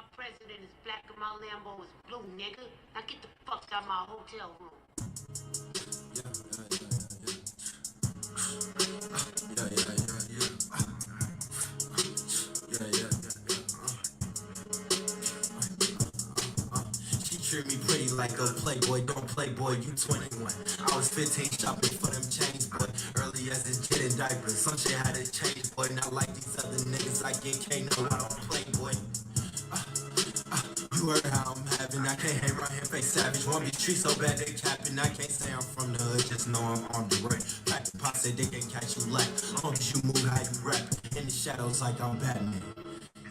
My president is black and my Lambo is blue, nigga. Now get the fuck out of my hotel room. She treat me pretty like a playboy, don't playboy, you 21. I was 15 shopping for them chains, boy. Early as a kid in diapers, some shit had to change, boy. Not like these other niggas, I get K, no, I don't play, boy. You heard how I'm having, I can't hang around here, face savage. Want me treat so bad they capping, I can't say I'm from the hood, just know I'm armed and ready. Pack the pot, say they can catch you lack. Long as you move how you rap, in the shadows like I'm Batman.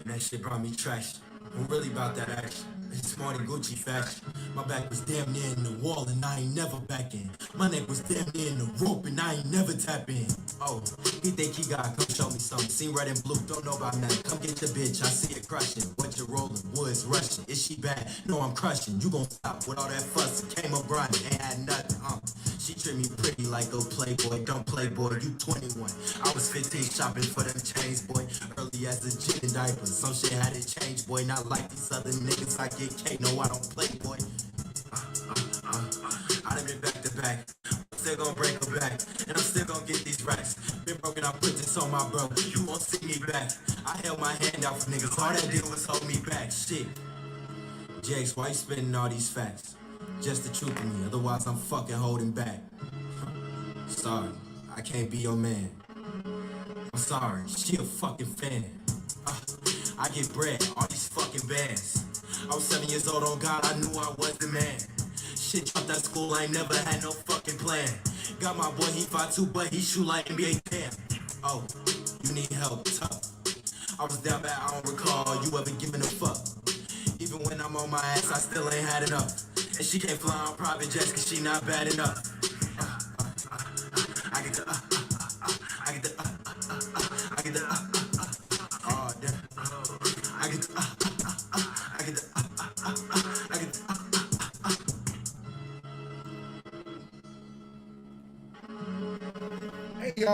And that shit brought me trash. I'm really about that action. It's smart and Gucci fashion. My back was damn near in the wall and I ain't never back in. My neck was damn near in the rope and I ain't never tap in. Oh, he think he got, come show me something. Seen red and blue, don't know about nothing. Come get your bitch, I see it crushing. What you rolling, woods rushing. Is she bad? No, I'm crushing. You gon' stop with all that fuss. It came up grinding, ain't had nothing. She treat me pretty like a playboy, don't playboy, you 21. I was 15 shopping for them chains, boy. Early as a kid in diapers, some shit had to change, boy. Not like these other niggas, I get K, no, I don't play, boy. I done been back to back, I'm still gonna break her back, and I'm still gonna get these racks. Been broken, I put this on my bro, you won't see me back. I held my hand out for niggas, all that did was hold me back, shit. Jakes, why you spitting all these facts? Just the truth of me, otherwise I'm fucking holding back. Sorry, I can't be your man. I'm sorry, she a fucking fan. I get bread, all these fucking bands. I was 7 years old, on God, I knew I was the man. Shit dropped out of school, I ain't never had no fucking plan. Got my boy, he 5'2", but he shoot like NBA damn. Oh, you need help, tough. I was down bad, I don't recall you ever giving a fuck. Even when I'm on my ass, I still ain't had enough. And she can't fly on private jets cause she not bad enough. I get the I get the I get the oh damn. I get the I get the I get the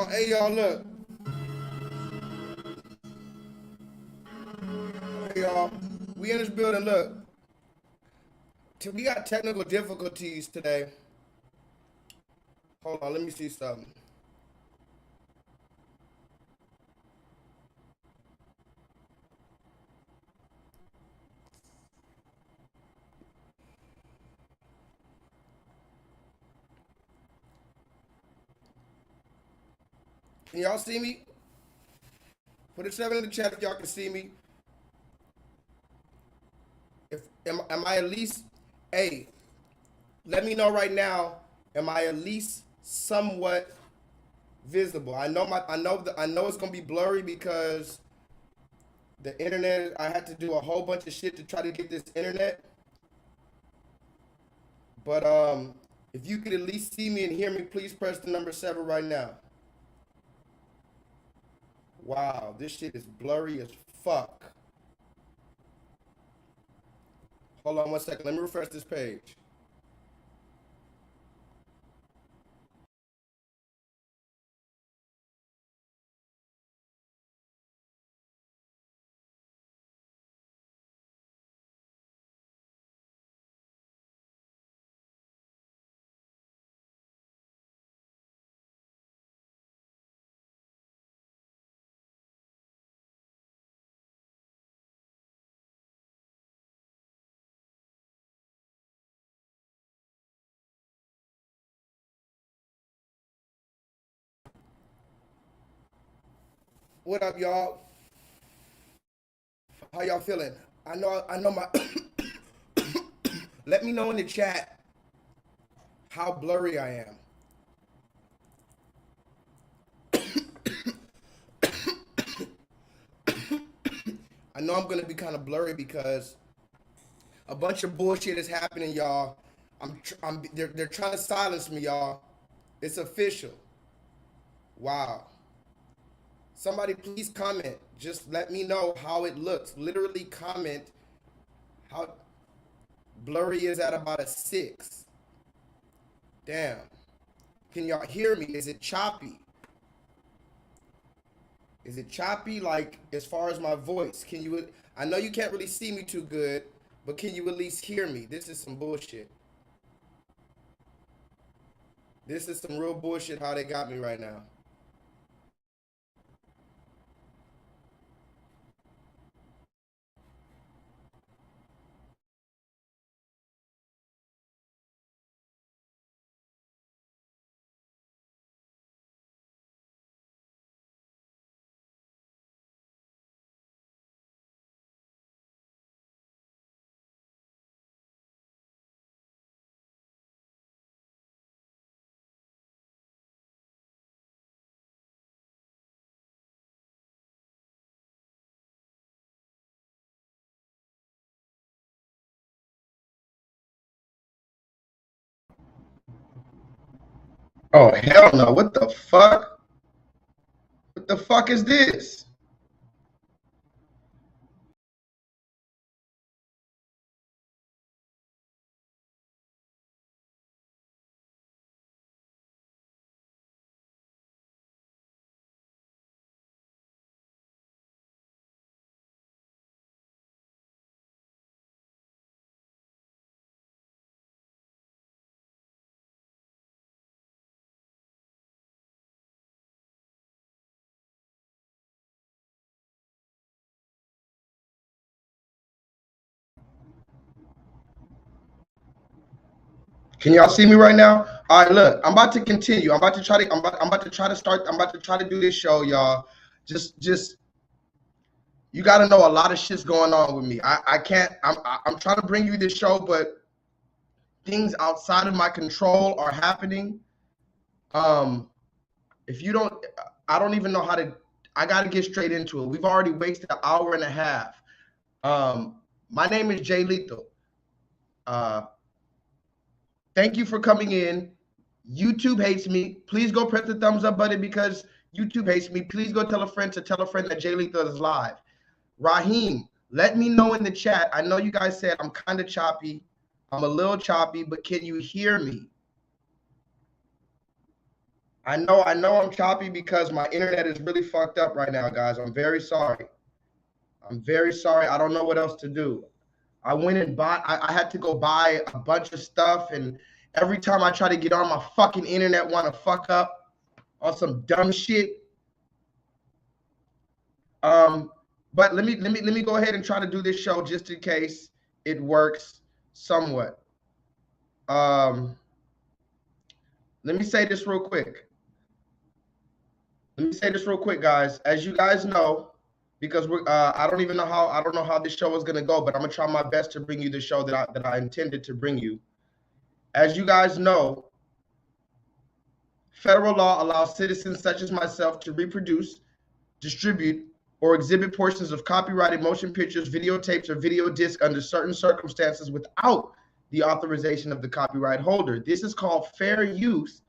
Hey y'all, look. Hey y'all, we in this building, look. We got technical difficulties today. Hold on, let me see something. Can y'all see me? Put a 7 in the chat if y'all can see me. Am I at least, hey, let me know right now, am I at least somewhat visible? I know it's gonna be blurry because the internet, I had to do a whole bunch of shit to try to get this internet. But if you could at least see me and hear me, please press the number 7 right now. Wow, this shit is blurry as fuck. Hold on 1 second, let me refresh this page. What up, y'all? How y'all feeling? I know my let me know in the chat how blurry I am. I know I'm gonna be kind of blurry because a bunch of bullshit is happening, y'all. They're trying to silence me, y'all. It's official. Wow. Somebody please comment. Just let me know how it looks. Literally comment how blurry is at about a 6. Damn. Can y'all hear me? Is it choppy? Is it choppy? Like as far as my voice, can you? I know you can't really see me too good, but can you at least hear me? This is some bullshit. This is some real bullshit. How they got me right now. Oh hell no! What the fuck? What the fuck is this? Can y'all see me right now? All right, look, I'm about to continue. I'm about to try to. I'm about to try to start. I'm about to try to do this show, y'all. Just you got to know a lot of shit's going on with me. I can't. I'm trying to bring you this show, but things outside of my control are happening. If you don't, I don't even know how to. I got to get straight into it. We've already wasted an hour and a half. My name is J-LEETHAL. Thank you for coming in. YouTube hates me. Please go press the thumbs up button because YouTube hates me. Please go tell a friend that J-LEETHAL is live. Raheem, let me know in the chat. I know you guys said I'm kind of choppy. I'm a little choppy, but can you hear me? I know I'm choppy because my internet is really fucked up right now, guys. I'm very sorry. I'm very sorry. I don't know what else to do. I went and bought, I had to go buy a bunch of stuff, and every time I try to get on, my fucking internet want to fuck up on some dumb shit. But let me go ahead and try to do this show just in case it works somewhat. Let me say this real quick. Guys. As you guys know, because we're I don't know how this show is gonna go, but I'm gonna try my best to bring you the show that I intended to bring you. As you guys know, federal law allows citizens such as myself to reproduce, distribute, or exhibit portions of copyrighted motion pictures, videotapes, or video discs under certain circumstances without the authorization of the copyright holder. This is called fair use,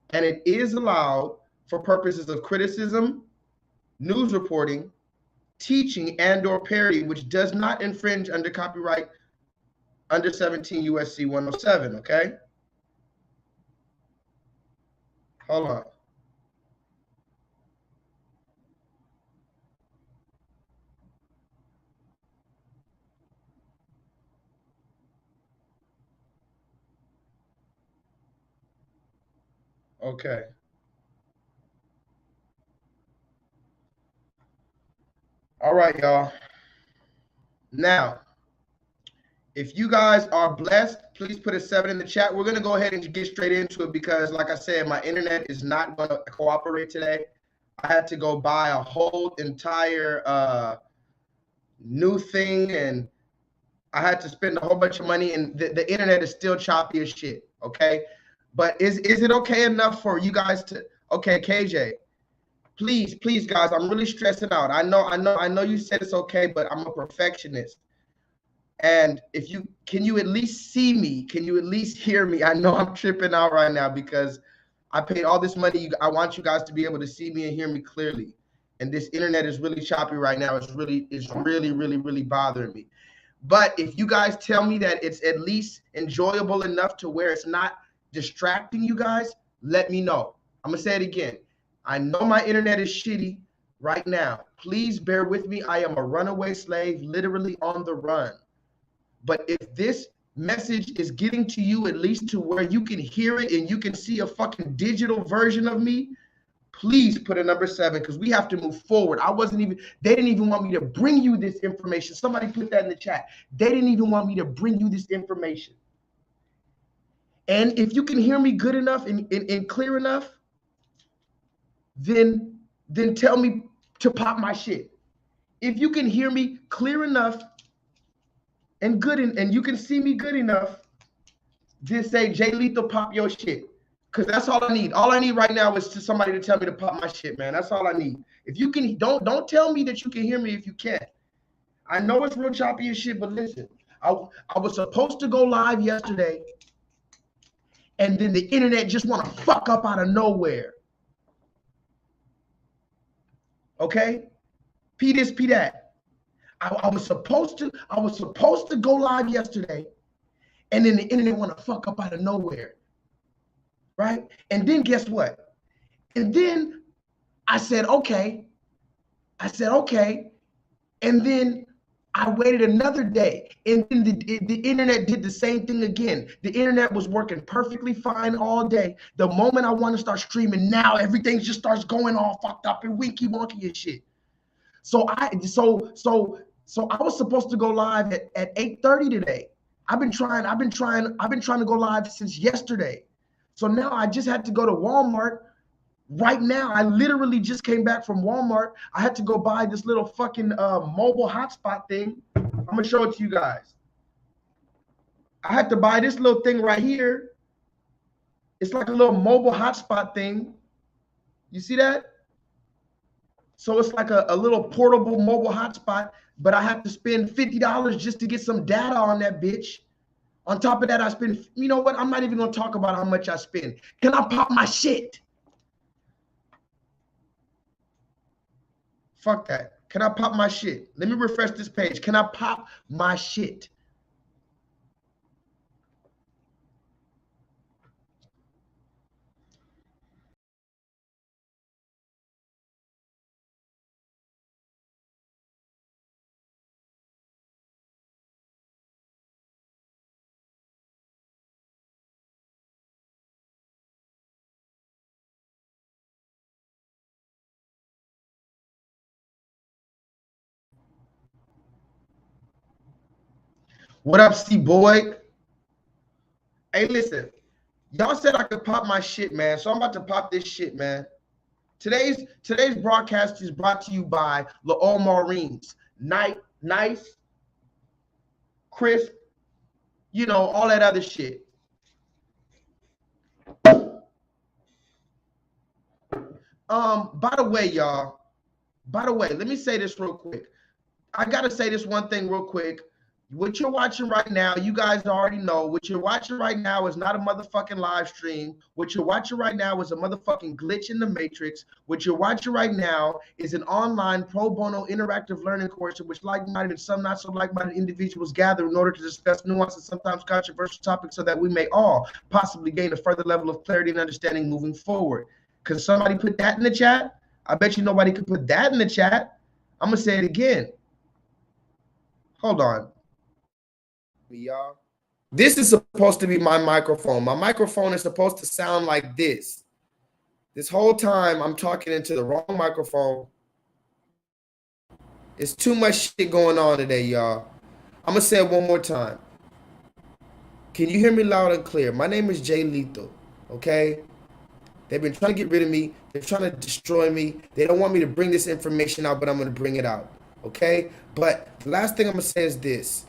and it is allowed for purposes of criticism, news reporting, teaching, and/or parody, which does not infringe under copyright under 17 USC 107, okay? Hold on. Okay. All right, y'all. Now, if you guys are blessed, please put a 7 in the chat. We're going to go ahead and get straight into it because, like I said, my internet is not going to cooperate today. I had to go buy a whole entire new thing, and I had to spend a whole bunch of money, and the internet is still choppy as shit, okay? But is it okay enough for you guys to, okay, KJ, please, guys, I'm really stressing out. I know you said it's okay, but I'm a perfectionist. And can you at least see me? Can you at least hear me? I know I'm tripping out right now because I paid all this money. I want you guys to be able to see me and hear me clearly. And this internet is really choppy right now. It's really bothering me. But if you guys tell me that it's at least enjoyable enough to where it's not distracting you guys, let me know. I'm gonna say it again. I know my internet is shitty, right now. Please bear with me. I am a runaway slave, literally on the run. But if this message is getting to you, at least to where you can hear it and you can see a fucking digital version of me, please put a number 7 because we have to move forward. They didn't even want me to bring you this information. Somebody put that in the chat. They didn't even want me to bring you this information. And if you can hear me good enough and clear enough, then tell me to pop my shit. If you can hear me clear enough and good and you can see me good enough, just say J-Lethal, pop your shit. Because that's all I need. All I need right now is to somebody to tell me to pop my shit, man. That's all I need. If you can, don't tell me that you can hear me if you can't. I know it's real choppy and shit, but listen, I was supposed to go live yesterday, and then the internet just want to fuck up out of nowhere. Okay? P this, P that. I was supposed to go live yesterday, and then the internet want to fuck up out of nowhere. Right? And then guess what? And then I said, okay. And then I waited another day, and then the internet did the same thing again. The internet was working perfectly fine all day. The moment I want to start streaming, now everything just starts going all fucked up and winky wonky and shit. So I was supposed to go live at 8:30 today. I've been trying to go live since yesterday. So now I just had to go to Walmart. Right now, I literally just came back from Walmart. I had to go buy this little fucking mobile hotspot thing. I'm gonna show it to you guys. I had to buy this little thing right here. It's like a little mobile hotspot thing. You see that? So it's like a little portable mobile hotspot, but I have to spend $50 just to get some data on that bitch. On top of that, I spend, you know what? I'm not even gonna talk about how much I spend. Can I pop my shit? Fuck that. Can I pop my shit? Let me refresh this page. Can I pop my shit? What up, C-Boy? Hey, listen. Y'all said I could pop my shit, man. So I'm about to pop this shit, man. Today's broadcast is brought to you by La Marines. Nice, crisp, you know, all that other shit. By the way, y'all. By the way, let me say this real quick. I gotta say this one thing real quick. What you're watching right now, you guys already know. What you're watching right now is not a motherfucking live stream. What you're watching right now is a motherfucking glitch in the matrix. What you're watching right now is an online pro bono interactive learning course in which like-minded and some not so like-minded individuals gather in order to discuss nuanced and sometimes controversial topics so that we may all possibly gain a further level of clarity and understanding moving forward. Can somebody put that in the chat? I bet you nobody could put that in the chat. I'm gonna say it again. Hold on. Y'all, this is supposed to be my microphone. My microphone is supposed to sound like this. This whole time I'm talking into the wrong microphone. It's too much shit going on today, y'all. I'm gonna say it one more time. Can you hear me loud and clear? My name is J-Lethal, okay? They've been trying to get rid of me. They're trying to destroy me. They don't want me to bring this information out, but I'm gonna bring it out, okay? But the last thing I'm gonna say is this.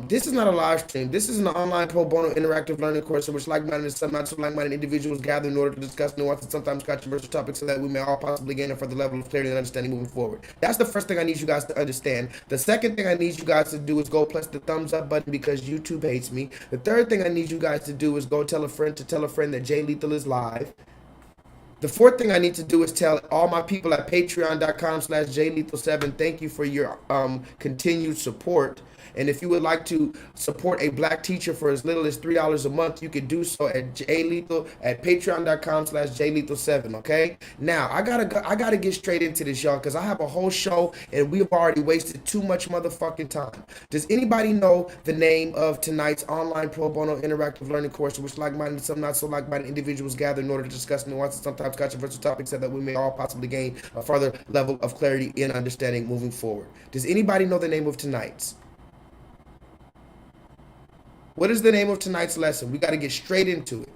This is not a live stream. This is an online pro bono interactive learning course in which like-minded and some not so like-minded individuals gather in order to discuss nuanced and sometimes controversial topics so that we may all possibly gain a further level of clarity and understanding moving forward. That's the first thing I need you guys to understand. The second thing I need you guys to do is go press the thumbs up button because YouTube hates me. The third thing I need you guys to do is go tell a friend that J-Lethal is live. The fourth thing I need to do is tell all my people at patreon.com/JLethal7, thank you for your continued support. And if you would like to support a black teacher for as little as $3 a month, you can do so at J-Lethal at patreon.com/JLethal7. Okay. Now I gotta get straight into this, y'all, because I have a whole show and we've already wasted too much motherfucking time. Does anybody know the name of tonight's online pro bono interactive learning course, in which like-minded, some not so like-minded individuals gather in order to discuss nuanced, sometimes controversial topics, so that we may all possibly gain a further level of clarity and understanding moving forward? Does anybody know the name of tonight's? What is the name of tonight's lesson? We got to get straight into it.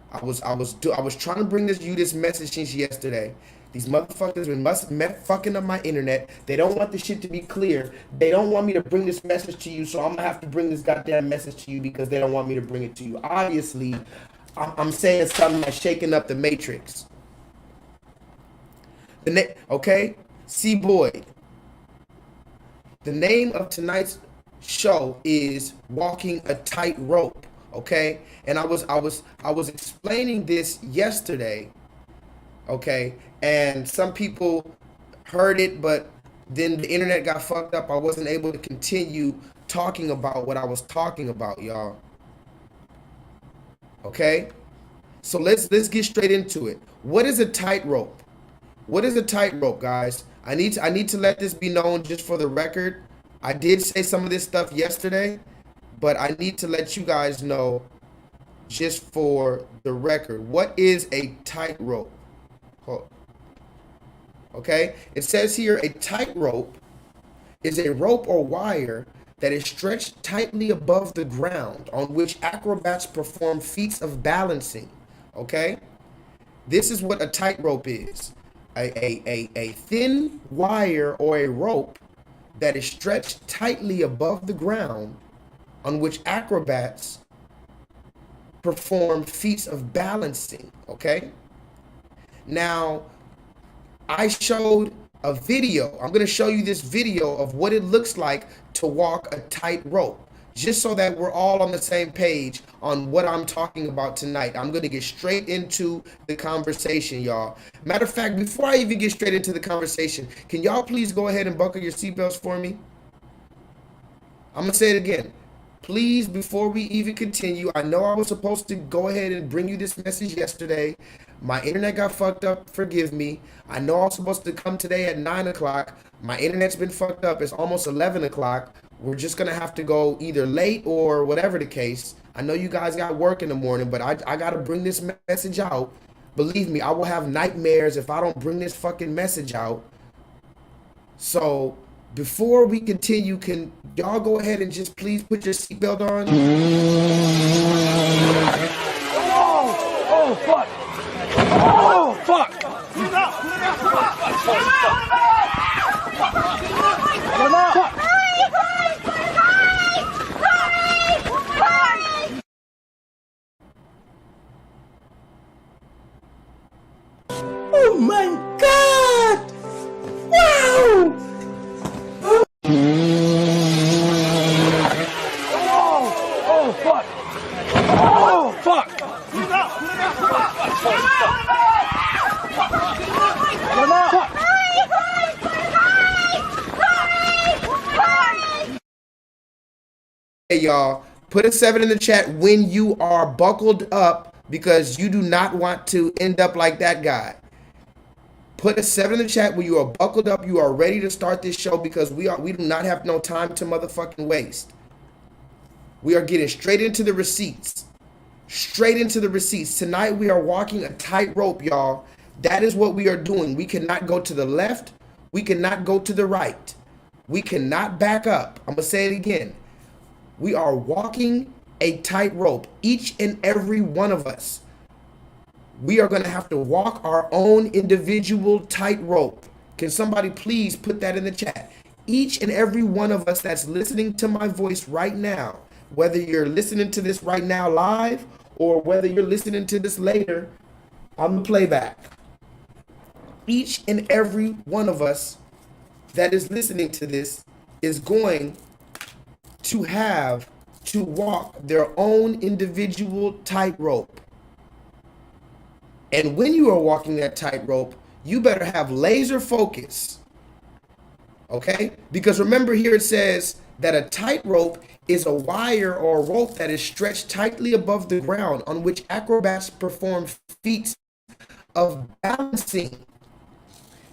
I was trying to bring this message since yesterday. These motherfuckers been fucking up my internet. They don't want the shit to be clear. They don't want me to bring this message to you, so I'm gonna have to bring this goddamn message to you because they don't want me to bring it to you. Obviously, I'm saying something that's shaking up the matrix. Okay, C. Boyd. The name of tonight's show is Walking a Tightrope. Okay, and I was explaining this yesterday. Okay, and some people heard it, but then the internet got fucked up. I wasn't able to continue talking about what I was talking about, y'all. Okay, so let's get straight into it. What is a tightrope? What is a tightrope, guys? I need to let this be known just for the record. I did say some of this stuff yesterday, but I need to let you guys know just for the record. What is a tightrope? Okay, it says here a tightrope is a rope or wire that is stretched tightly above the ground on which acrobats perform feats of balancing. Okay, this is what a tightrope is. A thin wire or a rope that is stretched tightly above the ground on which acrobats perform feats of balancing. Okay, now I showed a video. I'm going to show you this video of what it looks like to walk a tightrope, just so that we're all on the same page on what I'm talking about tonight. I'm going to get straight into the conversation, y'all. Matter of fact, before I even get straight into the conversation, can y'all please go ahead and buckle your seatbelts for me? I'm going to say it again. Please, before we even continue, I know I was supposed to go ahead and bring you this message yesterday. My internet got fucked up. Forgive me. I know I was supposed to come today at 9 o'clock. My internet's been fucked up. It's almost 11 o'clock. We're just going to have to go either late or whatever the case. I know you guys got work in the morning, but I got to bring this message out. Believe me, I will have nightmares if I don't bring this fucking message out. So before we continue, can y'all go ahead and just please put your seatbelt on? Oh, fuck! Oh, fuck! Put it out! Oh my God! Wow! Oh, fuck! Oh, fuck! Put it out! Hey y'all, put a 7 in the chat when you are buckled up, because you do not want to end up like that guy. Put a 7 in the chat when you are buckled up, you are ready to start this show, because we do not have no time to motherfucking waste. We are getting straight into the receipts. Straight into the receipts. Tonight we are walking a tightrope, y'all. That is what we are doing. We cannot go to the left. We cannot go to the right. We cannot back up. I'm going to say it again. We are walking a tightrope, each and every one of us. We are going to have to walk our own individual tightrope. Can somebody please put that in the chat? Each and every one of us that's listening to my voice right now, whether you're listening to this right now live or whether you're listening to this later on the playback. Each and every one of us that is listening to this is going to have to walk their own individual tightrope. And when you are walking that tightrope, you better have laser focus. Okay? Because remember here it says that a tightrope is a wire or a rope that is stretched tightly above the ground on which acrobats perform feats of balancing.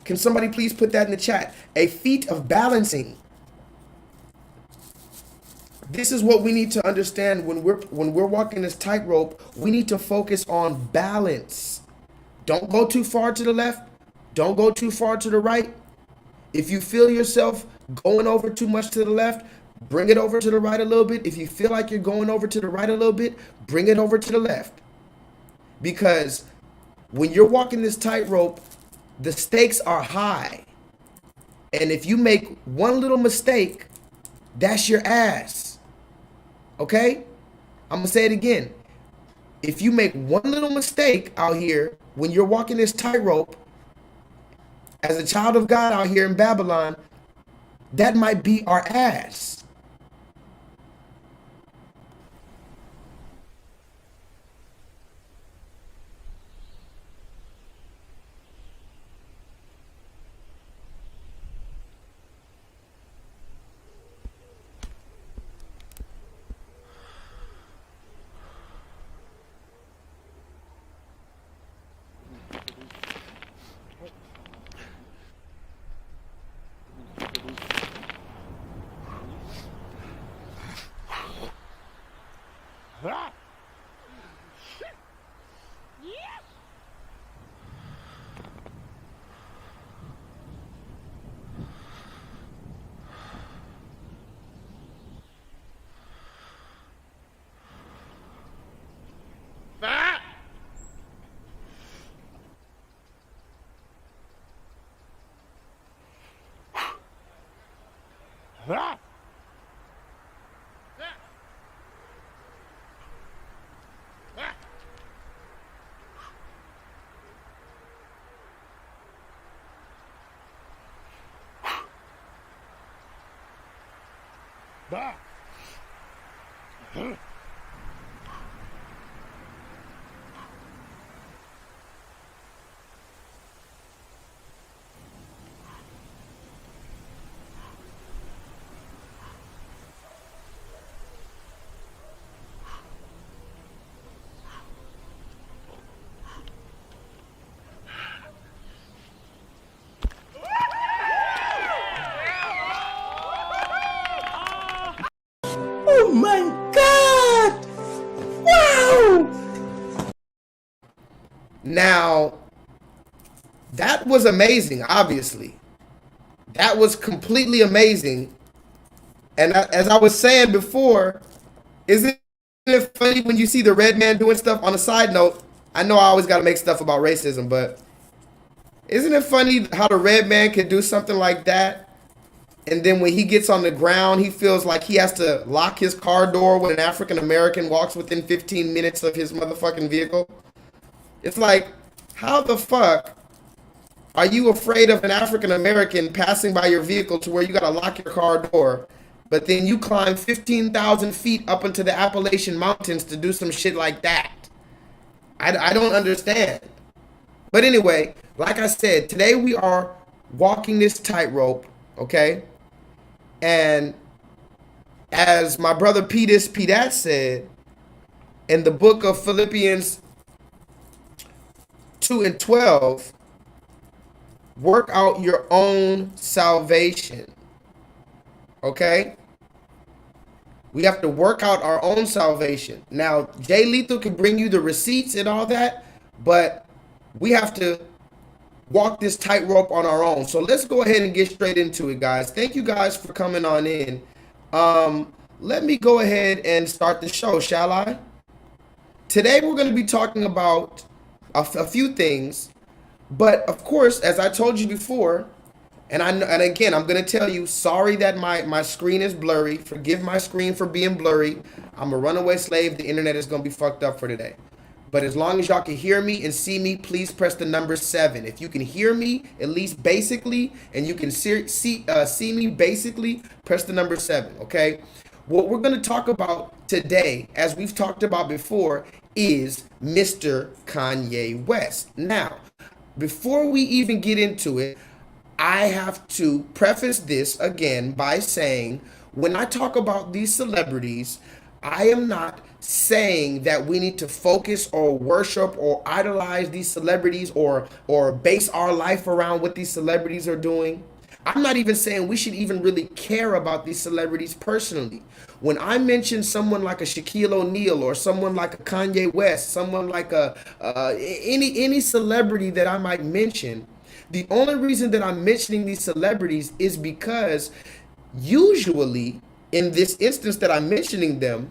Can somebody please put that in the chat? A feat of balancing. This is what we need to understand when we're walking this tightrope. We need to focus on balance. Don't go too far to the left. Don't go too far to the right. If you feel yourself going over too much to the left, bring it over to the right a little bit. If you feel like you're going over to the right a little bit, bring it over to the left. Because when you're walking this tightrope, the stakes are high. And if you make one little mistake, that's your ass. Okay? I'm going to say it again. If you make one little mistake out here when you're walking this tightrope, as a child of God out here in Babylon, that might be our ass. Oh my God! Wow! Now, that was amazing, obviously. That was completely amazing. And as I was saying before, isn't it funny when you see the red man doing stuff? On a side note, I know I always got to make stuff about racism, but isn't it funny how the red man can do something like that? And then when he gets on the ground, he feels like he has to lock his car door when an African American walks within 15 minutes of his motherfucking vehicle. It's like, how the fuck are you afraid of an African American passing by your vehicle to where you gotta lock your car door, but then you climb 15,000 feet up into the Appalachian Mountains to do some shit like that? I don't understand. But anyway, like I said, today we are walking this tightrope, okay? And as my brother P Dat said in the book of Philippians 2:12, work out your own salvation. Okay? We have to work out our own salvation. Now, J-Lethal can bring you the receipts and all that, but we have to walk this tightrope on our own. So let's go ahead and get straight into it, guys. Thank you guys for coming on in. Let me go ahead and start the show, shall I? Today we're going to be talking about a few things, but of course, as I told you before, and again, I'm going to tell you, sorry that my screen is blurry. Forgive my screen for being blurry. I'm a runaway slave. The internet is going to be fucked up for today. But as long as y'all can hear me and see me, please press the number 7. If you can hear me, at least basically, and you can see me basically, press the number 7, okay? What we're going to talk about today, as we've talked about before, is Mr. Kanye West. Now, before we even get into it, I have to preface this again by saying when I talk about these celebrities, I am not saying that we need to focus or worship or idolize these celebrities or base our life around what these celebrities are doing. I'm not even saying we should even really care about these celebrities personally. When I mention someone like a Shaquille O'Neal or someone like a Kanye West, someone like any celebrity that I might mention, the only reason that I'm mentioning these celebrities is because usually in this instance that I'm mentioning them,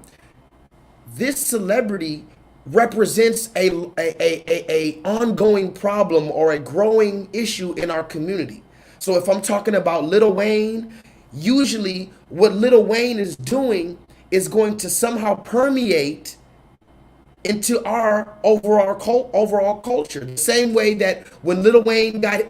this celebrity represents a ongoing problem or a growing issue in our community. So if I'm talking about Lil Wayne, usually what Lil Wayne is doing is going to somehow permeate into our overall culture. The same way that when Lil Wayne got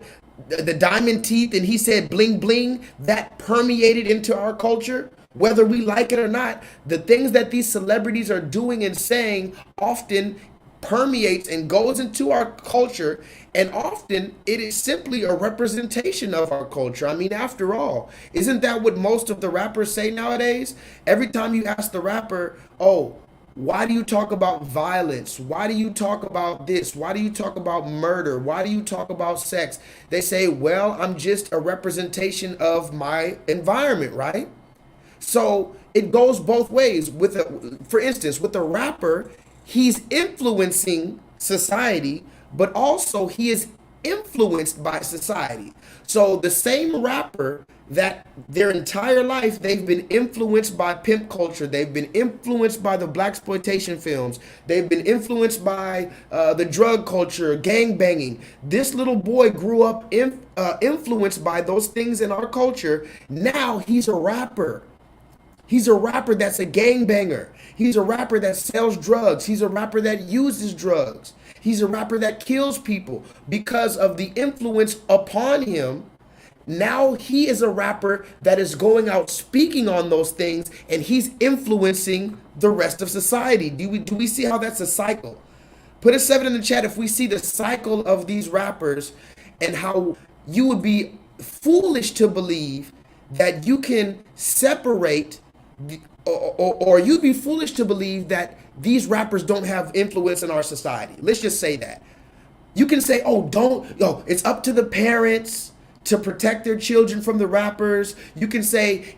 the diamond teeth and he said bling bling, that permeated into our culture. Whether we like it or not, the things that these celebrities are doing and saying often permeates and goes into our culture, and often it is simply a representation of our culture. I mean, after all, isn't that what most of the rappers say nowadays? Every time you ask the rapper, oh, why do you talk about violence? Why do you talk about this? Why do you talk about murder? Why do you talk about sex? They say, well, I'm just a representation of my environment, right? So it goes both ways. For instance, with a rapper, he's influencing society, but also he is influenced by society. So the same rapper that their entire life they've been influenced by pimp culture, they've been influenced by the blaxploitation films, they've been influenced by the drug culture, gang banging. This little boy grew up influenced by those things in our culture. Now he's a rapper. He's a rapper that's a gangbanger. He's a rapper that sells drugs. He's a rapper that uses drugs. He's a rapper that kills people because of the influence upon him. Now he is a rapper that is going out speaking on those things, and he's influencing the rest of society. Do we see how that's a cycle? Put a 7 in the chat if we see the cycle of these rappers and how you would be foolish to believe that you can separate or you'd be foolish to believe that these rappers don't have influence in our society. Let's just say that. You can say, it's up to the parents to protect their children from the rappers. You can say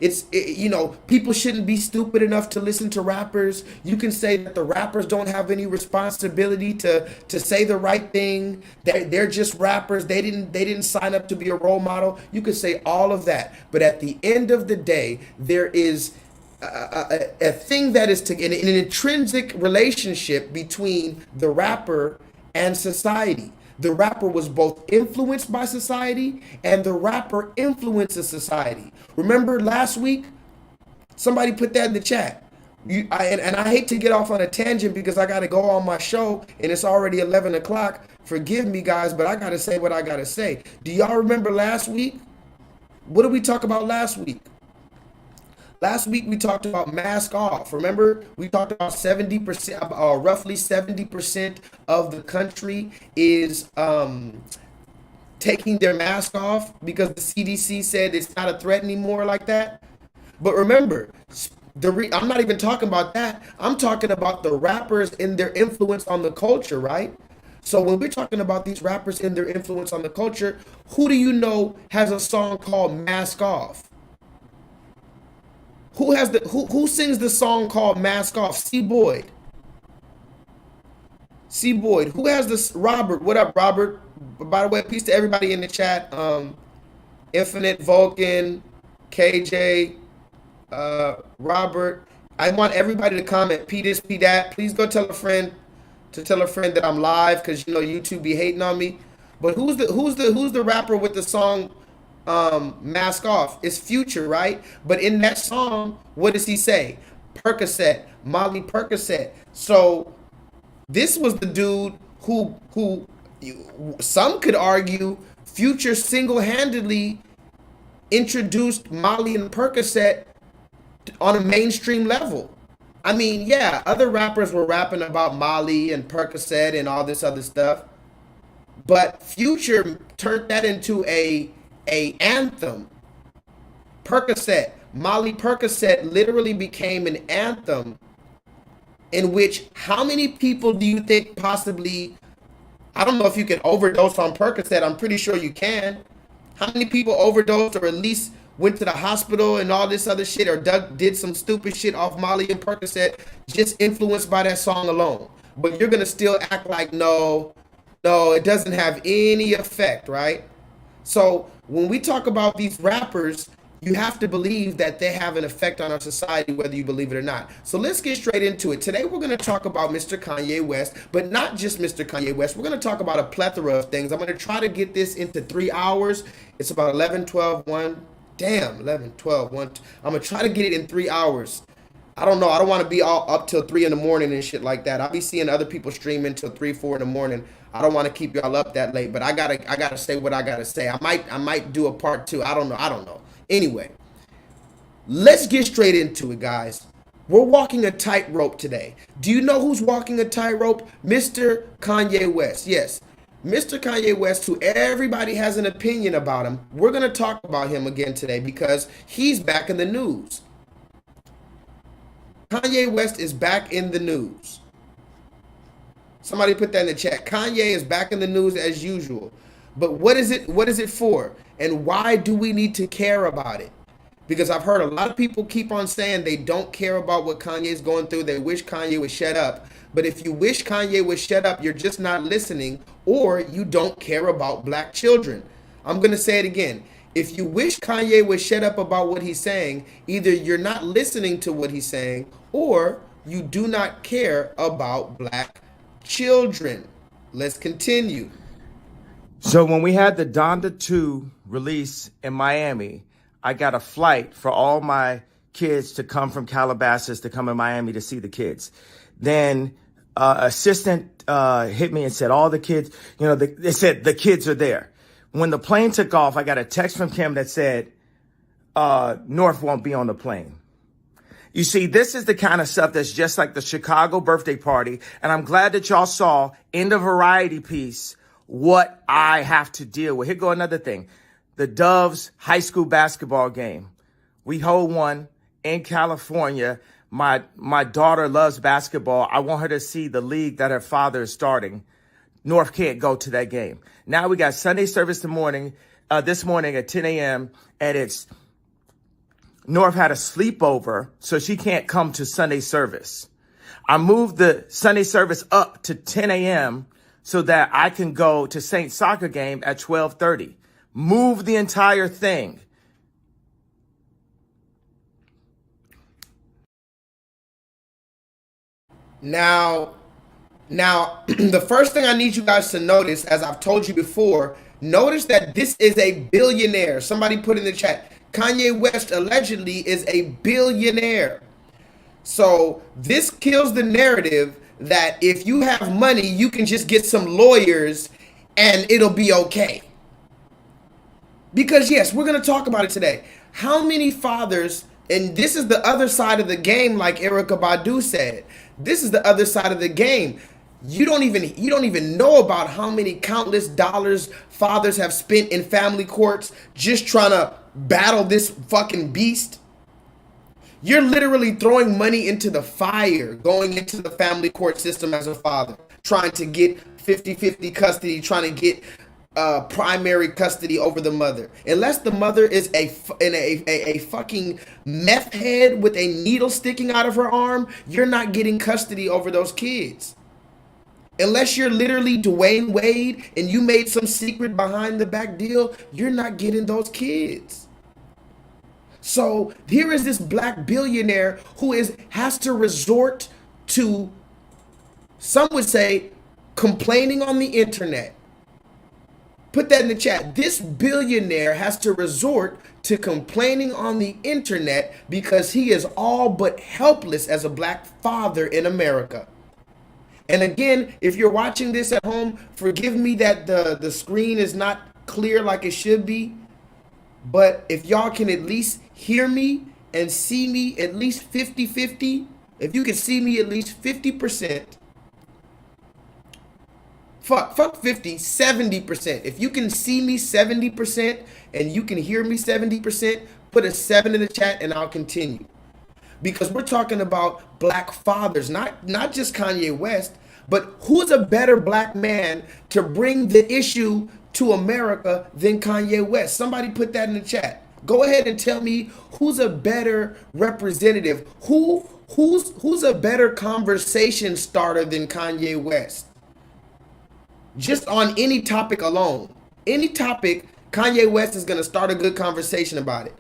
people shouldn't be stupid enough to listen to rappers. You can say that the rappers don't have any responsibility to say the right thing. They're just rappers. They didn't sign up to be a role model. You can say all of that. But at the end of the day, there is a thing that is an intrinsic relationship between the rapper and society. The rapper was both influenced by society and the rapper influences society. Remember last week? Somebody put that in the chat. And I hate to get off on a tangent because I got to go on my show and it's already 11 o'clock. Forgive me, guys, but I got to say what I got to say. Do y'all remember last week? What did we talk about last week? Last week we talked about mask off. Remember, we talked about 70%, roughly 70% of the country is taking their mask off because the CDC said it's not a threat anymore like that. But remember, I'm not even talking about that. I'm talking about the rappers and their influence on the culture, right? So when we're talking about these rappers and their influence on the culture, who do you know has a song called Mask Off? Who sings the song called Mask Off? C. Boyd. C. Boyd. Who has this? Robert. What up, Robert? By the way, peace to everybody in the chat. Infinite, Vulcan, KJ, Robert. I want everybody to comment. P this, P that. Please go tell a friend that I'm live because YouTube be hating on me. But who's the rapper with the song Mask Off? It's Future, right? But in that song, what does he say? Percocet, Molly Percocet. So this was the dude who some could argue Future single-handedly introduced Molly and Percocet on a mainstream level. I mean, yeah, other rappers were rapping about Molly and Percocet and all this other stuff, but Future turned that into a anthem. Percocet, Molly Percocet literally became an anthem in which how many people do you think possibly, I don't know if you can overdose on Percocet, I'm pretty sure you can. How many people overdosed or at least went to the hospital and all this other shit, or did some stupid shit off Molly and Percocet just influenced by that song alone? But you're gonna still act like no, it doesn't have any effect, right? So when we talk about these rappers, you have to believe that they have an effect on our society, whether you believe it or not. So let's get straight into it. Today we're going to talk about Mr. Kanye West, but not just Mr. Kanye West. We're going to talk about a plethora of things. I'm going to try to get this into 3 hours. It's about 11, 12, 1. Damn, 11, 12, 1. I'm going to try to get it in 3 hours. I don't know. I don't want to be all up till 3 in the morning and shit like that. I'll be seeing other people streaming till 3, 4 in the morning. I don't want to keep y'all up that late, but I gotta say what I gotta say. I might do a part 2. I don't know. Anyway, let's get straight into it, guys. We're walking a tightrope today. Do you know who's walking a tightrope? Mr. Kanye West. Yes, Mr. Kanye West, who everybody has an opinion about him. We're gonna talk about him again today because he's back in the news. Kanye West is back in the news. Somebody put that in the chat. Kanye is back in the news as usual. But what is it? What is it for? And why do we need to care about it? Because I've heard a lot of people keep on saying they don't care about what Kanye is going through. They wish Kanye would shut up. But if you wish Kanye would shut up, you're just not listening, or you don't care about black children. I'm going to say it again. If you wish Kanye would shut up about what he's saying, either you're not listening to what he's saying, or you do not care about black children. Let's continue. So when we had the Donda 2 release in Miami, I got a flight for all my kids to come from Calabasas to come in Miami to see the kids. Then assistant hit me and said, all the kids, they said the kids are there. When the plane took off, I got a text from Kim that said, North won't be on the plane. You see, this is the kind of stuff that's just like the Chicago birthday party. And I'm glad that y'all saw in the variety piece what I have to deal with. Here go another thing. The Doves high school basketball game. We hold one in California. My daughter loves basketball. I want her to see the league that her father is starting. North can't go to that game. Now we got Sunday service this morning at 10 a.m. and it's North had a sleepover, so she can't come to Sunday service. I moved the Sunday service up to 10 a.m. so that I can go to Saint soccer game at 12:30. Move the entire thing. Now, the first thing I need you guys to notice, as I've told you before, notice that this is a billionaire. Somebody put in the chat, Kanye West allegedly is a billionaire. So this kills the narrative that if you have money, you can just get some lawyers and it'll be okay. Because yes, we're going to talk about it today. How many fathers, and this is the other side of the game, like Erykah Badu said, this is the other side of the game. You don't even know about how many countless dollars fathers have spent in family courts just trying to battle this fucking beast. You're literally throwing money into the fire, going into the family court system as a father, trying to get 50-50 custody, trying to get primary custody over the mother. Unless the mother is a fucking meth head with a needle sticking out of her arm, you're not getting custody over those kids. Unless you're literally Dwayne Wade and you made some secret behind the back deal, you're not getting those kids. So here is this black billionaire who has to resort to, some would say, complaining on the internet. Put that in the chat. This billionaire has to resort to complaining on the internet because he is all but helpless as a black father in America. And again, if you're watching this at home, forgive me that the screen is not clear like it should be. But if y'all can at least hear me and see me at least 50-50, If you can see me at least 50%, fuck 50, 70%. If you can see me 70% and you can hear me 70%, put a 7 in the chat and I'll continue. Because we're talking about black fathers, not just Kanye West, but who's a better black man to bring the issue to America than Kanye West? Somebody put that in the chat. Go ahead and tell me who's a better representative, who's a better conversation starter than Kanye West. Just on any topic alone. Any topic, Kanye West is going to start a good conversation about it.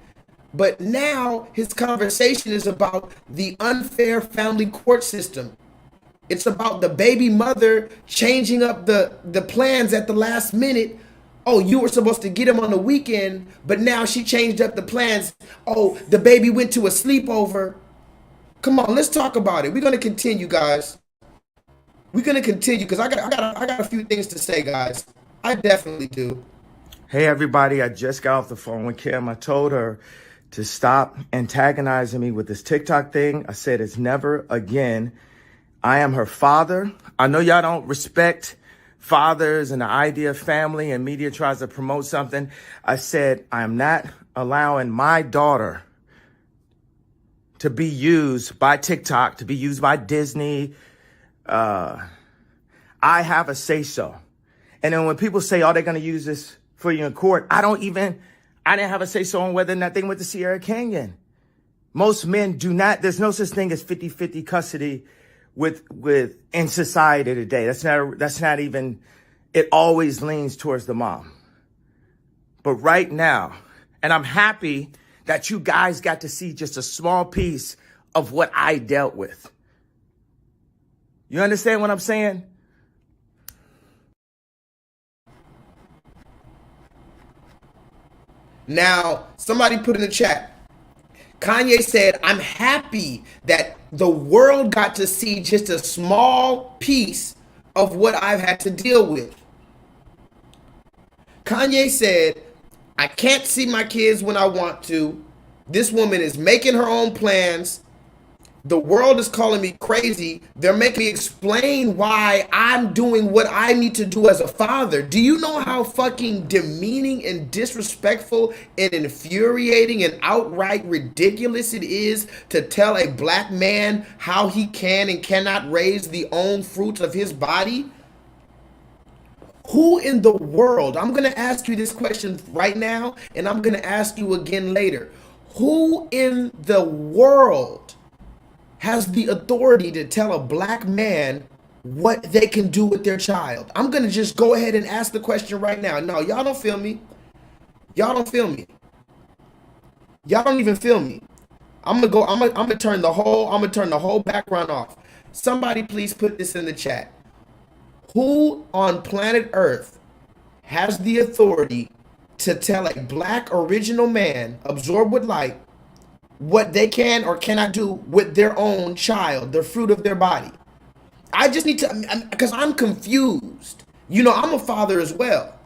But now his conversation is about the unfair family court system. It's about the baby mother changing up the plans at the last minute. Oh, you were supposed to get him on the weekend, but now she changed up the plans. Oh, the baby went to a sleepover. Come on, let's talk about it. We're going to continue, guys. We're going to continue because I got a few things to say, guys. I definitely do. Hey, everybody. I just got off the phone with Kim. I told her to stop antagonizing me with this TikTok thing. I said it's never again. I am her father. I know y'all don't respect fathers and the idea of family, and media tries to promote something. I said I am not allowing my daughter to be used by TikTok, to be used by Disney. I have a say-so. And then when people say, oh, they're going to use this for you in court, I didn't have a say-so on whether or not they went to Sierra Canyon. Most men do not, there's no such thing as 50-50 custody with in society today. That's not even, it always leans towards the mom. But right now, and I'm happy that you guys got to see just a small piece of what I dealt with. You understand what I'm saying? Now, somebody put in the chat, Kanye said, I'm happy that the world got to see just a small piece of what I've had to deal with. Kanye said, I can't see my kids when I want to. This woman is making her own plans. The world is calling me crazy. They're making me explain why I'm doing what I need to do as a father. Do you know how fucking demeaning and disrespectful and infuriating and outright ridiculous it is to tell a black man how he can and cannot raise the own fruits of his body? Who in the world, I'm going to ask you this question right now, and I'm going to ask you again later. Who in the world has the authority to tell a black man what they can do with their child? I'm going to just go ahead and ask the question right now. No, y'all don't feel me. Y'all don't feel me. Y'all don't even feel me. I'm going to turn the whole background off. Somebody please put this in the chat. Who on planet Earth has the authority to tell a black original man absorbed with light what they can or cannot do with their own child, the fruit of their body? I just need to, because I'm confused. You know, I'm a father as well.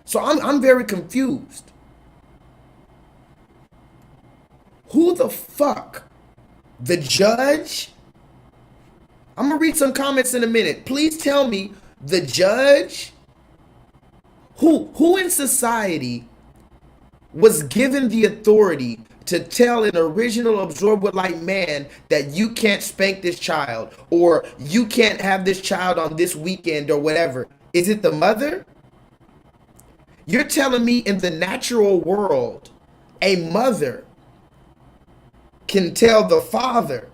So I'm very confused. Who the fuck? The judge? I'm gonna read some comments in a minute. Please tell me, the judge? Who in society was given the authority to tell an original absorbed with light man that you can't spank this child or you can't have this child on this weekend or whatever? Is it the mother? You're telling me in the natural world, a mother can tell the father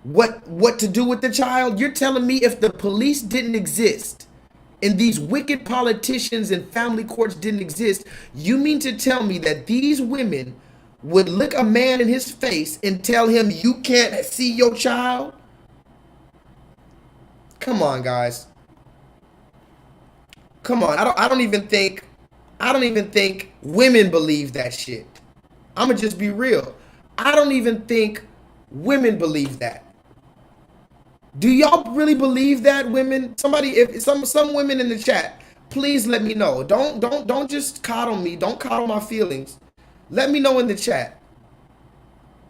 what to do with the child? You're telling me if the police didn't exist and these wicked politicians and family courts didn't exist, you mean to tell me that these women would look a man in his face and tell him you can't see your child? Come on, guys. Come on. I don't even think women believe that shit. I'm gonna just be real. I don't even think women believe that. Do y'all really believe that, women? Somebody, if some women in the chat, please let me know. Don't just coddle me. Don't coddle my feelings. Let me know in the chat.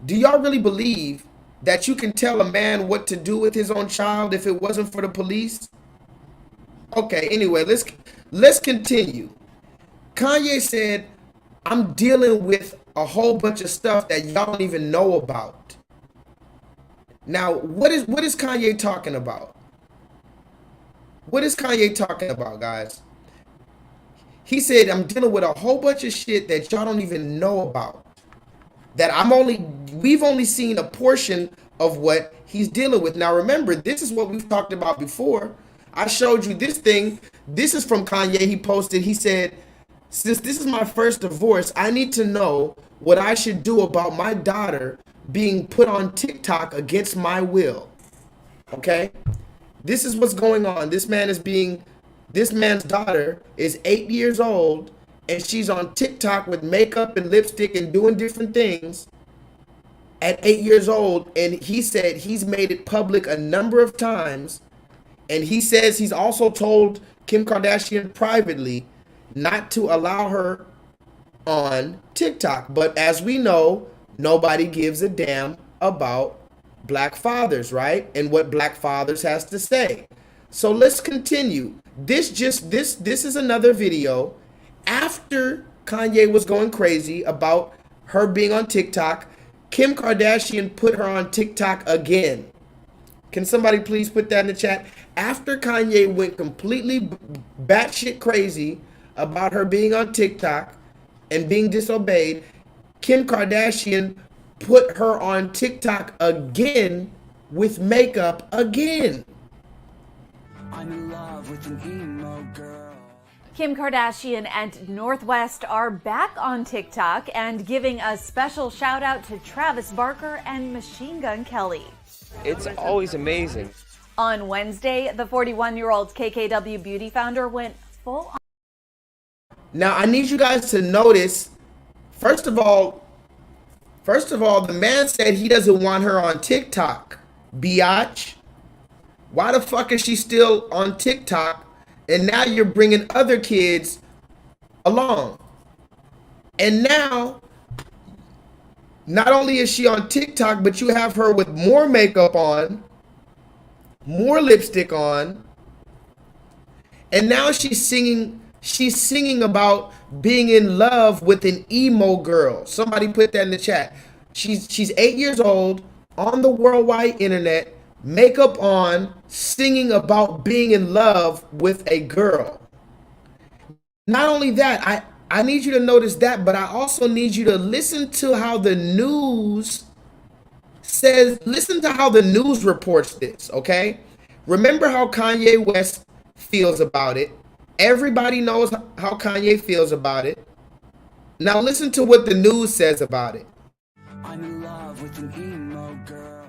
Do y'all really believe that you can tell a man what to do with his own child if it wasn't for the police? Okay, anyway, let's continue. Kanye said, I'm dealing with a whole bunch of stuff that y'all don't even know about. Now, what is Kanye talking about? What is Kanye talking about, guys? He said, I'm dealing with a whole bunch of shit that y'all don't even know about. That we've only seen a portion of what he's dealing with. Now, remember, this is what we've talked about before. I showed you this thing. This is from Kanye. He posted, he said, since this is my first divorce, I need to know what I should do about my daughter being put on TikTok against my will. Okay? This is what's going on. This man's daughter is 8 years old, and she's on TikTok with makeup and lipstick and doing different things at 8 years old. And he said he's made it public a number of times. And he says he's also told Kim Kardashian privately not to allow her on TikTok. But as we know, nobody gives a damn about black fathers, right? And what black fathers has to say. So let's continue. This is another video after Kanye was going crazy about her being on TikTok. Kim Kardashian put her on TikTok again. Can somebody please put that in the chat? After Kanye went completely batshit crazy about her being on TikTok and being disobeyed, Kim Kardashian put her on TikTok again with makeup again. I'm in love with an emo girl. Kim Kardashian and Northwest are back on TikTok and giving a special shout out to Travis Barker and Machine Gun Kelly. It's always amazing. On Wednesday, the 41-year-old KKW beauty founder went full on. Now, I need you guys to notice, first of all, the man said he doesn't want her on TikTok. Biatch. Why the fuck is she still on TikTok? And now you're bringing other kids along. And now, not only is she on TikTok, but you have her with more makeup on, more lipstick on, and now she's singing about being in love with an emo girl. Somebody put that in the chat. She's 8 years old, on the worldwide internet, makeup on, singing about being in love with a girl. Not only that, I need you to notice that, but I also need you to listen to how the news listen to how the news reports this, okay? Remember how Kanye West feels about it. Everybody knows how Kanye feels about it. Now listen to what the news says about it. I'm in love with an emo girl.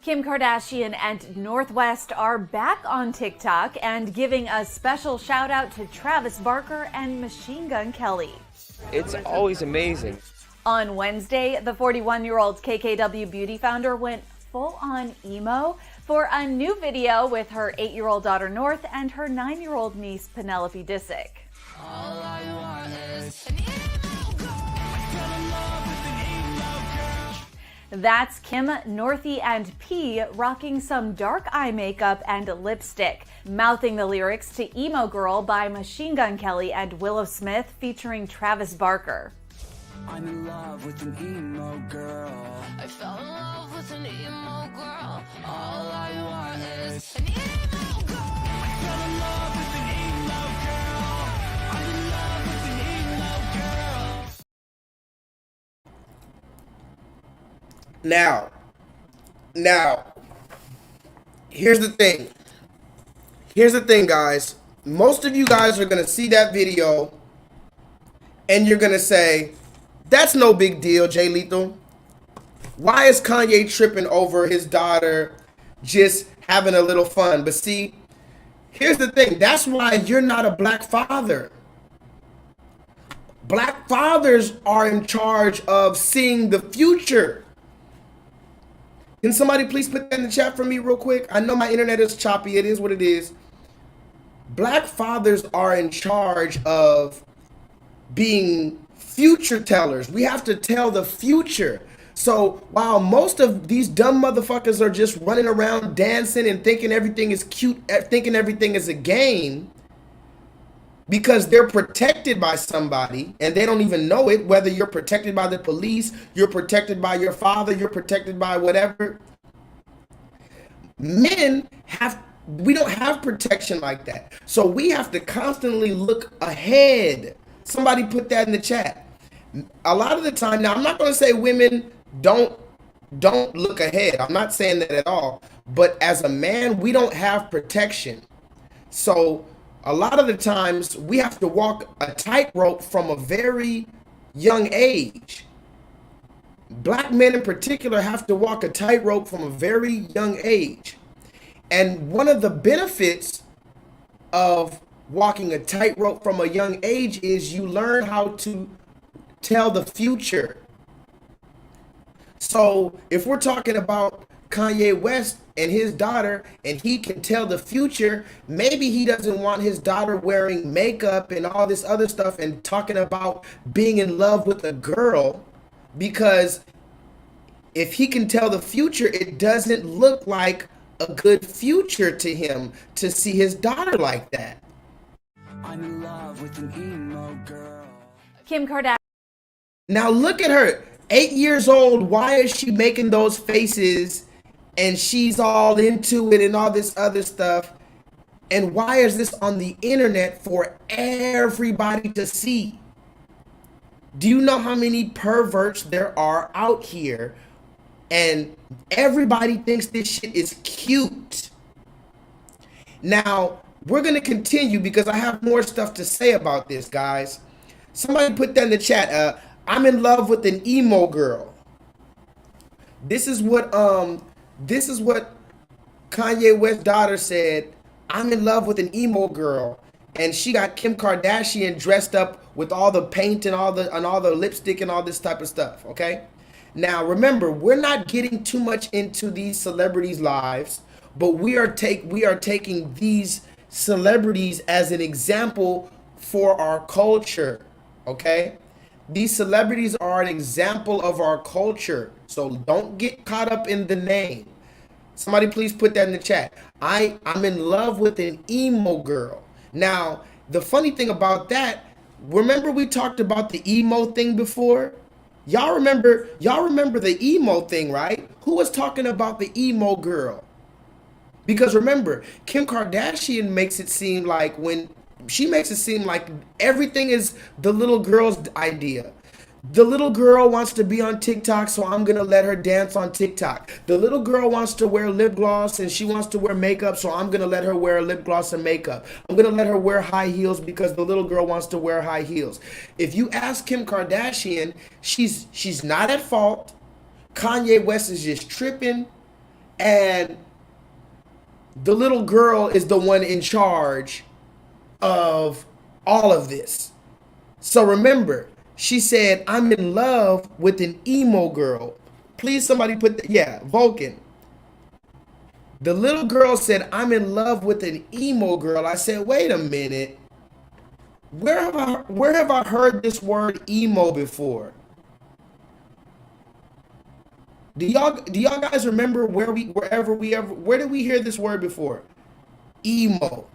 Kim Kardashian and Northwest are back on TikTok and giving a special shout out to Travis Barker and Machine Gun Kelly. It's always amazing. On Wednesday, the 41-year-old KKW beauty founder went full on emo for a new video with her 8-year-old daughter North and her 9-year-old niece Penelope Disick. All I want is That's Kim, Northie, and P rocking some dark eye makeup and lipstick, mouthing the lyrics to Emo Girl by Machine Gun Kelly and Willow Smith featuring Travis Barker. I'm in love with an emo girl. I fell in love with an emo girl. All I want is an emo girl. I fell in love with an emo girl. I'm in love with an emo girl. Now, here's the thing. Here's the thing, guys. Most of you guys are going to see that video and you're going to say, that's no big deal, J-Lethal. Why is Kanye tripping over his daughter just having a little fun? But see, here's the thing. That's why you're not a black father. Black fathers are in charge of seeing the future. Can somebody please put that in the chat for me real quick? I know my internet is choppy. It is what it is. Black fathers are in charge of being future tellers. We have to tell the future. So while most of these dumb motherfuckers are just running around dancing and thinking everything is cute, thinking everything is a game, because they're protected by somebody and they don't even know it, whether you're protected by the police, you're protected by your father, you're protected by whatever. We don't have protection like that. So we have to constantly look ahead. Somebody put that in the chat. A lot of the time, now I'm not going to say women don't look ahead. I'm not saying that at all. But as a man, we don't have protection. So a lot of the times we have to walk a tightrope from a very young age. Black men in particular have to walk a tightrope from a very young age. And one of the benefits of walking a tightrope from a young age is you learn how to tell the future. So if we're talking about Kanye West and his daughter, and he can tell the future, maybe he doesn't want his daughter wearing makeup and all this other stuff and talking about being in love with a girl, because if he can tell the future, it doesn't look like a good future to him to see his daughter like that. I'm in love with an emo girl. Kim Kardashian. Now look at her, 8 years old. Why is she making those faces and she's all into it and all this other stuff? And why is this on the internet for everybody to see? Do you know how many perverts there are out here? And everybody thinks this shit is cute. Now, we're going to continue because I have more stuff to say about this, guys. Somebody put that in the chat. I'm in love with an emo girl. This is what Kanye West's daughter said. I'm in love with an emo girl. And she got Kim Kardashian dressed up with all the paint and all the lipstick and all this type of stuff, okay? Now, remember, we're not getting too much into these celebrities' lives, but we are taking these celebrities as an example for our culture, okay? These celebrities are an example of our culture, so don't get caught up in the name. Somebody please put that in the chat. I'm in love with an emo girl. Now, the funny thing about that, remember we talked about the emo thing before? Y'all remember the emo thing, right? Who was talking about the emo girl? Because remember, Kim Kardashian makes it seem like everything is the little girl's idea. The little girl wants to be on TikTok, so I'm going to let her dance on TikTok. The little girl wants to wear lip gloss and she wants to wear makeup, so I'm going to let her wear lip gloss and makeup. I'm going to let her wear high heels because the little girl wants to wear high heels. If you ask Kim Kardashian, she's not at fault. Kanye West is just tripping, and the little girl is the one in charge of all of this. So remember, she said, I'm in love with an emo girl. Please, somebody put, Vulcan. The little girl said, I'm in love with an emo girl. I said, wait a minute. Where have I heard this word emo before? Do y'all guys remember where did we hear this word before? Emo.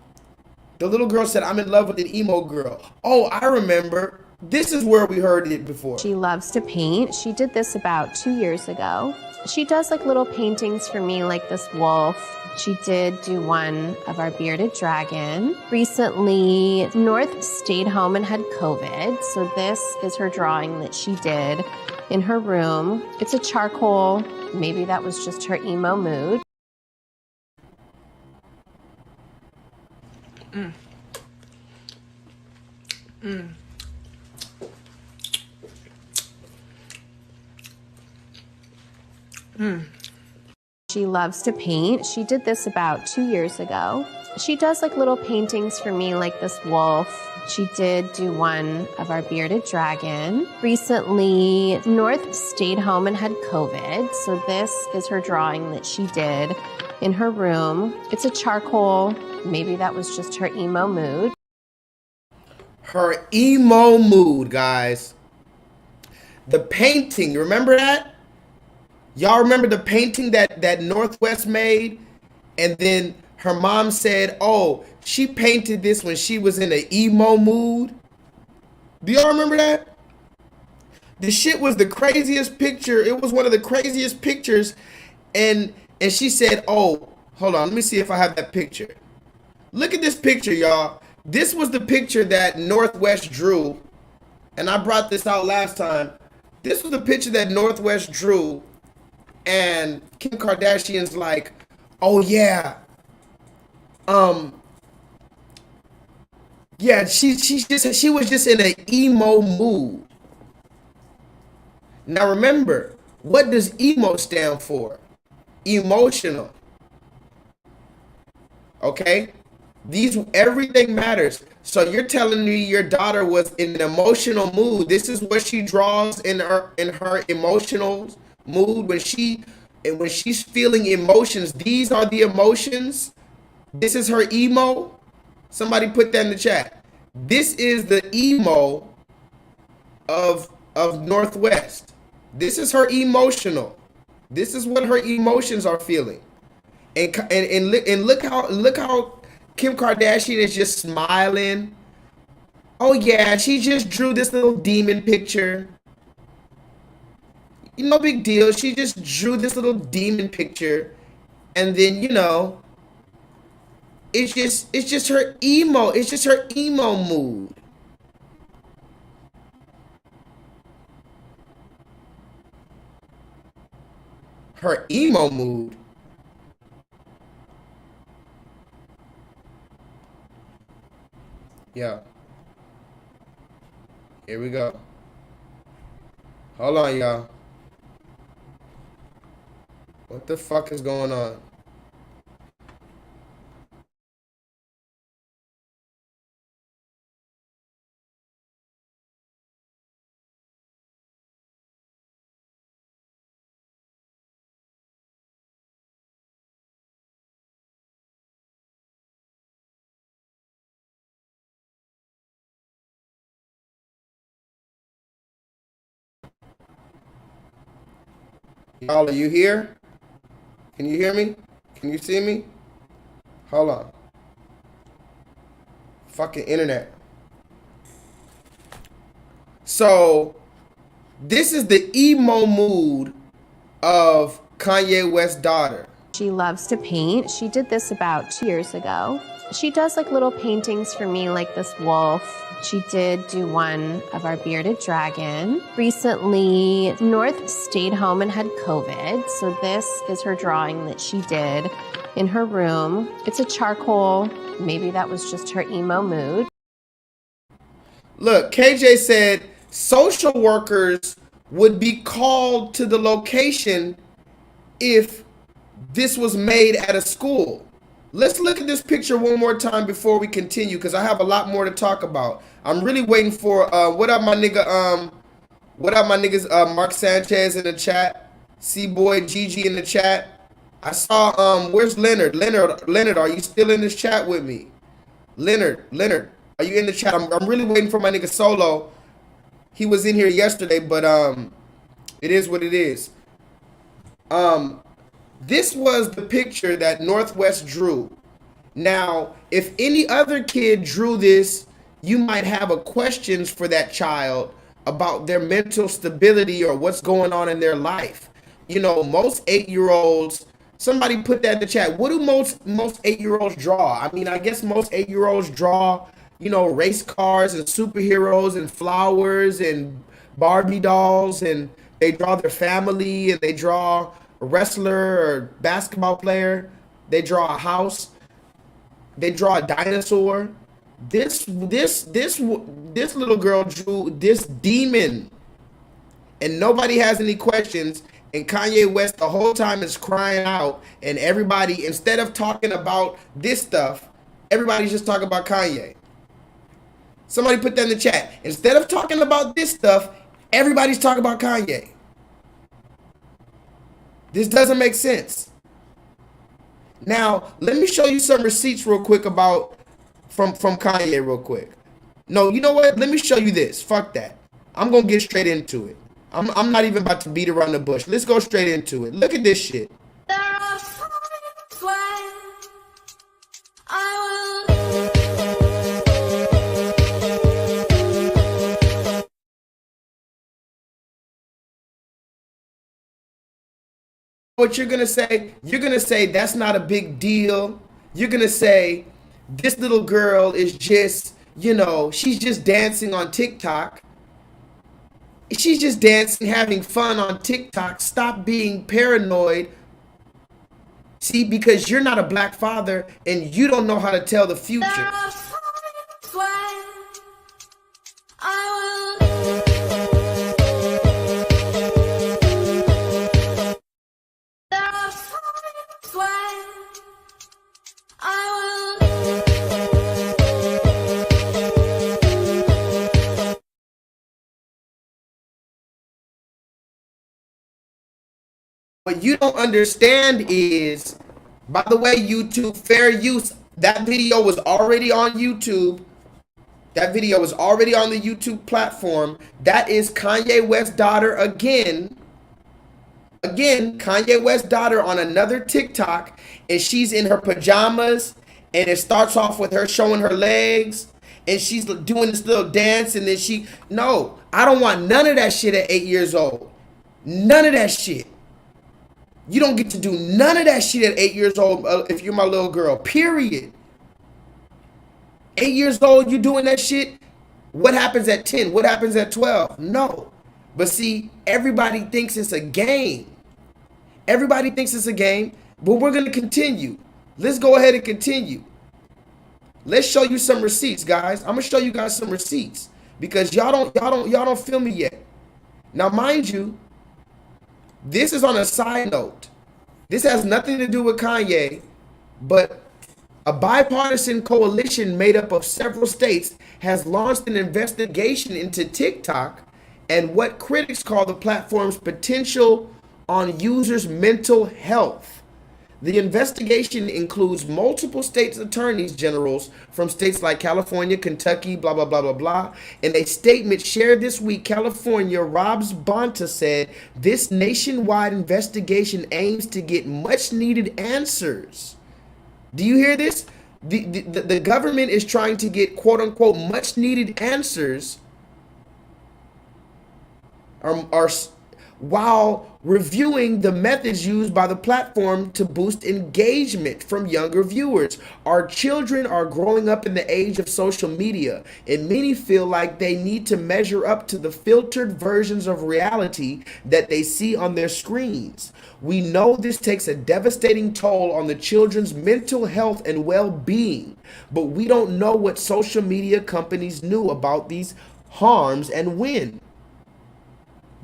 The little girl said, I'm in love with an emo girl. Oh, I remember. This is where we heard it before. She loves to paint. She did this about 2 years ago. She does like little paintings for me, like this wolf. She did do one of our bearded dragon. Recently, North stayed home and had COVID. So this is her drawing that she did in her room. It's a charcoal. Maybe that was just her emo mood. She loves to paint. She did this about 2 years ago. She does like little paintings for me, like this wolf. She did do one of our bearded dragon. Recently, North stayed home and had COVID. So this is her drawing that she did in her room. It's a charcoal. Maybe that was just her emo mood. Her emo mood, guys. The painting, you remember that? Y'all remember the painting that Northwest made? And then her mom said, oh, she painted this when she was in an emo mood. Do y'all remember that? The shit was the craziest picture. It was one of the craziest pictures. And she said, oh, hold on. Let me see if I have that picture. Look at this picture, y'all. This was the picture that Northwest drew. And I brought this out last time. This was the picture that Northwest drew. And Kim Kardashian's like, oh yeah. Yeah, she was just in an emo mood. Now remember, what does emo stand for? Emotional. Okay? Everything matters. So you're telling me your daughter was in an emotional mood. This is what she draws in her emotional mood when she's feeling emotions. These are the emotions. This is her emo. Somebody put that in the chat. This is the emo of Northwest. This is her emotional. This is what her emotions are feeling. And look how Kim Kardashian is just smiling. Oh yeah, she just drew this little demon picture. No big deal. She just drew this little demon picture. And then, you know, it's just her emo. It's just her emo mood. Her emo mood. Yeah. Here we go. Hold on, y'all. What the fuck is going on? Y'all, are you here? Can you hear me? Can you see me? Hold on. Fucking internet. So, this is the emo mood of Kanye West's daughter. She loves to paint. She did this about 2 years ago. She does like little paintings for me, like this wolf. She did do one of our bearded dragon. Recently, North stayed home and had COVID. So this is her drawing that she did in her room. It's a charcoal. Maybe that was just her emo mood. Look, KJ said social workers would be called to the location if this was made at a school. Let's look at this picture one more time before we continue, because I have a lot more to talk about. I'm really waiting for what up my nigga what up my niggas Mark Sanchez in the chat, C-Boy Gigi in the chat. I saw where's Leonard? Leonard, are you still in this chat with me? Leonard, are you in the chat? I'm really waiting for my nigga Solo. He was in here yesterday, but it is what it is. This was the picture that Northwest drew. Now, if any other kid drew this, you might have a questions for that child about their mental stability or what's going on in their life. You know, most 8-year-olds, somebody put that in the chat. What do most 8-year-olds draw? I mean, I guess most 8-year-olds draw, you know, race cars and superheroes and flowers and Barbie dolls, and they draw their family, and they draw a wrestler or basketball player. They draw a house. They draw a dinosaur. This little girl drew this demon, and nobody has any questions. And Kanye West the whole time is crying out, and everybody, instead of talking about this stuff, everybody's just talking about Kanye. Somebody put that in the chat. Instead of talking about this stuff, everybody's talking about Kanye. This doesn't make sense. Now, let me show you some receipts real quick about from Kanye real quick. No, you know what? Let me show you this. Fuck that. I'm going to get straight into it. I'm not even about to beat around the bush. Let's go straight into it. Look at this shit. There are times when I will. What you're gonna say? You're gonna say that's not a big deal. You're gonna say this little girl is just, you know, she's just dancing on TikTok. She's just dancing, having fun on TikTok. Stop being paranoid. See, because you're not a black father and you don't know how to tell the future. There are times when I will. There are times when I will. What you don't understand is, by the way, YouTube, fair use, that video was already on YouTube. That video was already on the YouTube platform. That is Kanye West's daughter again. Again, Kanye West's daughter on another TikTok, and she's in her pajamas, and it starts off with her showing her legs, and she's doing this little dance, and then no, I don't want none of that shit at 8 years old. None of that shit. You don't get to do none of that shit at 8 years old if you're my little girl, period. 8 years old, you doing that shit? What happens at 10? What happens at 12? No. But see, everybody thinks it's a game. Everybody thinks it's a game, but we're going to continue. Let's go ahead and continue. Let's show you some receipts, guys. I'm going to show you guys some receipts because y'all don't feel me yet. Now, mind you, this is on a side note. This has nothing to do with Kanye, but a bipartisan coalition made up of several states has launched an investigation into TikTok and what critics call the platform's potential on users' mental health. The investigation includes multiple states' attorneys generals from states like California, Kentucky, blah, blah, blah, blah, blah. In a statement shared this week, California Rob's Bonta said this nationwide investigation aims to get much needed answers. Do you hear this? The government is trying to get quote unquote much needed answers while reviewing the methods used by the platform to boost engagement from younger viewers. Our children are growing up in the age of social media, and many feel like they need to measure up to the filtered versions of reality that they see on their screens. We know this takes a devastating toll on the children's mental health and well-being, but we don't know what social media companies knew about these harms and when.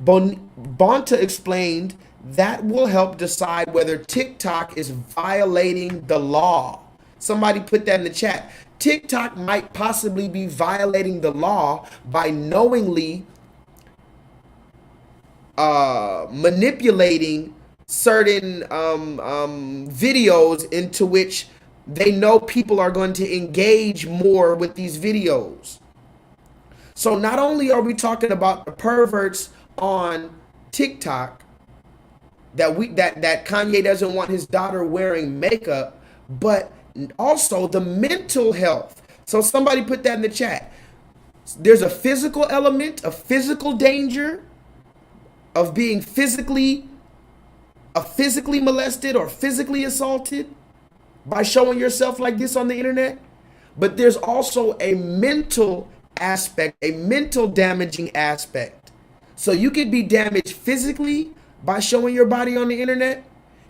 Bonta explained that will help decide whether TikTok is violating the law. Somebody put that in the chat. TikTok might possibly be violating the law by knowingly manipulating certain videos into which they know people are going to engage more with these videos. So not only are we talking about the perverts on TikTok that Kanye doesn't want his daughter wearing makeup, but also the mental health. So somebody put that in the chat. There's a physical element, a physical danger of being physically molested or physically assaulted by showing yourself like this on the internet. But there's also a mental aspect, a mental damaging aspect. So you could be damaged physically by showing your body on the internet,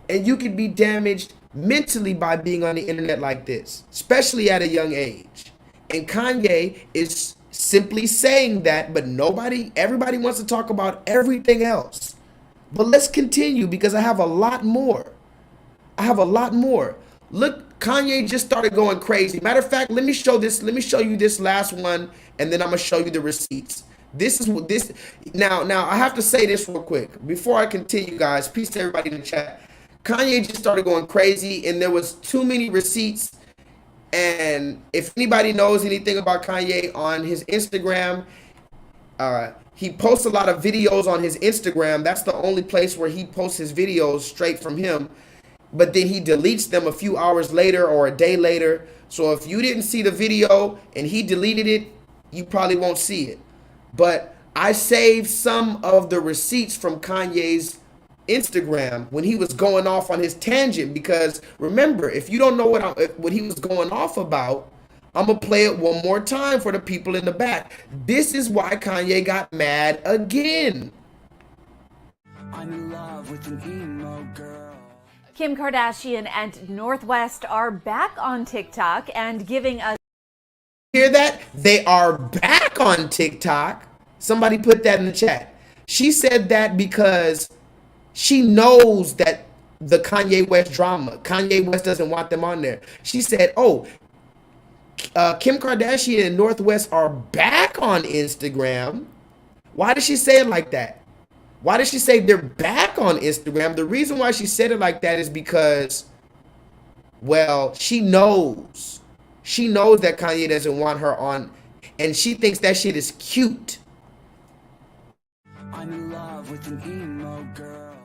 and you could be damaged mentally by being on the internet like this, especially at a young age. And Kanye is simply saying that, but everybody wants to talk about everything else. But let's continue because I have a lot more. Look, Kanye just started going crazy. Matter of fact, let me show you this last one, and then I'm gonna show you the receipts. Now I have to say this real quick before I continue, guys. Peace to everybody in the chat. Kanye just started going crazy, and there was too many receipts. And if anybody knows anything about Kanye on his Instagram, He posts a lot of videos on his Instagram. That's the only place where he posts his videos straight from him. But then he deletes them a few hours later or a day later. So if you didn't see the video and he deleted it, you probably won't see it. But I saved some of the receipts from Kanye's Instagram when he was going off on his tangent, because remember, if you don't know what he was going off about, I'm gonna play it one more time for the people in the back. This is why Kanye got mad again. I'm in love with an emo girl. Kim Kardashian and Northwest are back on TikTok and giving us. Hear that? They are back on TikTok. Somebody put that in the chat. She said that because she knows that the Kanye West drama, Kanye West doesn't want them on there. She said, oh, Kim Kardashian and Northwest are back on Instagram. Why did she say it like that? Why did she say they're back on Instagram? The reason why she said it like that is because, well, she knows. She knows that Kanye doesn't want her on, and she thinks that shit is cute. I'm in love with an emo girl.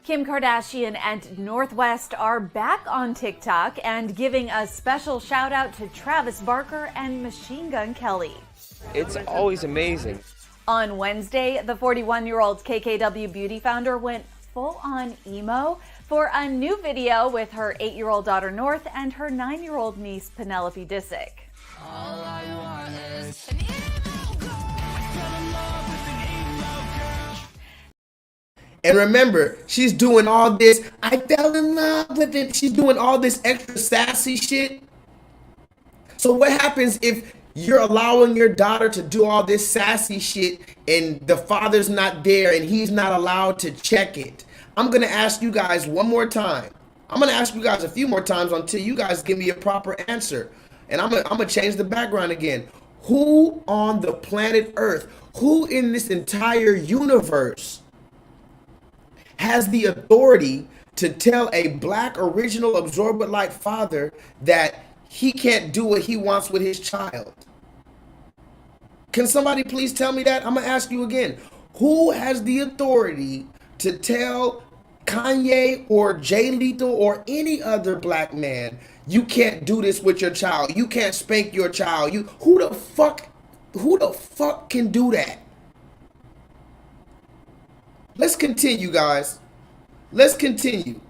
Kim Kardashian and Northwest are back on TikTok and giving a special shout out to Travis Barker and Machine Gun Kelly. It's always amazing. On Wednesday, the 41-year-old KKW beauty founder went full-on emo for a new video with her 8-year-old daughter North and her 9-year-old niece Penelope Disick. All I want is an emo girl. I fell in love with an emo girl. And remember, she's doing all this, I fell in love with it. She's doing all this extra sassy shit. So what happens if you're allowing your daughter to do all this sassy shit and the father's not there and he's not allowed to check it? I'm going to ask you guys one more time. I'm going to ask you guys a few more times until you guys give me a proper answer. And I'm going to change the background again. Who on the planet Earth, who in this entire universe has the authority to tell a black original absorbent light father that he can't do what he wants with his child? Can somebody please tell me that? I'm going to ask you again. Who has the authority to tell Kanye or J-Lethal or any other black man, you can't do this with your child? You can't spank your child. Who the fuck can do that? Let's continue, guys. Let's continue.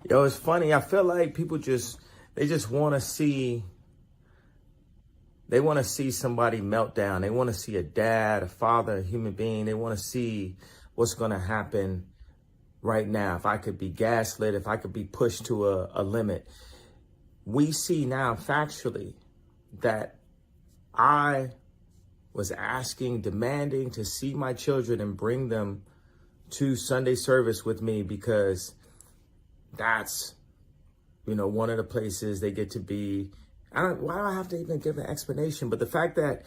Yo, it's funny. I feel like people they just want to see, they want to see somebody melt down. They want to see a dad, a father, a human being. They want to see what's going to happen right now. If I could be gaslit, if I could be pushed to a limit. We see now factually that I was asking, demanding to see my children and bring them to Sunday service with me because that's, one of the places they get to be. Why do I have to even give an explanation? But the fact that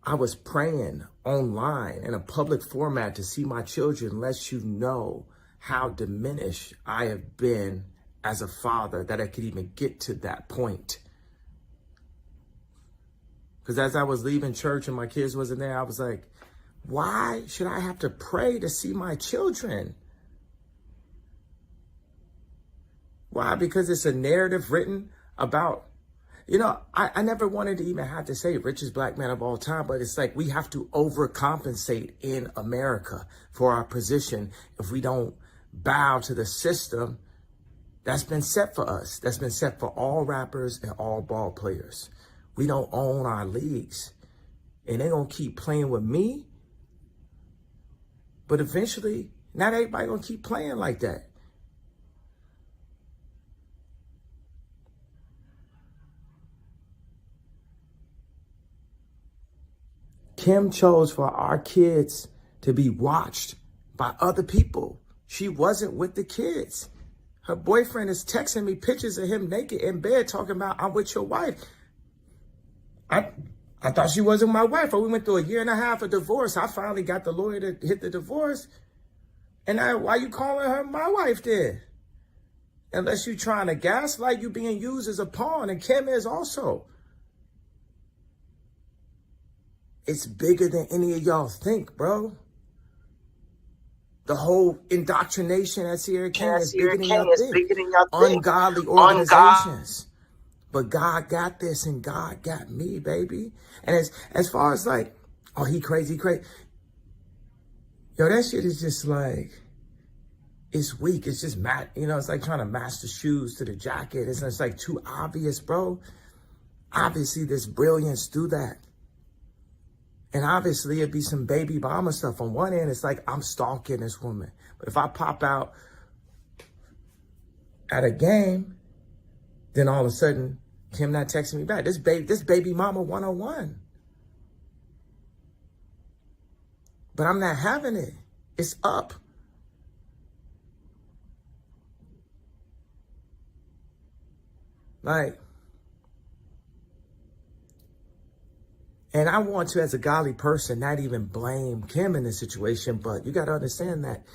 I was praying online in a public format to see my children lets you know how diminished I have been as a father, that I could even get to that point. Because as I was leaving church and my kids wasn't there, I was like, why should I have to pray to see my children? Why? Because it's a narrative written about, I never wanted to even have to say richest black man of all time, but it's like we have to overcompensate in America for our position if we don't bow to the system that's been set for us, that's been set for all rappers and all ball players. We don't own our leagues, and they're going to keep playing with me, but eventually, not everybody going to keep playing like that. Kim chose for our kids to be watched by other people. She wasn't with the kids. Her boyfriend is texting me pictures of him naked in bed talking about, I'm with your wife. I thought she wasn't my wife. We went through a year and a half of divorce. I finally got the lawyer to hit the divorce. And why you calling her my wife then? Unless you trying to gaslight, you being used as a pawn. And Kim is also. It's bigger than any of y'all think, bro. The whole indoctrination at Sierra King is bigger than y'all think. Ungodly organizations. But God got this and God got me, baby. And as far as like, oh, he crazy. Yo, that shit is just like, it's weak. It's just it's like trying to match the shoes to the jacket. It's like too obvious, bro. Obviously, there's brilliance through that. And obviously, it'd be some baby mama stuff. On one end, it's like, I'm stalking this woman. But if I pop out at a game, then all of a sudden, Kim not texting me back. This baby mama 101. But I'm not having it. It's up. Like, and I want to, as a godly person, not even blame Kim in this situation, but you got to understand that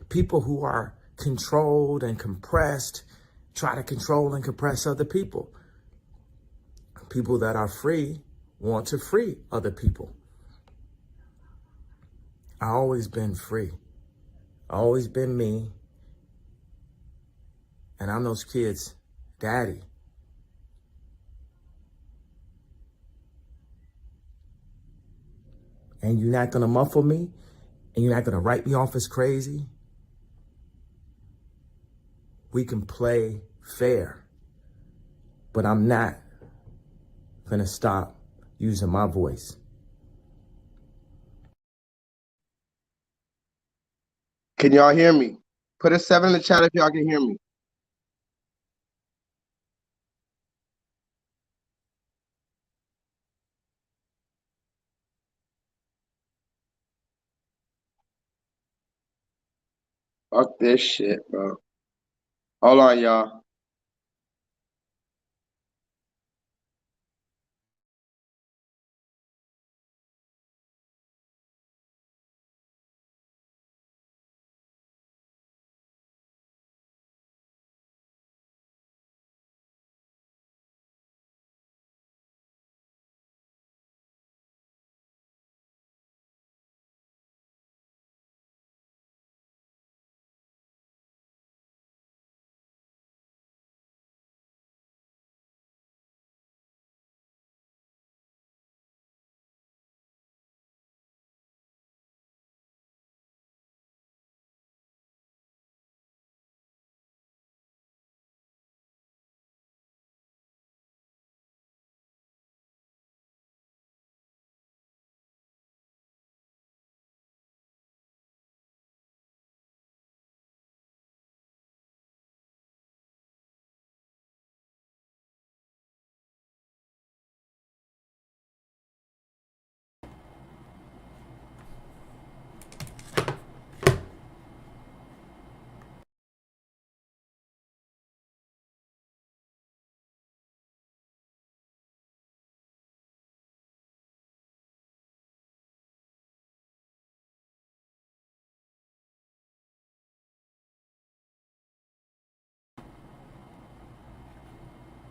people who are controlled and compressed try to control and compress other people. People that are free want to free other people. I always been free. I always been me. And I'm those kids' daddy. And you're not going to muffle me, and you're not going to write me off as crazy. We can play fair, but I'm not going to stop using my voice. Can y'all hear me? Put a 7 in the chat if y'all can hear me. Fuck this shit, bro. Hold on, y'all.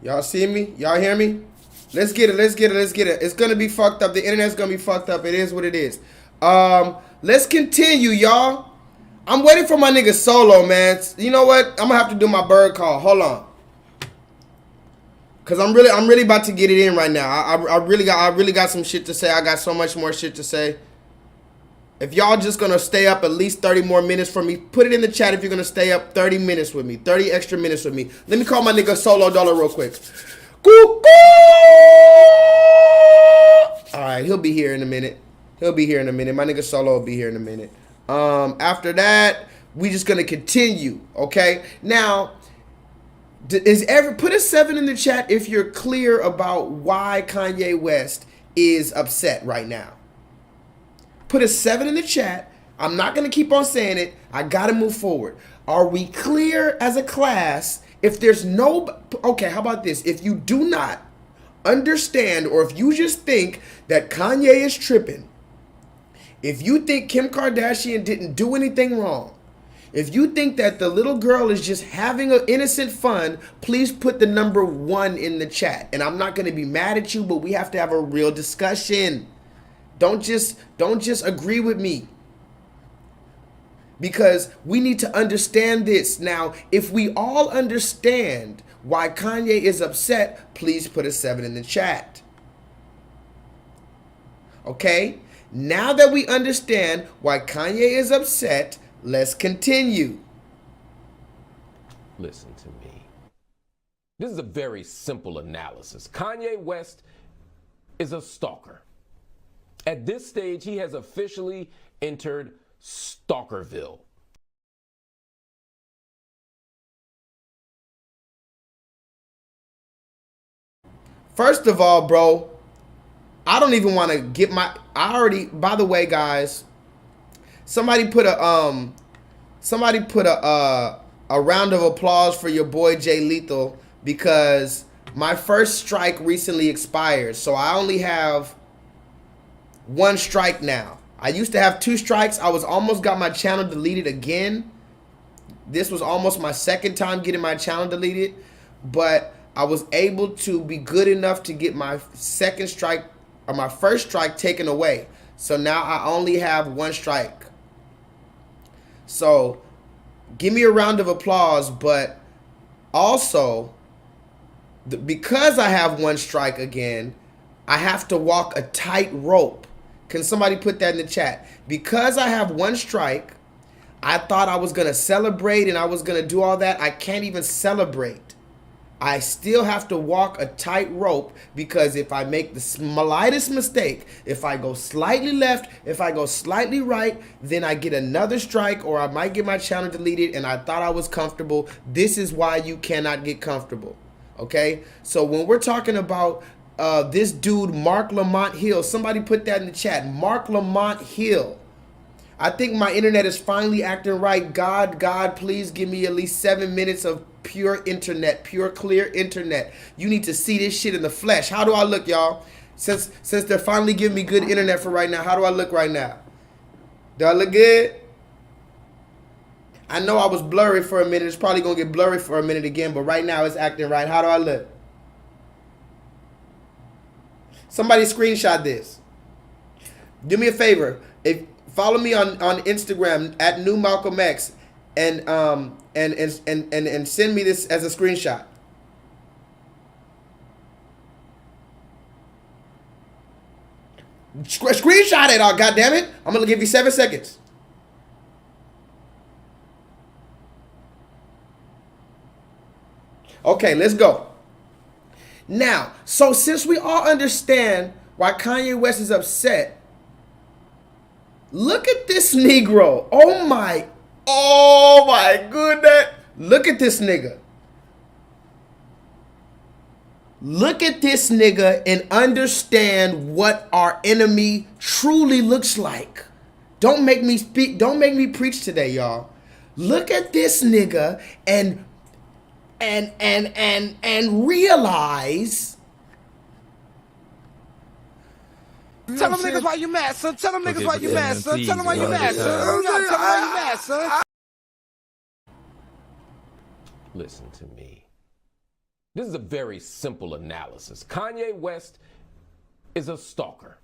Y'all see me? Y'all hear me? Let's get it. Let's get it. Let's get it. It's gonna be fucked up. The internet's gonna be fucked up. It is what it is. Let's continue, y'all. I'm waiting for my nigga Solo, man. You know what? I'm gonna have to do my bird call. Hold on. Cause I'm really about to get it in right now. I really got some shit to say. I got so much more shit to say. If y'all just gonna stay up at least 30 more minutes for me, put it in the chat if you're gonna stay up 30 minutes with me, 30 extra minutes with me. Let me call my nigga Solo Dollar real quick. All right, he'll be here in a minute. He'll be here in a minute. My nigga Solo will be here in a minute. After that, we just gonna continue. Okay. Now, put a 7 in the chat if you're clear about why Kanye West is upset right now. Put a 7 in the chat. I'm not going to keep on saying it. I got to move forward. Are we clear as a class? If there's no... Okay, how about this? If you do not understand, or if you just think that Kanye is tripping, if you think Kim Kardashian didn't do anything wrong, if you think that the little girl is just having an innocent fun, please put the number 1 in the chat. And I'm not going to be mad at you, but we have to have a real discussion. Don't just agree with me. Because we need to understand this. Now, if we all understand why Kanye is upset, please put a 7 in the chat. Okay? Now that we understand why Kanye is upset, let's continue. Listen to me. This is a very simple analysis. Kanye West is a stalker. At this stage, he has officially entered Stalkerville. First of all, bro, I don't even want to get my, by the way, guys, somebody put a round of applause for your boy J-LEETHAL, because my first strike recently expired. So I only have 1 strike now. I used to have 2 strikes. I was almost got my channel deleted again. This was almost my 2nd time getting my channel deleted, but I was able to be good enough to get my 2nd strike, or my 1st strike, taken away. So now I only have 1 strike. So give me a round of applause, but also because I have 1 strike again, I have to walk a tightrope. Can somebody put that in the chat? Because I have 1 strike, I thought I was going to celebrate and I was going to do all that. I can't even celebrate. I still have to walk a tightrope, because if I make the slightest mistake, if I go slightly left, if I go slightly right, then I get another strike, or I might get my channel deleted, and I thought I was comfortable. This is why you cannot get comfortable. Okay? So when we're talking about this dude, Mark Lamont Hill. Somebody put that in the chat. Mark Lamont Hill. I think my internet is finally acting right. God, please give me at least 7 minutes of pure internet, pure clear internet. You need to see this shit in the flesh. How do I look, y'all? Since they're finally giving me good internet for right now, how do I look right now? Do I look good? I know I was blurry for a minute. It's probably going to get blurry for a minute again, but right now it's acting right. How do I look? Somebody screenshot this. Do me a favor. Follow me on Instagram at NewMalcolmX and send me this as a screenshot. Screenshot it, goddammit. I'm gonna give you 7 seconds. Okay, let's go. Now, so since we all understand why Kanye West is upset, look at this Negro. Oh my goodness. Look at this nigga. Look at this nigga and understand what our enemy truly looks like. Don't make me speak. Don't make me preach today, y'all. Look at this nigga and realize. Tell them niggas why you mad, son. Tell them niggas why you mad, son. Tell them why you mad, son. Tell them why you mad, son. Listen to me. This is a very simple analysis. Kanye West is a stalker.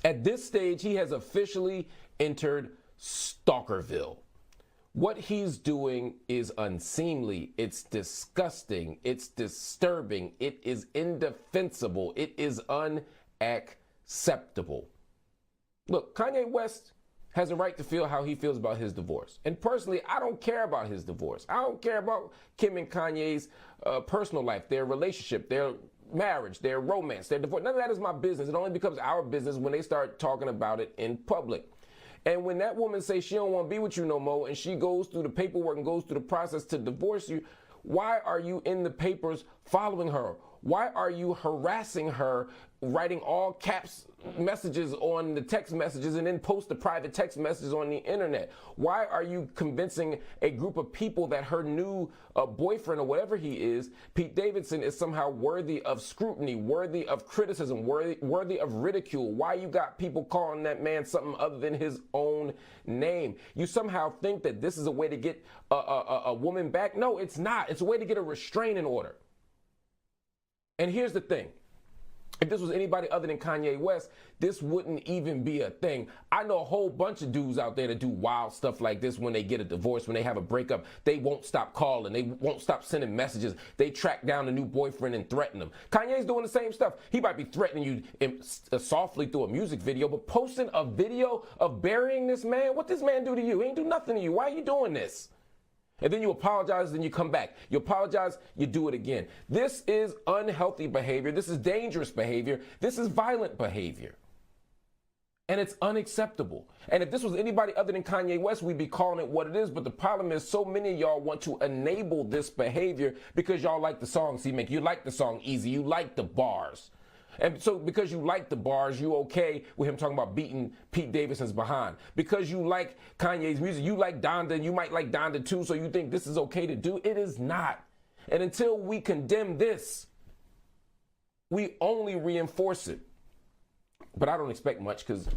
At this stage, he has officially entered Stalkerville. What he's doing is unseemly, it's disgusting, it's disturbing, it is indefensible, it is unacceptable. Look, Kanye West has a right to feel how he feels about his divorce. And personally, I don't care about his divorce. I don't care about Kim and Kanye's personal life, their relationship, their marriage, their romance, their divorce. None of that is my business. It only becomes our business when they start talking about it in public. And when that woman says she don't want to be with you no more, and she goes through the paperwork and goes through the process to divorce you, why are you in the papers following her? Why are you harassing her, writing all caps messages on the text messages and then post the private text messages on the internet? Why are you convincing a group of people that her new boyfriend or whatever he is, Pete Davidson, is somehow worthy of scrutiny, worthy of criticism, worthy of ridicule? Why you got people calling that man something other than his own name? You somehow think that this is a way to get a woman back? No, it's not. It's a way to get a restraining order. And here's the thing. If this was anybody other than Kanye West, this wouldn't even be a thing. I know a whole bunch of dudes out there that do wild stuff like this when they get a divorce, when they have a breakup. They won't stop calling. They won't stop sending messages. They track down a new boyfriend and threaten them. Kanye's doing the same stuff. He might be threatening you softly through a music video, but posting a video of burying this man, what this man do to you? He ain't do nothing to you. Why are you doing this? And then you apologize, then you come back. You apologize, you do it again. This is unhealthy behavior. This is dangerous behavior. This is violent behavior. And it's unacceptable. And if this was anybody other than Kanye West, we'd be calling it what it is. But the problem is so many of y'all want to enable this behavior because y'all like the songs he make. You like the song Easy. You like the bars. And so because you like the bars, you okay with him talking about beating Pete Davidson's behind. Because you like Kanye's music, you like Donda, and you might like Donda too, so you think this is okay to do. It is not. And until we condemn this, we only reinforce it. But I don't expect much because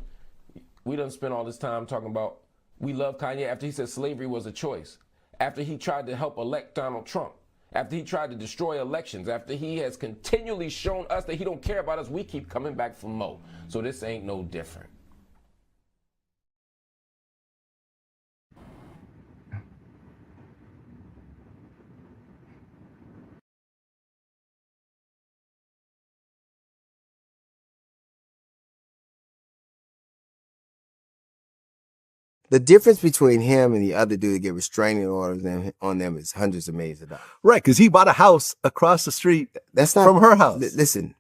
we done spent all this time talking about we love Kanye after he said slavery was a choice, after he tried to help elect Donald Trump, after he tried to destroy elections, after he has continually shown us that he don't care about us. We keep coming back for more. So this ain't no different. The difference between him and the other dude that get restraining orders on them is hundreds of millions of dollars. Right, because he bought a house across the street That's not from her house. Listen,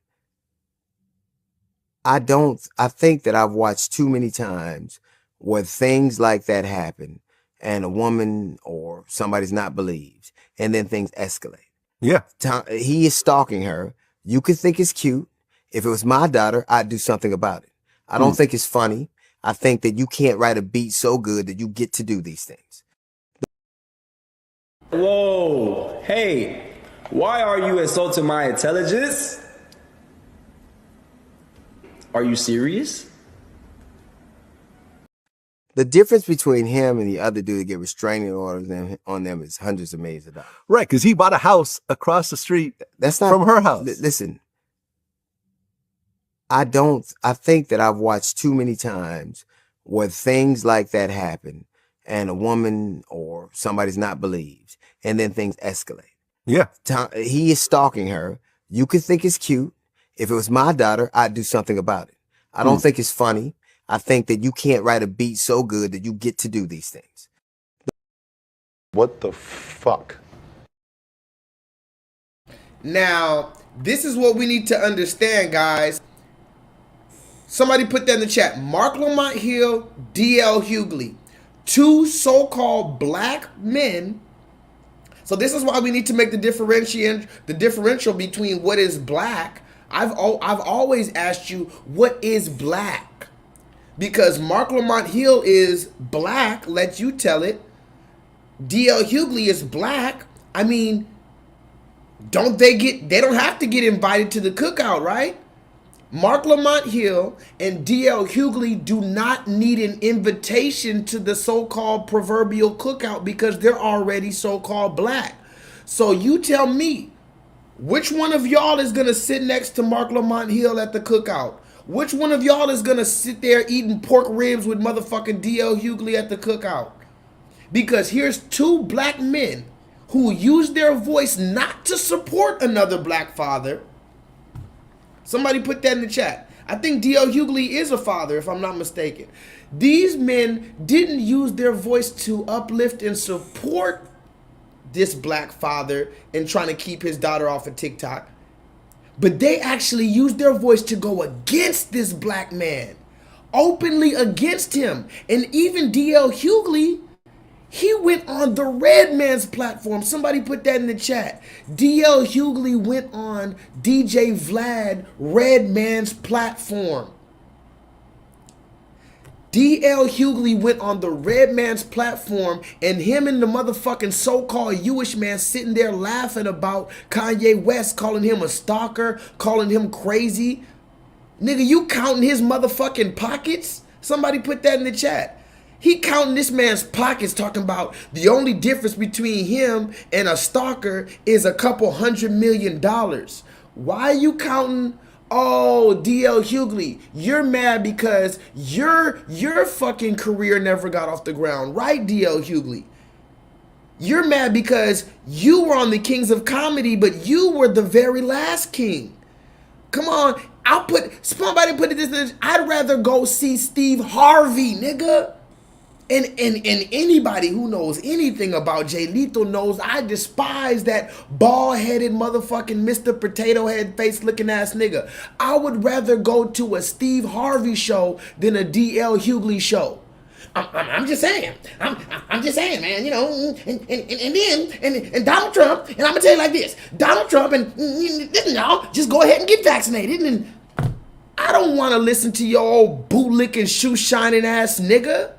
I think that I've watched too many times where things like that happen and a woman or somebody's not believed and then things escalate. Yeah. He is stalking her. You could think it's cute. If it was my daughter, I'd do something about it. I don't think it's funny. I think that you can't write a beat so good that you get to do these things. Whoa, hey, why are you insulting my intelligence? Are you serious? The difference between him and the other dude that get restraining orders on them is hundreds of millions of dollars. Right, because he bought a house across the street That's not from her house. Listen, I think that I've watched too many times where things like that happen and a woman or somebody's not believed and then things escalate. Yeah. He is stalking her. You could think it's cute. If it was my daughter, I'd do something about it. I don't think it's funny. I think that you can't write a beat so good that you get to do these things. What the fuck? Now, this is what we need to understand, guys. Somebody put that in the chat. Mark Lamont Hill, D.L. Hughley, two so-called black men. So this is why we need to make the differential between what is black. I've always asked you, what is black? Because Mark Lamont Hill is black, let you tell it. D.L. Hughley is black. I mean, they don't have to get invited to the cookout, right? Mark Lamont Hill and D.L. Hughley do not need an invitation to the so-called proverbial cookout because they're already so-called black. So you tell me, which one of y'all is going to sit next to Mark Lamont Hill at the cookout? Which one of y'all is going to sit there eating pork ribs with motherfucking D.L. Hughley at the cookout? Because here's two black men who use their voice not to support another black father. Somebody put that in the chat. I think D.L. Hughley is a father, if I'm not mistaken. These men didn't use their voice to uplift and support this black father in trying to keep his daughter off of TikTok. But they actually used their voice to go against this black man. Openly against him. And even D.L. Hughley, he went on the red man's platform. Somebody put that in the chat. D.L. Hughley went on DJ Vlad red man's platform. D.L. Hughley went on the red man's platform, and him and the motherfucking so-called Jewish man sitting there laughing about Kanye West, calling him a stalker, calling him crazy. Nigga, you counting his motherfucking pockets? Somebody put that in the chat. He counting this man's pockets, talking about the only difference between him and a stalker is a couple $100 million. Why are you counting Oh, DL Hughley, you're mad because your fucking career never got off the ground, right, DL Hughley? You're mad because you were on the Kings of Comedy, but you were the very last king. Come on, somebody put it this. I'd rather go see Steve Harvey, nigga. And anybody who knows anything about J-Lethal knows I despise that bald-headed motherfucking Mr. Potato Head face looking ass nigga. I would rather go to a Steve Harvey show than a DL Hughley show. I'm just saying. I'm just saying, man. You know, and Donald Trump, and I'm gonna tell you like this: Donald Trump and y'all just go ahead and get vaccinated. And I don't want to listen to your old bootlicking, shoe shining ass nigga.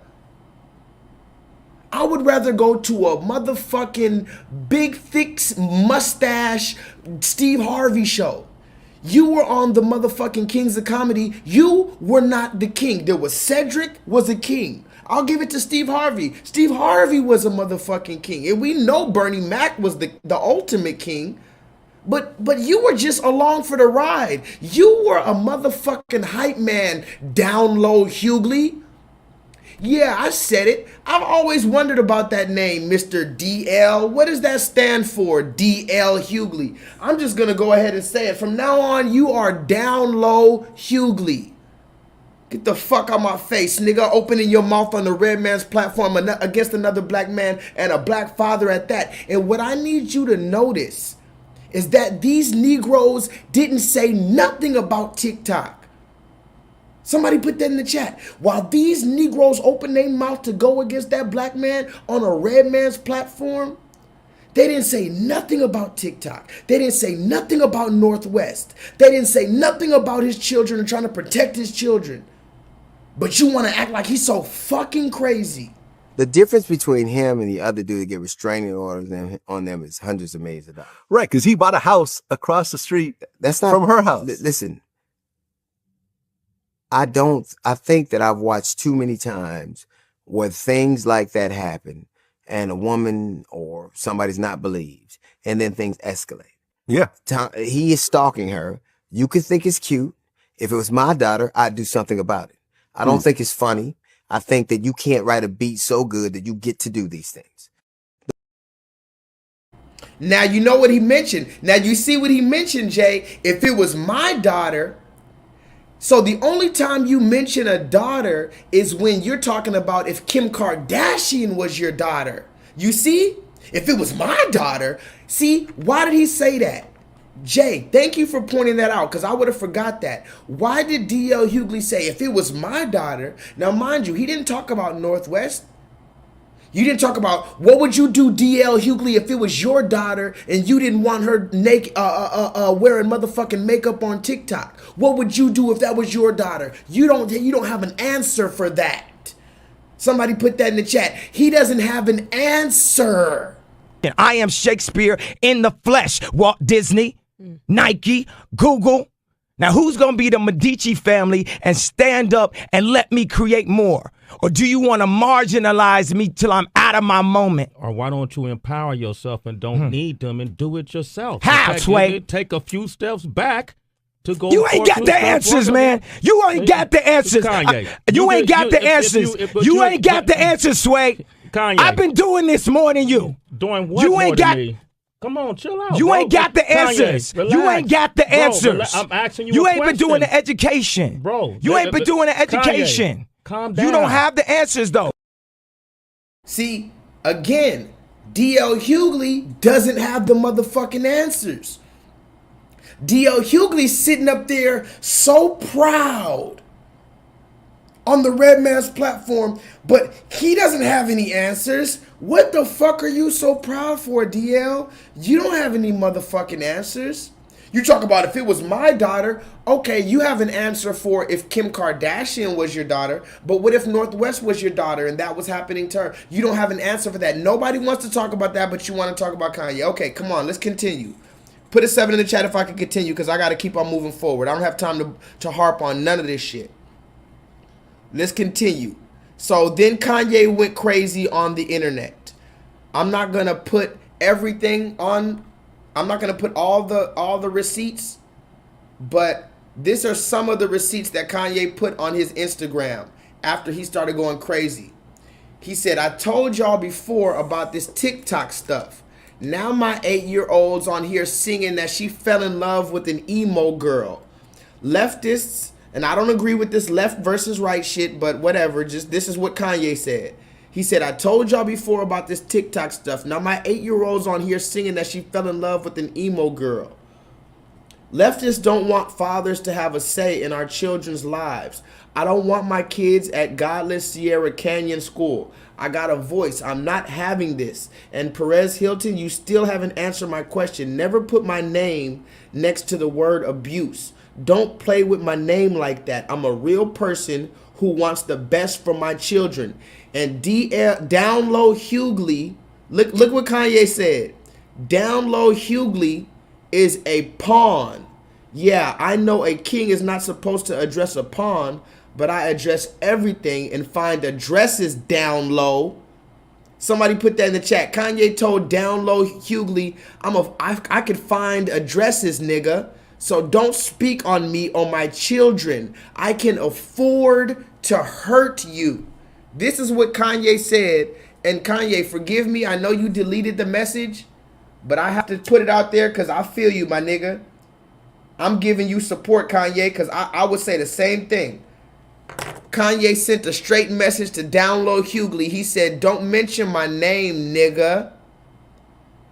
I would rather go to a motherfucking big, thick mustache Steve Harvey show. You were on the motherfucking Kings of Comedy. You were not the king. There was Cedric was a king. I'll give it to Steve Harvey. Steve Harvey was a motherfucking king. And we know Bernie Mac was the ultimate king. But you were just along for the ride. You were a motherfucking hype man, down low Hughley. Yeah, I said it. I've always wondered about that name, Mr. DL. What does that stand for, DL Hughley? I'm just going to go ahead and say it. From now on, you are down low Hughley. Get the fuck out my face, nigga. Opening your mouth on the red man's platform against another black man and a black father at that. And what I need you to notice is that these Negroes didn't say nothing about TikTok. Somebody put that in the chat. While these Negroes open their mouth to go against that black man on a red man's platform, they didn't say nothing about TikTok. They didn't say nothing about Northwest. They didn't say nothing about his children and trying to protect his children. But you want to act like he's so fucking crazy. The difference between him and the other dude that get restraining orders on them is hundreds of millions of dollars. Right, because he bought a house across the street from her house. Listen. I think that I've watched too many times where things like that happen and a woman or somebody's not believed and then things escalate. Yeah. He is stalking her. You could think it's cute. If it was my daughter, I'd do something about it. I don't think it's funny. I think that you can't write a beat so good that you get to do these things. Now, you know what he mentioned. Now, you see what he mentioned, Jay. If it was my daughter... So the only time you mention a daughter is when you're talking about if Kim Kardashian was your daughter. You see? If it was my daughter, see, why did he say that? Jay, thank you for pointing that out because I would have forgot that. Why did DL Hughley say if it was my daughter? Now, mind you, he didn't talk about Northwest. You didn't talk about what would you do, DL Hughley, if it was your daughter and you didn't want her naked, wearing motherfucking makeup on TikTok. What would you do if that was your daughter? You don't have an answer for that. Somebody put that in the chat. He doesn't have an answer. I am Shakespeare in the flesh. Walt Disney, Nike, Google. Now, who's going to be the Medici family and stand up and let me create more? Or do you want to marginalize me till I'm out of my moment? Or why don't you empower yourself and don't need them and do it yourself? How, Sway? Take a few steps back to go. You ain't got the answers, man. You ain't got the answers. You ain't got the answers. You ain't got the answers, Sway. Kanye. I've been doing this more than you. Doing what you ain't got. Me? Come on, chill out. You bro. ain't got the answers. Kanye, you ain't got the answers. I'm asking you. You a ain't question. been doing the education, bro. You ain't been doing the education. Kanye, calm down. You don't have the answers though. See, again, DL Hughley doesn't have the motherfucking answers. DL Hughley's sitting up there so proud on the red man's platform, but he doesn't have any answers. What the fuck are you so proud for, DL? You don't have any motherfucking answers. You talk about if it was my daughter, okay, you have an answer for if Kim Kardashian was your daughter, but what if Northwest was your daughter and that was happening to her? You don't have an answer for that. Nobody wants to talk about that, but you want to talk about Kanye. Okay, come on, let's continue. Put a 7 in the chat if I can continue, because I got to keep on moving forward. I don't have time to harp on none of this shit. Let's continue. So then Kanye went crazy on the internet. I'm not going to put everything on. I'm not going to put all the receipts, but These are some of the receipts that Kanye put on his Instagram after he started going crazy. He said, I told y'all before about this TikTok stuff. Now my 8-year-old's on here singing that she fell in love with an emo girl. Leftists, and I don't agree with this left versus right shit, but whatever, just this is what Kanye said. He said, I told y'all before about this TikTok stuff. Now my 8-year-old's on here singing that she fell in love with an emo girl. Leftists don't want fathers to have a say in our children's lives. I don't want my kids at godless Sierra Canyon School. I got a voice. I'm not having this. And Perez Hilton, you still haven't answered my question. Never put my name next to the word abuse. Don't play with my name like that. I'm a real person who wants the best for my children. And Down Low Hughley, look what Kanye said. Down Low Hughley is a pawn. Yeah, I know a king is not supposed to address a pawn, but I address everything and find addresses down low. Somebody put that in the chat. Kanye told Down Low Hughley, I could find addresses, nigga. So don't speak on me or my children. I can afford to hurt you. This is what Kanye said. And Kanye, forgive me. I know you deleted the message, but I have to put it out there because I feel you, my nigga. I'm giving you support, Kanye, because I would say the same thing. Kanye sent a straight message to Down Low Hughley. He said, don't mention my name, nigga.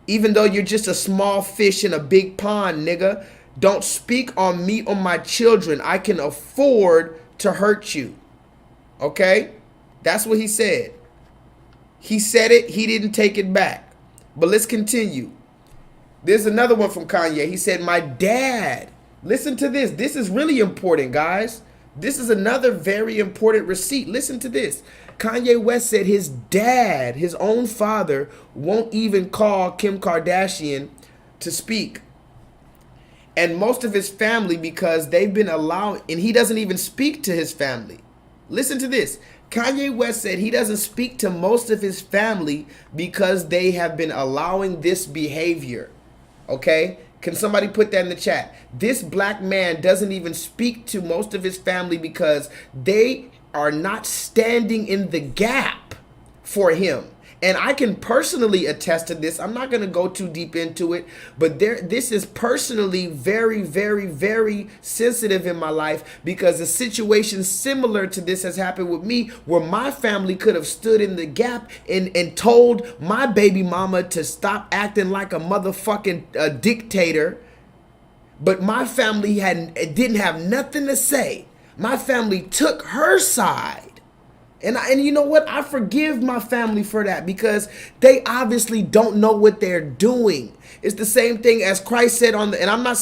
Even though you're just a small fish in a big pond, nigga. Don't speak on me or my children. I can afford to hurt you. Okay? That's what he said. He said it. He didn't take it back. But let's continue. There's another one from Kanye. He said, my dad. Listen to this. This is really important, guys. This is another very important receipt. Listen to this. Kanye West said his dad, his own father, won't even call Kim Kardashian to speak. And most of his family, because they've been allowing, and he doesn't even speak to his family. Listen to this. Kanye West said he doesn't speak to most of his family because they have been allowing this behavior. Okay? Can somebody put that in the chat? This black man doesn't even speak to most of his family because they are not standing in the gap for him. And I can personally attest to this. I'm not going to go too deep into it, but this is personally very, very, very sensitive in my life because a situation similar to this has happened with me where my family could have stood in the gap and told my baby mama to stop acting like a motherfucking dictator. But my family didn't have nothing to say. My family took her side. And you know what? I forgive my family for that because they obviously don't know what they're doing. It's the same thing as Christ said on the, and I'm not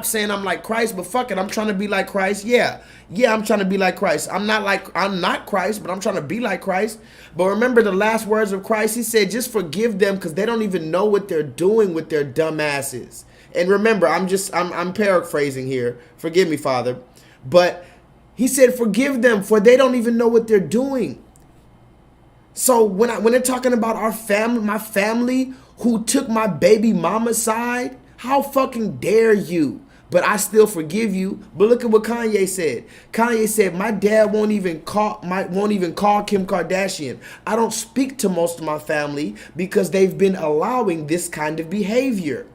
saying I'm like Christ, but fuck it, I'm trying to be like Christ. Yeah, I'm trying to be like Christ. I'm not Christ, but I'm trying to be like Christ. But remember the last words of Christ, he said, just forgive them because they don't even know what they're doing with their dumb asses. And remember, I'm paraphrasing here. Forgive me, Father. But he said, forgive them, for they don't even know what they're doing. So when they're talking about our family, my family who took my baby mama's side, how fucking dare you? But I still forgive you. But look at what Kanye said. Kanye said, my dad won't even call Kim Kardashian. I don't speak to most of my family because they've been allowing this kind of behavior.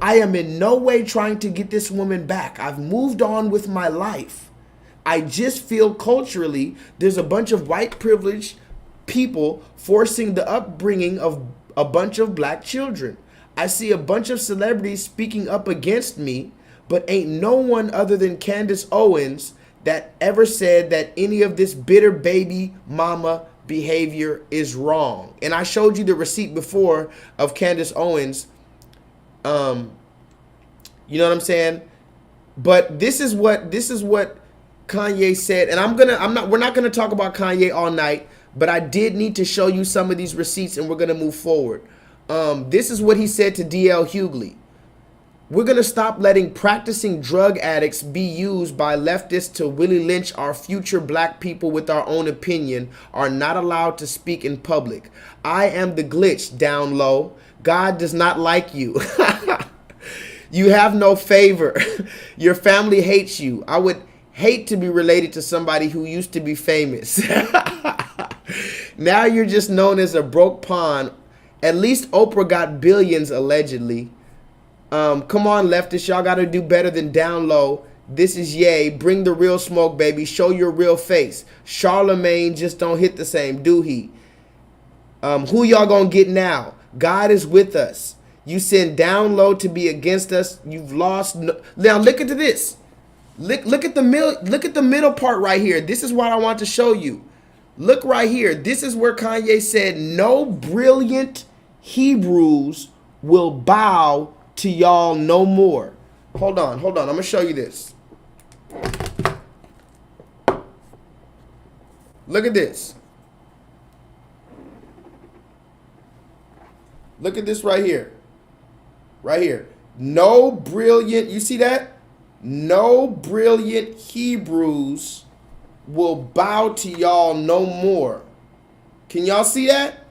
I am in no way trying to get this woman back. I've moved on with my life. I just feel culturally there's a bunch of white privileged people forcing the upbringing of a bunch of black children. I see a bunch of celebrities speaking up against me, but ain't no one other than Candace Owens that ever said that any of this bitter baby mama behavior is wrong. And I showed you the receipt before of Candace Owens. You know what I'm saying? But this is what Kanye said, and we're not gonna talk about Kanye all night, but I did need to show you some of these receipts and we're gonna move forward. This is what he said to DL Hughley. We're gonna stop letting practicing drug addicts be used by leftists to Willie Lynch our future black people with our own opinion are not allowed to speak in public. I am the glitch, Down Low. God does not like you. You have no favor. Your family hates you. I would hate to be related to somebody who used to be famous. Now you're just known as a broke pawn. At least Oprah got billions, allegedly. Come on, leftists. Y'all got to do better than down low. This is Ye. Bring the real smoke, baby. Show your real face. Charlemagne just don't hit the same, do he? Who y'all gonna get now? God is with us. You send down low to be against us. You've lost. Now look at this. Look at the middle part right here. This is what I want to show you. Look right here. This is where Kanye said, no brilliant Hebrews will bow to y'all no more. Hold on. I'm gonna show you this. Look at this. Look at this right here. Right here. No brilliant, you see that? No brilliant Hebrews will bow to y'all no more. Can y'all see that?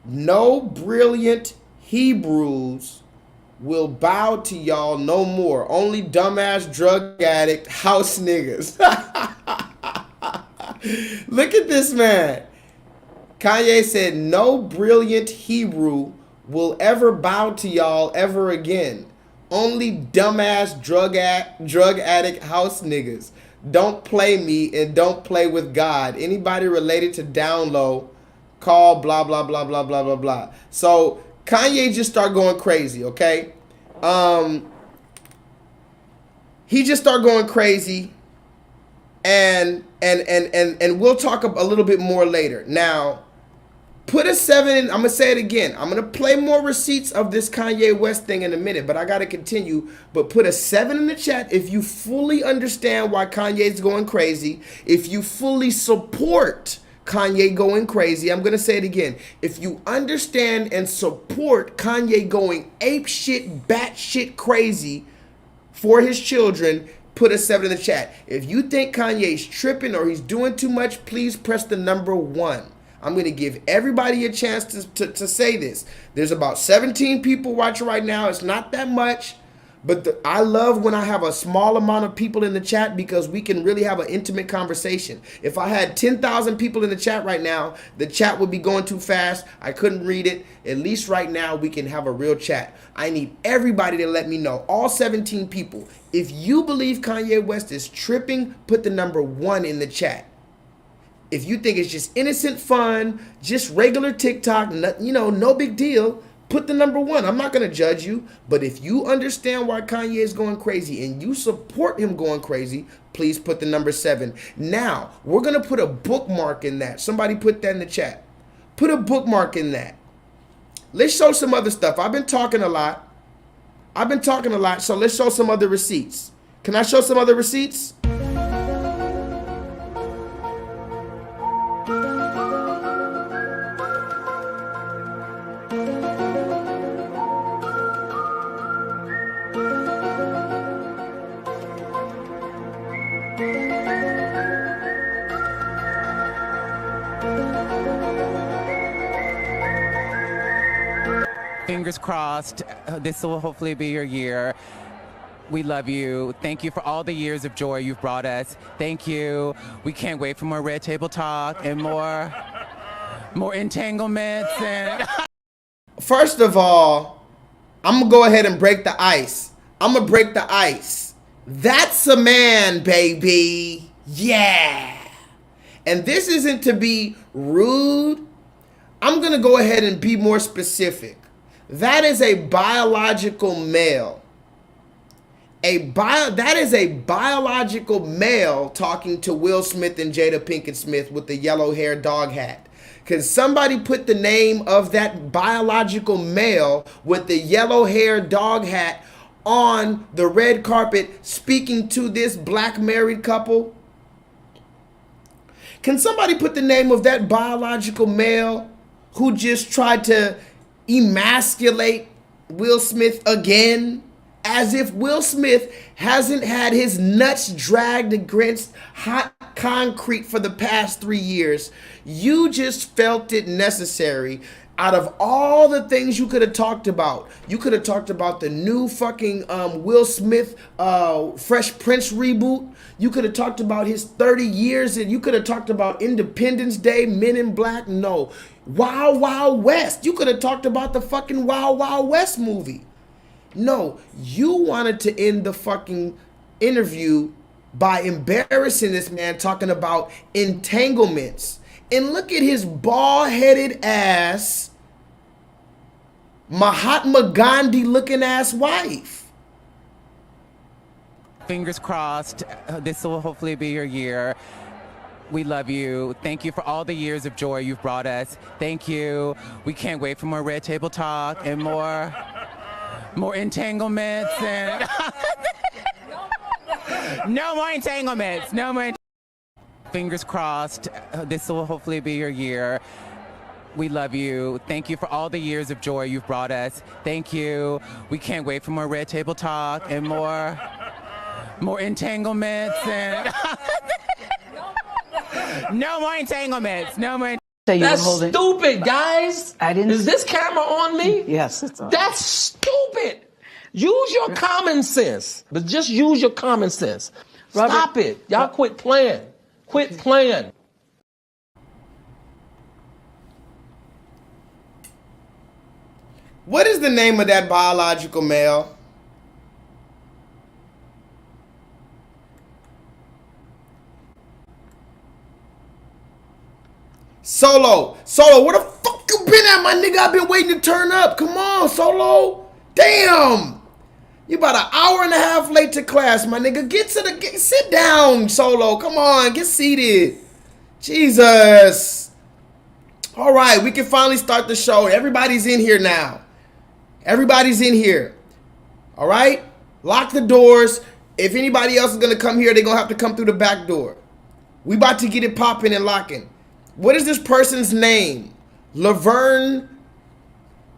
No brilliant Hebrews will bow to y'all no more. Only dumbass drug addict house niggas. Look at this man. Kanye said no brilliant Hebrew will ever bow to y'all ever again. Only dumbass drug addict house niggas. Don't play me and don't play with God. Anybody related to down low, call blah, blah, blah, blah, blah, blah, blah. So Kanye just started going crazy, okay? He just started going crazy, and we'll talk a little bit more later. Now, put a 7 in. I'm going to say it again. I'm going to play more receipts of this Kanye West thing in a minute, but I got to continue. But put a 7 in the chat if you fully understand why Kanye's going crazy. If you fully support Kanye going crazy. I'm going to say it again. If you understand and support Kanye going ape shit, bat shit crazy for his children, put a 7 in the chat. If you think Kanye's tripping or he's doing too much, please press the number 1. I'm going to give everybody a chance to say this. There's about 17 people watching right now. It's not that much, but I love when I have a small amount of people in the chat because we can really have an intimate conversation. If I had 10,000 people in the chat right now, the chat would be going too fast. I couldn't read it. At least right now we can have a real chat. I need everybody to let me know, all 17 people. If you believe Kanye West is tripping, put the number 1 in the chat. If you think it's just innocent fun, just regular TikTok, no big deal, put the number 1. I'm not going to judge you. But if you understand why Kanye is going crazy and you support him going crazy, please put the number 7. Now, we're going to put a bookmark in that. Somebody put that in the chat. Put a bookmark in that. Let's show some other stuff. I've been talking a lot, so let's show some other receipts. Can I show some other receipts? Fingers crossed, this will hopefully be your year. We love you. Thank you for all the years of joy you've brought us. Thank you. We can't wait for more Red Table Talk and more entanglements. And First of all, I'm going to go ahead and break the ice. I'm going to break the ice. That's a man, baby. Yeah. And this isn't to be rude. I'm going to go ahead and be more specific. That is a biological male. That is a biological male talking to Will Smith and Jada Pinkett Smith with the yellow hair dog hat. Can somebody put the name of that biological male with the yellow hair dog hat on the red carpet speaking to this black married couple? Can somebody put the name of that biological male who just tried to emasculate Will Smith again, as if Will Smith hasn't had his nuts dragged against hot concrete for the past 3 years? You just felt it necessary Out of all the things you could have talked about, you could have talked about the new fucking Will Smith Fresh Prince reboot. You could have talked about his 30 years, and you could have talked about Independence Day, Men in Black. No, Wild Wild West. You could have talked about the fucking Wild Wild West movie. No, you wanted to end the fucking interview by embarrassing this man, talking about entanglements. And look at his bald-headed ass, Mahatma Gandhi looking ass wife. Fingers crossed. This will hopefully be your year. We love you. Thank you for all the years of joy you've brought us. Thank you. We can't wait for more Red Table Talk and more entanglements and no more entanglements. No more. Fingers crossed. This will hopefully be your year. We love you. Thank you for all the years of joy you've brought us. Thank you. We can't wait for more Red Table Talk and more entanglements and no more entanglements. No more. That's stupid, guys. I didn't. Is this camera on me? Yes, it's on. That's stupid. Use your common sense. But just use your common sense. Robert, stop it. Y'all quit playing. Quit playing. What is the name of that biological male? Solo, where the fuck you been at, my nigga? I've been waiting to turn up. Come on, Solo. Damn. You about an hour and a half late to class, my nigga. Sit down, Solo. Come on, get seated. Jesus. All right, we can finally start the show. Everybody's in here now. Everybody's in here. All right? Lock the doors. If anybody else is going to come here, they're going to have to come through the back door. We about to get it popping and locking. What is this person's name? Laverne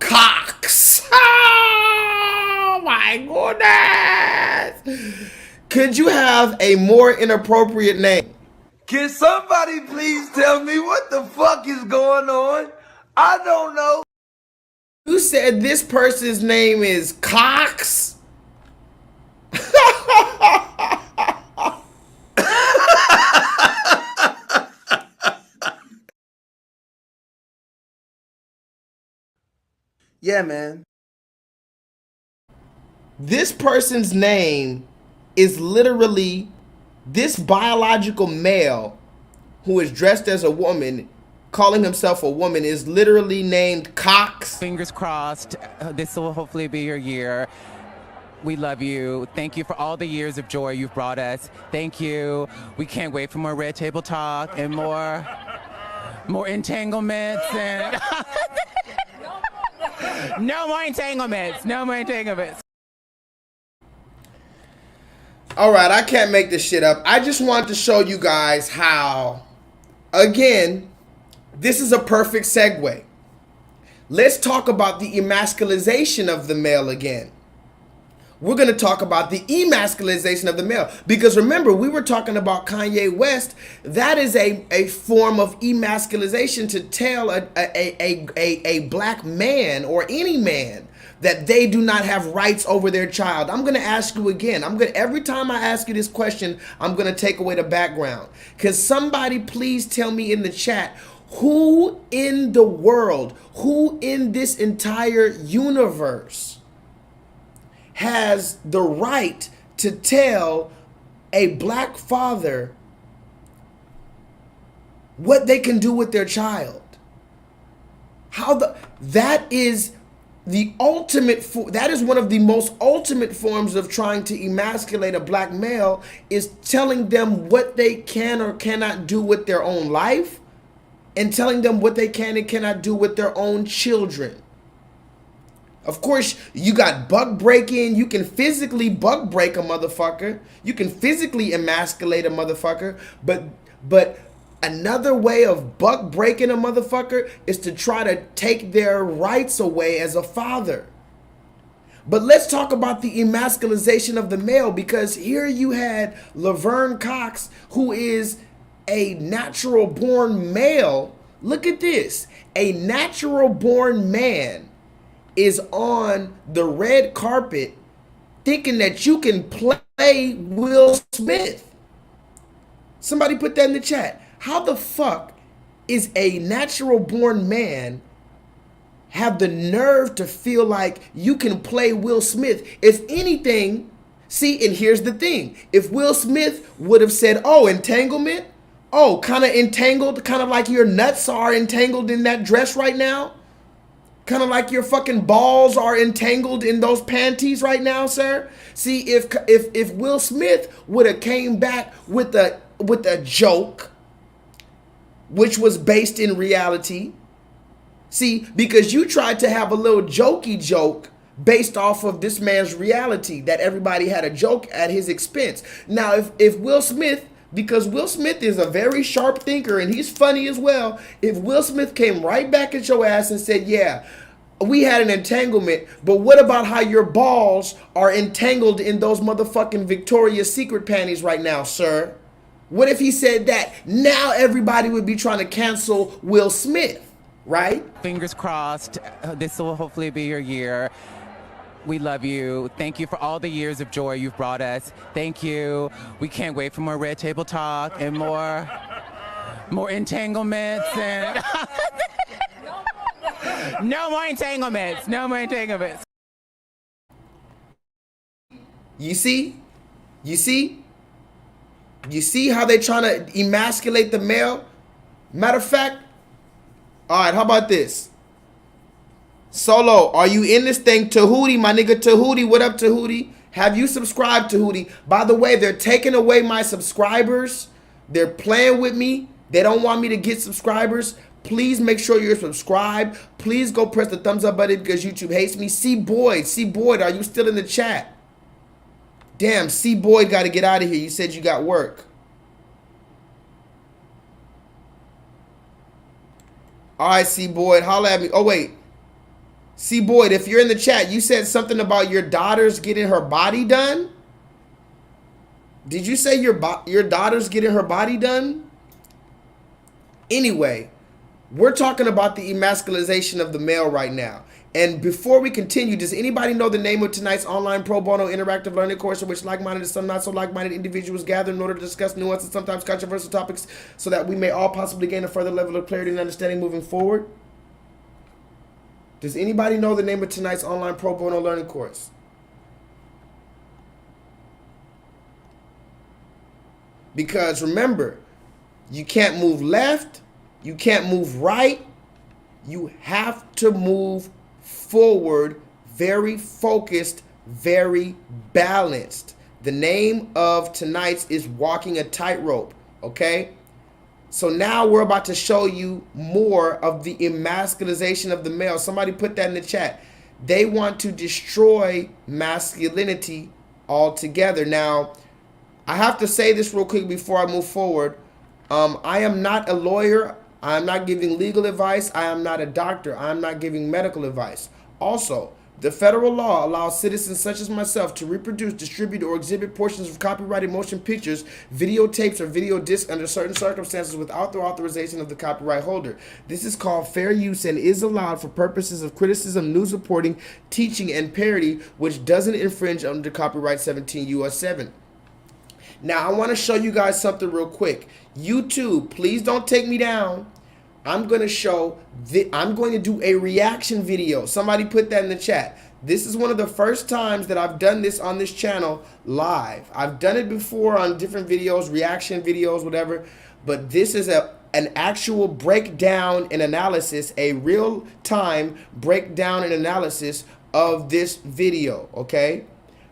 Cox. Oh my goodness. Could you have a more inappropriate name? Can somebody please tell me what the fuck is going on? I don't know. You said this person's name is Cox? Yeah, man. This person's name is literally this biological male who is dressed as a woman, calling himself a woman, is literally named Cox. Fingers crossed. This will hopefully be your year. We love you. Thank you for all the years of joy you've brought us. Thank you. We can't wait for more Red Table Talk and more entanglements and no more entanglements. No more entanglements. All right, I can't make this shit up. I just want to show you guys how, again, this is a perfect segue. Let's talk about the emasculization of the male again. We're going to talk about the emasculization of the male. Because remember, we were talking about Kanye West. That is a form of emasculization to tell a black man or any man that they do not have rights over their child. I'm going to ask you again. Every time I ask you this question, I'm going to take away the background. Can somebody please tell me in the chat, who in the world, who in this entire universe has the right to tell a black father what they can do with their child? That is the ultimate, that is one of the most ultimate forms of trying to emasculate a black male, is telling them what they can or cannot do with their own life and telling them what they can and cannot do with their own children. Of course, you got buck breaking. You can physically buck break a motherfucker. You can physically emasculate a motherfucker. But another way of buck breaking a motherfucker is to try to take their rights away as a father. But let's talk about the emasculization of the male, because here you had Laverne Cox, who is a natural born male, Look at this. A natural born man is on the red carpet thinking that you can play Will Smith. Somebody put that in the chat. How the fuck is a natural born man have the nerve to feel like you can play Will Smith? If anything, see, and here's the thing. If Will Smith would have said, oh, entanglement, oh, kind of entangled, kind of like your nuts are entangled in that dress right now, kind of like your fucking balls are entangled in those panties right now, sir. See, if Will Smith would have came back with a joke, which was based in reality. See, because you tried to have a little jokey joke based off of this man's reality, that everybody had a joke at his expense. Now, if Will Smith, because Will Smith is a very sharp thinker and he's funny as well, if Will Smith came right back at your ass and said, yeah, we had an entanglement, but what about how your balls are entangled in those motherfucking Victoria's Secret panties right now, sir? What if he said that? Now everybody would be trying to cancel Will Smith, right? Fingers crossed. This will hopefully be your year. We love you. Thank you for all the years of joy you've brought us. Thank you. We can't wait for more Red Table Talk and more entanglements and no more entanglements. No more entanglements. You see? You see? You see how they trying to emasculate the male? Matter of fact, all right, how about this? Solo, are you in this thing? Tahuti, my nigga Tahuti, what up Tahuti? Have you subscribed to Tahuti? By the way, they're taking away my subscribers. They're playing with me. They don't want me to get subscribers. Please make sure you're subscribed. Please go press the thumbs up button because YouTube hates me. C Boyd, are you still in the chat? Damn, C Boyd got to get out of here. You said you got work. All right, C Boyd, holla at me. Oh, wait. C Boyd, if you're in the chat, you said something about your daughter's getting her body done. Did you say your daughter's getting her body done? Anyway, we're talking about the emasculation of the male right now. And before we continue, does anybody know the name of tonight's online pro bono interactive learning course in which like-minded and some not so like-minded individuals gather in order to discuss nuanced and sometimes controversial topics so that we may all possibly gain a further level of clarity and understanding moving forward? Does anybody know the name of tonight's online pro bono learning course? Because remember, you can't move left, you can't move right, you have to move forward, very focused, very balanced. The name of tonight's is Walking a Tightrope, okay? So now we're about to show you more of the emasculation of the male. Somebody put that in the chat. They want to destroy masculinity altogether. Now, I have to say this real quick before I move forward. I am not a lawyer. I am not giving legal advice. I am not a doctor. I am not giving medical advice. Also, the federal law allows citizens such as myself to reproduce, distribute, or exhibit portions of copyrighted motion pictures, videotapes, or video discs under certain circumstances without the authorization of the copyright holder. This is called fair use and is allowed for purposes of criticism, news reporting, teaching, and parody, which doesn't infringe under copyright 17 U.S. 7. Now, I want to show you guys something real quick. YouTube, please don't take me down. I'm going to do a reaction video. Somebody put that in the chat. This is one of the first times that I've done this on this channel live. I've done it before on different videos, reaction videos, whatever. But this is an actual breakdown and analysis, a real-time breakdown and analysis of this video, okay?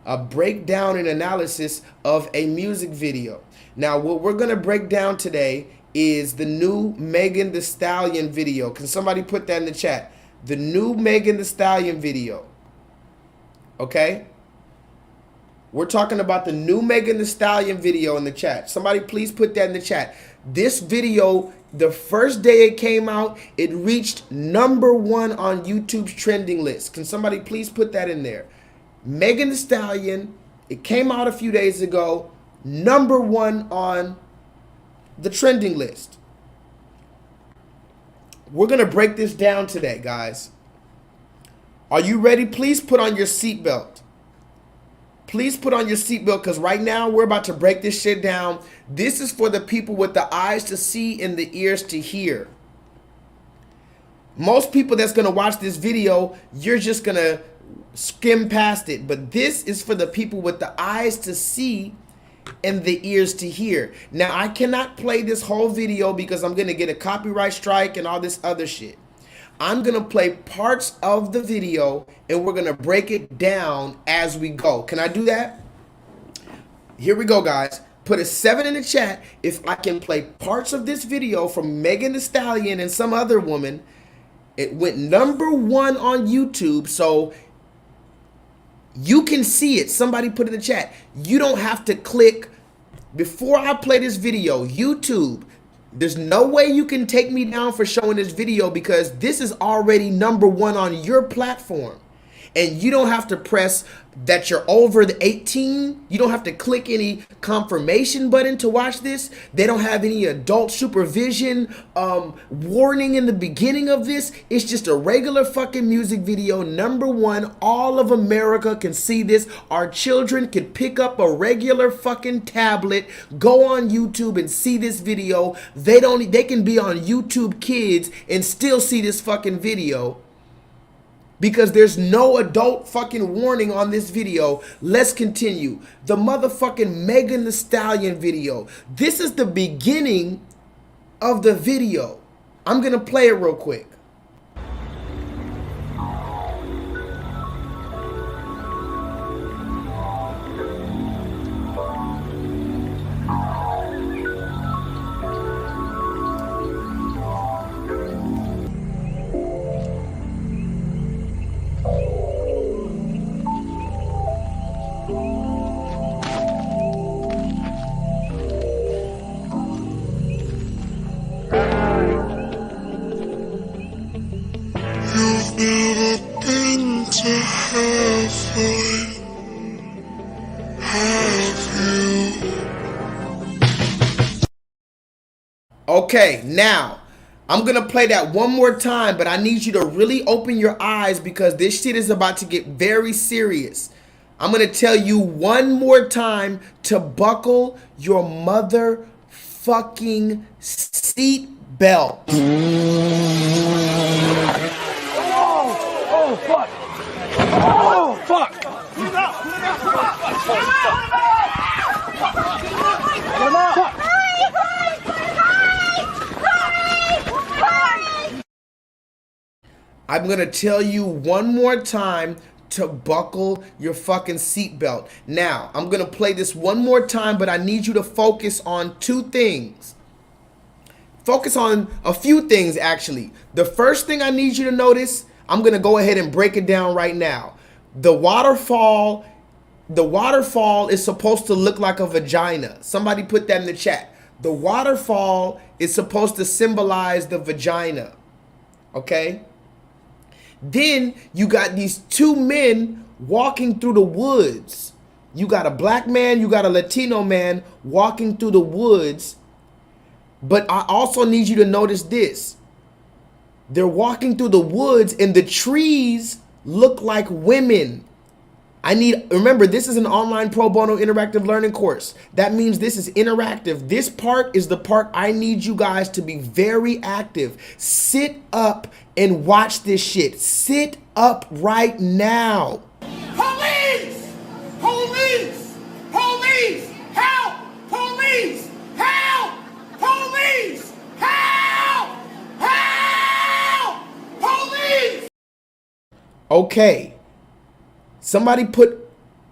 A breakdown and analysis of a music video. Now, what we're going to break down today is the new Megan Thee Stallion video. Can somebody put that in the chat? The new Megan Thee Stallion video. Okay? We're talking about the new Megan Thee Stallion video in the chat. Somebody please put that in the chat. This video, the first day it came out, it reached #1 on YouTube's trending list. Can somebody please put that in there? Megan Thee Stallion, it came out a few days ago, #1 on the trending list. We're going to break this down today, guys. Are you ready? Please put on your seatbelt. Please put on your seatbelt because right now we're about to break this shit down. This is for the people with the eyes to see and the ears to hear. Most people that's going to watch this video, you're just going to skim past it. But this is for the people with the eyes to see and the ears to hear. Now, I cannot play this whole video because I'm going to get a copyright strike and all this other shit. I'm going to play parts of the video and we're going to break it down as we go. Can I do that? Here we go, guys. Put a 7 in the chat if I can play parts of this video from Megan Thee Stallion and some other woman. It went #1 on YouTube, so you can see it. Somebody put in the chat. You don't have to click. Before I play this video, YouTube, there's no way you can take me down for showing this video because this is already #1 on your platform. And you don't have to press that you're over the 18. You don't have to click any confirmation button to watch this. They don't have any adult supervision warning in the beginning of this. It's just a regular fucking music video. #1, all of America can see this. Our children can pick up a regular fucking tablet, go on YouTube and see this video. They can be on YouTube Kids and still see this fucking video. Because there's no adult fucking warning on this video. Let's continue. The motherfucking Megan Thee Stallion video. This is the beginning of the video. I'm gonna play it real quick. Okay, now I'm gonna play that one more time, but I need you to really open your eyes because this shit is about to get very serious. I'm gonna tell you one more time to buckle your motherfucking seat belt. Oh, fuck. Oh, fuck. I'm gonna tell you one more time to buckle your fucking seatbelt. Now, I'm gonna play this one more time, but I need you to focus on 2 things. Focus on a few things, actually. The first thing I need you to notice, I'm gonna go ahead and break it down right now. The waterfall is supposed to look like a vagina. Somebody put that in the chat. The waterfall is supposed to symbolize the vagina. Okay? Then you got these 2 men walking through the woods. You got a black man, you got a Latino man walking through the woods. But I also need you to notice this. They're walking through the woods and the trees look like women. Remember, this is an online pro bono interactive learning course. That means this is interactive. This part is the part I need you guys to be very active. Sit up and watch this shit. Sit up right now. Police! Police! Police! Help! Police! Help! Police! Help! Help! Police! Okay. Somebody put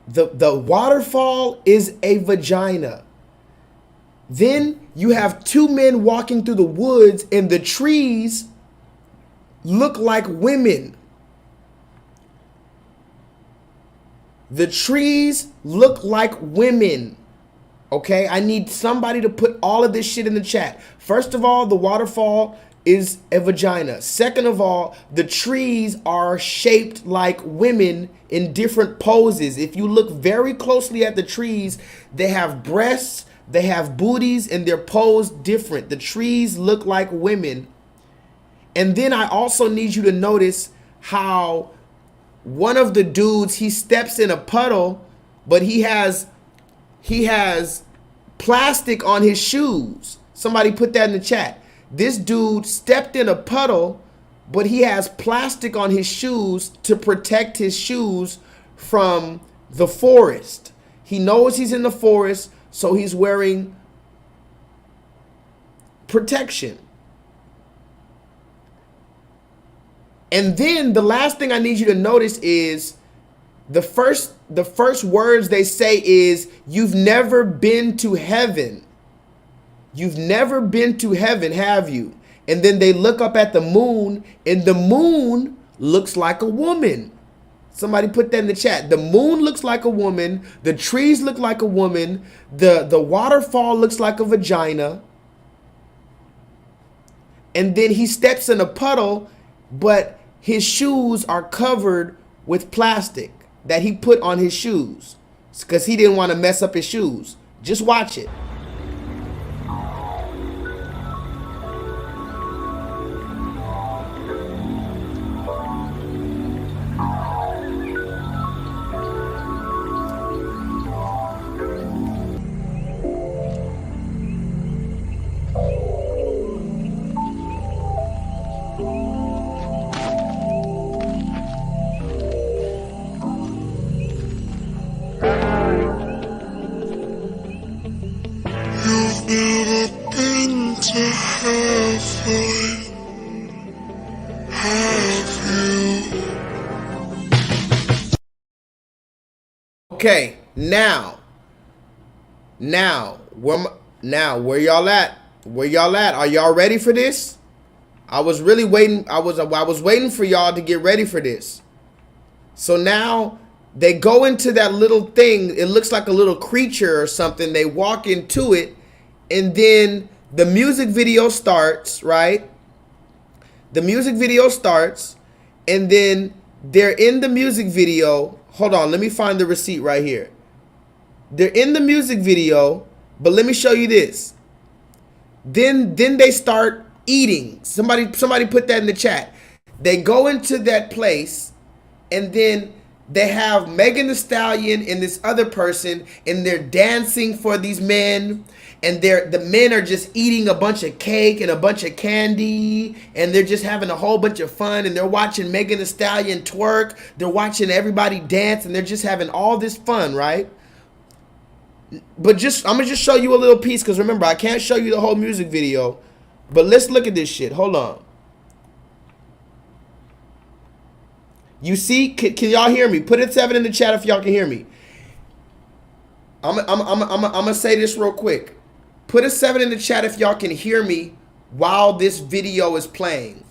the waterfall is a vagina. Then you have 2 men walking through the woods and the trees look like women. The trees look like women. Okay, I need somebody to put all of this shit in the chat. First of all, the waterfall is a vagina. Second of all, the trees are shaped like women in different poses. If you look very closely at the trees, they have breasts, they have booties, and they're posed different. The trees look like women. And then I also need you to notice how one of the dudes, he steps in a puddle, but he has plastic on his shoes. Somebody put that in the chat. This dude stepped in a puddle, but he has plastic on his shoes to protect his shoes from the forest. He knows he's in the forest, so he's wearing protection. And then the last thing I need you to notice is the first words they say is, you've never been to heaven. You've never been to heaven, have you? And then they look up at the moon, and the moon looks like a woman. Somebody put that in the chat. The moon looks like a woman. The trees look like a woman. The waterfall looks like a vagina. And then he steps in a puddle, but his shoes are covered with plastic that he put on his shoes because he didn't want to mess up his shoes. Just watch it. You've never been to heaven, have you? Okay, now where y'all at? Where y'all at? Are y'all ready for this? I was really waiting. I was waiting for y'all to get ready for this. So now they go into that little thing. It looks like a little creature or something. They walk into it, and then the music video starts, right? The music video starts, and then they're in the music video. Hold on, let me find the receipt right here. They're in the music video, but let me show you this. Then they start eating. Somebody put that in the chat. They go into that place, and then they have Megan Thee Stallion and this other person, and they're dancing for these men, and the men are just eating a bunch of cake and a bunch of candy, and they're just having a whole bunch of fun, and they're watching Megan Thee Stallion twerk, they're watching everybody dance, and they're just having all this fun, right? But I'm gonna just show you a little piece, because remember, I can't show you the whole music video, but let's look at this shit. Hold on. You see, can y'all hear me? Put a 7 in the chat if y'all can hear me. I'm gonna say this real quick. Put a 7 in the chat if y'all can hear me while this video is playing.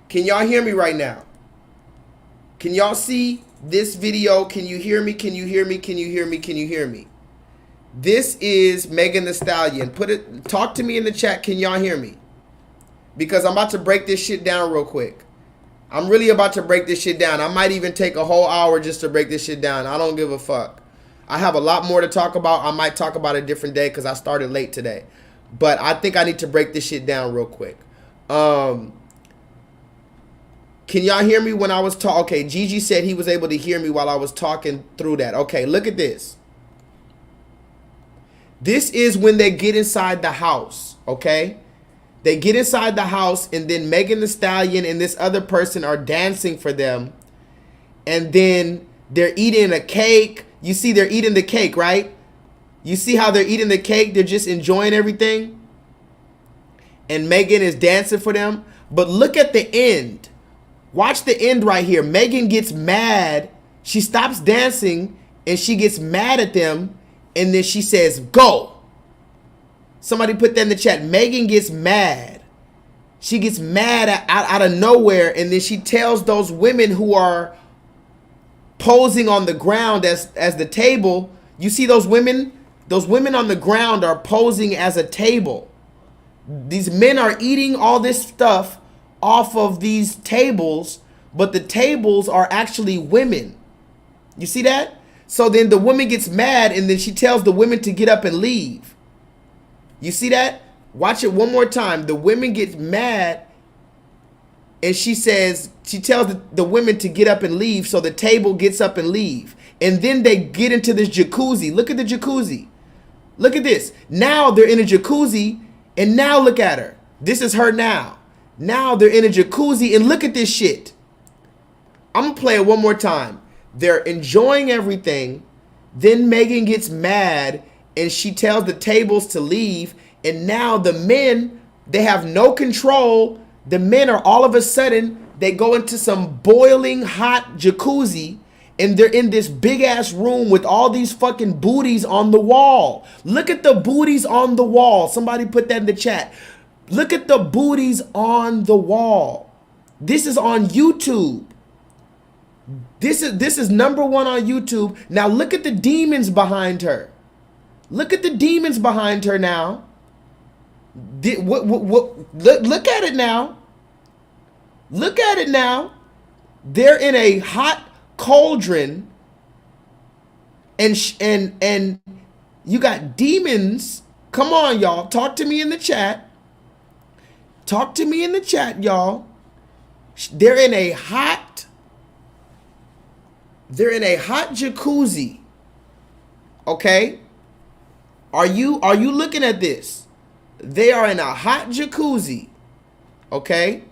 Can y'all hear me right now? Can y'all see this video? Can you hear me? Can you hear me? Can you hear me? Can you hear me? This is Megan Thee Stallion. Talk to me in the chat. Can y'all hear me? Because I'm about to break this shit down real quick. I'm really about to break this shit down. I might even take a whole hour just to break this shit down. I don't give a fuck. I have a lot more to talk about. I might talk about it a different day because I started late today. But I think I need to break this shit down real quick. Can y'all hear me when I was talking? Okay, Gigi said he was able to hear me while I was talking through that. Okay, look at this. This is when they get inside the house, okay? They get inside the house, and then Megan Thee Stallion and this other person are dancing for them. And then they're eating a cake. You see they're eating the cake, right? You see how they're eating the cake? They're just enjoying everything. And Megan is dancing for them. But look at the end. Watch the end right here. Megan gets mad. She stops dancing, and she gets mad at them. And then she says, go. Somebody put that in the chat. Megan gets mad. She gets mad out of nowhere. And then she tells those women who are posing on the ground as the table. You see those women? Those women on the ground are posing as a table. These men are eating all this stuff off of these tables. But the tables are actually women. You see that? So then the woman gets mad, and then she tells the women to get up and leave. You see that? Watch it one more time. The women get mad, and she tells the women to get up and leave, so the table gets up and leave. And then they get into this jacuzzi. Look at the jacuzzi. Look at this. Now they're in a jacuzzi, and now look at her. This is her now. Now they're in a jacuzzi, and look at this shit. I'm gonna play it one more time. They're enjoying everything. Then Megan gets mad, and she tells the tables to leave. And now the men, they have no control. The men are all of a sudden, they go into some boiling hot jacuzzi, and they're in this big ass room with all these fucking booties on the wall. Look at the booties on the wall. Somebody put that in the chat. Look at the booties on the wall. This is on YouTube. This is number 1 on YouTube. Now look at the demons behind her. Look at the demons behind her now. Look at it now. Look at it now. They're in a hot cauldron, and you got demons. Come on, y'all. Talk to me in the chat. Talk to me in the chat, y'all. They're in a hot jacuzzi. Okay? Are you looking at this? They are in a hot jacuzzi. Okay?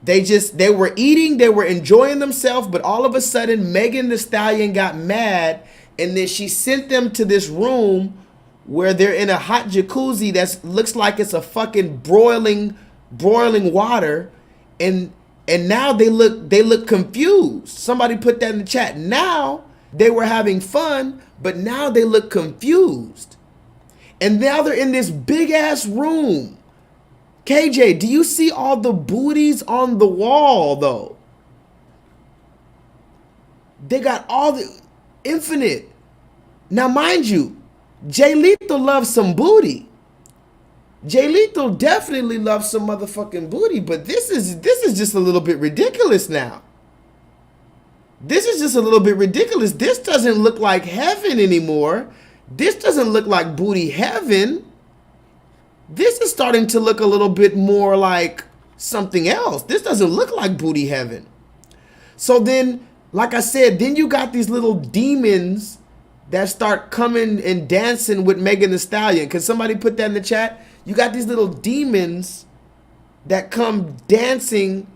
They were eating, they were enjoying themselves, but all of a sudden Megan Thee Stallion got mad, and then she sent them to this room where they're in a hot jacuzzi that looks like it's a fucking broiling water, and now they look confused. Somebody put that in the chat. Now they were having fun, but now they look confused. And now they're in this big ass room. KJ, do you see all the booties on the wall though? They got all the infinite. Now mind you, J-Lethal loves some booty. J-Lethal definitely loves some motherfucking booty, but this is just a little bit ridiculous now. This is just a little bit ridiculous. This doesn't look like heaven anymore. This doesn't look like booty heaven. This is starting to look a little bit more like something else. This doesn't look like booty heaven. So then, like I said, then you got these little demons that start coming and dancing with Megan Thee Stallion. Can somebody put that in the chat? You got these little demons that come dancing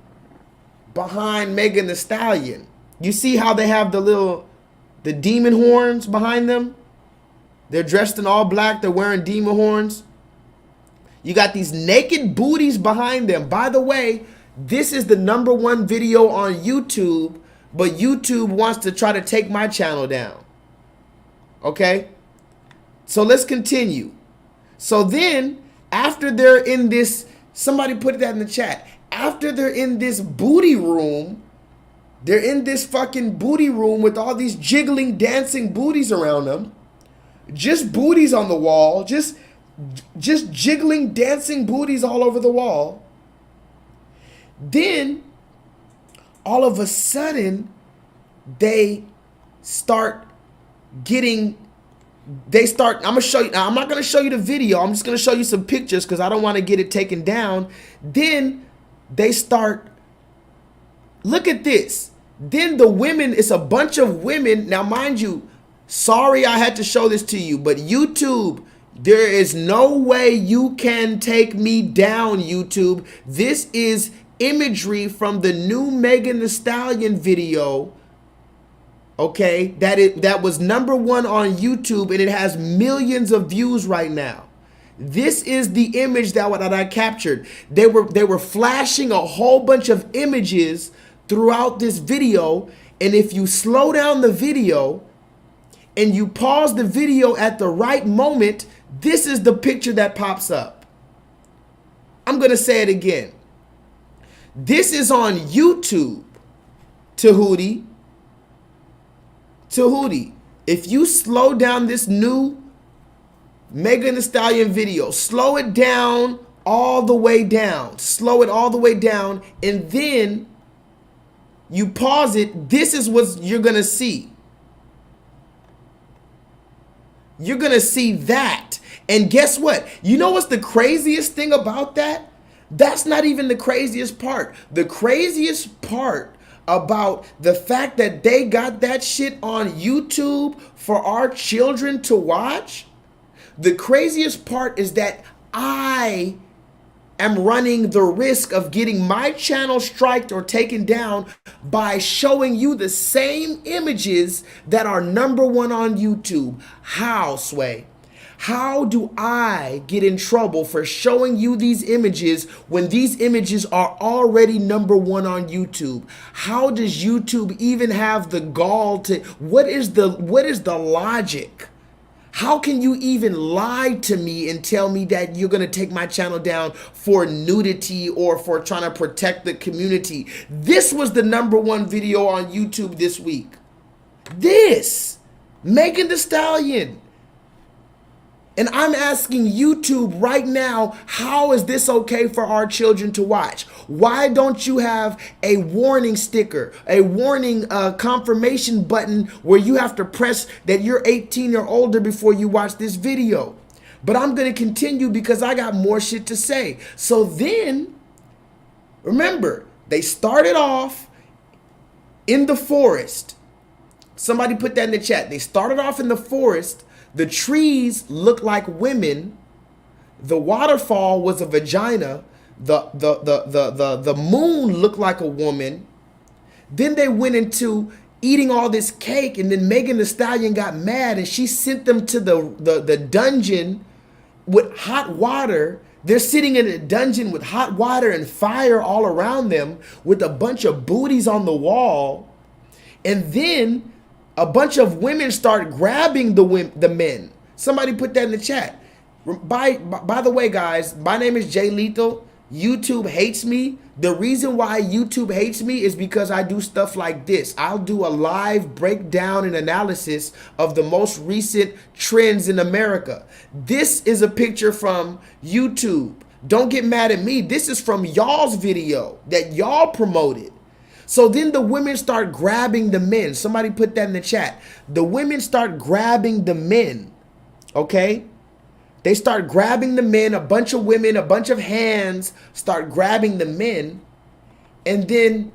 behind Megan Thee Stallion. You see how they have the demon horns behind them? They're dressed in all black. They're wearing demon horns. You got these naked booties behind them. By the way, this is the #1 video on YouTube, but YouTube wants to try to take my channel down. Okay? So let's continue. So then, after they're in this, somebody put that in the chat. After they're in this booty room, they're in this fucking booty room with all these jiggling, dancing booties around them. Just booties on the wall. Just jiggling, dancing booties all over the wall. Then, all of a sudden, they start getting, I'm gonna show you, now I'm not gonna show you the video, I'm just gonna show you some pictures because I don't want to get it taken down. Then they start, look at this. Then the women, it's a bunch of women. Now mind you, sorry I had to show this to you, but YouTube, there is no way you can take me down, YouTube. This is imagery from the new Megan Thee Stallion video. Okay, that was #1 on YouTube, and it has millions of views right now. This is the image that I captured. They were flashing a whole bunch of images throughout this video, and if you slow down the video and you pause the video at the right moment, this is the picture that pops up. I'm gonna say it again. This is on YouTube. Tahuti. If you slow down this new Megan Thee Stallion video, slow it down all the way down. Slow it all the way down, and then you pause it. This is what you're gonna see. You're gonna see that. And guess what? You know what's the craziest thing about that? That's not even the craziest part. The craziest part about the fact that they got that shit on YouTube for our children to watch, the craziest part is that I am running the risk of getting my channel striked or taken down by showing you the same images that are #1 on YouTube. How, Sway? How do I get in trouble for showing you these images when these images are already #1 on YouTube? How does YouTube even have the gall to, what is the logic? How can you even lie to me and tell me that you're gonna take my channel down for nudity or for trying to protect the community? This was the #1 video on YouTube this week. This, Megan Thee Stallion. And I'm asking YouTube right now, how is this okay for our children to watch? Why don't you have a warning sticker, a warning confirmation button where you have to press that you're 18 or older before you watch this video? But I'm going to continue because I got more shit to say. So then, remember, they started off in the forest. Somebody put that in the chat. They started off in the forest. The trees looked like women. The waterfall was a vagina. The moon looked like a woman. Then they went into eating all this cake, and then Megan Thee Stallion got mad and she sent them to the dungeon with hot water. They're sitting in a dungeon with hot water and fire all around them with a bunch of booties on the wall. And then a bunch of women start grabbing the men. Somebody put that in the chat. By the way, guys, my name is J-Lethal. YouTube hates me. The reason why YouTube hates me is because I do stuff like this. I'll do a live breakdown and analysis of the most recent trends in America. This is a picture from YouTube. Don't get mad at me. This is from y'all's video that y'all promoted. So then the women start grabbing the men. Somebody put that in the chat. The women start grabbing the men, okay? They start grabbing the men, a bunch of women, a bunch of hands start grabbing the men. And then,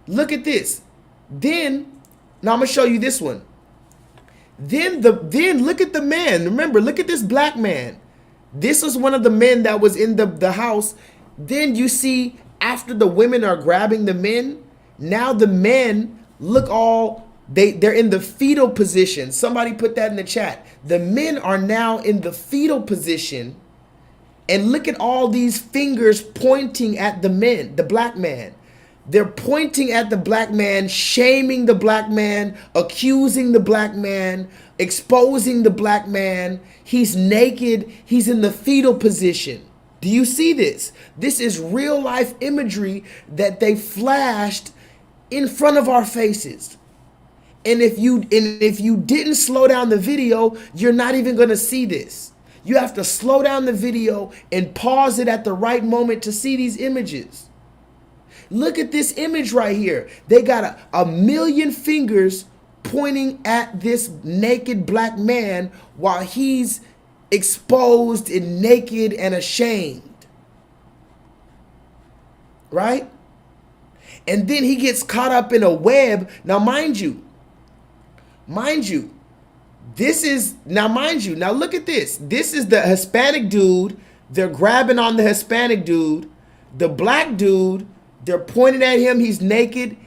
look at this. Then, now I'm gonna show you this one. Then look at the man. Remember, look at this black man. This is one of the men that was in the house. Then you see, after the women are grabbing the men, now the men look all, they're in the fetal position. Somebody put that in the chat. The men are now in the fetal position, and look at all these fingers pointing at the men, the black man. They're pointing at the black man, shaming the black man, accusing the black man, exposing the black man. He's naked, he's in the fetal position. Do you see this? This is real life imagery that they flashed in front of our faces. And if you didn't slow down the video, you're not even gonna see this. You have to slow down the video and pause it at the right moment to see these images. Look at this image right here. They got a million fingers pointing at this naked black man while he's exposed and naked and ashamed. Right? And then he gets caught up in a web. Now, mind you, this is, now look at this. This is the Hispanic dude. They're grabbing on the Hispanic dude. The black dude, they're pointing at him. He's naked.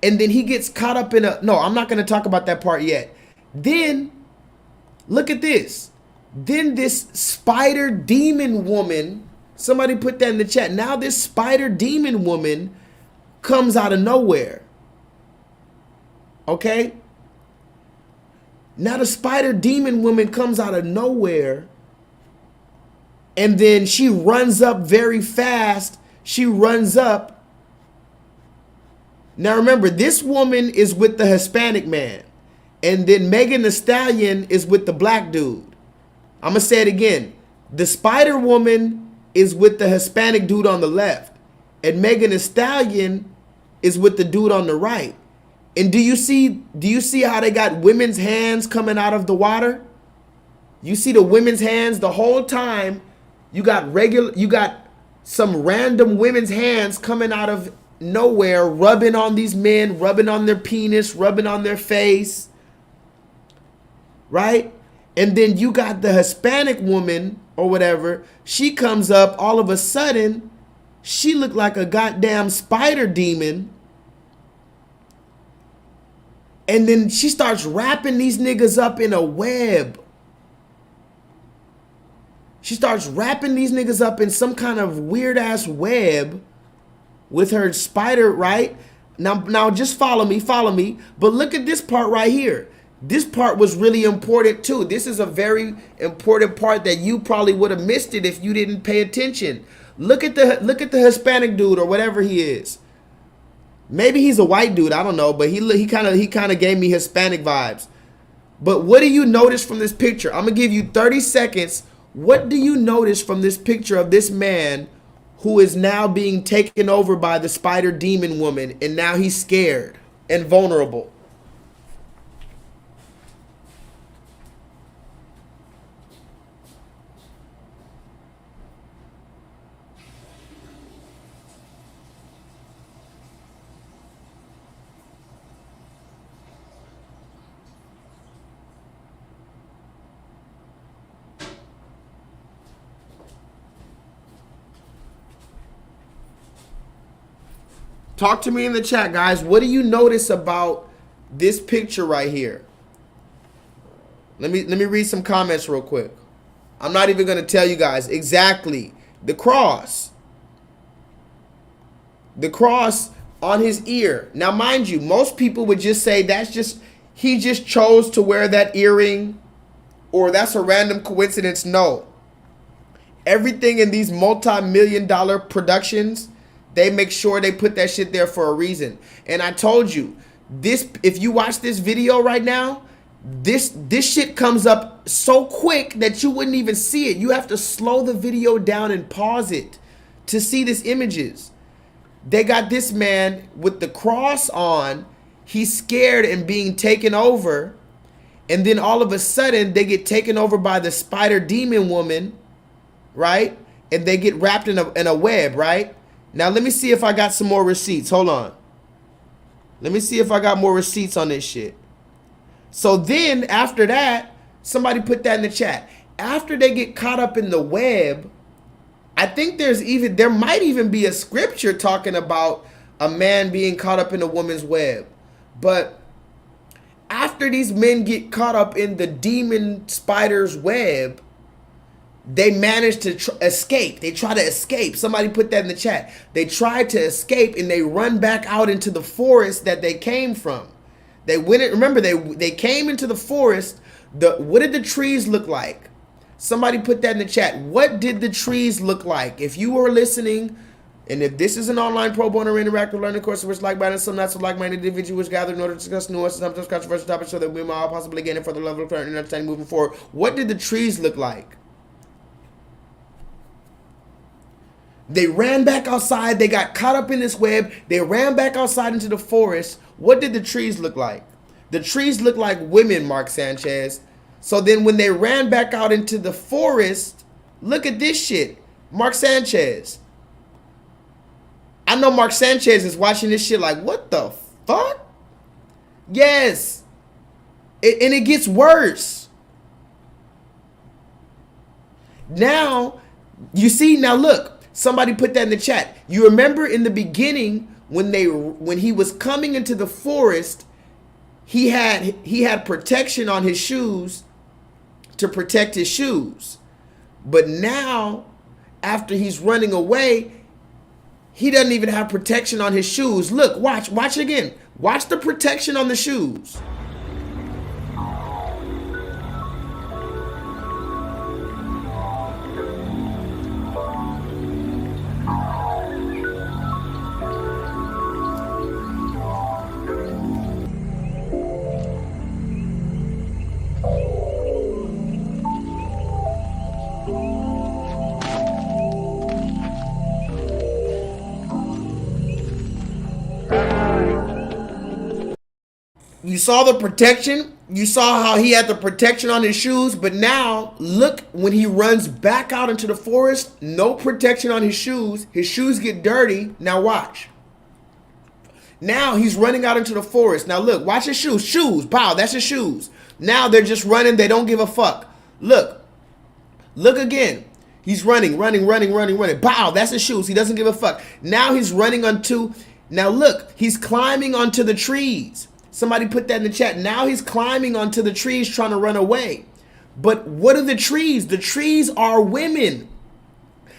And then he gets caught up in a, no, I'm not going to talk about that part yet. Then, look at this. Then this spider demon woman, somebody put that in the chat. Now this spider demon woman comes out of nowhere. Okay? Now the spider demon woman comes out of nowhere, and then she runs up very fast. She runs up. Now remember, this woman is with the Hispanic man, and then Megan Thee Stallion is with the black dude. I'm gonna say it again. The spider woman is with the Hispanic dude on the left, and Megan Thee Stallion is with the dude on the right. And do you see how they got women's hands coming out of the water? You see the women's hands the whole time. You got some random women's hands coming out of nowhere, rubbing on these men, rubbing on their penis, rubbing on their face, right? And then you got the Hispanic woman or whatever. She comes up, all of a sudden, she looked like a goddamn spider demon. And then she starts wrapping these niggas up in a web. She starts wrapping these niggas up in some kind of weird ass web with her spider, right? Now just follow me. But look at this part right here. This part was really important too. This is a very important part that you probably would have missed it if you didn't pay attention. Look at the Hispanic dude or whatever he is. Maybe he's a white dude, I don't know, but he kind of gave me Hispanic vibes. But what do you notice from this picture? I'm gonna give you 30 seconds. What do you notice from this picture of this man who is now being taken over by the spider demon woman, and now he's scared and vulnerable? Talk to me in the chat, guys. What do you notice about this picture right here? Let me read some comments real quick. I'm not even going to tell you guys exactly. The cross. The cross on his ear. Now, mind you, most people would just say that's just, he just chose to wear that earring, or that's a random coincidence. No. Everything in these multi-million-dollar productions, they make sure they put that shit there for a reason. And I told you, this, if you watch this video right now, this shit comes up so quick that you wouldn't even see it. You have to slow the video down and pause it to see these images. They got this man with the cross on. He's scared and being taken over. And then all of a sudden, they get taken over by the spider demon woman, right? And they get wrapped in a web, right? Now, let me see if I got some more receipts. Hold on. Let me see if I got more receipts on this shit. So then, after that, somebody put that in the chat. After they get caught up in the web, I think there might even be a scripture talking about a man being caught up in a woman's web. But after these men get caught up in the demon spider's web, they manage to escape. They try to escape. Somebody put that in the chat. They try to escape and they run back out into the forest that they came from. They went. Remember, they came into the forest. What did the trees look like? Somebody put that in the chat. What did the trees look like? If you were listening, and if this is an online pro bono interactive learning course which like-minded, some not so like-minded individuals gather in order to discuss nuances, sometimes controversial topics, so that we may all possibly gain a further level of clarity and understanding moving forward. What did the trees look like? They ran back outside. They got caught up in this web. They ran back outside into the forest. What did the trees look like? The trees looked like women, Mark Sanchez. So then when they ran back out into the forest, look at this shit. Mark Sanchez. I know Mark Sanchez is watching this shit like, what the fuck? Yes. And it gets worse. Now, you see, now look. Somebody put that in the chat. You remember in the beginning when he was coming into the forest, he had protection on his shoes to protect his shoes. But now, after he's running away, he doesn't even have protection on his shoes. Look, watch it again. Watch the protection on the shoes. You saw the protection You saw how he had the protection on his shoes, but now look when he runs back out into the forest, no protection on his shoes. His shoes get dirty. Now watch. Now he's running out into the forest. Now look, watch his shoes. Shoes, pow, that's his shoes. Now they're just running. They don't give a fuck. Look. Look again. He's running. Pow, that's his shoes. He doesn't give a fuck. Now he's running onto, now look, he's climbing onto the trees. Somebody put that in the chat. Now he's climbing onto the trees trying to run away. But what are the trees? The trees are women.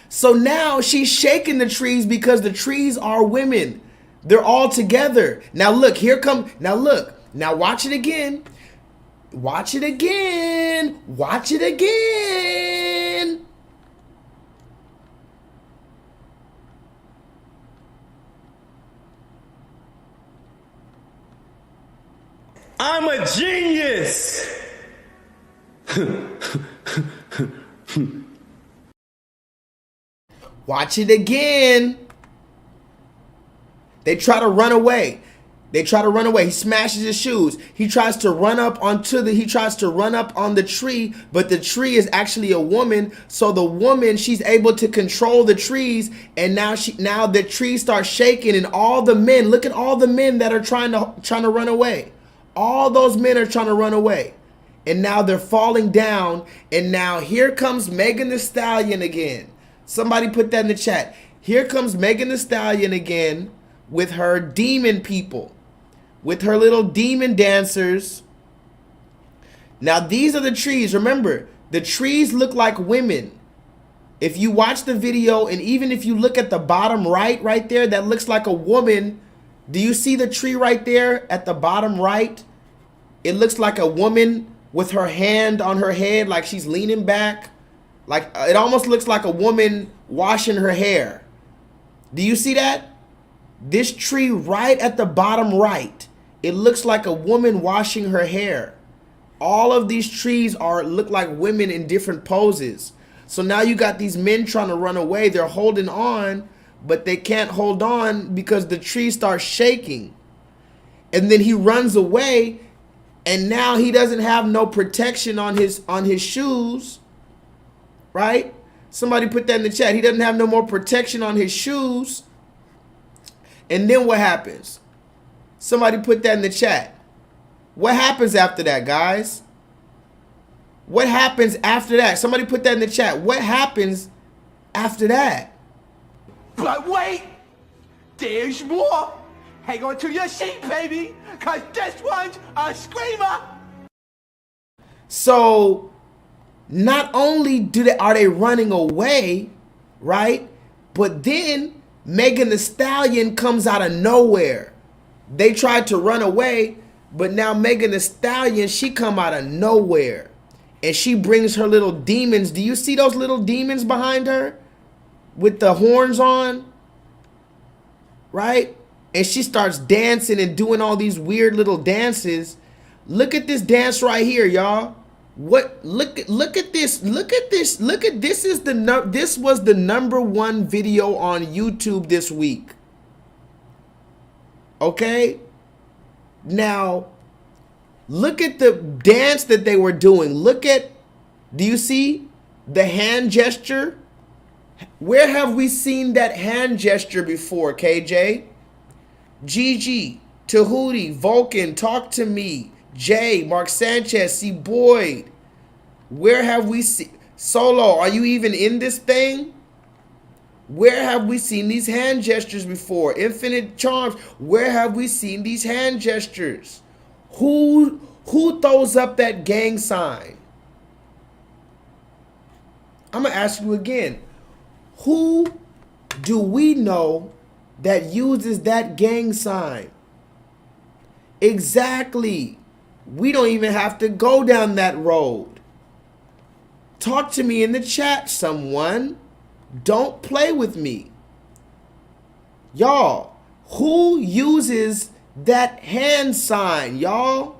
So now she's shaking the trees because the trees are women. They're all together. Now look, here come, now look. Now watch it again. Watch it again. Watch it again. I'm a genius! Watch it again. They try to run away. They try to run away. He smashes his shoes. He tries to run up onto the, he tries to run up on the tree, but the tree is actually a woman. So the woman, she's able to control the trees, and now now the tree starts shaking, and all the men, look at all the men that are trying to run away. All those men are trying to run away. And now they're falling down, and now here comes Megan Thee Stallion again. Somebody put that in the chat. Here comes Megan Thee Stallion again with her demon people, with her little demon dancers. Now these are the trees. Remember, the trees look like women. If you watch the video, and even if you look at the bottom right there, that looks like a woman. Do you see the tree right there at the bottom right? It looks like a woman with her hand on her head, like she's leaning back. Like it almost looks like a woman washing her hair. Do you see that? This tree right at the bottom right, it looks like a woman washing her hair. All of these trees look like women in different poses. So now you got these men trying to run away. They're holding on, but they can't hold on because the tree starts shaking. And then he runs away, and now he doesn't have no protection on his shoes, right? Somebody put that in the chat. He doesn't have no more protection on his shoes. And then what happens? Somebody put that in the chat. What happens after that, guys? What happens after that? Somebody put that in the chat. What happens after that? But wait, there's more. Hang on to your seat, baby, because this one's a screamer. So not only are they running away, right? But then Megan Thee Stallion comes out of nowhere. They tried to run away, but now Megan Thee Stallion, she come out of nowhere. And she brings her little demons. Do you see those little demons behind her with the horns on? Right? And she starts dancing and doing all these weird little dances. Look at this dance right here, y'all. What? Look at this. Look at this. This was the #1 video on YouTube this week. Okay? Now, look at the dance that they were doing. Look at, do you see the hand gesture? Where have we seen that hand gesture before, KJ? Gigi, Tahuti, Vulcan, Talk to Me, Jay, Mark Sanchez, C. Boyd. Where have we seen, Solo, are you even in this thing? Where have we seen these hand gestures before? Infinite Charms, where have we seen these hand gestures? Who throws up that gang sign? I'm gonna ask you again. Who do we know that uses that gang sign? Exactly. We don't even have to go down that road. Talk to me in the chat, someone. Don't play with me. Y'all, who uses that hand sign, y'all?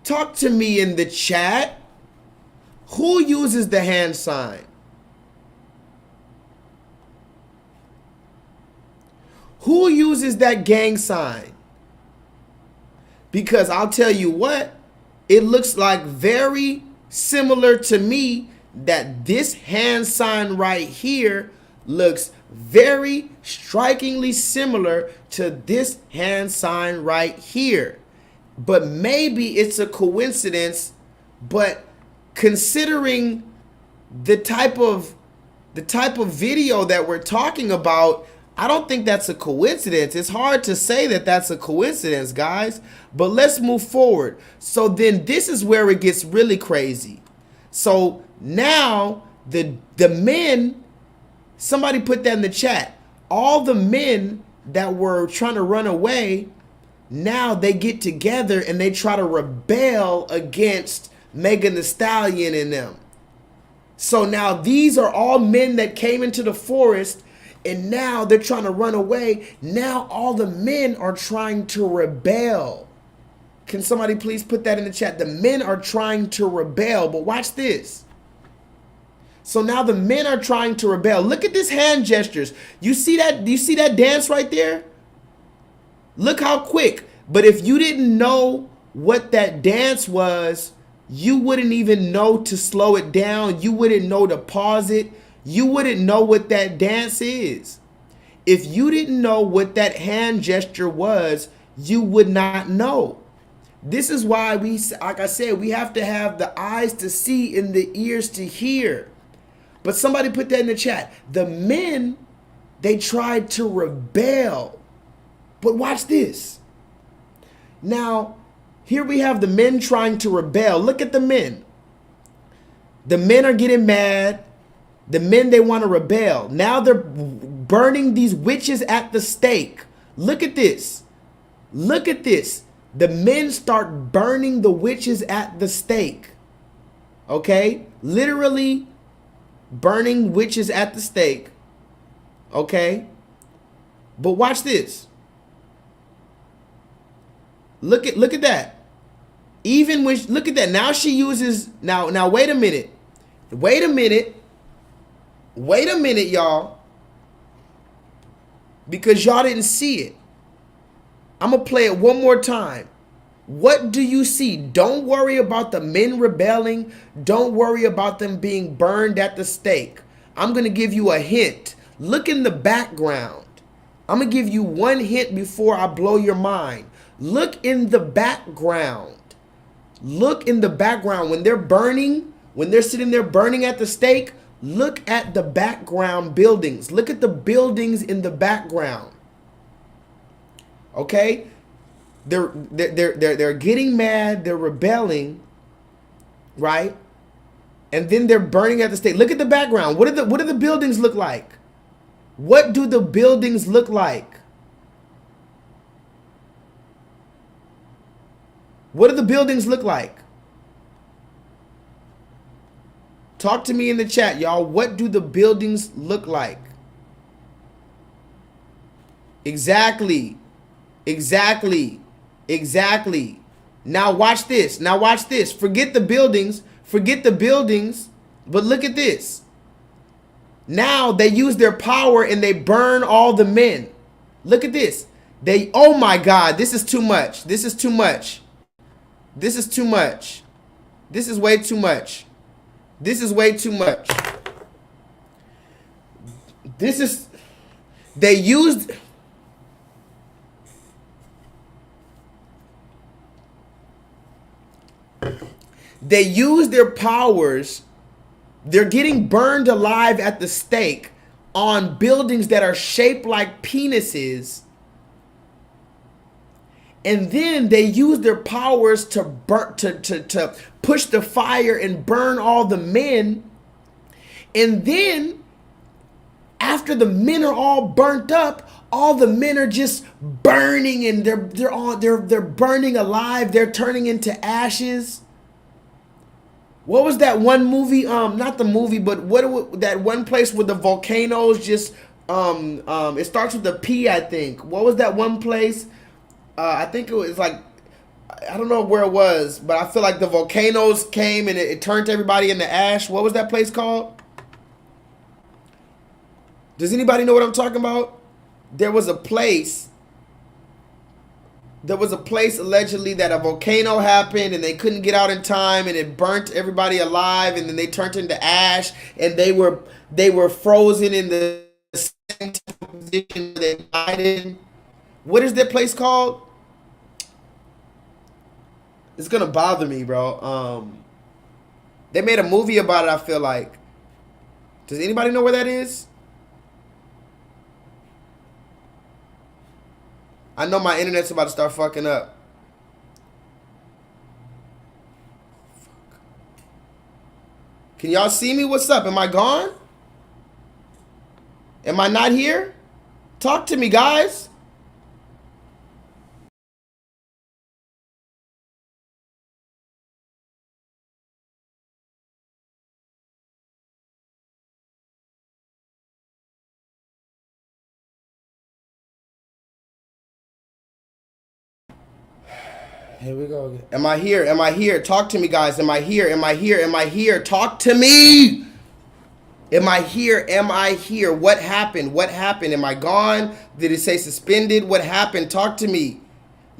Talk to me in the chat. Who uses the hand sign? Who uses that gang sign? Because I'll tell you what, it looks like very similar to me that this hand sign right here looks very strikingly similar to this hand sign right here. But maybe it's a coincidence, but considering the type of video that we're talking about, I don't think that's a coincidence. It's hard to say that that's a coincidence, guys, but let's move forward. So then this is where it gets really crazy. So now the men, somebody put that in the chat, all the men that were trying to run away, now they get together and they try to rebel against Megan Thee Stallion and them. So now these are all men that came into the forest and now they're trying to run away. Now all the men are trying to rebel. Can somebody please put that in the chat? The men are trying to rebel, but watch this. So now the men are trying to rebel. Look at this hand gestures. You see that? Do you see that dance right there? Look how quick. But if you didn't know what that dance was, you wouldn't even know to slow it down. You wouldn't know to pause it. You wouldn't know what that dance is. If you didn't know what that hand gesture was, you would not know. This is why we, like I said, we have to have the eyes to see and the ears to hear. But somebody put that in the chat. The men, they tried to rebel. But watch this. Now, here we have the men trying to rebel. Look at the men. The men are getting mad. The men, they want to rebel. Now they're burning these witches at the stake. Look at this. Look at this. The men start burning the witches at the stake. Okay? Literally burning witches at the stake. Okay? But watch this. Look at that. Even when, look at that. Now she uses, now wait a minute. Wait a minute. Wait a minute, y'all. Because y'all didn't see it. I'm going to play it one more time. What do you see? Don't worry about the men rebelling. Don't worry about them being burned at the stake. I'm going to give you a hint. Look in the background. I'm going to give you one hint before I blow your mind. Look in the background. Look in the background. When they're burning, when they're sitting there burning at the stake, look at the background buildings. Look at the buildings in the background. Okay? They're getting mad, they're rebelling, right? And then they're burning at the stake. Look at the background. What do the buildings look like? What do the buildings look like? What do the buildings look like? Talk to me in the chat, y'all. What do the buildings look like? Exactly. Exactly. Exactly. Now watch this. Now watch this. Forget the buildings. Forget the buildings. But look at this. Now they use their power and they burn all the men. Look at this. They, oh my God, this is too much. This is too much. This is too much. This is way too much. This is way too much. This is, they used, their powers. They're getting burned alive at the stake on buildings that are shaped like penises. And then they use their powers to burn, to push the fire and burn all the men. And then after the men are all burnt up, all the men are just burning and they're burning alive. They're turning into ashes. What was that one movie? Not the movie, but that one place where the volcanoes just it starts with a P, I think. What was that one place? I think it was like, I don't know where it was, but I feel like the volcanoes came and it turned everybody into ash. What was that place called? Does anybody know what I'm talking about? There was a place there was a place allegedly that a volcano happened and they couldn't get out in time and it burnt everybody alive and then they turned into ash and they were frozen in the same position they died in. What is that place called? It's gonna bother me, bro. They made a movie about it, I feel like. Does anybody know where that is? I know my internet's about to start fucking up. Can y'all see me? What's up? Am I gone? Am I not here? Talk to me, guys. Here we go again. Am I here? Am I here? Talk to me, guys. Am I here? Am I here? Am I here? Talk to me. Am I here? Am I here? What happened? What happened? Am I gone? Did it say suspended? What happened? Talk to me.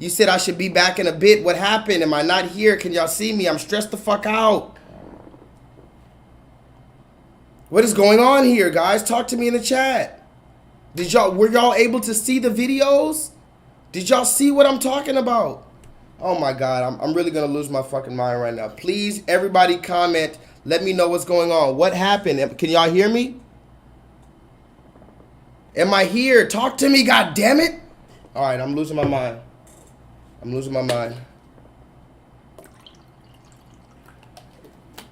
You said I should be back in a bit. What happened? Am I not here? Can y'all see me? I'm stressed the fuck out. What is going on here, guys? Talk to me in the chat. Were y'all able to see the videos? Did y'all see what I'm talking about? Oh my God, I'm really gonna lose my fucking mind right now. Please, everybody comment. Let me know what's going on. What happened? Can y'all hear me? Am I here? Talk to me, god damn it. All right, I'm losing my mind. I'm losing my mind.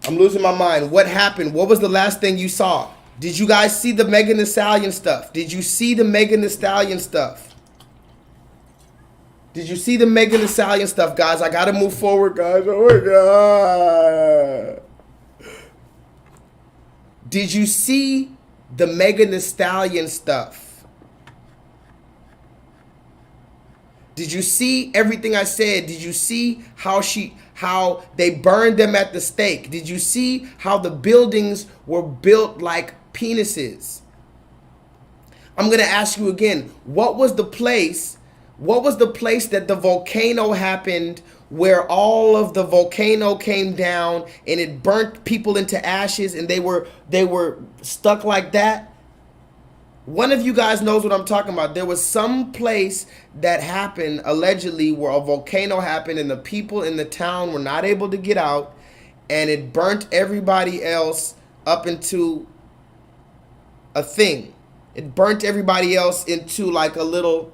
I'm losing my mind. What happened? What was the last thing you saw? Did you guys see the Megan Thee Stallion stuff? Did you see the Megan Thee Stallion stuff? Did you see the Megan Thee Stallion stuff, guys? I gotta move forward, guys. Oh my God. Did you see the Megan Thee Stallion stuff? Did you see everything I said? Did you see how they burned them at the stake? Did you see how the buildings were built like penises? I'm gonna ask you again, what was the place that the volcano happened, where all of the volcano came down and it burnt people into ashes and they were stuck like that? One of you guys knows what I'm talking about. There was some place that happened allegedly where a volcano happened and the people in the town were not able to get out and it burnt everybody else up into a thing. It burnt everybody else into like a little...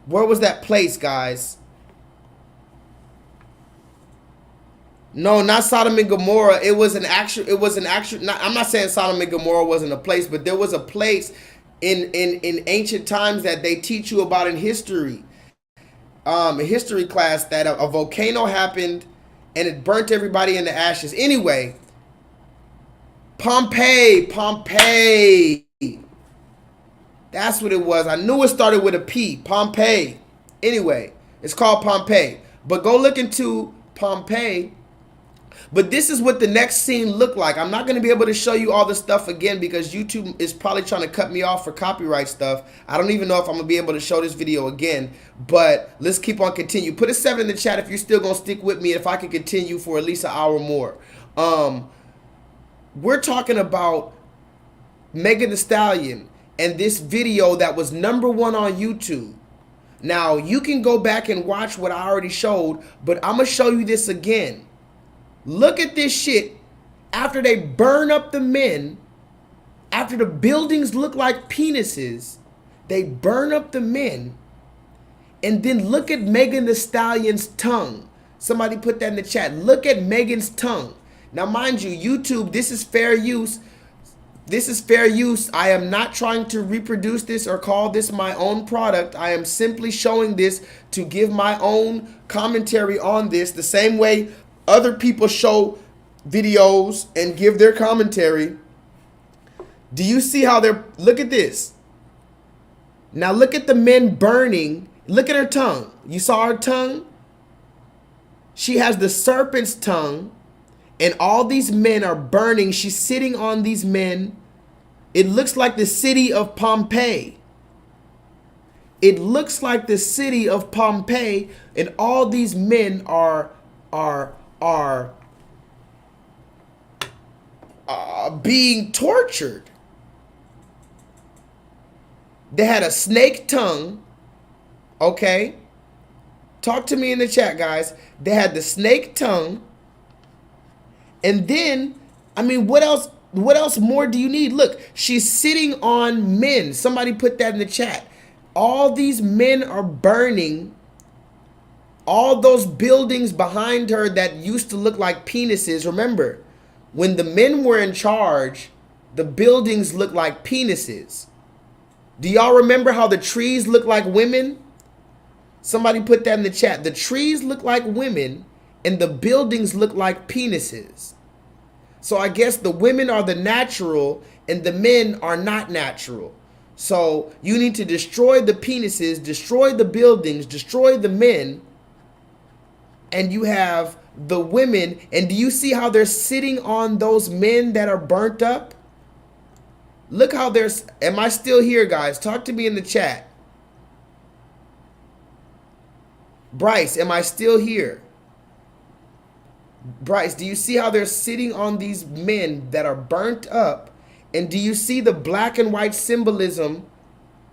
Where was that place, guys? No, not Sodom and Gomorrah. It was an actual, I'm not saying Sodom and Gomorrah wasn't a place, but there was a place in ancient times that they teach you about in history. A history class that a volcano happened and it burnt everybody into ashes. Anyway, Pompeii. That's what it was. I knew it started with a P. Pompeii. Anyway, it's called Pompeii. But go look into Pompeii. But this is what the next scene looked like. I'm not going to be able to show you all the stuff again because YouTube is probably trying to cut me off for copyright stuff. I don't even know if I'm going to be able to show this video again. But let's keep on continue. Put a 7 in the chat if you're still going to stick with me, if I can continue for at least an hour more. We're talking about Megan Thee Stallion and this video that was #1 on YouTube. Now, you can go back and watch what I already showed, but I'm going to show you this again. Look at this shit. After they burn up the men, after the buildings look like penises, they burn up the men, and then look at Megan Thee Stallion's tongue. Somebody put that in the chat. Look at Megan's tongue. Now, mind you, YouTube, this is fair use. This is fair use. I am not trying to reproduce this or call this my own product. I am simply showing this to give my own commentary on this, the same way other people show videos and give their commentary. Do you see how they're... Look at this. Now look at the men burning. Look at her tongue. You saw her tongue? She has the serpent's tongue. And all these men are burning. She's sitting on these men. It looks like the city of Pompeii. It looks like the city of Pompeii, and all these men are being tortured. They had a snake tongue. Okay, talk to me in the chat, guys. They had the snake tongue, and then, I mean, what else? What else more do you need? Look, she's sitting on men. Somebody put that in the chat. All these men are burning. All those buildings behind her that used to look like penises. Remember, when the men were in charge, the buildings looked like penises. Do y'all remember how the trees look like women? Somebody put that in the chat. The trees look like women and the buildings look like penises. So I guess the women are the natural and the men are not natural. So you need to destroy the penises, destroy the buildings, destroy the men, and you have the women. And do you see how they're sitting on those men that are burnt up? Look how there's, am I still here, guys? Talk to me in the chat. Bryce, am I still here? Bryce, do you see how they're sitting on these men that are burnt up? And do you see the black and white symbolism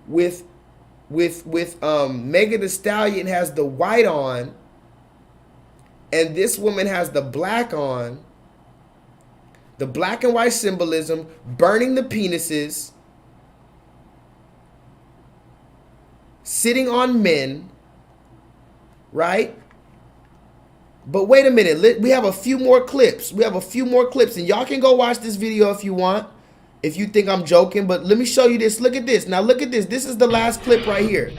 with Megan Thee Stallion has the white on and this woman has the black on? The black and white symbolism, burning the penises, sitting on men, right? But wait a minute, we have a few more clips. We have a few more clips, and y'all can go watch this video if you want, if you think I'm joking, but let me show you this. Look at this. Now look at this. This is the last clip right here.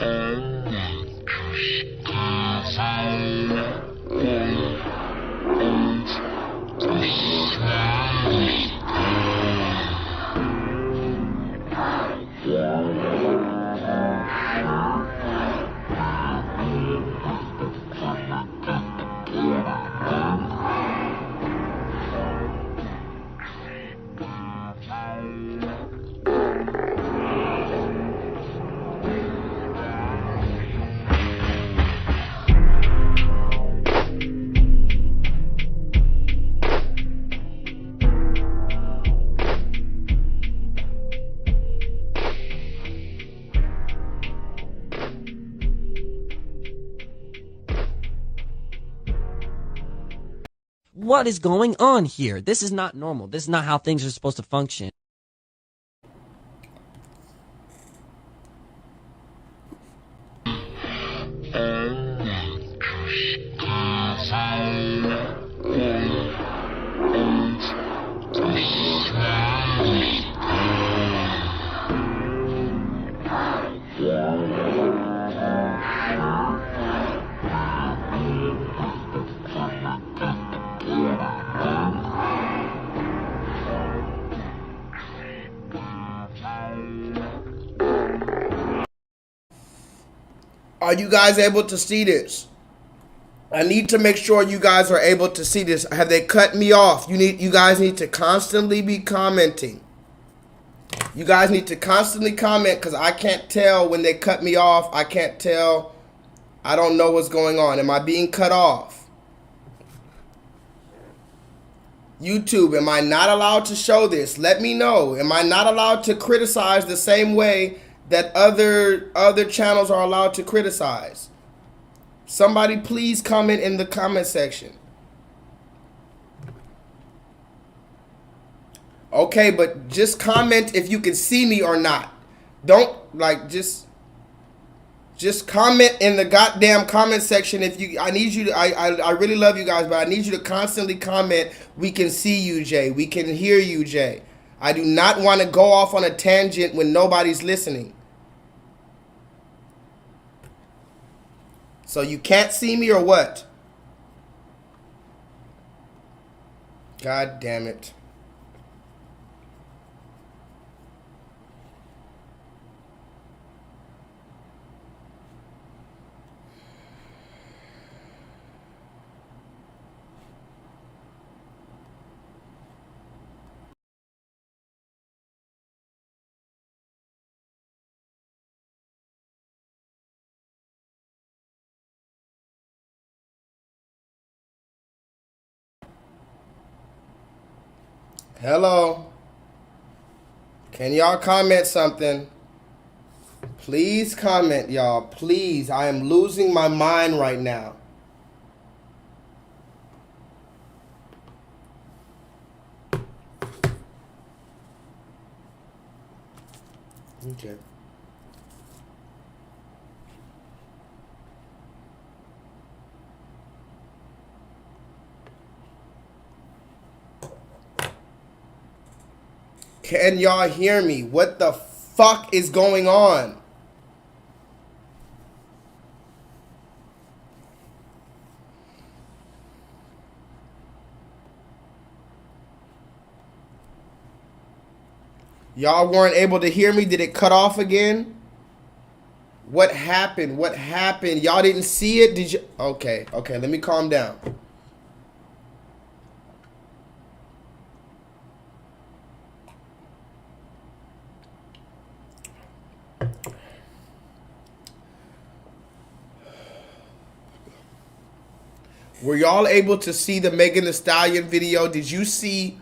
What is going on here? This is not normal. This is not how things are supposed to function. Are you guys able to see this? I need to make sure you guys are able to see this. Have they cut me off? You guys need to constantly be commenting. You guys need to constantly comment because I can't tell when they cut me off. I can't tell. I don't know what's going on. Am I being cut off? YouTube, am I not allowed to show this? Let me know. Am I not allowed to criticize the same way that other channels are allowed to criticize? Somebody please comment in the comment section. Okay, but just comment if you can see me or not. Don't just comment in the goddamn comment section if you. I need you to. I really love you guys, but I need you to constantly comment. We can see you, Jay. We can hear you, Jay. I do not want to go off on a tangent when nobody's listening. So you can't see me or what? God damn it. Hello. Can y'all comment something? Please comment, y'all. Please. I am losing my mind right now. Okay. Can y'all hear me? What the fuck is going on? Y'all weren't able to hear me? Did it cut off again? What happened? What happened? Y'all didn't see it? Did you? Okay, okay, let me calm down. Were y'all able to see the Megan Thee Stallion video? Did you see?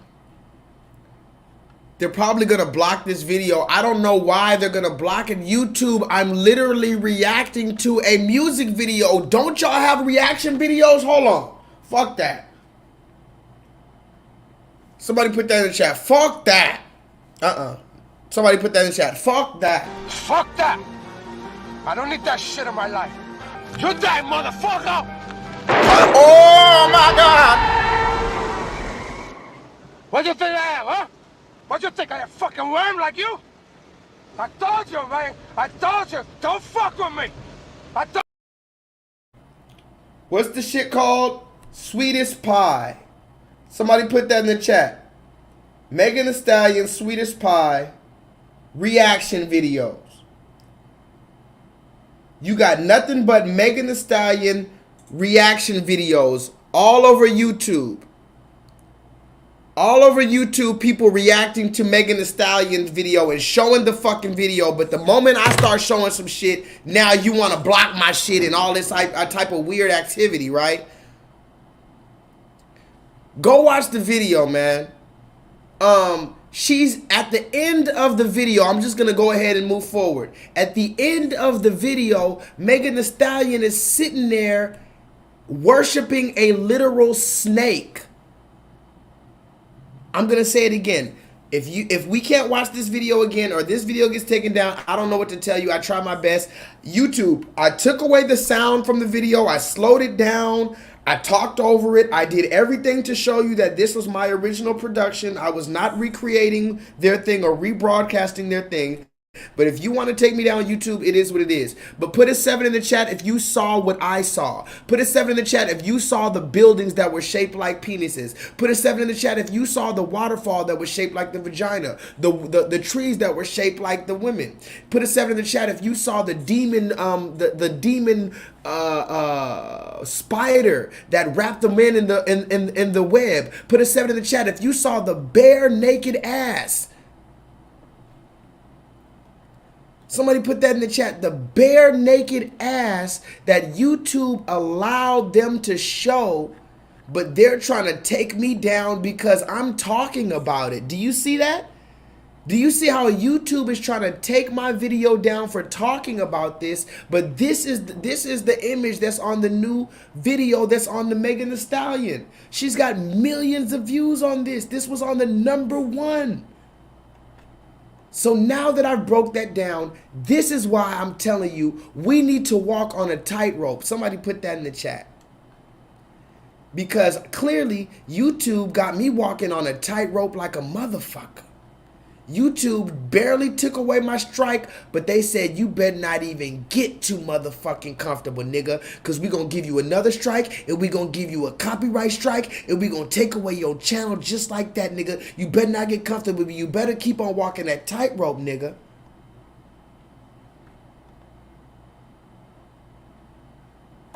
They're probably going to block this video. I don't know why they're going to block it. YouTube, I'm literally reacting to a music video. Don't y'all have reaction videos? Hold on. Fuck that. Somebody put that in the chat. Fuck that. Somebody put that in the chat. Fuck that. Fuck that! I don't need that shit in my life. You die, motherfucker! Oh my God! What do you think I am, huh? What do you think I am, a fucking worm like you? I told you, man. I told you. Don't fuck with me. What's the shit called? Sweetest Pie. Somebody put that in the chat. Megan Thee Stallion, Sweetest Pie, reaction videos. You got nothing but Megan Thee Stallion reaction videos all over YouTube. All over YouTube, people reacting to Megan Thee Stallion's video and showing the fucking video. But the moment I start showing some shit, now you want to block my shit and all this type of weird activity, right? Go watch the video, man. She's at the end of the video. I'm just going to go ahead and move forward. At the end of the video, Megan Thee Stallion is sitting there worshiping a literal snake. I'm going to say it again. If we can't watch this video again or this video gets taken down, I don't know what to tell you. I try my best. YouTube, I took away the sound from the video. I slowed it down. I talked over it. I did everything to show you that this was my original production. I was not recreating their thing or rebroadcasting their thing. But if you want to take me down YouTube, it is what it is. But put a 7 in the chat if you saw what I saw. Put a 7 in the chat if you saw the buildings that were shaped like penises. Put a 7 in the chat if you saw the waterfall that was shaped like the vagina. The trees that were shaped like the women. Put a 7 in the chat if you saw the demon, the demon spider that wrapped the men in the web. Put a 7 in the chat if you saw the bare naked ass. Somebody put that in the chat. The bare naked ass that YouTube allowed them to show, but they're trying to take me down because I'm talking about it. Do you see that? Do you see how YouTube is trying to take my video down for talking about this? But this is the image that's on the new video that's on the Megan Thee Stallion. She's got millions of views on this. This was on the #1. So now that I've broke that down, this is why I'm telling you we need to walk on a tightrope. Somebody put that in the chat. Because clearly YouTube got me walking on a tightrope like a motherfucker. YouTube barely took away my strike, but they said you better not even get too motherfucking comfortable, nigga, because we gonna give you another strike, and we gonna give you a copyright strike, and we gonna take away your channel just like that, nigga. You better not get comfortable with me. You better keep on walking that tightrope, nigga.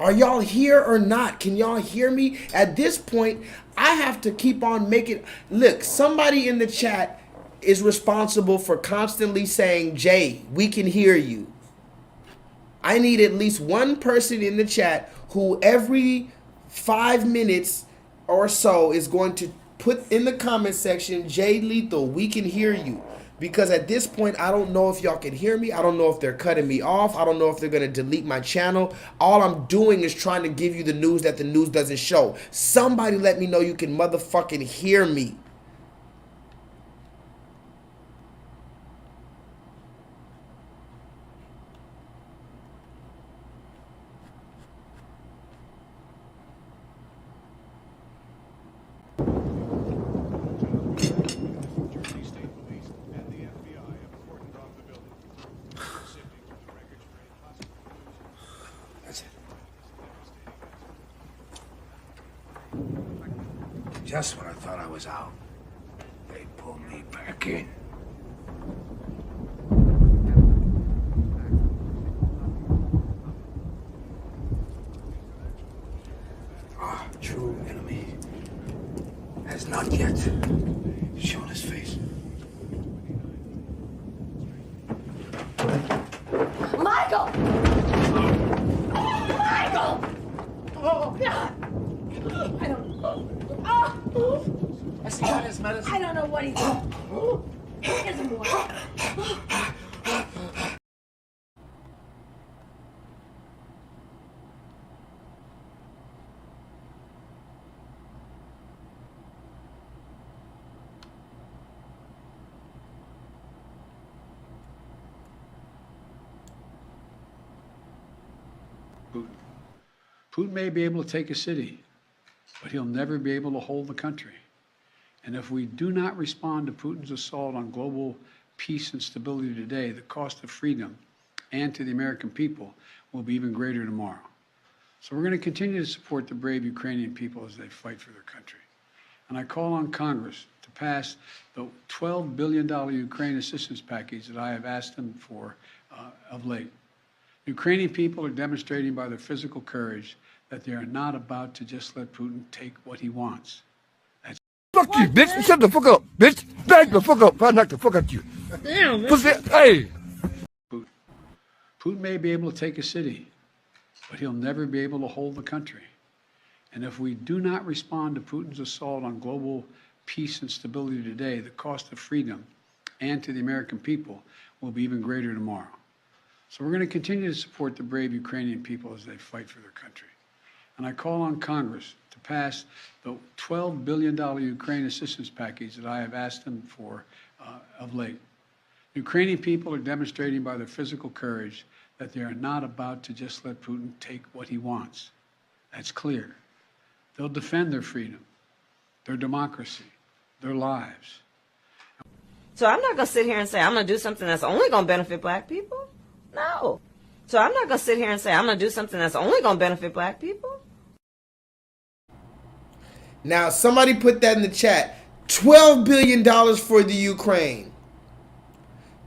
Are y'all here or not? Can y'all hear me? At this point, I have to keep on making... Look, somebody in the chat is responsible for constantly saying, Jay, we can hear you. I need at least one person in the chat who every 5 minutes or so is going to put in the comment section, J-Lethal, we can hear you. Because at this point, I don't know if y'all can hear me. I don't know if they're cutting me off. I don't know if they're going to delete my channel. All I'm doing is trying to give you the news that the news doesn't show. Somebody let me know you can motherfucking hear me. Just when I thought I was out, they pulled me back in. Our true enemy has not yet shown his face. Michael! Michael! Oh, God! I don't know. Oh. Has he got his medicine? I don't know what he's doing. He doesn't want Putin may be able to take a city, but he'll never be able to hold the country. And if we do not respond to Putin's assault on global peace and stability today, the cost of freedom and to the American people will be even greater tomorrow. So we're going to continue to support the brave Ukrainian people as they fight for their country. And I call on Congress to pass the $12 billion Ukraine assistance package that I have asked them for of late. Ukrainian people are demonstrating by their physical courage that they are not about to just let Putin take what he wants. Fuck you, bitch. Shut the fuck up, bitch. Back the fuck up. If I knock the fuck out you. Damn, man. Hey. Putin may be able to take a city, but he'll never be able to hold the country. And if we do not respond to Putin's assault on global peace and stability today, the cost of freedom and to the American people will be even greater tomorrow. So we're going to continue to support the brave Ukrainian people as they fight for their country. And I call on Congress to pass the $12 billion Ukraine assistance package that I have asked them for of late. Ukrainian people are demonstrating by their physical courage that they are not about to just let Putin take what he wants. That's clear. They'll defend their freedom, their democracy, their lives. So I'm not going to sit here and say I'm going to do something that's only going to benefit black people. No. So I'm not going to sit here and say I'm going to do something that's only going to benefit black people. Now, somebody put that in the chat. $12 billion for the Ukraine.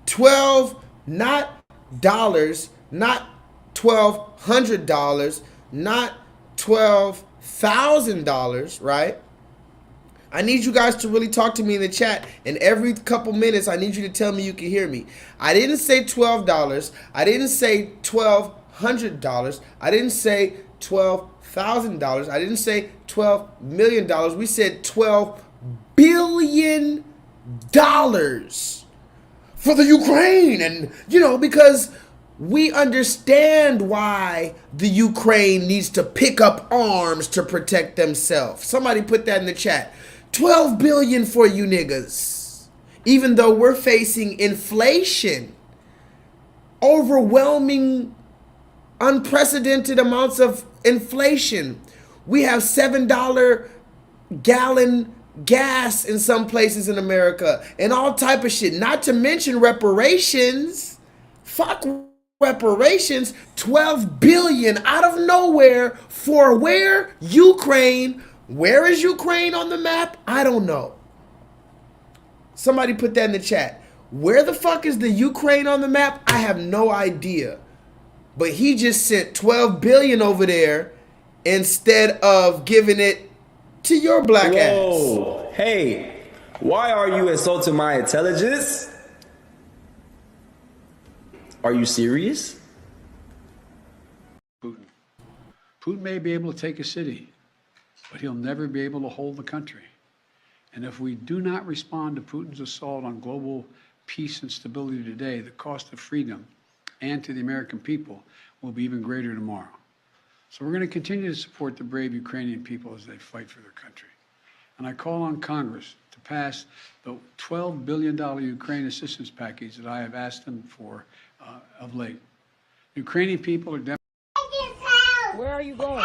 12, not dollars, not $1,200, not $12,000, right? I need you guys to really talk to me in the chat, and every couple minutes I need you to tell me you can hear me. I didn't say $12. I didn't say $1,200. I didn't say $12,000. I didn't say $12 million. We said $12 billion for the Ukraine. And, you know, because we understand why the Ukraine needs to pick up arms to protect themselves. Somebody put that in the chat. 12 billion for you niggas. Even though we're facing inflation, overwhelming, unprecedented amounts of inflation. We have $7 gallon gas in some places in America and all type of shit. Not to mention reparations. Fuck reparations. 12 billion out of nowhere for where? Ukraine. Where is Ukraine on the map? I don't know. Somebody put that in the chat. Where the fuck is the Ukraine on the map? I have no idea. But he just sent 12 billion over there instead of giving it to your black ass. Whoa, hey, why are you insulting my intelligence? Are you serious? Putin may be able to take a city, but he'll never be able to hold the country. And if we do not respond to Putin's assault on global peace and stability today, the cost of freedom and to the American people will be even greater tomorrow. So we're going to continue to support the brave Ukrainian people as they fight for their country. And I call on Congress to pass the $12 billion Ukraine assistance package that I have asked them for of late. Ukrainian people are Where are you going?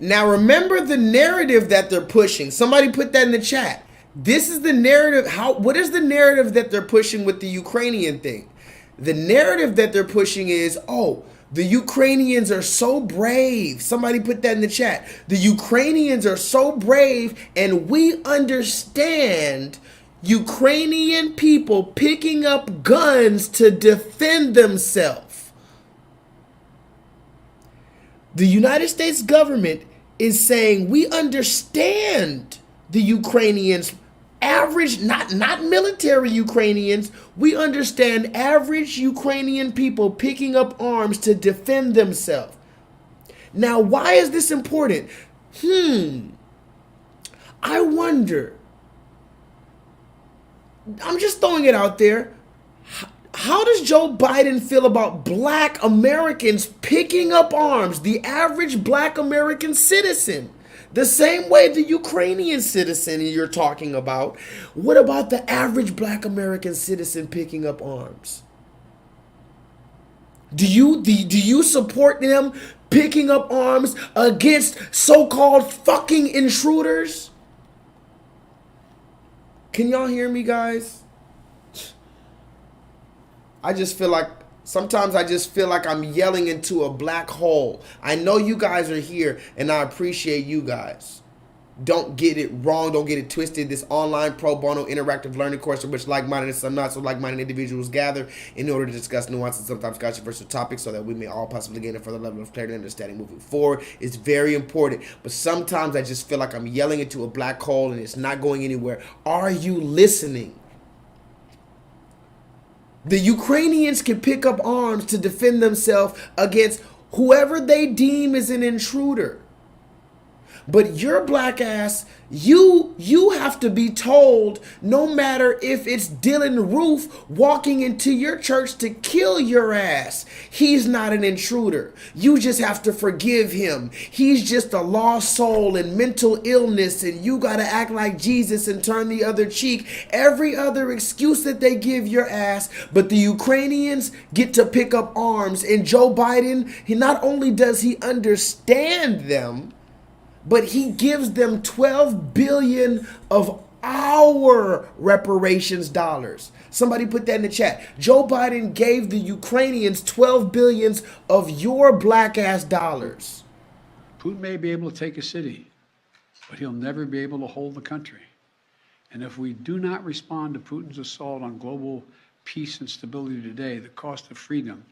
Now remember the narrative that they're pushing. Somebody put that in the chat. This is the narrative. What is the narrative that they're pushing with the Ukrainian thing? The narrative that they're pushing is, oh, the Ukrainians are so brave. Somebody put that in the chat. The Ukrainians are so brave, and we understand Ukrainian people picking up guns to defend themselves. The United States government is saying we understand the Ukrainians, average, not military Ukrainians. We understand average Ukrainian people picking up arms to defend themselves. Now, why is this important? I wonder. I'm just throwing it out there. How does Joe Biden feel about black Americans picking up arms, the average black American citizen? The same way the Ukrainian citizen you're talking about. What about the average black American citizen picking up arms? Do you support them picking up arms against so-called fucking intruders? Can y'all hear me, guys? Sometimes I just feel like I'm yelling into a black hole. I know you guys are here, and I appreciate you guys. Don't get it wrong. Don't get it twisted. This online pro bono interactive learning course in which like-minded and some not so like-minded individuals gather in order to discuss nuanced and sometimes controversial topics so that we may all possibly gain a further level of clarity and understanding moving forward. It's very important. But sometimes I just feel like I'm yelling into a black hole and it's not going anywhere. Are you listening? The Ukrainians can pick up arms to defend themselves against whoever they deem is an intruder. But your black ass, you have to be told, no matter if it's Dylan Roof walking into your church to kill your ass, he's not an intruder. You just have to forgive him. He's just a lost soul and mental illness, and you got to act like Jesus and turn the other cheek. Every other excuse that they give your ass, but the Ukrainians get to pick up arms. And Joe Biden, he not only does he understand them, but he gives them 12 billion of our reparations dollars. Somebody put that in the chat. Joe Biden gave the Ukrainians 12 billions of your black ass dollars. Putin may be able to take a city, but he'll never be able to hold the country. And if we do not respond to Putin's assault on global peace and stability today, the cost of freedom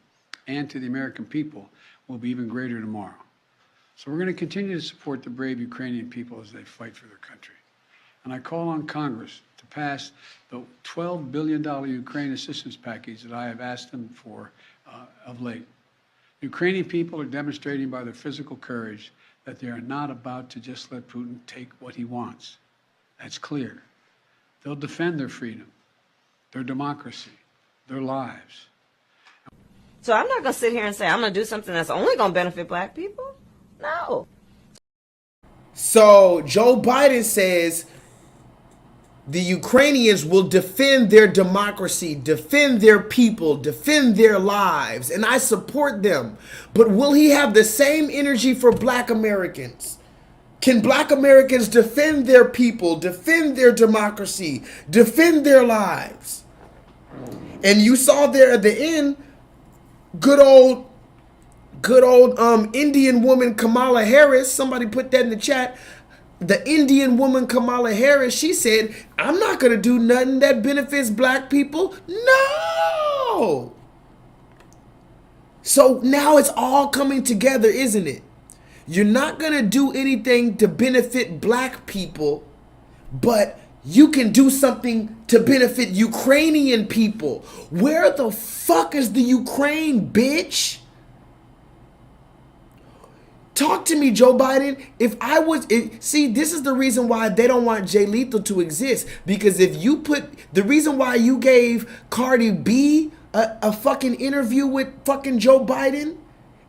and to the American people will be even greater tomorrow. So we're going to continue to support the brave Ukrainian people as they fight for their country. And I call on Congress to pass the $12 billion Ukraine assistance package that I have asked them for of late. Ukrainian people are demonstrating by their physical courage that they are not about to just let Putin take what he wants. That's clear. They'll defend their freedom, their democracy, their lives. So I'm not going to sit here and say I'm going to do something that's only going to benefit black people. No. So Joe Biden says the Ukrainians will defend their democracy, defend their people, defend their lives, and I support them. But will he have the same energy for black Americans? Can black Americans defend their people, defend their democracy, defend their lives? And you saw there at the end, good old Indian woman Kamala Harris. Somebody put that in the chat. The Indian woman Kamala Harris, she said, I'm not going to do nothing that benefits black people. No. So now it's all coming together, isn't it? You're not going to do anything to benefit black people, but you can do something to benefit Ukrainian people. Where the fuck is the Ukraine, bitch? Talk to me, Joe Biden. If I was, see, this is the reason why they don't want J-Lethal to exist. Because if you put, the reason why you gave Cardi B a fucking interview with fucking Joe Biden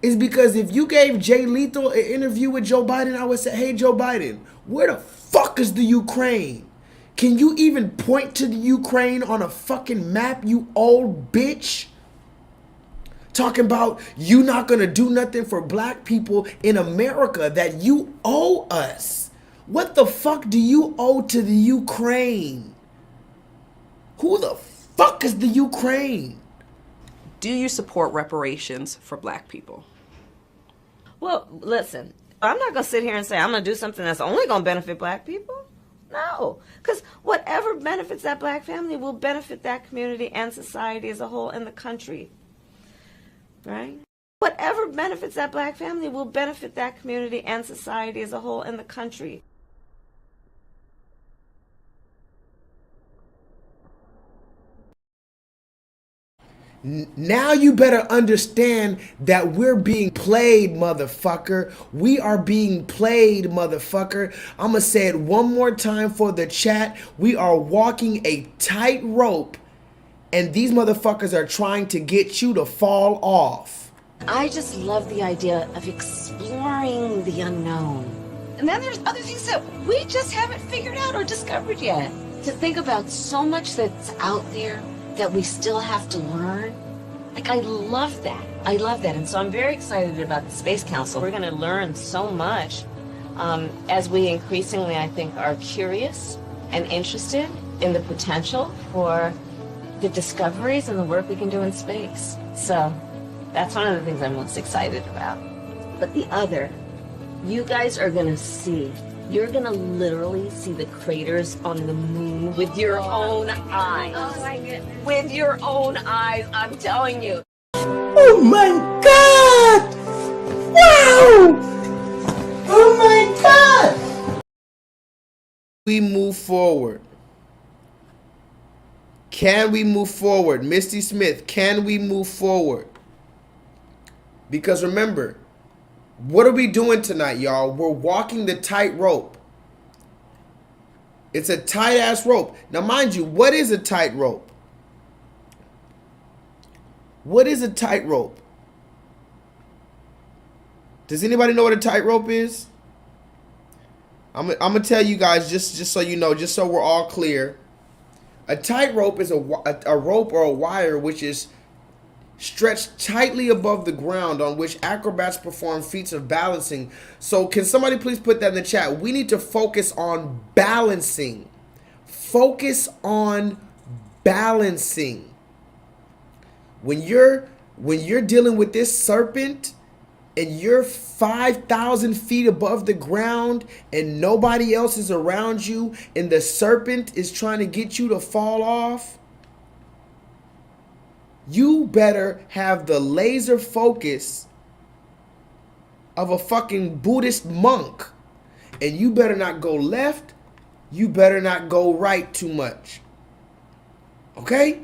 is because if you gave J-Lethal an interview with Joe Biden, I would say, hey, Joe Biden, where the fuck is the Ukraine? Can you even point to the Ukraine on a fucking map, you old bitch? Talking about you not gonna do nothing for black people in America that you owe us. What the fuck do you owe to the Ukraine? Who the fuck is the Ukraine? Do you support reparations for black people? Well, listen, I'm not going to sit here and say I'm going to do something that's only going to benefit black people. No, because whatever benefits that black family will benefit that community and society as a whole in the country. Right? Whatever benefits that black family will benefit that community and society as a whole in the country. Now you better understand that we're being played, motherfucker. We are being played, motherfucker. I'm gonna say it one more time for the chat. We are walking a tightrope, and these motherfuckers are trying to get you to fall off. I just love the idea of exploring the unknown. And then there's other things that we just haven't figured out or discovered yet. To think about so much that's out there that we still have to learn. Like, I love that. I love that. And so I'm very excited about the Space Council. We're going to learn so much as we increasingly, I think, are curious and interested in the potential for the discoveries and the work we can do in space. So that's one of the things I'm most excited about. But the other, you guys are going to see. You're gonna literally see the craters on the moon with your own eyes. Oh my goodness. With your own eyes, I'm telling you. Oh my God! Wow! Oh my God! We move forward. Can we move forward? Misty Smith, can we move forward? Because remember, what are we doing tonight, y'all? We're walking the tightrope. It's a tight-ass rope. Now, mind you, what is a tightrope? What is a tightrope? Does anybody know what a tightrope is? I'm gonna tell you guys just so you know, just so we're all clear. A tightrope is a rope or a wire which is stretched tightly above the ground on which acrobats perform feats of balancing. So can somebody please put that in the chat? We need to focus on balancing. Focus on balancing. When you're dealing with this serpent and you're 5,000 feet above the ground and nobody else is around you and the serpent is trying to get you to fall off, you better have the laser focus of a fucking Buddhist monk. And you better not go left. You better not go right too much. Okay?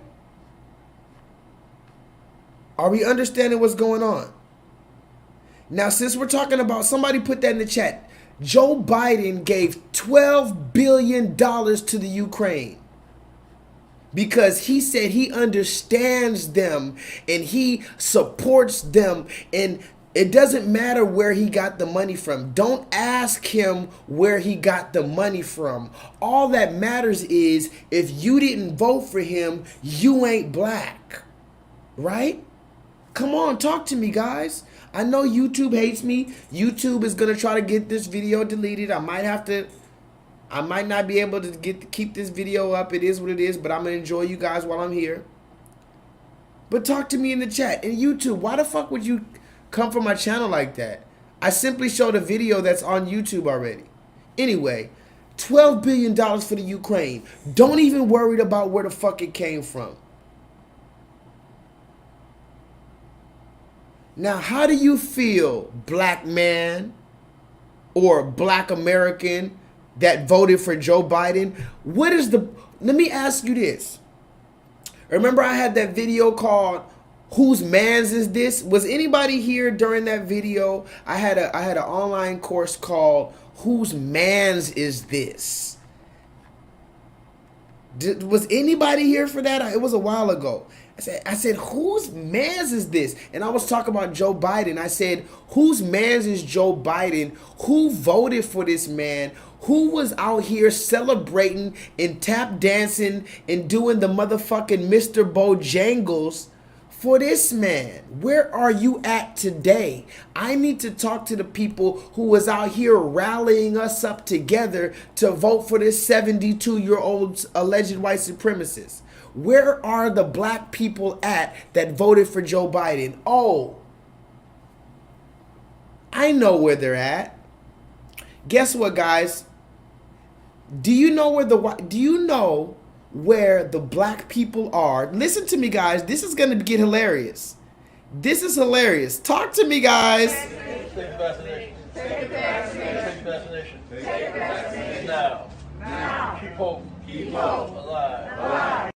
Are we understanding what's going on? Now, since we're talking about, somebody put that in the chat. Joe Biden gave $12 billion to the Ukraine. Because he said he understands them and he supports them, and it doesn't matter where he got the money from. Don't ask him where he got the money from. All that matters is if you didn't vote for him, you ain't black. Right? Come on, talk to me, guys. I know YouTube hates me. YouTube is going to try to get this video deleted. I might not be able to keep this video up. It is what it is, but I'm going to enjoy you guys while I'm here. But talk to me in the chat. And YouTube, why the fuck would you come for my channel like that? I simply showed a video that's on YouTube already. Anyway, $12 billion for the Ukraine. Don't even worry about where the fuck it came from. Now, how do you feel, black man or black American that voted for Joe Biden? Let me ask you this. Remember I had that video called Whose mans is this? Was anybody here during that video? I had an online course called Whose Mans Is This? Was anybody here for that? It was a while ago. I said, whose mans is this? And I was talking about Joe Biden. I said, whose mans is Joe Biden? Who voted for this man? Who was out here celebrating and tap dancing and doing the motherfucking Mr. Bojangles for this man? Where are you at today? I need to talk to the people who was out here rallying us up together to vote for this 72-year-old alleged white supremacist. Where are the black people at that voted for Joe Biden? Oh, I know where they're at. Guess what, guys? Do you know where the black people are? Listen to me, guys. This is gonna get hilarious. This is hilarious. Talk to me, guys. Take the vaccination. Take the vaccination. Take the vaccination. Take the vaccination. Now. Now. Keep hope. Keep hope alive.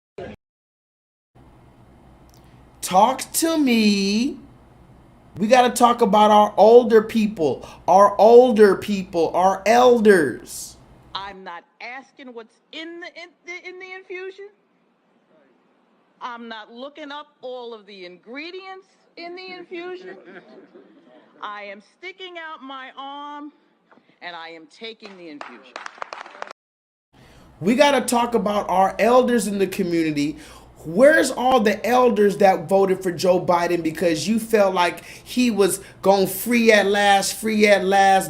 Talk to me. We got to talk about our older people, our elders. I'm not asking what's in the infusion. I'm not looking up all of the ingredients in the infusion. I am sticking out my arm and I am taking the infusion. We got to talk about our elders in the community. Where's all the elders that voted for Joe Biden because you felt like he was going free at last,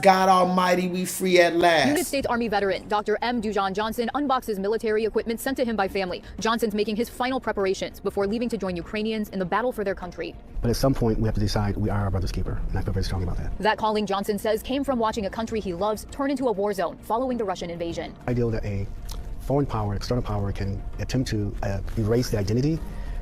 God almighty, we free at last? United States Army veteran Dr. M. Dujon Johnson unboxes military equipment sent to him by family. Johnson's making his final preparations before leaving to join Ukrainians in the battle for their country. But at some point, we have to decide we are our brother's keeper, and I feel very strong about that. That calling, Johnson says, came from watching a country he loves turn into a war zone following the Russian invasion. I feel that a foreign power, external power, can attempt to erase the identity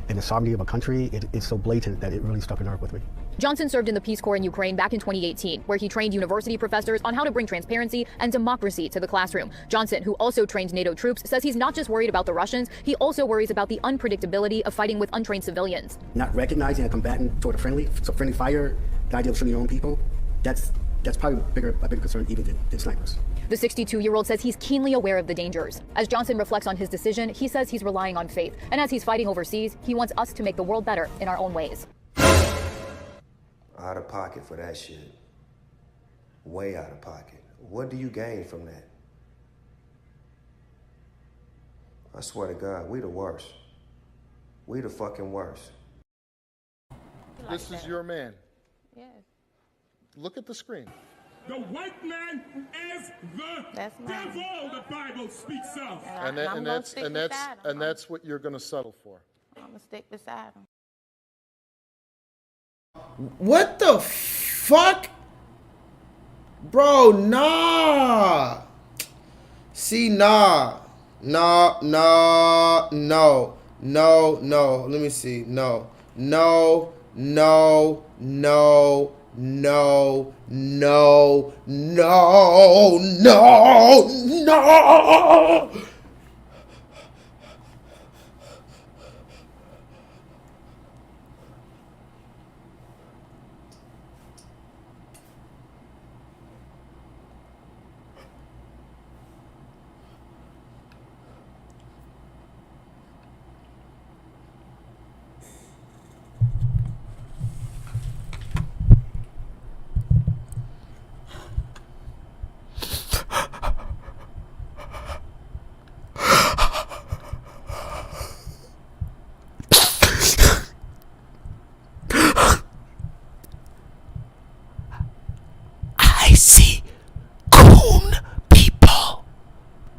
and the sovereignty of a country. It's so blatant that it really struck a nerve with me. Johnson served in the Peace Corps in Ukraine back in 2018, where he trained university professors on how to bring transparency and democracy to the classroom. Johnson, who also trained NATO troops, says he's not just worried about the Russians, he also worries about the unpredictability of fighting with untrained civilians. Not recognizing a combatant toward a friendly fire, the idea of shooting your own people, that's probably a bigger concern even than snipers. The 62-year-old says he's keenly aware of the dangers. As Johnson reflects on his decision, he says he's relying on faith. And as he's fighting overseas, he wants us to make the world better in our own ways. Out of pocket for that shit. Way out of pocket. What do you gain from that? I swear to God, we the worst. We the fucking worst. This is your man. Yes. Look at the screen. The white man is the devil, the Bible speaks of. And that's what you're going to settle for. I'm going to stick beside him. What the fuck? Bro, nah. See, nah. No. Let me see. No.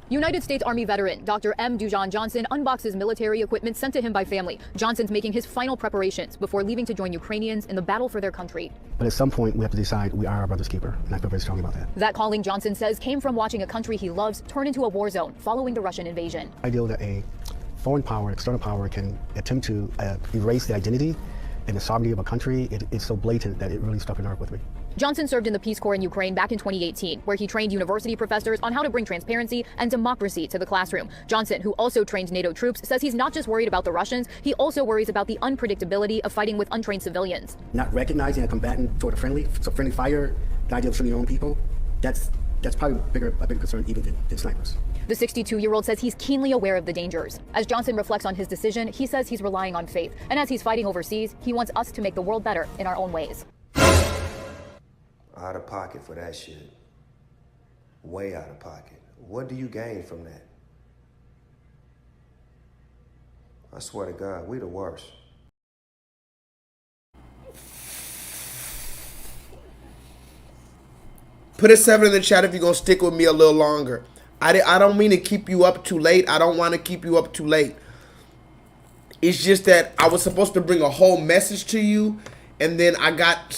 United States Army veteran Dr. M. Dujon Johnson unboxes military equipment sent to him by family. Johnson's making his final preparations before leaving to join Ukrainians in the battle for their country. But at some point, we have to decide we are our brother's keeper, and I feel very strong about that. That calling, Johnson says, came from watching a country he loves turn into a war zone following the Russian invasion. I feel that a foreign power, external power, can attempt to erase the identity and the sovereignty of a country, it's so blatant that it really struck a nerve with me. Johnson served in the Peace Corps in Ukraine back in 2018, where he trained university professors on how to bring transparency and democracy to the classroom. Johnson, who also trained NATO troops, says he's not just worried about the Russians, he also worries about the unpredictability of fighting with untrained civilians. Not recognizing a combatant toward a friendly fire, the idea of shooting your own people, that's probably a bigger concern even than snipers. The 62-year-old says he's keenly aware of the dangers. As Johnson reflects on his decision, he says he's relying on faith. And as he's fighting overseas, he wants us to make the world better in our own ways. Out of pocket for that shit. Way out of pocket. What do you gain from that? I swear to God, we the worst. Put a 7 in the chat if you're going to stick with me a little longer. I don't mean to keep you up too late. I don't want to keep you up too late. It's just that I was supposed to bring a whole message to you, and then I got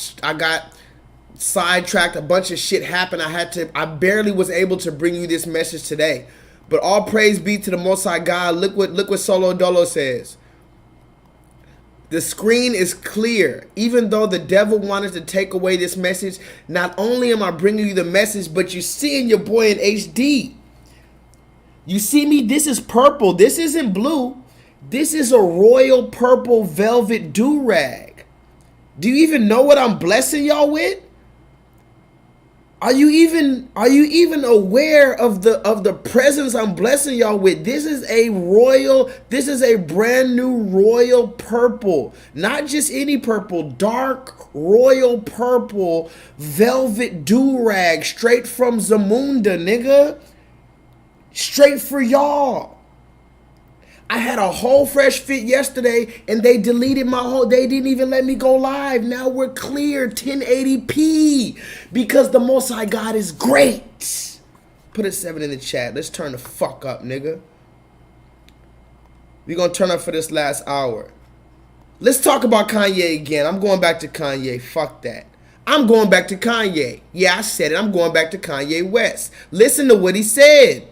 sidetracked. A bunch of shit happened. I barely was able to bring you this message today. But all praise be to the Most High God. Look what Solo Dolo says. The screen is clear. Even though the devil wanted to take away this message, not only am I bringing you the message, but you're seeing your boy in HD. You see me? This is purple. This isn't blue. This is a royal purple velvet do-rag. Do you even know what I'm blessing y'all with? Are you even aware of the presence I'm blessing y'all with? This is a brand new royal purple. Not just any purple, dark royal purple velvet do-rag straight from Zamunda, nigga. Straight for y'all. I had a whole fresh fit yesterday and they deleted they didn't even let me go live. Now we're clear 1080p because the Most High God is great. Put a 7 in the chat. Let's turn the fuck up, nigga. We're gonna turn up for this last hour. Let's talk about Kanye again. I'm going back to Kanye. Fuck that. I'm going back to Kanye. Yeah, I said it. I'm going back to Kanye West. Listen to what he said.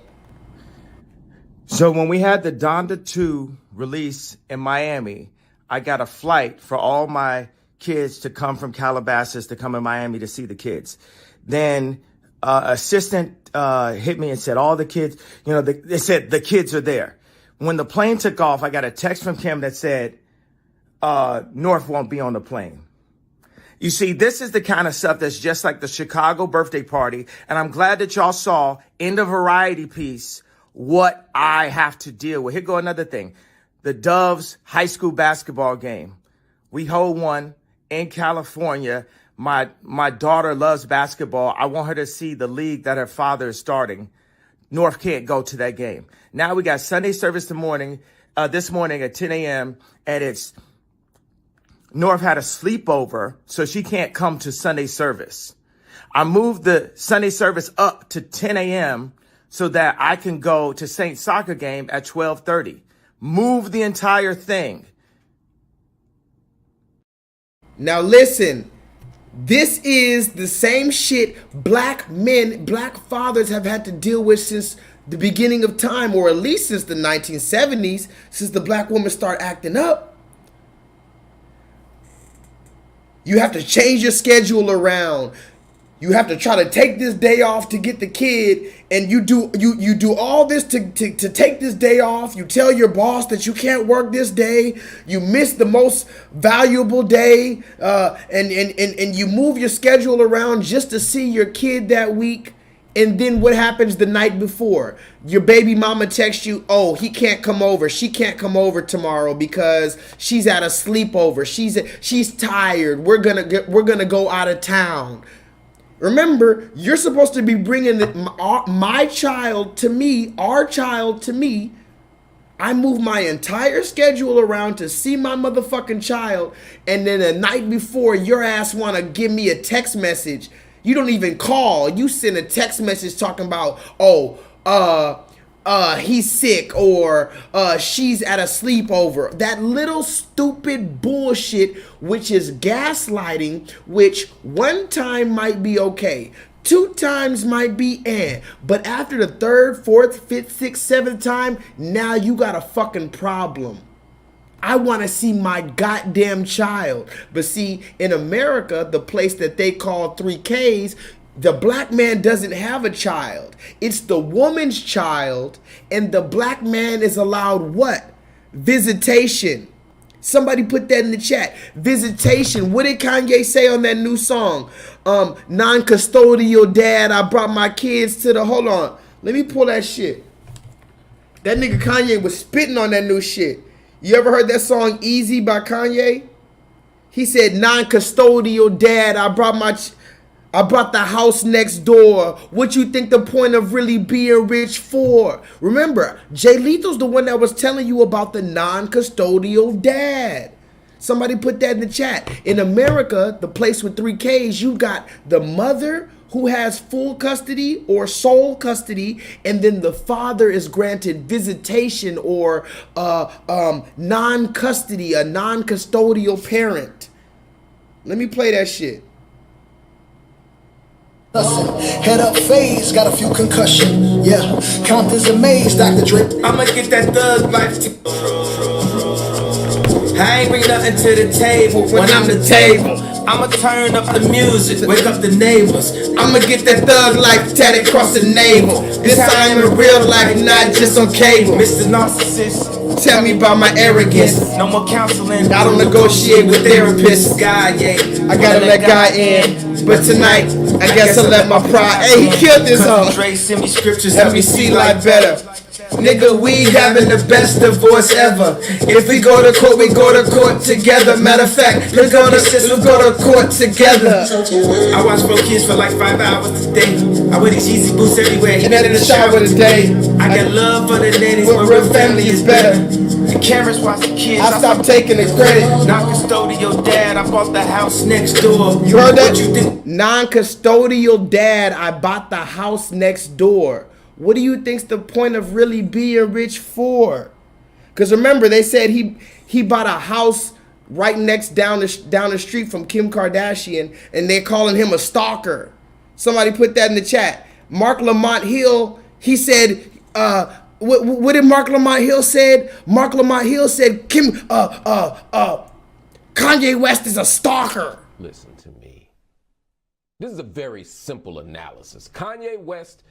So when we had the Donda 2 release in Miami, I got a flight for all my kids to come from Calabasas to come in Miami to see the kids. Then assistant hit me and said, all the kids, they said the kids are there. When the plane took off, I got a text from Kim that said, North won't be on the plane. You see, this is the kind of stuff that's just like the Chicago birthday party. And I'm glad that y'all saw in the variety piece what I have to deal with. Here go another thing. The Doves high school basketball game. We hold one in California. My daughter loves basketball. I want her to see the league that her father is starting. North can't go to that game. Now we got Sunday service this morning at 10 a.m. and North had a sleepover, so she can't come to Sunday service. I moved the Sunday service up to 10 a.m. so that I can go to Saint soccer game at 12:30. Move the entire thing. Now listen, this is the same shit black fathers have had to deal with since the beginning of time, or at least since the 1970s, since the black women start acting up. You have to change your schedule around. You have to try to take this day off to get the kid, and you do all this to take this day off. You tell your boss that you can't work this day. You miss the most valuable day, and you move your schedule around just to see your kid that week. And then what happens the night before? Your baby mama texts you, oh, he can't come over. She can't come over tomorrow because she's at a sleepover. She's tired. We're gonna go out of town. Remember, you're supposed to be bringing my child to me, our child to me. I move my entire schedule around to see my motherfucking child, and then the night before, your ass want to give me a text message. You don't even call. You send a text message talking about, he's sick, or she's at a sleepover. That little stupid bullshit, which is gaslighting, which one time might be okay, 2 times might be but after the 3rd, 4th, 5th, 6th, 7th time, now you got a fucking problem. I want to see my goddamn child. But see, in America, the place that they call 3Ks, the black man doesn't have a child. It's the woman's child, and the black man is allowed what? Visitation. Somebody put that in the chat. Visitation. What did Kanye say on that new song? Non-custodial dad, I brought my kids to the... Hold on. Let me pull that shit. That nigga Kanye was spitting on that new shit. You ever heard that song Easy by Kanye? He said, non-custodial dad, I brought the house next door. What you think the point of really being rich for? Remember, J-Lethal's the one that was telling you about the non-custodial dad. Somebody put that in the chat. In America, the place with 3Ks, you got the mother who has full custody or sole custody, and then the father is granted visitation or non-custody, a non-custodial parent. Let me play that shit. Head up phase, got a few concussion. Yeah, Compton's amazed, Dr. Dre. I'ma get that thug life. I ain't bring nothing to the table when I'm the table. I'ma turn up the music, wake up the neighbors. I'ma get that thug life tatted across the navel. This I am in real life, not just on cable. Mr. Narcissist, tell me about my arrogance. No more counseling, I don't negotiate with therapists. God, yeah, I gotta let God in. But tonight, I guess I'll let my pride. Hey, he killed this song. Dre send me scriptures, help me see life better. Nigga, we having the best divorce ever. If we go to court, we go to court together. Matter of fact, let's go to court together. I watch 4 kids for like 5 hours a day. I wear these Yeezy boots everywhere, and then in the shower today. I got love for the nannies, but real family is better. The cameras watch the kids. I stopped taking the credit. Non-custodial dad, I bought the house next door. You heard that? What you think? Non-custodial dad, I bought the house next door. What do you think's the point of really being rich for? Because remember, they said he bought a house right next down the street from Kim Kardashian, and they're calling him a stalker. Somebody put that in the chat. Mark Lamont Hill, he said, what did Mark Lamont Hill said? Mark Lamont Hill said Kanye West is a stalker. Listen to me. This is a very simple analysis. Kanye West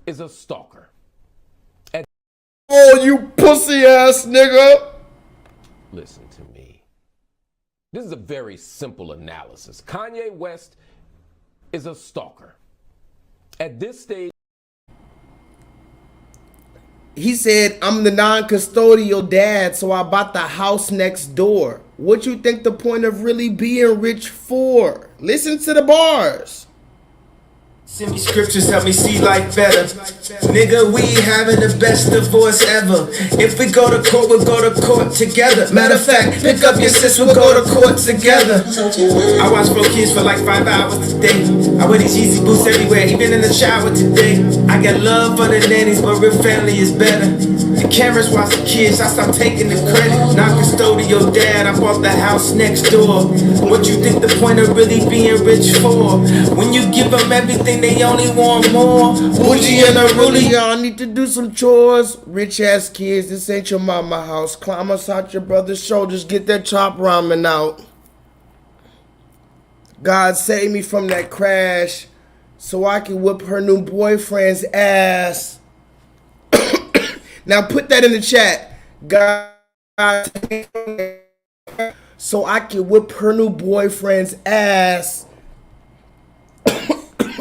is a stalker. Oh, you pussy ass nigga. Listen to me. This is a very simple analysis. Kanye West is a stalker. At this stage, he said, I'm the non-custodial dad, so I bought the house next door. What you think the point of really being rich for? Listen to the bars. Send me scriptures, help me see life better. Nigga, we having the best divorce ever. If we go to court, we'll go to court together. Matter of fact, pick up your sis, we'll go to court together. I watch 4 kids for like 5 hours a day. I wear these Yeezy boots everywhere, even in the shower today. I got love for the nannies, but real family is better. The cameras watch the kids, I stopped taking the credit. Non-custodial dad, I bought the house next door. What you think the point of really being rich for? When you give them everything, they only want more. Bougie and a ruler, y'all need to do some chores. Rich ass kids, this ain't your mama house. Climb us out your brother's shoulders, get that chop ramen out. God save me from that crash so I can whip her new boyfriend's ass. Now put that in the chat. God, so I can whip her new boyfriend's ass.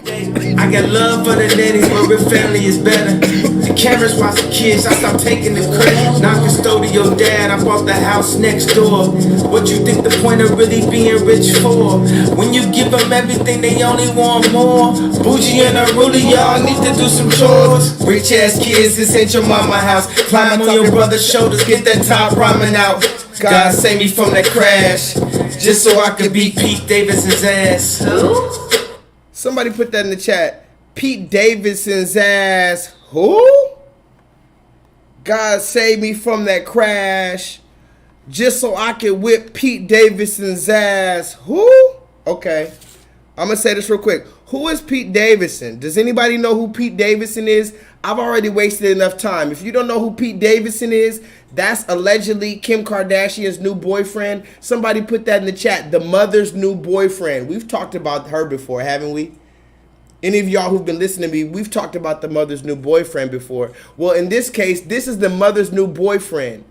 I got love for the nannies, but real family is better. The cameras watch the kids, I stopped taking the credit. Non-custodial dad, I bought the house next door. What you think the point of really being rich for? When you give them everything, they only want more. Bougie and a ruler, y'all need to do some chores. Rich ass kids, this ain't your mama house. Climb on your brother's shoulders, get that top ramen out. God save me from that crash, just so I could beat Pete Davidson's ass. Who? Somebody put that in the chat. Pete Davidson's ass. Who? God save me from that crash, just so I can whip Pete Davidson's ass. Who? Okay. I'm going to say this real quick. Who is Pete Davidson? Does anybody know who Pete Davidson is? I've already wasted enough time. If you don't know who Pete Davidson is, that's allegedly Kim Kardashian's new boyfriend. Somebody put that in the chat. The mother's new boyfriend. We've talked about her before, haven't we? Any of y'all who've been listening to me, we've talked about the mother's new boyfriend before. Well, in this case, this is the mother's new boyfriend.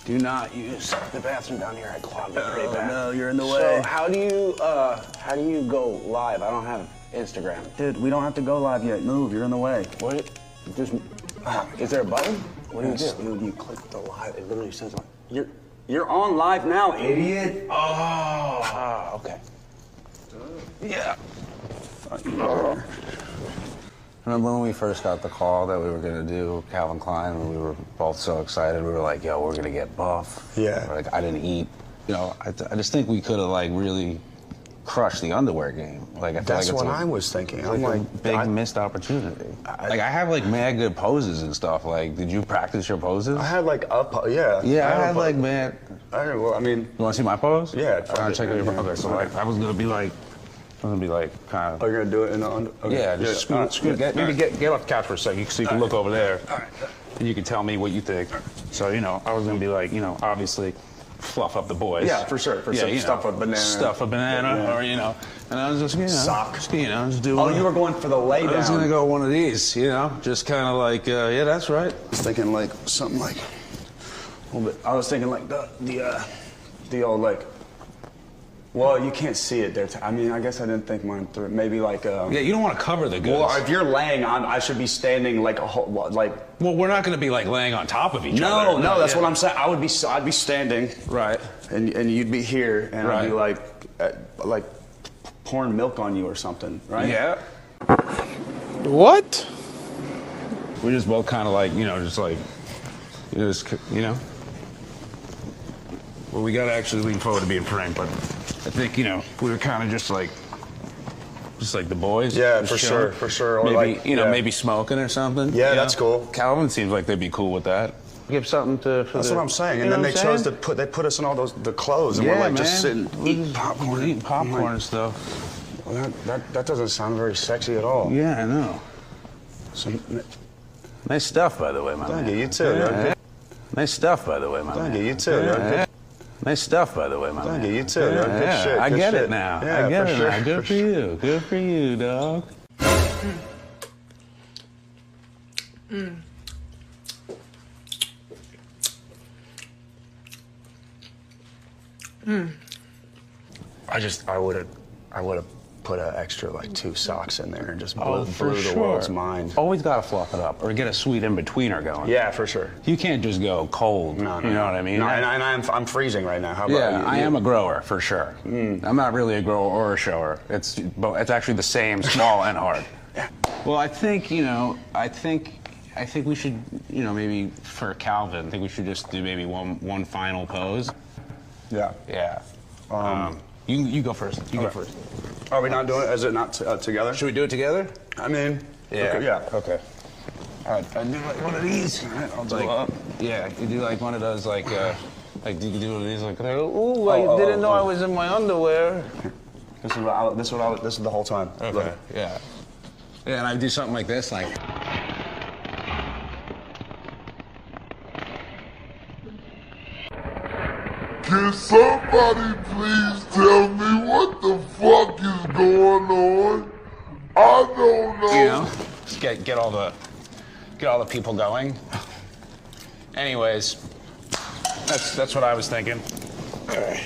Do not use the bathroom down here at Club. No, you're in the way. So how do you go live? I don't have Instagram. Dude, we don't have to go live yet. Move, you're in the way. What? Just is there a button? What do you do? Dude, you click the live. It literally says you're on live now, idiot. Oh. Okay. Yeah. Remember when we first got the call that we were gonna do Calvin Klein, and we were both so excited. We were like, "Yo, we're gonna get buff." Yeah. Like I didn't eat. You know, I just think we could have like really crushed the underwear game. Like I feel That's like it's what I was thinking. I'm like a big missed opportunity. Like I have like mad good poses and stuff. Like, did you practice your poses? I had like yeah. Yeah, I had like mad. Well, I mean, you want to see my pose? Yeah. Check out your pose. Okay, so like I was gonna be like. I'm gonna be like kind of. Oh, you're gonna do it in the under? Okay. Yeah, just scoot. Maybe get off the couch for a second so you can look over there. And you can tell me what you think. So, you know, I was gonna be like, you know, obviously fluff up the boys. Yeah, for sure. Stuff a banana. Stuff a banana, or, you know. And I was just, you know. Sock. You know, just do. Oh, you were going for the lay down. I was gonna go one of these, you know, just kind of like, yeah, that's right. I was thinking like something like a little bit. I was thinking like the old like. Well, you can't see it there. I mean, I guess I didn't think mine through. Maybe like. Yeah, you don't want to cover the goods. Well, if you're laying on, I should be standing like a whole like. Well, we're not going to be like laying on top of each other. No, that's what I'm saying. I'd be standing. Right. And you'd be here, and I'd be like pouring milk on you or something, right? Yeah. What? We're just both kind of like, you know, just like, you know. Well, we got to actually lean forward to being framed, but I think, you know, we were kind of just like the boys. Yeah, for sure. Or maybe, like, you know, maybe smoking or something. Yeah, you that's know? cool. Calvin seems like they'd be cool with that. Give something to. That's what I'm saying. And then they chose to put us in all the clothes, and we're like just sitting, eating popcorn, and stuff. Well, that doesn't sound very sexy at all. Yeah, I know. So, nice stuff, by the way, my man. Thank you. You too. Yeah. Nice stuff, by the way, my man. Thank you. You too. Yeah. Nice stuff, by the way, my man. Thank you. You too. Yeah, Good shit. I Good get shit. it now. Yeah, I get for it sure. now. Good for you. Good for you, dog. I would have put an extra like 2 socks in there and just blew the sure. world's mind. Always gotta fluff it up or get a sweet in-betweener going. Yeah, for sure. You can't just go cold. No. You know what I mean? No, and I'm freezing right now. How about yeah, you? I am a grower for sure. I'm not really a grower or a shower. It's actually the same, small and hard. Yeah. Well, I think, you know, I think we should, you know, maybe for Calvin, I think we should just do maybe one final pose. Yeah. Yeah. You go first. You go first. Are we not doing it? Is it not together? Should we do it together? I mean, yeah. Okay, yeah. Okay. All right. I do like one of these. All right, I'll do like, yeah, you do like one of those, like you can do one of these, like, ooh, I didn't know I was in my underwear. This is the whole time. Okay. Look. Yeah. Yeah, and I do something like this, like. Can somebody please tell me what the fuck is going on? I don't know. You know, just get all the people going. Anyways, that's what I was thinking. All right.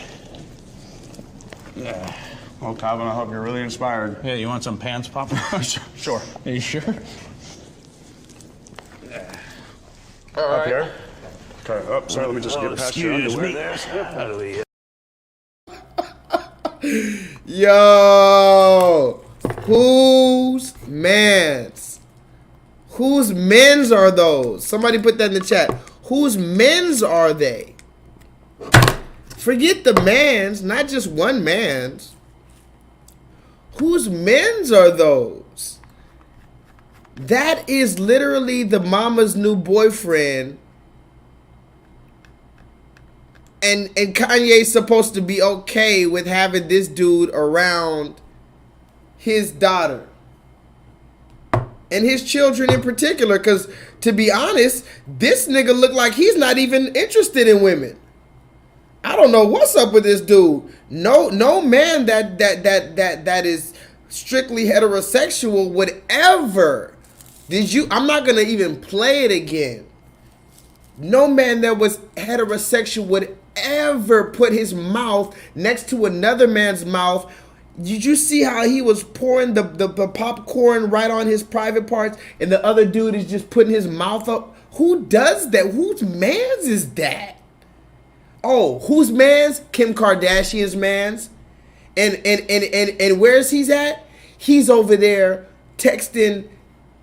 Yeah. Well, Calvin, I hope you're really inspired. Yeah, you want some pants popcorn? Sure. Are you sure? Yeah. All right. Up here. Okay. Oh, sorry. Let me just get past your underwear there. How do we? Yo, whose mans? Whose men's are those? Somebody put that in the chat. Whose men's are they? Forget the mans, not just one man's. Whose men's are those? That is literally the mama's new boyfriend. Kanye's supposed to be okay with having this dude around his daughter and his children in particular, because to be honest, this nigga look like he's not even interested in women. I don't know what's up with this dude. No man that is strictly heterosexual would ever. I'm not gonna even play it again. No man that was heterosexual would ever put his mouth next to another man's mouth. Did you see how he was pouring the popcorn right on his private parts, and the other dude is just putting his mouth up? Who does that? Whose mans is that? Oh, whose mans? Kim Kardashian's mans. And where's he's at? He's over there texting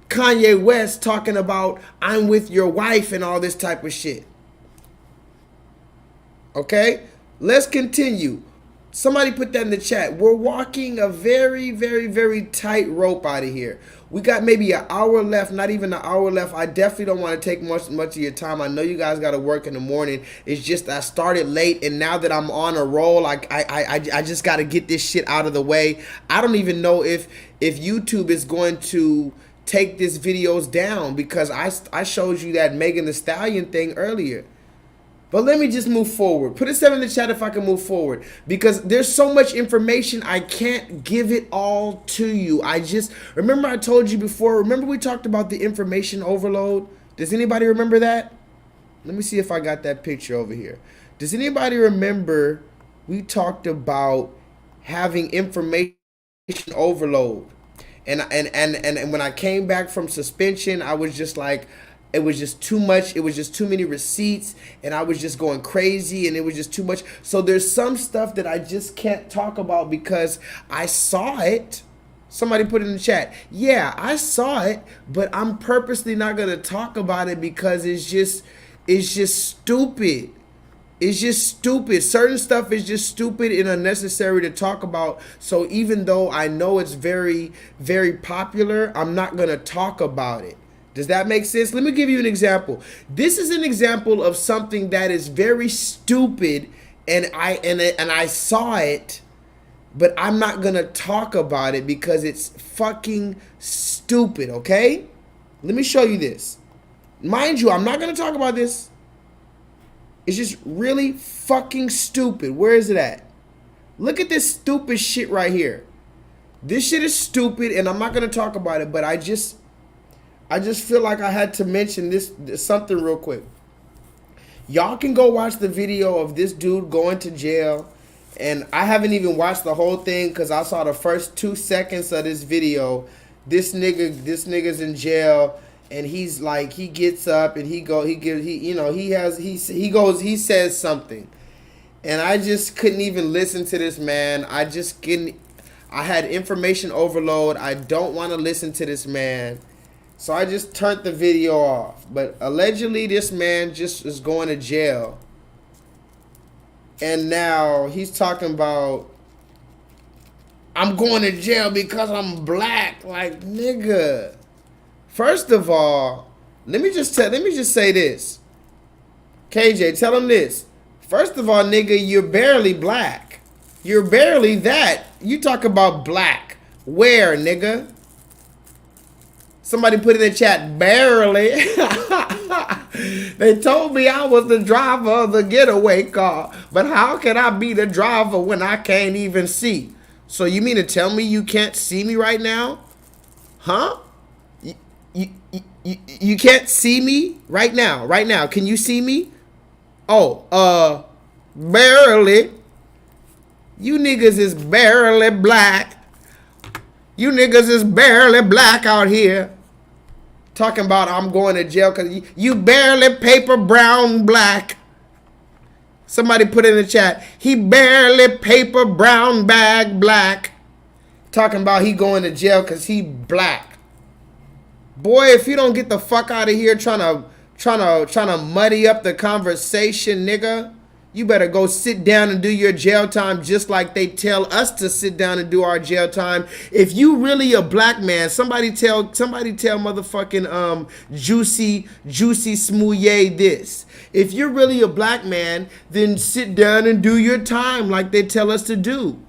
Kanye West talking about I'm with your wife and all this type of shit. Okay, let's continue. Somebody put that in the chat. We're walking a very, very, very tight rope out of here. We got maybe an hour left, not even an hour left. I definitely don't want to take much of your time. I know you guys got to work in the morning. It's just I started late, and now that I'm on a roll, I just got to get this shit out of the way. I don't even know if YouTube is going to take this videos down, because I showed you that Megan Thee Stallion thing earlier. But let me just move forward. Put a 7 in the chat if I can move forward, because there's so much information I can't give it all to you. Remember I told you before, remember we talked about the information overload? Does anybody remember that? Let me see if I got that picture over here. Does anybody remember we talked about having information overload? And when I came back from suspension, I was just like, it was just too much. It was just too many receipts, and I was just going crazy, and it was just too much. So there's some stuff that I just can't talk about because I saw it. Somebody put it in the chat. Yeah, I saw it, but I'm purposely not going to talk about it because it's just stupid. It's just stupid. Certain stuff is just stupid and unnecessary to talk about. So even though I know it's very, very popular, I'm not going to talk about it. Does that make sense? Let me give you an example. This is an example of something that is very stupid, and I saw it, but I'm not going to talk about it because it's fucking stupid, okay? Let me show you this. Mind you, I'm not going to talk about this. It's just really fucking stupid. Where is it at? Look at this stupid shit right here. This shit is stupid, and I'm not going to talk about it, but I just feel like I had to mention this something real quick. Y'all can go watch the video of this dude going to jail, and I haven't even watched the whole thing because I saw the first 2 seconds of this video. This nigga's in jail, and he's like, he gets up and he says something, and I just couldn't even listen to this man. I had information overload. I don't want to listen to this man. So I just turned the video off. But allegedly this man just is going to jail. And now he's talking about, I'm going to jail because I'm black. Like, nigga. First of all, let me just say this. KJ, tell him this. First of all, nigga, you're barely black. You're barely that. You talk about black. Where, nigga? Somebody put in the chat, barely. They told me I was the driver of the getaway car, but how can I be the driver when I can't even see? So you mean to tell me you can't see me right now? Huh? You can't see me right now? Right now, can you see me? Oh, barely. You niggas is barely black. You niggas is barely black out here. Talking about I'm going to jail because you barely paper brown black. Somebody put in the chat, he barely paper brown bag black. Talking about he going to jail because he black. Boy, if you don't get the fuck out of here trying to muddy up the conversation, nigga, You better go sit down and do your jail time just like they tell us to sit down and do our jail time. If you really a black man, somebody tell motherfucking Juicy Smouye this. If you're really a black man, then sit down and do your time like they tell us to do.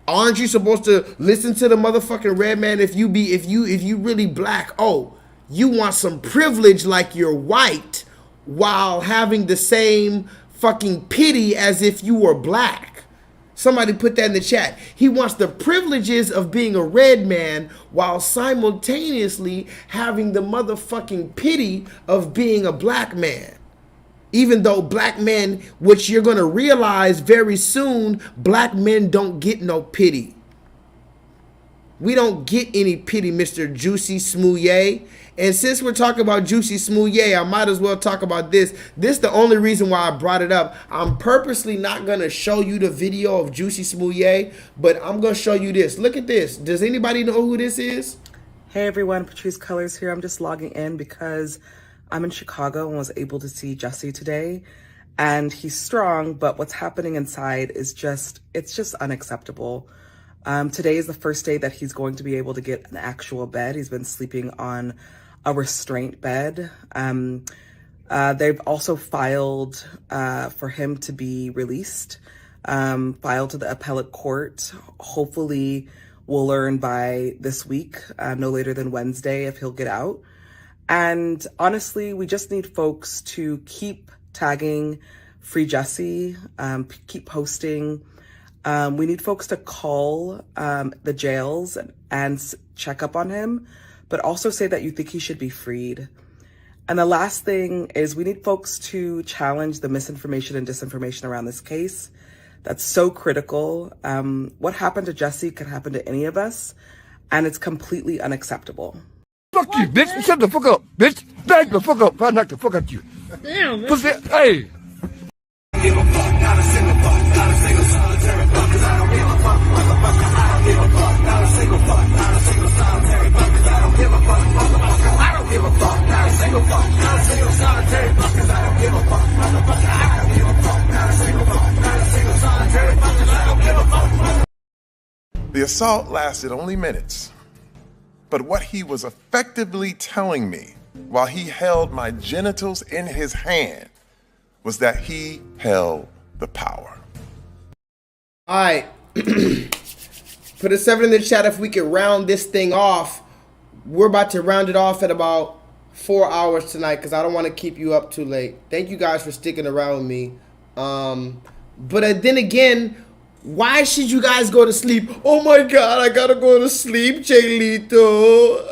Aren't you supposed to listen to the motherfucking red man if you really black? Oh, you want some privilege like you're white while having the same fucking pity as if you were black. Somebody put that in the chat. He wants the privileges of being a red man while simultaneously having the motherfucking pity of being a black man. Even though black men, which you're going to realize very soon, black men don't get no pity. We don't get any pity, Mr. Juicy Smouye. And since we're talking about Juicy Smouye, I might as well talk about this. This is the only reason why I brought it up. I'm purposely not going to show you the video of Juicy Smouye, but I'm going to show you this. Look at this. Does anybody know who this is? Hey everyone, Patrice Colors here. I'm just logging in because I'm in Chicago and was able to see Jesse today. And he's strong, but what's happening inside is it's just unacceptable. Today is the first day that he's going to be able to get an actual bed. He's been sleeping on a restraint bed. They've also filed for him to be released, filed to the appellate court. Hopefully we'll learn by this week, no later than Wednesday, if he'll get out. And honestly, we just need folks to keep tagging Free Jesse, keep posting. We need folks to call the jails and check up on him, but also say that you think he should be freed. And the last thing is we need folks to challenge the misinformation and disinformation around this case. That's so critical. What happened to Jesse could happen to any of us, and it's completely unacceptable. Fuck you, bitch. Shut the fuck up, bitch. Back the fuck up. If I knock the fuck out you. Damn, man. Pussy, hey. Give a fuck, not a single fuck, not a single solitary fuck, cause I don't give a fuck, motherfucker, I don't give a fuck, not a single fuck, not a single solitary fuck, cause I don't give a fuck, motherfucker, I don't give a fuck, not a single fuck, not a single solitary fuck, cause I don't give a fuck, motherfucker, I don't give a fuck, not a single fuck, not a single solitary fuck, cause I don't give a fuck, motherfucker. The assault lasted only minutes, but what he was effectively telling me while he held my genitals in his hand was that he held the power. All right. Put a 7 in the chat if we can round this thing off. We're about to round it off at about 4 hours tonight because I don't want to keep you up too late. Thank you guys for sticking around with me. But then again, why should you guys go to sleep? Oh my God, I gotta go to sleep, J-LEETHAL.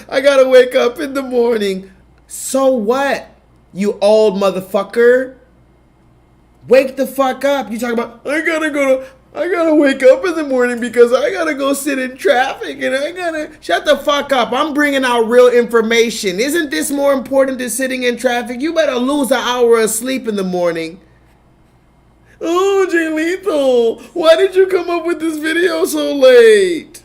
I gotta wake up in the morning. So what? You old motherfucker. Wake the fuck up. You talk about, I gotta wake up in the morning because I gotta go sit in traffic and shut the fuck up. I'm bringing out real information. Isn't this more important than sitting in traffic? You better lose an hour of sleep in the morning. Oh, J-LEETHAL, why did you come up with this video so late?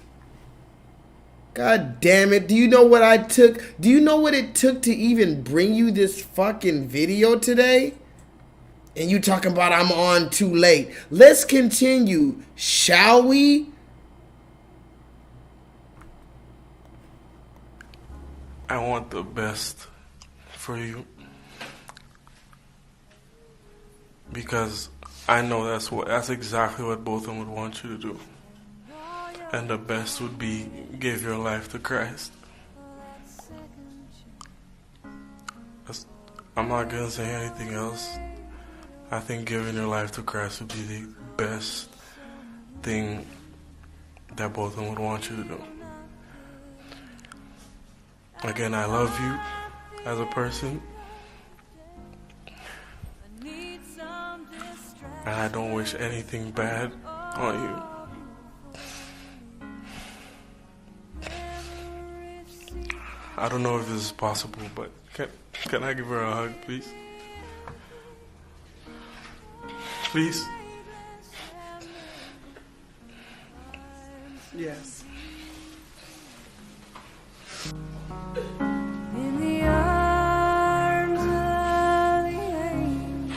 God damn it. Do you know what I took? Do you know what it took to even bring you this fucking video today? And you talking about I'm on too late. Let's continue, shall we? I want the best for you. Because I know that's exactly what both of them would want you to do. And the best would be give your life to Christ. I'm not gonna say anything else. I think giving your life to Christ would be the best thing that both of them would want you to do. Again, I love you as a person. And I don't wish anything bad on you. I don't know if this is possible, but can I give her a hug, please? Please? Yes. In the arms of the angel,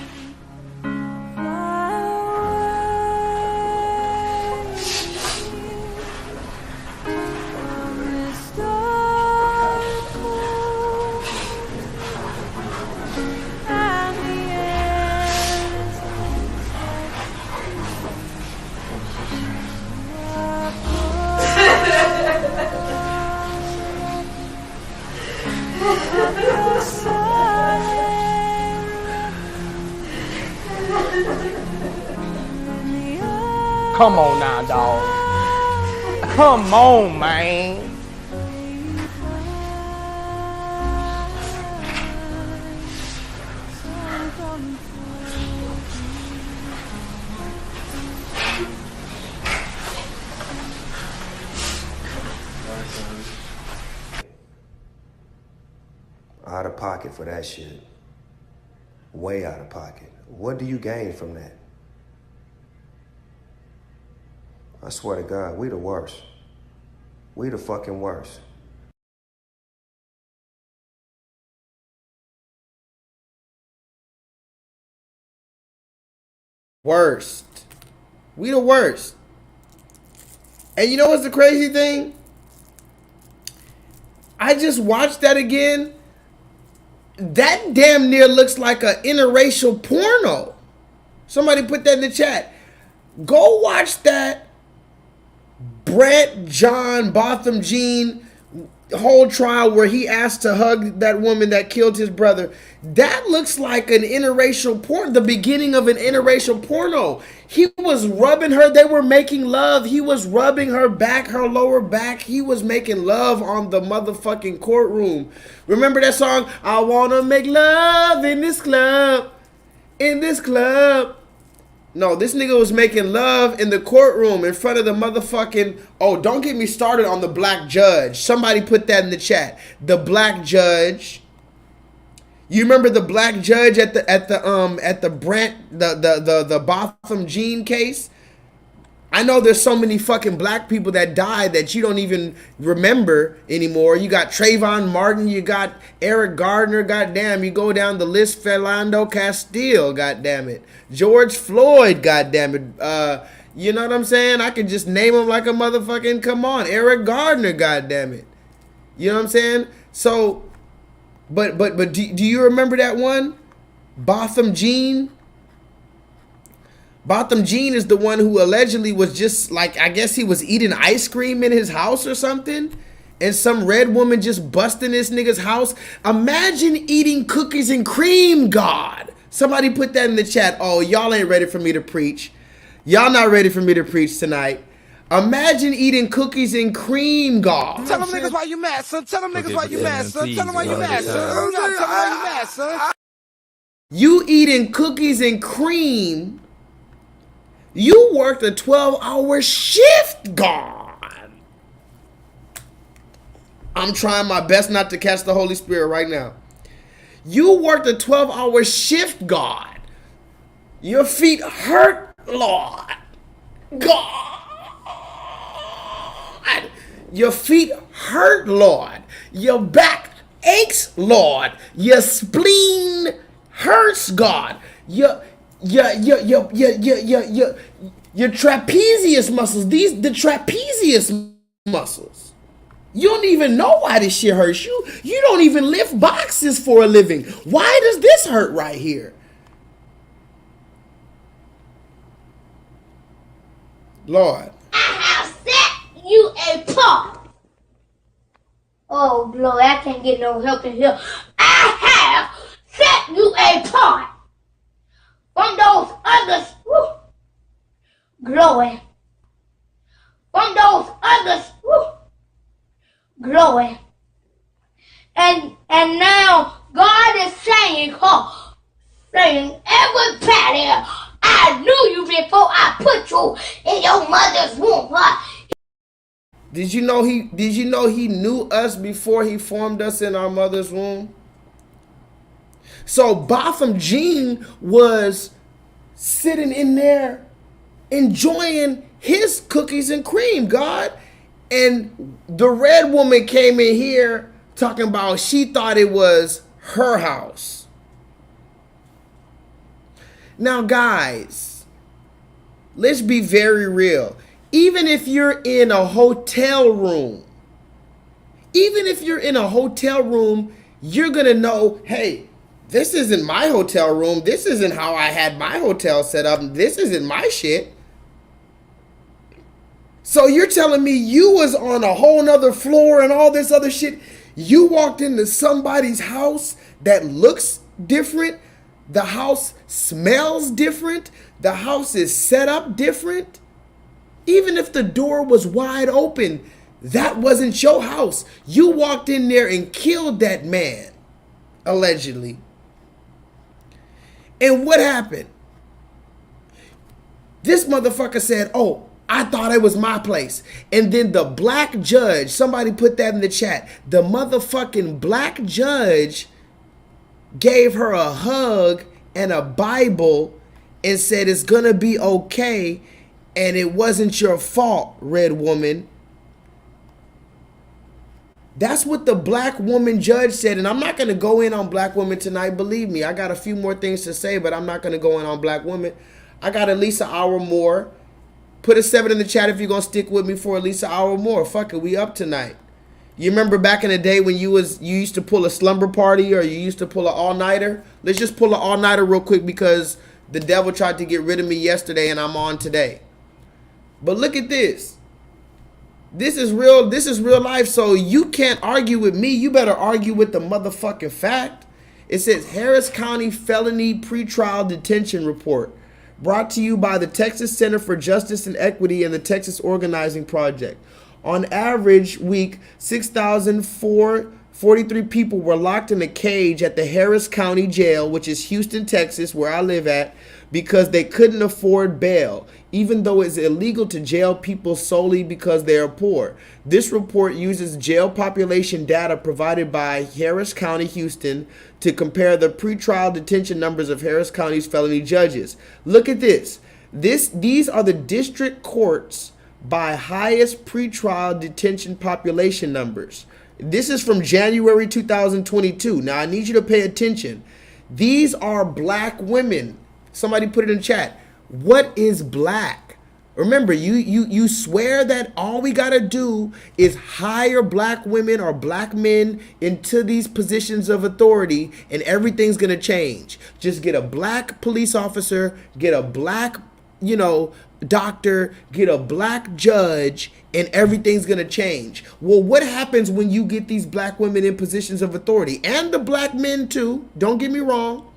Come on now, dog. Come on, man. Out of pocket for that shit. Way out of pocket. What do you gain from that? I swear to God, we the worst. We the fucking worst. Worst. We the worst. And you know what's the crazy thing? I just watched that again. That damn near looks like an interracial porno. Somebody put that in the chat. Go watch that Brett, John, Botham Jean whole trial where he asked to hug that woman that killed his brother. That looks like an interracial porn, the beginning of an interracial porno. He was rubbing her, they were making love. He was rubbing her back, her lower back. He was making love on the motherfucking courtroom. Remember that song? I wanna make love in this club, in this club. No, this nigga was making love in the courtroom in front of the motherfucking... Oh, don't get me started on the black judge. Somebody put that in the chat. The black judge. You remember the black judge at the Brent, the Botham Jean case? I know there's so many fucking black people that died that you don't even remember anymore. You got Trayvon Martin, you got Eric Gardner, goddamn. You go down the list, Philando Castile, goddamn it. George Floyd, goddamn it. You know what I'm saying? I could just name them like a motherfucking, come on, Eric Gardner, goddamn it. You know what I'm saying? So, but do you remember that one? Botham Jean? Botham Jean is the one who allegedly was just like, I guess he was eating ice cream in his house or something. And some red woman just busting this nigga's house. Imagine eating cookies and cream, God. Somebody put that in the chat. Oh, y'all ain't ready for me to preach. Y'all not ready for me to preach tonight. Imagine eating cookies and cream, God. Tell them niggas why you mad, son. Tell them niggas why you mad, son. Tell them why you mad, son. Tell them why you mad, son. You eating cookies and cream. You worked a 12-hour shift, God. I'm trying my best not to catch the Holy Spirit right now. You worked a 12-hour shift, God. Your feet hurt, Lord. God. Your feet hurt, Lord. Your back aches, Lord. Your spleen hurts, God. Your trapezius muscles, the trapezius muscles. You don't even know why this shit hurts you. You don't even lift boxes for a living. Why does this hurt right here? Lord. I have set you apart. Oh, Lord, I can't get no help in here. I have set you apart from those others, glowing. From those others, glowing. And now God is saying, everybody, I knew you before I put you in your mother's womb. Did you know he knew us before he formed us in our mother's womb? So Botham Jean was sitting in there enjoying his cookies and cream, God. And the red woman came in here talking about she thought it was her house. Now, guys, let's be very real. Even if you're in a hotel room, you're going to know, hey, this isn't my hotel room. This isn't how I had my hotel set up. This isn't my shit. So you're telling me you was on a whole nother floor and all this other shit. You walked into somebody's house that looks different. The house smells different. The house is set up different. Even if the door was wide open, that wasn't your house. You walked in there and killed that man, allegedly. And what happened? This motherfucker said, oh, I thought it was my place. And then the black judge, somebody put that in the chat, the motherfucking black judge gave her a hug and a Bible and said it's gonna be okay and it wasn't your fault, red woman. That's what the black woman judge said. And I'm not gonna go in on black women tonight, believe me. I got a few more things to say, but I'm not gonna go in on black women. I got at least an hour more. Put a 7 in the chat if you're gonna stick with me for at least an hour more. Fuck it, we up tonight. You remember back in the day when you used to pull a slumber party or you used to pull an all-nighter? Let's just pull an all-nighter real quick because the devil tried to get rid of me yesterday and I'm on today. But look at this. This is real life, so you can't argue with me. You better argue with the motherfucking fact. It says Harris County Felony Pretrial Detention Report. Brought to you by the Texas Center for Justice and Equity and the Texas Organizing Project. On average week, 6,443 people were locked in a cage at the Harris County Jail, which is Houston, Texas, where I live at, because they couldn't afford bail, even though it's illegal to jail people solely because they are poor. This report uses jail population data provided by Harris County, Houston, to compare the pretrial detention numbers of Harris County's felony judges. Look at this. These are the district courts by highest pretrial detention population numbers. This is from January 2022. Now I need you to pay attention. These are black women. Somebody put it in chat. What is black? Remember, you swear that all we gotta do is hire black women or black men into these positions of authority and everything's gonna change. Just get a black police officer, get a black, doctor, get a black judge, and everything's gonna change. Well, what happens when you get these black women in positions of authority? And the black men too, don't get me wrong.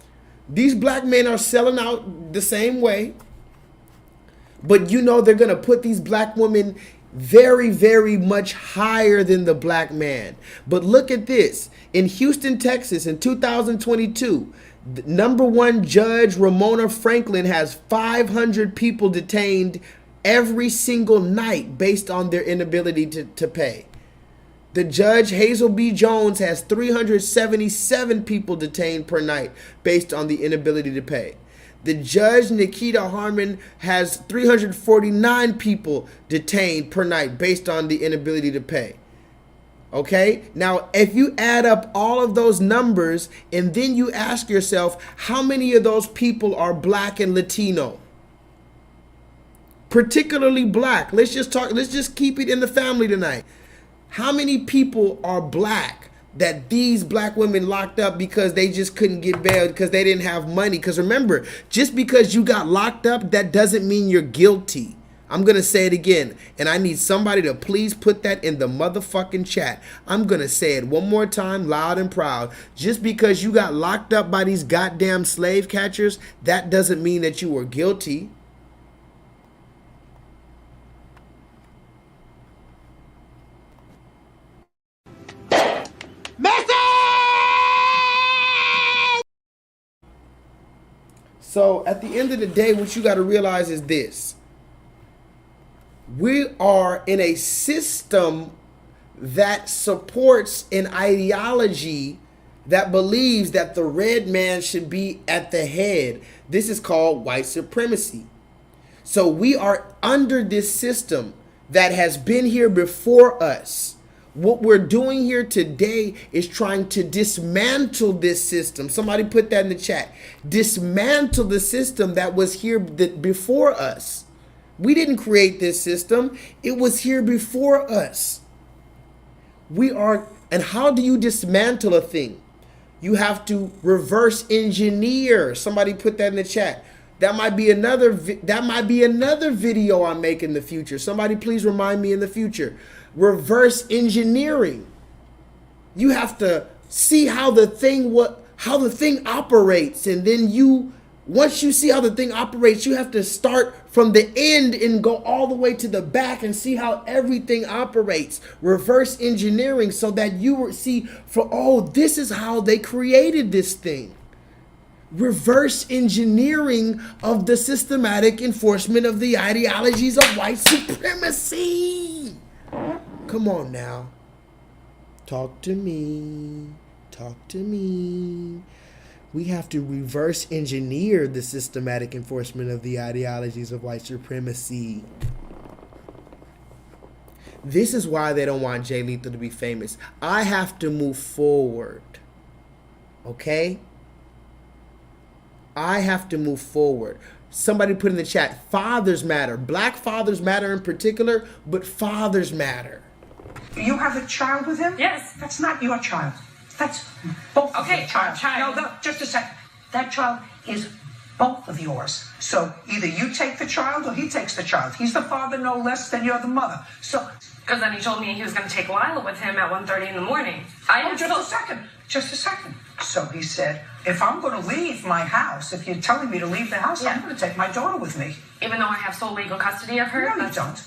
These black men are selling out the same way. But they're gonna put these black women very, very much higher than the black man. But look at this. In Houston, Texas, in 2022, number one judge Ramona Franklin has 500 people detained every single night based on their inability to pay. The judge Hazel B. Jones has 377 people detained per night based on the inability to pay. The judge Nikita Harmon has 349 people detained per night based on the inability to pay. Okay, now if you add up all of those numbers and then you ask yourself, how many of those people are black and Latino? Particularly black. Let's just keep it in the family tonight. How many people are black that these black women locked up because they just couldn't get bail because they didn't have money? Because remember, just because you got locked up, that doesn't mean you're guilty. I'm going to say it again, and I need somebody to please put that in the motherfucking chat. I'm going to say it one more time, loud and proud. Just because you got locked up by these goddamn slave catchers, that doesn't mean that you were guilty. So at the end of the day, what you got to realize is this. We are in a system that supports an ideology that believes that the red man should be at the head. This is called white supremacy. So we are under this system that has been here before us. What we're doing here today is trying to dismantle this system. Somebody put that in the chat. Dismantle the system that was here before us. We didn't create this system. It was here before us. And how do you dismantle a thing? You have to reverse engineer. Somebody put that in the chat. That might be another video I make in the future. Somebody please remind me in the future. Reverse engineering. You have to see how the thing operates, and then you Once you see how the thing operates, you have to start from the end and go all the way to the back and see how everything operates. Reverse engineering so that you will see oh, this is how they created this thing. Reverse engineering of the systematic enforcement of the ideologies of white supremacy. Come on now. Talk to me. Talk to me. We have to reverse engineer the systematic enforcement of the ideologies of white supremacy. This is why they don't want J-Lethal to be famous. I have to move forward. Okay? I have to move forward. Somebody put in the chat, fathers matter. Black fathers matter in particular, but fathers matter. You have a child with him? Yes. That's not your child. That's both of your child. No, just a second. That child is both of yours. So either you take the child or he takes the child. He's the father no less than you're the mother. So, because then he told me he was going to take Lila with him at 1:30 in the morning. Just a second. So he said, if I'm going to leave my house, if you're telling me to leave the house, I'm going to take my daughter with me. Even though I have sole legal custody of her? No, you don't.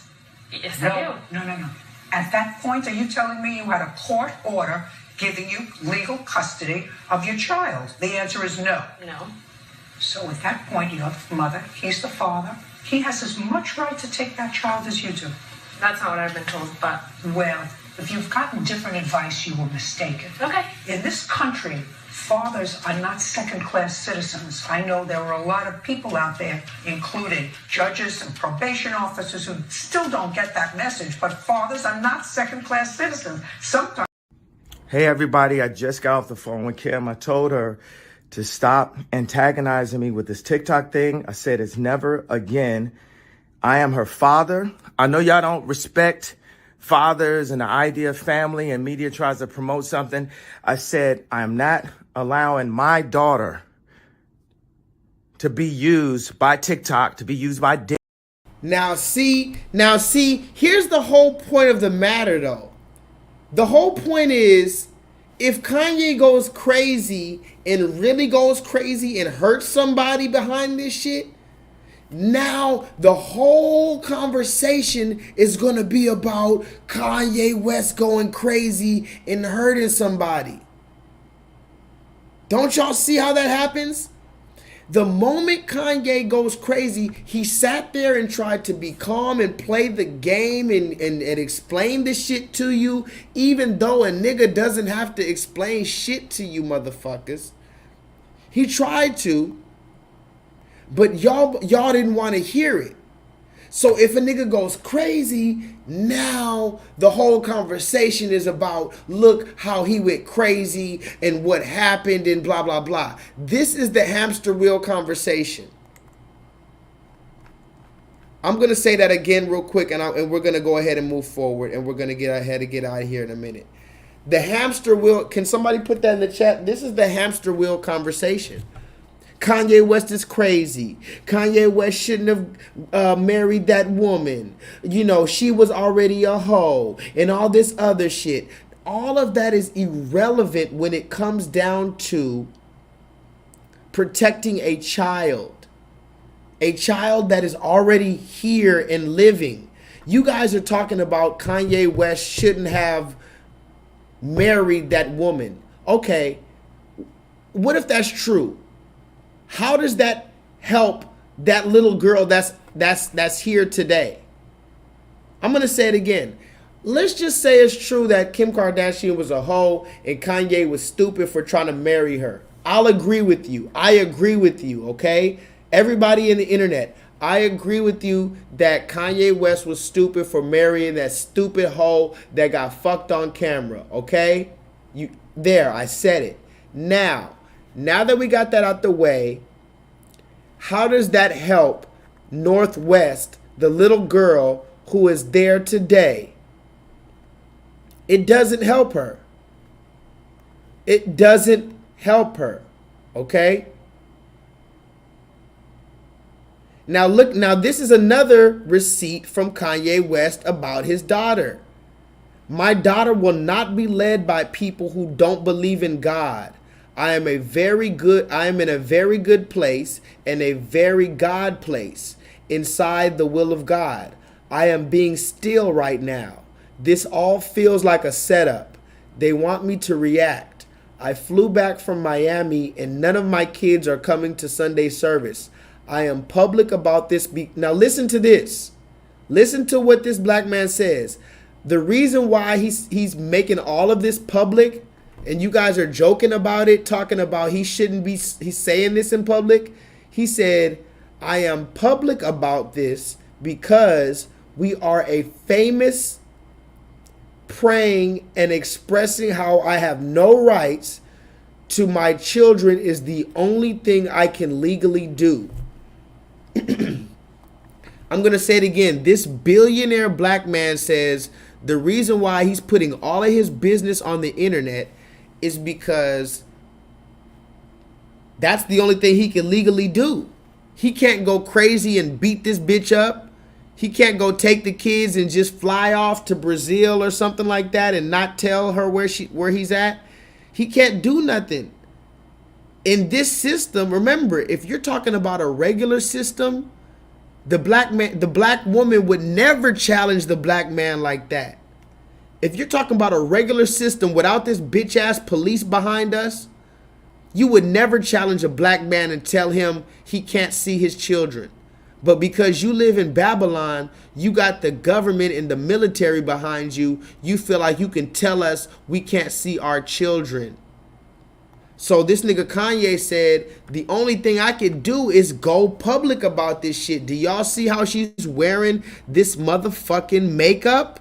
Yes, I do. No. At that point, are you telling me you had a court order giving you legal custody of your child? The answer is no. No. So at that point, you're the mother, he's the father. He has as much right to take that child as you do. That's not what I've been told, but... Well, if you've gotten different advice, you were mistaken. Okay. In this country, fathers are not second-class citizens. I know there are a lot of people out there, including judges and probation officers, who still don't get that message, but fathers are not second-class citizens. Sometimes... Hey, everybody, I just got off the phone with Kim. I told her to stop antagonizing me with this TikTok thing. I said it's never again. I am her father. I know y'all don't respect fathers and the idea of family, and media tries to promote something. I said I am not allowing my daughter to be used by TikTok, to be used by dick. Now see, here's the whole point of the matter though. The whole point is, if Kanye goes crazy and really goes crazy and hurts somebody behind this shit, now the whole conversation is going to be about Kanye West going crazy and hurting somebody. Don't y'all see how that happens? The moment Kanye goes crazy, he sat there and tried to be calm and play the game and explain the shit to you, even though a nigga doesn't have to explain shit to you motherfuckers. He tried to, but y'all didn't want to hear it. So if a nigga goes crazy, now the whole conversation is about, look how he went crazy and what happened and blah, blah, blah. This is the hamster wheel conversation. I'm going to say that again real quick, and we're going to go ahead and move forward, and we're going to get out of here in a minute. The hamster wheel, can somebody put that in the chat? This is the hamster wheel conversation. Kanye West is crazy. Kanye West shouldn't have married that woman. You know, she was already a hoe and all this other shit. All of that is irrelevant when it comes down to protecting a child. A child that is already here and living. You guys are talking about Kanye West shouldn't have married that woman. Okay, what if that's true? How does that help that little girl that's here today? I'm going to say it again. Let's just say it's true that Kim Kardashian was a hoe and Kanye was stupid for trying to marry her. I'll agree with you. I agree with you, okay? Everybody in the internet, I agree with you that Kanye West was stupid for marrying that stupid hoe that got fucked on camera, okay? I said it. Now that we got that out the way, how does that help Northwest, the little girl who is there today? It doesn't help her. It doesn't help her, okay? Now look, this is another receipt from Kanye West about his daughter. My daughter will not be led by people who don't believe in God. I am in a very good place and a very God place inside the will of God. I am being still right now. This all feels like a setup. They want me to react. I flew back from Miami and none of my kids are coming to Sunday service. I am public about this. Now listen to this. Listen to what this black man says. The reason why he's making all of this public, and you guys are joking about it, talking about he's saying this in public. He said, I am public about this because we are a famous praying and expressing how I have no rights to my children is the only thing I can legally do. I'm going to say it again. This billionaire black man says the reason why he's putting all of his business on the internet is because that's the only thing he can legally do. He can't go crazy and beat this bitch up. He can't go take the kids and just fly off to Brazil or something like that and not tell her where he's at. He can't do nothing. In this system, remember, if you're talking about a regular system, the black woman would never challenge the black man like that. If you're talking about a regular system without this bitch ass police behind us, you would never challenge a black man and tell him he can't see his children. But because you live in Babylon, you got the government and the military behind you, you feel like you can tell us we can't see our children. So this nigga Kanye said, the only thing I could do is go public about this shit. Do y'all see how she's wearing this motherfucking makeup?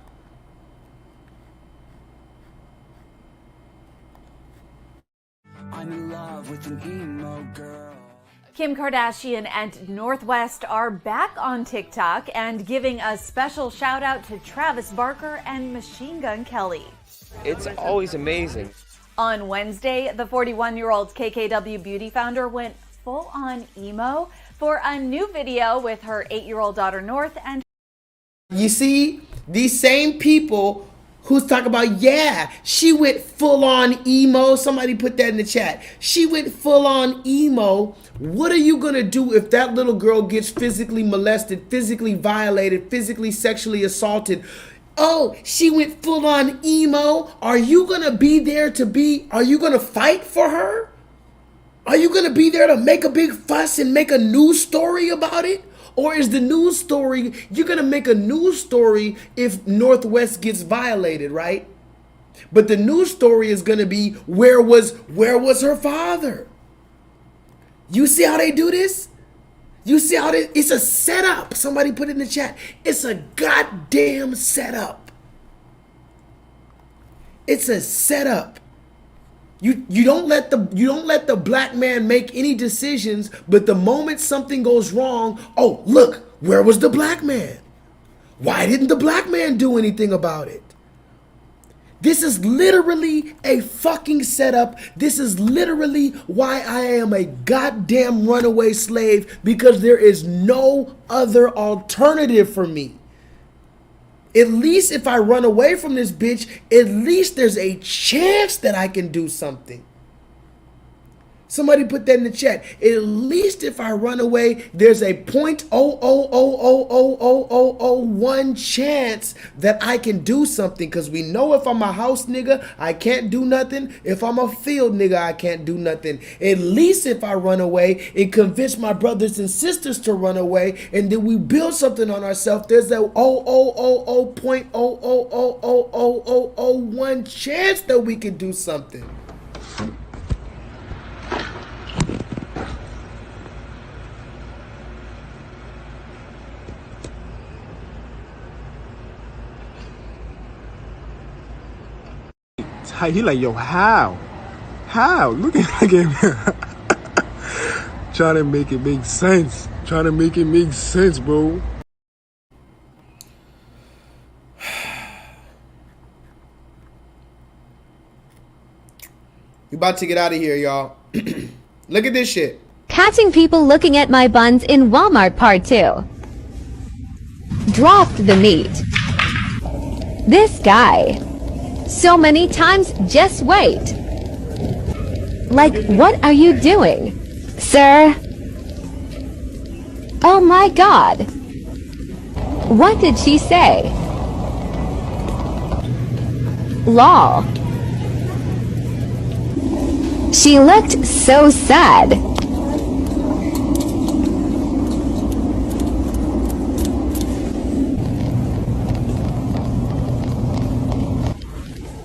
I'm in love with an emo girl. Kim Kardashian and North West are back on TikTok and giving a special shout out to Travis Barker and Machine Gun Kelly. It's always amazing. On Wednesday, the 41-year-old KKW beauty founder went full-on emo for a new video with her 8-year-old daughter North and... You see, these same people who's talking about, yeah, she went full-on emo. Somebody put that in the chat. She went full-on emo. What are you going to do if that little girl gets physically molested, physically violated, physically sexually assaulted? Oh, she went full on emo. Are you going to be there are you going to fight for her? Are you going to be there to make a big fuss and make a news story about it? Or is the news story, you're going to make a news story if Northwest gets violated, right? But the news story is going to be, where was her father? You see how they do this? You see how it's a setup. Somebody put it in the chat. It's a goddamn setup. It's a setup. You don't let the black man make any decisions, but the moment something goes wrong, oh, look, where was the black man? Why didn't the black man do anything about it? This is literally a fucking setup. This is literally why I am a goddamn runaway slave, because there is no other alternative for me. At least if I run away from this bitch, at least there's a chance that I can do something. Somebody put that in the chat. At least if I run away, there's a 0.0000001 chance that I can do something. Because we know if I'm a house nigga, I can't do nothing. If I'm a field nigga, I can't do nothing. At least if I run away and convince my brothers and sisters to run away, and then we build something on ourselves, there's a 0.0000001 chance that we can do something. He like, yo, how? Look at him. Trying to make it make sense. Trying to make it make sense, bro. We about to get out of here, y'all. Look at this shit. Catching people looking at my buns in Walmart Part 2. Dropped the meat. This guy. So many times, just wait. Like, what are you doing? Sir? Oh my God. What did she say? Lol. She looked so sad.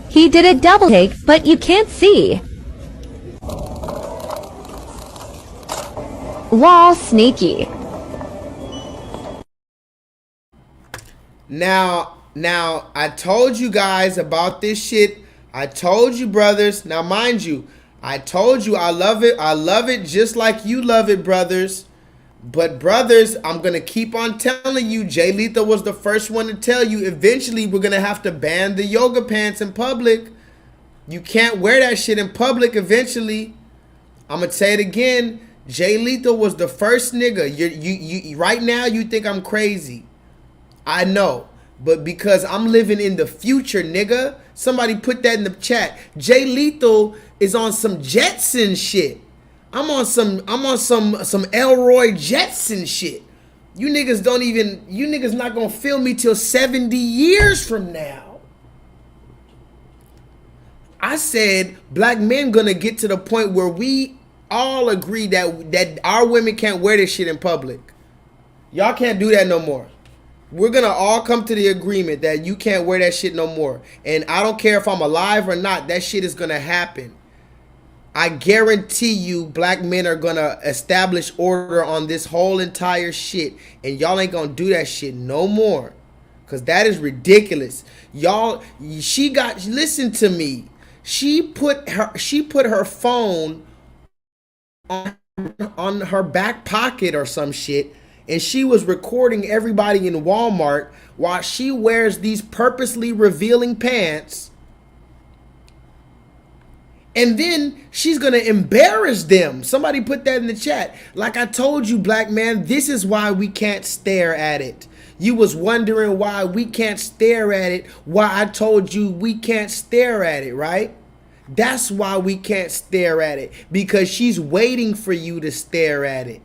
He did a double take, but you can't see. Lol, sneaky. Now, I told you guys about this shit. I told you, brothers. Now, mind you, I told you I love it. I love it just like you love it, brothers. But, brothers, I'm going to keep on telling you, J-Lethal was the first one to tell you, eventually we're going to have to ban the yoga pants in public. You can't wear that shit in public eventually. I'm going to say it again. J-Lethal was the first nigga. You right now you think I'm crazy. I know. But because I'm living in the future, nigga. Somebody put that in the chat. J-Lethal is on some Jetson shit. I'm on some Elroy Jetson shit. You niggas not gonna feel me till 70 years from now. I said black men gonna get to the point where we all agree that our women can't wear this shit in public. Y'all can't do that no more. We're gonna all come to the agreement that you can't wear that shit no more. And I don't care if I'm alive or not, that shit is gonna happen. I guarantee you black men are gonna establish order on this whole entire shit. And y'all ain't gonna do that shit no more. Cause that is ridiculous. Y'all, listen to me. She put her phone on her back pocket or some shit, and she was recording everybody in Walmart while she wears these purposely revealing pants, and then she's gonna embarrass them. Somebody put that in the chat. Like I told you, black man, this is why we can't stare at it. You was wondering why we can't stare at it, why I told you we can't stare at it, right? That's why we can't stare at it, because she's waiting for you to stare at it.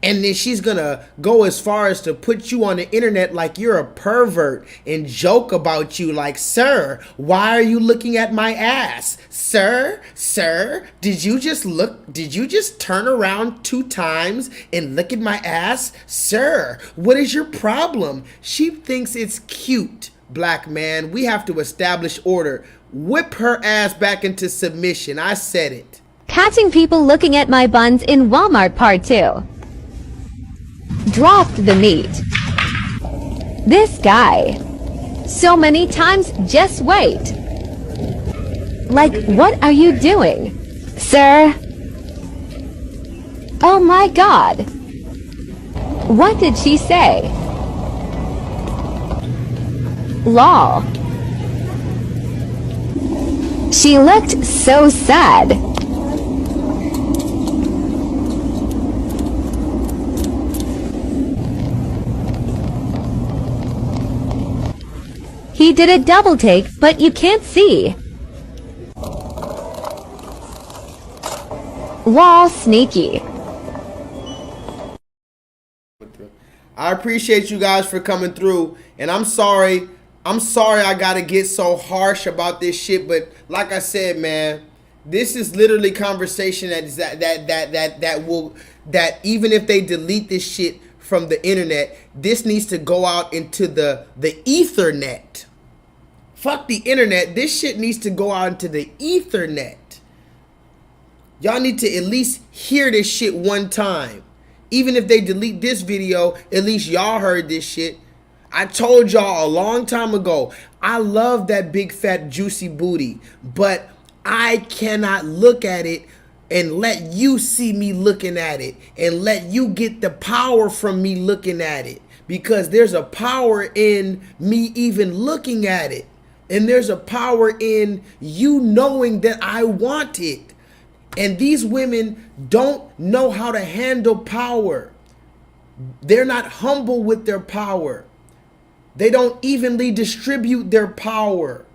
And then she's gonna go as far as to put you on the internet like you're a pervert and joke about you like, sir, why are you looking at my ass? Sir, did you just turn around 2 times and look at my ass? Sir, what is your problem? She thinks it's cute, black man. We have to establish order. Whip her ass back into submission. I said it. Catching people looking at my buns in Walmart Part 2. Dropped the meat. This guy. So many times, just wait. Like, what are you doing? Sir? Oh my God. What did she say? Lol. She looked so sad. He did a double take, but you can't see. Lol, sneaky. I appreciate you guys for coming through, and I'm sorry I gotta get so harsh about this shit, but like I said, man, this is literally conversation that even if they delete this shit from the internet, this needs to go out into the ethernet. Fuck the internet. This shit needs to go out into the ethernet. Y'all need to at least hear this shit one time. Even if they delete this video, at least y'all heard this shit. I told y'all a long time ago, I love that big fat juicy booty, but I cannot look at it and let you see me looking at it and let you get the power from me looking at it, because there's a power in me even looking at it, and there's a power in you knowing that I want it. And these women don't know how to handle power. They're not humble with their power. They don't evenly distribute their power.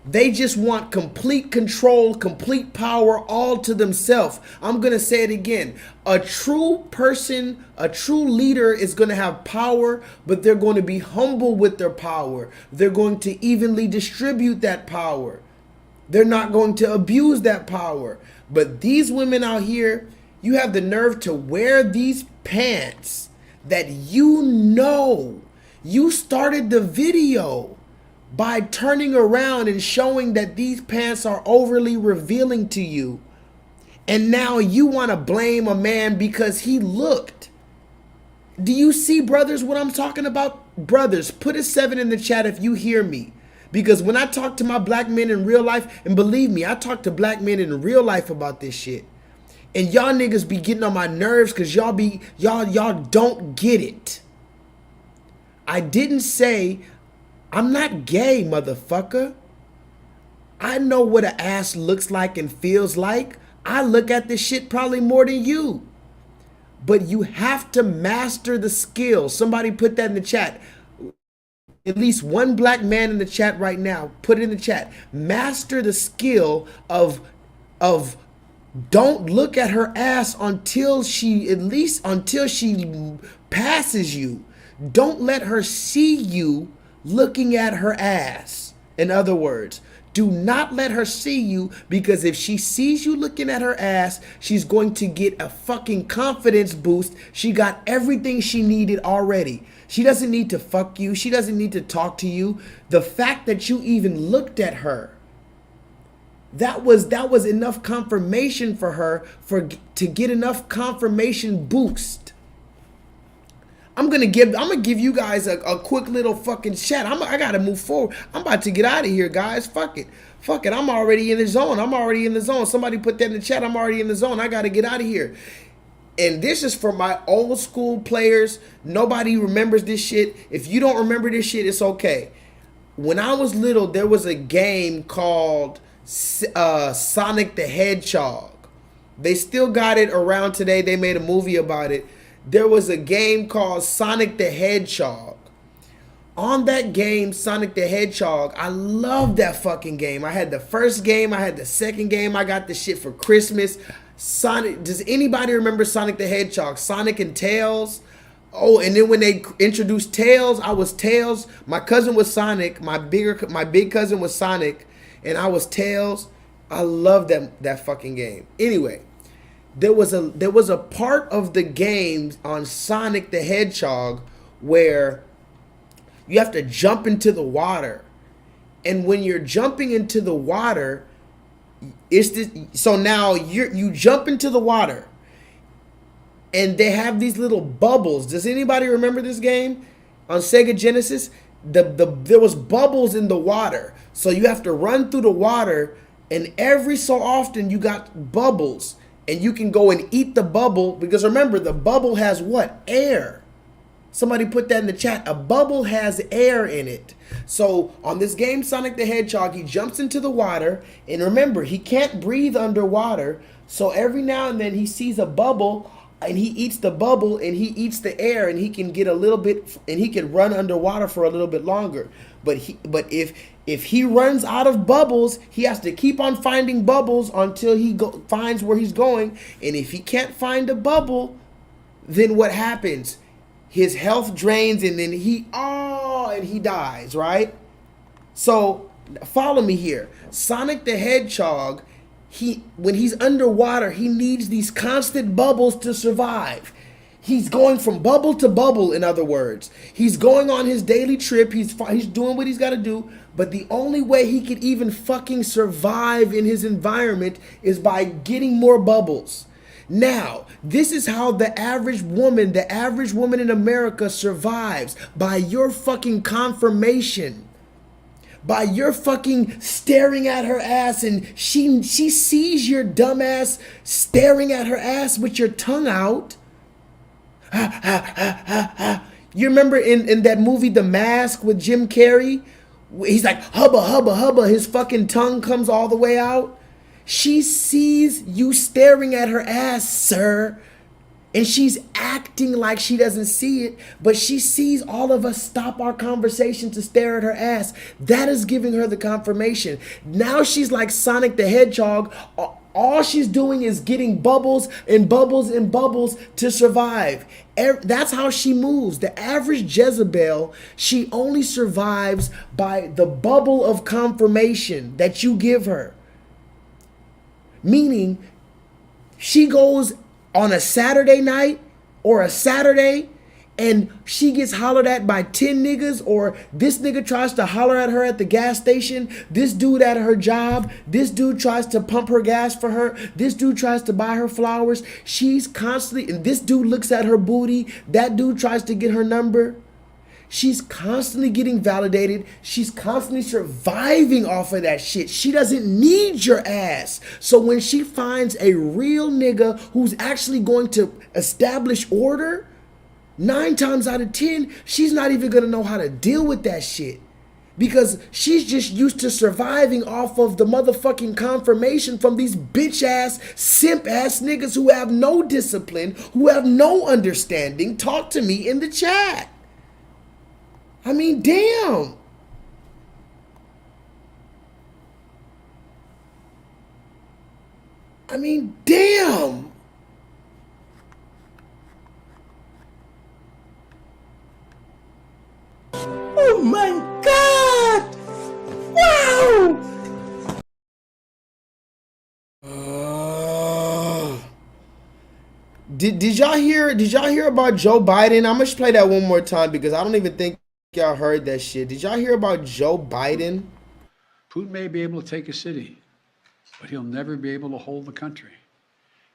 They just want complete control, complete power, all to themselves. I'm going to say it again. A true person, a true leader is going to have power, but they're going to be humble with their power. They're going to evenly distribute that power. They're not going to abuse that power. But these women out here, you have the nerve to wear these pants that you started the video by turning around and showing that these pants are overly revealing to you. And now you want to blame a man because he looked. Do you see, brothers, what I'm talking about? Brothers, put a 7 in the chat if you hear me. Because when I talk to my black men in real life, and believe me, I talk to black men in real life about this shit. And y'all niggas be getting on my nerves because y'all don't get it. I didn't say I'm not gay, motherfucker. I know what an ass looks like and feels like. I look at this shit probably more than you. But you have to master the skill. Somebody put that in the chat. At least one black man in the chat right now, put it in the chat. Master the skill of don't look at her ass until she passes you. Don't let her see you looking at her ass. In other words, do not let her see you, because if she sees you looking at her ass, she's going to get a fucking confidence boost. She got everything she needed already. She doesn't need to fuck you. She doesn't need to talk to you. The fact that you even looked at her, that was enough confirmation for her to get enough confirmation boost. I'm gonna give you guys a quick little fucking chat. I gotta move forward. I'm about to get out of here, guys. Fuck it. I'm already in the zone. Somebody put that in the chat. I'm already in the zone. I gotta get out of here. And this is for my old school players. Nobody remembers this shit. If you don't remember this shit, it's okay. When I was little, there was a game called Sonic the Hedgehog. They still got it around today. They made a movie about it. There was a game called Sonic the Hedgehog. On that game, Sonic the Hedgehog, I love that fucking game. I had the first game. I had the second game. I got the shit for Christmas. Sonic. Does anybody remember Sonic the Hedgehog? Sonic and Tails. Oh, and then when they introduced Tails, I was Tails. My cousin was Sonic. My big cousin was Sonic, and I was Tails. I love that fucking game. Anyway. There was a part of the game on Sonic the Hedgehog where you have to jump into the water. And when you're jumping into the water, so now you jump into the water and they have these little bubbles. Does anybody remember this game on Sega Genesis? There was bubbles in the water. So you have to run through the water, and every so often you got bubbles. And you can go and eat the bubble, because remember, the bubble has what? Air. Somebody put that in the chat. A bubble has air in it. So on this game, Sonic the Hedgehog, he jumps into the water. And remember, he can't breathe underwater. So every now and then he sees a bubble and he eats the bubble and he eats the air, and he can get a little bit, and he can run underwater for a little bit longer. But if he runs out of bubbles, he has to keep on finding bubbles until he finds where he's going. And if he can't find a bubble, then what happens? His health drains, and then he dies, right? So follow me here. Sonic the Hedgehog, when he's underwater, he needs these constant bubbles to survive. He's going from bubble to bubble, in other words. He's going on his daily trip. He's doing what he's got to do. But the only way he could even fucking survive in his environment is by getting more bubbles. Now, this is how the average woman in America survives. By your fucking confirmation. By your fucking staring at her ass, and she sees your dumb ass staring at her ass with your tongue out. You remember in that movie The Mask with Jim Carrey? He's like, hubba, hubba, hubba. His fucking tongue comes all the way out. She sees you staring at her ass, sir. And she's acting like she doesn't see it, but she sees all of us stop our conversation to stare at her ass. That is giving her the confirmation. Now she's like Sonic the Hedgehog. All she's doing is getting bubbles and bubbles and bubbles to survive. That's how she moves. The average Jezebel, she only survives by the bubble of confirmation that you give her. Meaning, she goes on a Saturday night or a Saturday and she gets hollered at by 10 niggas, or this nigga tries to holler at her at the gas station, this dude at her job, this dude tries to pump her gas for her, this dude tries to buy her flowers. She's constantly, and this dude looks at her booty, that dude tries to get her number. She's constantly getting validated. She's constantly surviving off of that shit. She doesn't need your ass. So when she finds a real nigga who's actually going to establish order, 9 times out of 10, she's not even gonna know how to deal with that shit. Because she's just used to surviving off of the motherfucking confirmation from these bitch ass, simp ass niggas who have no discipline, who have no understanding. Talk to me in the chat. I mean, damn. I mean, damn. Oh my God! Wow! Did y'all hear about Joe Biden? I'm gonna just play that one more time because I don't even think y'all heard that shit. Did y'all hear about Joe Biden? Putin may be able to take a city, but he'll never be able to hold the country.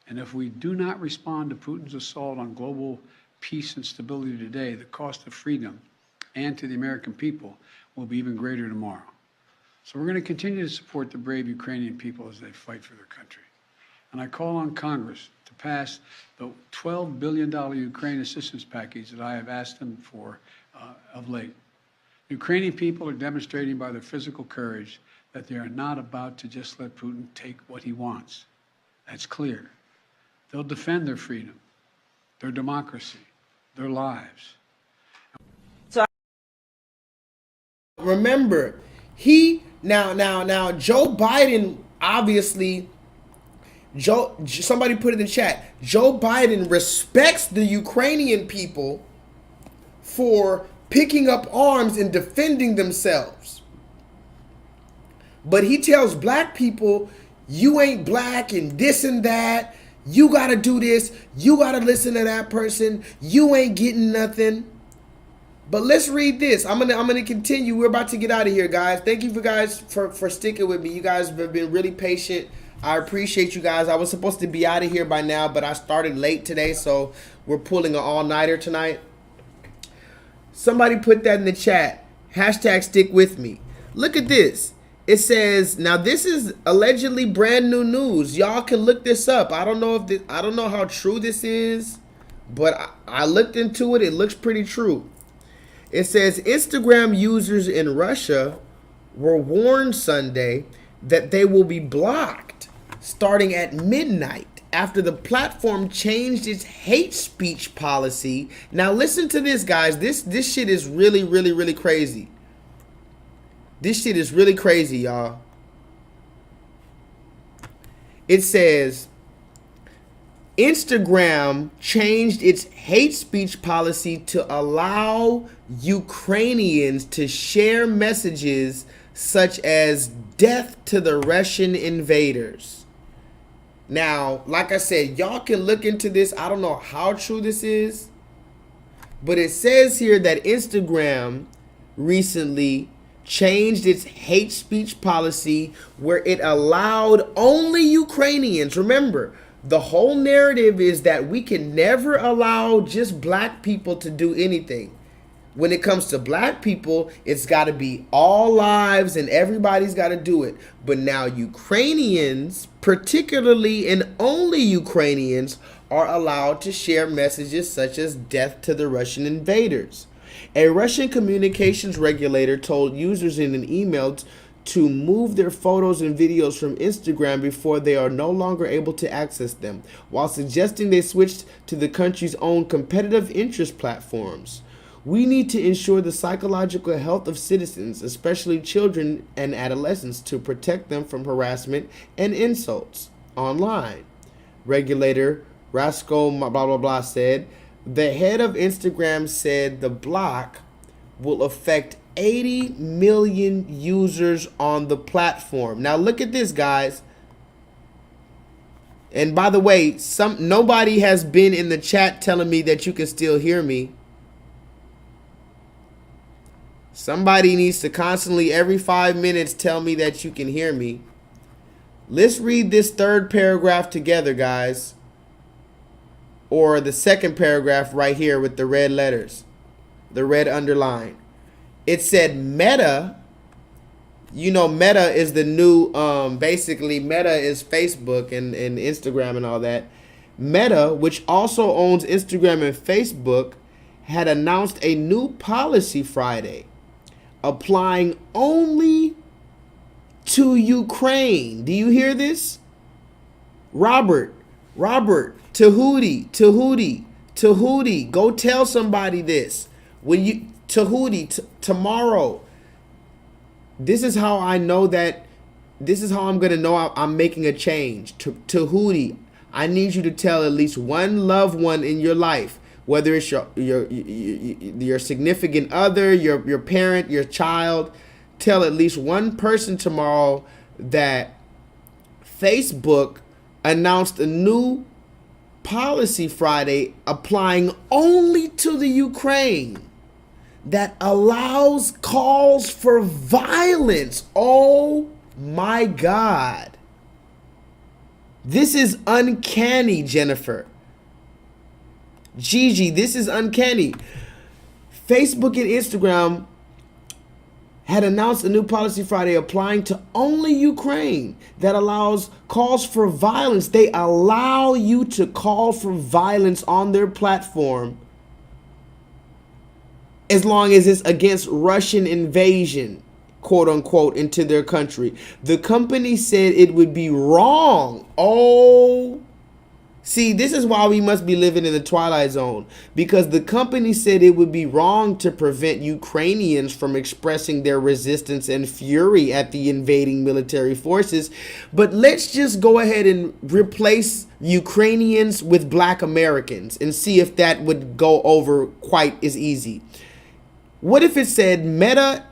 And if we do not respond to Putin's assault on global peace and stability today, the cost of freedom and to the American people will be even greater tomorrow. So we're going to continue to support the brave Ukrainian people as they fight for their country. And I call on Congress to pass the $12 billion Ukraine assistance package that I have asked them for of late. Ukrainian people are demonstrating by their physical courage that they are not about to just let Putin take what he wants. That's clear. They'll defend their freedom, their democracy, their lives. Remember, now Joe Biden, obviously, somebody put it in the chat, Joe Biden respects the Ukrainian people for picking up arms and defending themselves. But he tells black people, you ain't black and this and that, you gotta do this, you gotta listen to that person, you ain't getting nothing. But let's read this. I'm gonna continue. We're about to get out of here, guys. Thank you for sticking with me. You guys have been really patient. I appreciate you guys. I was supposed to be out of here by now, but I started late today, so we're pulling an all-nighter tonight. Somebody put that in the chat. Hashtag stick with me. Look at this. It says, now this is allegedly brand new news. Y'all can look this up. I don't know how true this is, but I looked into it. It looks pretty true. It says Instagram users in Russia were warned Sunday that they will be blocked starting at midnight after the platform changed its hate speech policy. Now listen to this, guys. This shit is really, really, really crazy. This shit is really crazy, y'all. It says Instagram changed its hate speech policy to allow Ukrainians to share messages such as death to the Russian invaders. Now, like I said, y'all can look into this. I don't know how true this is, but it says here that Instagram recently changed its hate speech policy where it allowed only Ukrainians. Remember, the whole narrative is that we can never allow just black people to do anything. When it comes to black people, it's got to be all lives and everybody's got to do it. But now Ukrainians, particularly and only Ukrainians, are allowed to share messages such as death to the Russian invaders. A Russian communications regulator told users in an email to move their photos and videos from Instagram before they are no longer able to access them, while suggesting they switch to the country's own competitive interest platforms. We need to ensure the psychological health of citizens, especially children and adolescents, to protect them from harassment and insults online. Regulator Rasco blah blah blah said, the head of Instagram said the block will affect 80 million users on the platform. Now look at this, guys. And by the way, nobody has been in the chat telling me that you can still hear me. Somebody needs to constantly, every 5 minutes, tell me that you can hear me. Let's read this third paragraph together, guys. Or the second paragraph right here with the red letters, the red underline. It said Meta, you know, Meta is the new, basically Meta is Facebook and Instagram and all that. Meta, which also owns Instagram and Facebook, had announced a new policy Friday, applying only to Ukraine. Do you hear this? Robert, Tahuti, go tell somebody this. When you, Tahuti, tomorrow, this is how I know that, this is how I'm going to know I'm making a change. Tahuti, I need you to tell at least one loved one in your life, whether it's your significant other, your parent, your child, tell at least one person tomorrow that Facebook announced a new policy Friday applying only to the Ukraine that allows calls for violence. Oh my God. This is uncanny, Jennifer. Gigi, this is uncanny. Facebook and Instagram had announced a new policy Friday applying to only Ukraine that allows calls for violence. They allow you to call for violence on their platform as long as it's against Russian invasion, quote unquote, into their country. The company said it would be wrong. Oh, see, this is why we must be living in the Twilight Zone, because the company said it would be wrong to prevent Ukrainians from expressing their resistance and fury at the invading military forces. But let's just go ahead and replace Ukrainians with Black Americans and see if that would go over quite as easy. What if it said Meta,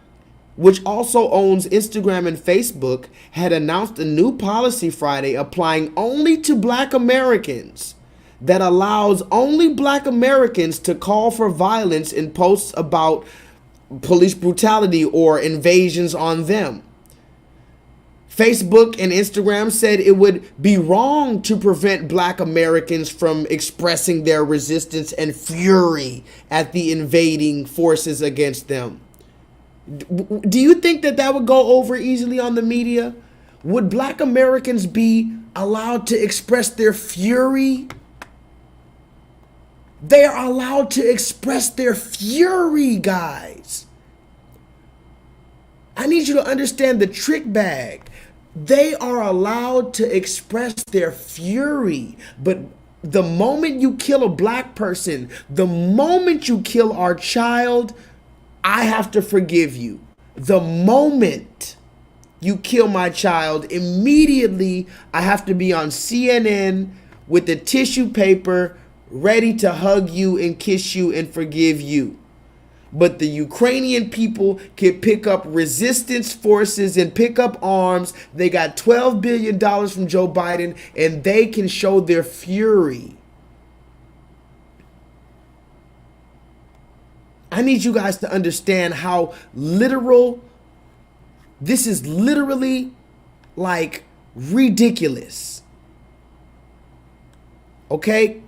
which also owns Instagram and Facebook, had announced a new policy Friday applying only to Black Americans that allows only Black Americans to call for violence in posts about police brutality or invasions on them. Facebook and Instagram said it would be wrong to prevent Black Americans from expressing their resistance and fury at the invading forces against them. Do you think that that would go over easily on the media? Would Black Americans be allowed to express their fury? They are allowed to express their fury, guys. I need you to understand the trick bag. They are allowed to express their fury, but the moment you kill a Black person, the moment you kill our child, I have to forgive you. The moment you kill my child, immediately I have to be on CNN with the tissue paper ready to hug you and kiss you and forgive you. But the Ukrainian people can pick up resistance forces and pick up arms. They got $12 billion from Joe Biden and they can show their fury. I need you guys to understand how literal, this is literally like ridiculous. Okay?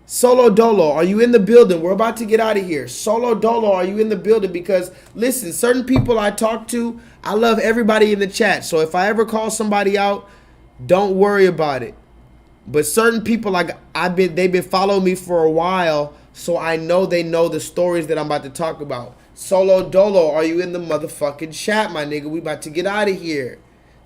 Solo Dolo, are you in the building? We're about to get out of here. Solo Dolo, are you in the building? Because listen, certain people I talk to, I love everybody in the chat. So if I ever call somebody out, don't worry about it. But certain people, like they've been following me for a while, so I know they know the stories that I'm about to talk about. Solo Dolo, are you in the motherfucking chat, my nigga? We about to get out of here.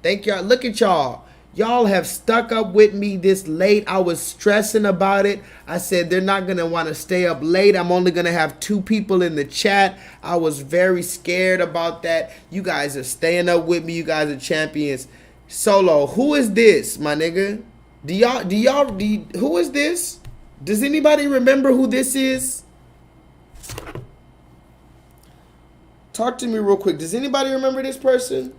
Thank y'all. Look at y'all. Y'all have stuck up with me this late. I was stressing about it. I said they're not going to want to stay up late. I'm only going to have 2 people in the chat. I was very scared about that. You guys are staying up with me. You guys are champions. Solo, who is this, my nigga? Who is this? Does anybody remember who this is? Talk to me real quick. Does anybody remember this person?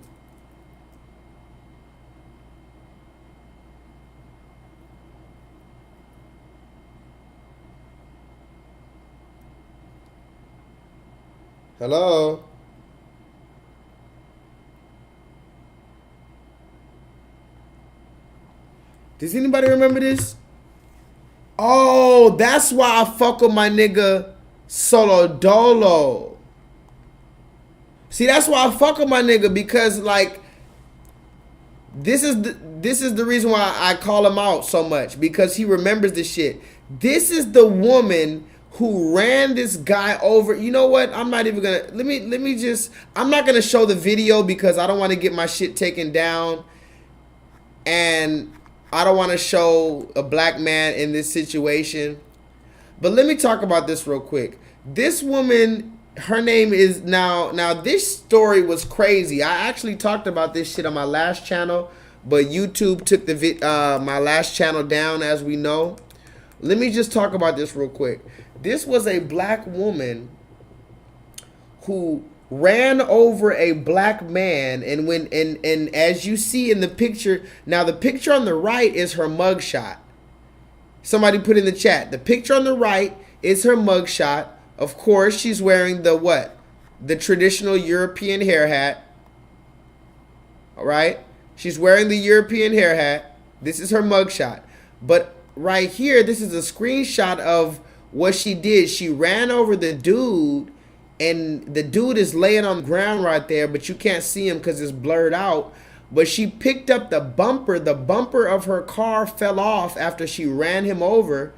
Hello? Does anybody remember this? Oh, that's why I fuck with my nigga Solo Dolo. See, that's why I fuck with my nigga, because like this is the reason why I call him out so much, because he remembers the shit. This is the woman who ran this guy over. You know what? I'm not even gonna I'm not gonna show the video because I don't want to get my shit taken down, and I don't want to show a black man in this situation. But let me talk about this real quick. This woman, her name is now this story was crazy. I actually talked about this shit on my last channel, but YouTube took the my last channel down, as we know. Let me just talk about this real quick. This was a black woman who ran over a black man, and and as you see in the picture, now the picture on the right is her mugshot. Somebody put in the chat, the picture on the right is her mugshot. Of course, she's wearing the what? The traditional European hair hat. All right? She's wearing the European hair hat. This is her mugshot. But right here, this is a screenshot of what she did. She ran over the dude, and the dude is laying on the ground right there, but you can't see him because it's blurred out. But she picked up the bumper. The bumper of her car fell off after she ran him over.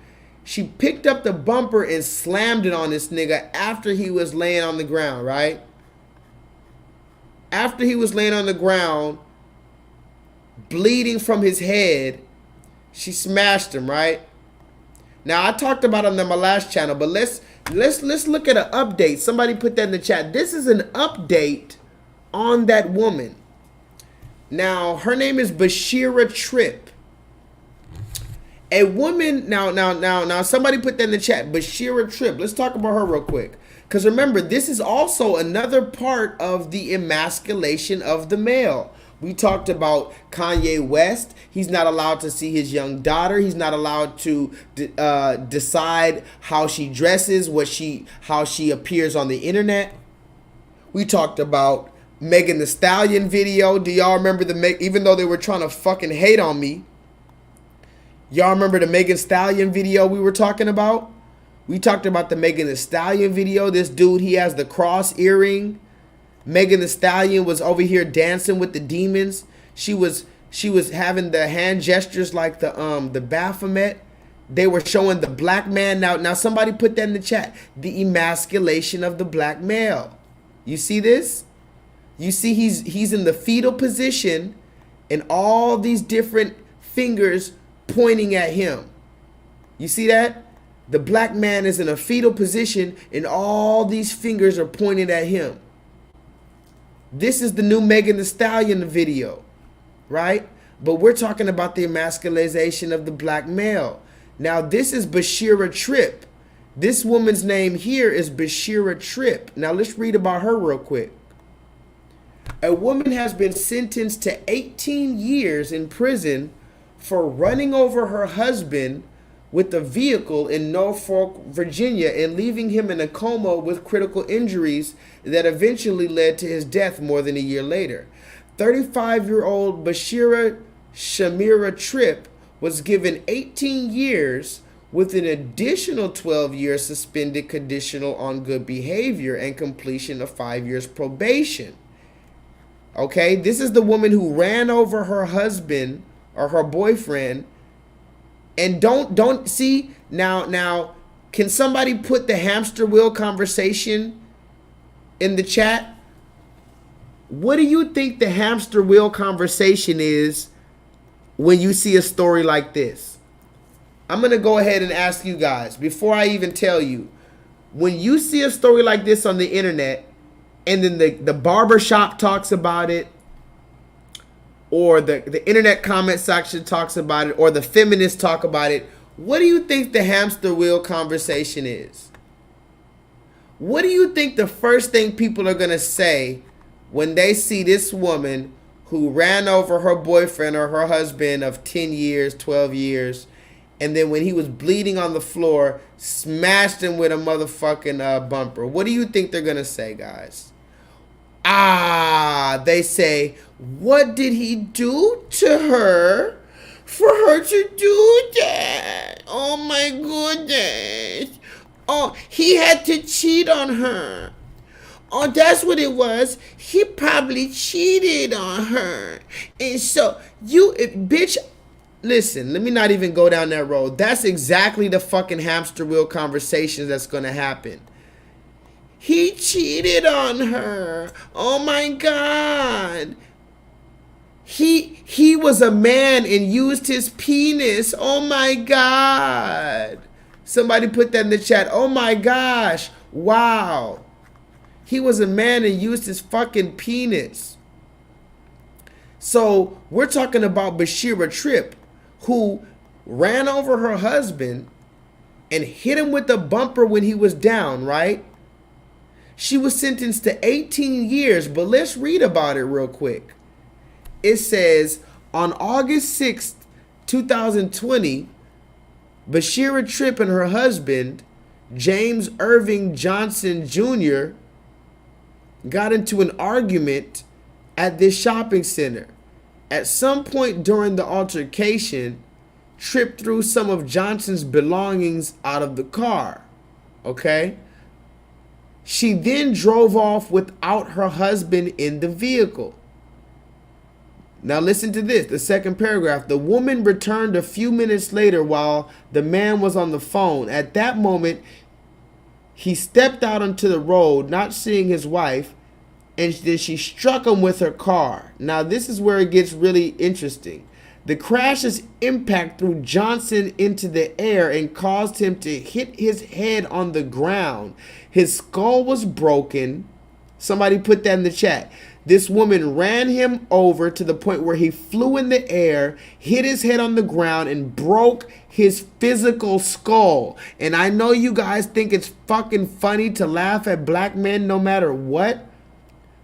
She picked up the bumper and slammed it on this nigga after he was laying on the ground, right? After he was laying on the ground, bleeding from his head, she smashed him, right? Now, I talked about it on my last channel, but let's look at an update. Somebody put that in the chat. This is an update on that woman. Now, her name is Bashira Tripp. A woman, now, somebody put that in the chat. Bashira Tripp. Let's talk about her real quick. Because remember, this is also another part of the emasculation of the male. We talked about Kanye West. He's not allowed to see his young daughter. He's not allowed to decide how she dresses, how she appears on the internet. We talked about Megan Thee Stallion video. Do y'all remember even though they were trying to fucking hate on me, y'all remember the Megan Thee Stallion video we were talking about? We talked about the Megan Thee Stallion video. This dude, he has the cross earring. Megan Thee Stallion was over here dancing with the demons. She was having the hand gestures like the Baphomet. They were showing the black man. Now somebody put that in the chat. The emasculation of the black male. You see this? You see he's in the fetal position, and all these different fingers pointing at him. You see that? The black man is in a fetal position, and all these fingers are pointed at him. This is the new Megan Thee Stallion video, right? But we're talking about the emasculation of the black male. Now, this is Bashira Tripp. This woman's name here is Bashira Tripp. Now, let's read about her real quick. A woman has been sentenced to 18 years in prison for running over her husband with a vehicle in Norfolk, Virginia, and leaving him in a coma with critical injuries that eventually led to his death more than a year later. 35-year-old Bashira Shamira Tripp was given 18 years with an additional 12 years suspended conditional on good behavior and completion of 5 years probation. Okay, this is the woman who ran over her husband or her boyfriend. And don't see now can somebody put the hamster wheel conversation in the chat, what do you think the hamster wheel conversation is when you see a story like this? I'm going to go ahead and ask you guys, before I even tell you, when you see a story like this on the internet, and then the barber shop talks about it, or the internet comment section talks about it, or the feminists talk about it, what do you think the hamster wheel conversation is? What do you think the first thing people are going to say when they see this woman who ran over her boyfriend or her husband of 10 years, 12 years, and then when he was bleeding on the floor, smashed him with a motherfucking bumper? What do you think they're going to say, guys? They say, what did he do to her for her to do that? Oh my goodness. Oh, he had to cheat on her. Oh, that's what it was. He probably cheated on her. And so, bitch, listen, let me not even go down that road. That's exactly the fucking hamster wheel conversations that's going to happen. He cheated on her. Oh my God. He was a man and used his penis. Oh my God. Somebody put that in the chat. Oh my gosh. Wow. He was a man and used his fucking penis. So we're talking about Bashira Tripp, who ran over her husband and hit him with a bumper when he was down, right? She was sentenced to 18 years, but let's read about it real quick. It says, on August 6th, 2020, Bashira Tripp and her husband, James Irving Johnson Jr., got into an argument at this shopping center. At some point during the altercation, Tripp threw some of Johnson's belongings out of the car. Okay? She then drove off without her husband in the vehicle. Now listen to this, the second paragraph. The woman returned a few minutes later while the man was on the phone. At that moment, he stepped out onto the road, not seeing his wife, and then she struck him with her car. Now this is where it gets really interesting. The crash's impact threw Johnson into the air and caused him to hit his head on the ground. His skull was broken. Somebody put that in the chat. This woman ran him over to the point where he flew in the air, hit his head on the ground, and broke his physical skull. And I know you guys think it's fucking funny to laugh at black men no matter what,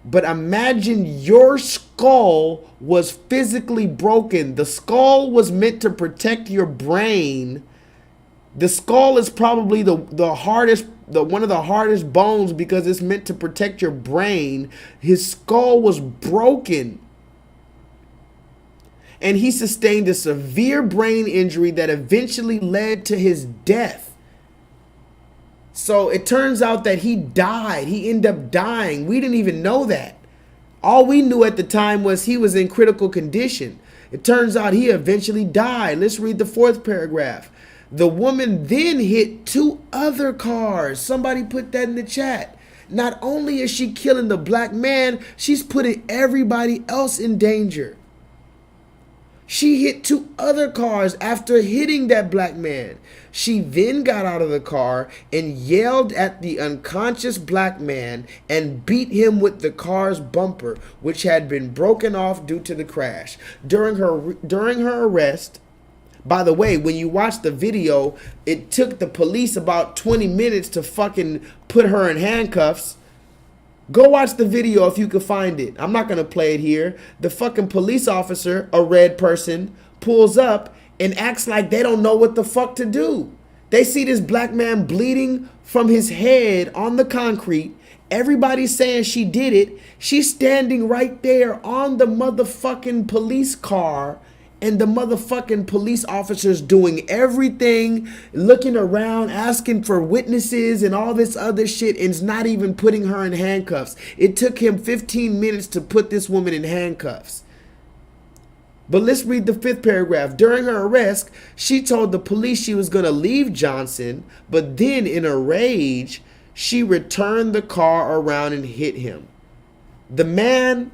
but imagine your skull was physically broken. The skull was meant to protect your brain. The skull is probably the hardest, one of the hardest bones because it's meant to protect your brain. His skull was broken. And he sustained a severe brain injury that eventually led to his death. So it turns out that he died. He ended up dying. We didn't even know that. All we knew at the time was he was in critical condition. It turns out he eventually died. Let's read the fourth paragraph. The woman then hit 2 other cars. Somebody put that in the chat. Not only is she killing the black man, she's putting everybody else in danger. She hit 2 other cars after hitting that black man. She then got out of the car and yelled at the unconscious black man and beat him with the car's bumper, which had been broken off due to the crash. During her arrest, by the way, when you watch the video, it took the police about 20 minutes to fucking put her in handcuffs. Go watch the video if you can find it. I'm not going to play it here. The fucking police officer, a red person, pulls up and acts like they don't know what the fuck to do. They see this black man bleeding from his head on the concrete. Everybody's saying she did it. She's standing right there on the motherfucking police car. And the motherfucking police officers doing everything, looking around, asking for witnesses and all this other shit, and it's not even putting her in handcuffs. It took him 15 minutes to put this woman in handcuffs. But let's read the 5th paragraph. During her arrest, she told the police she was going to leave Johnson, but then in a rage, she returned the car around and hit him. The man,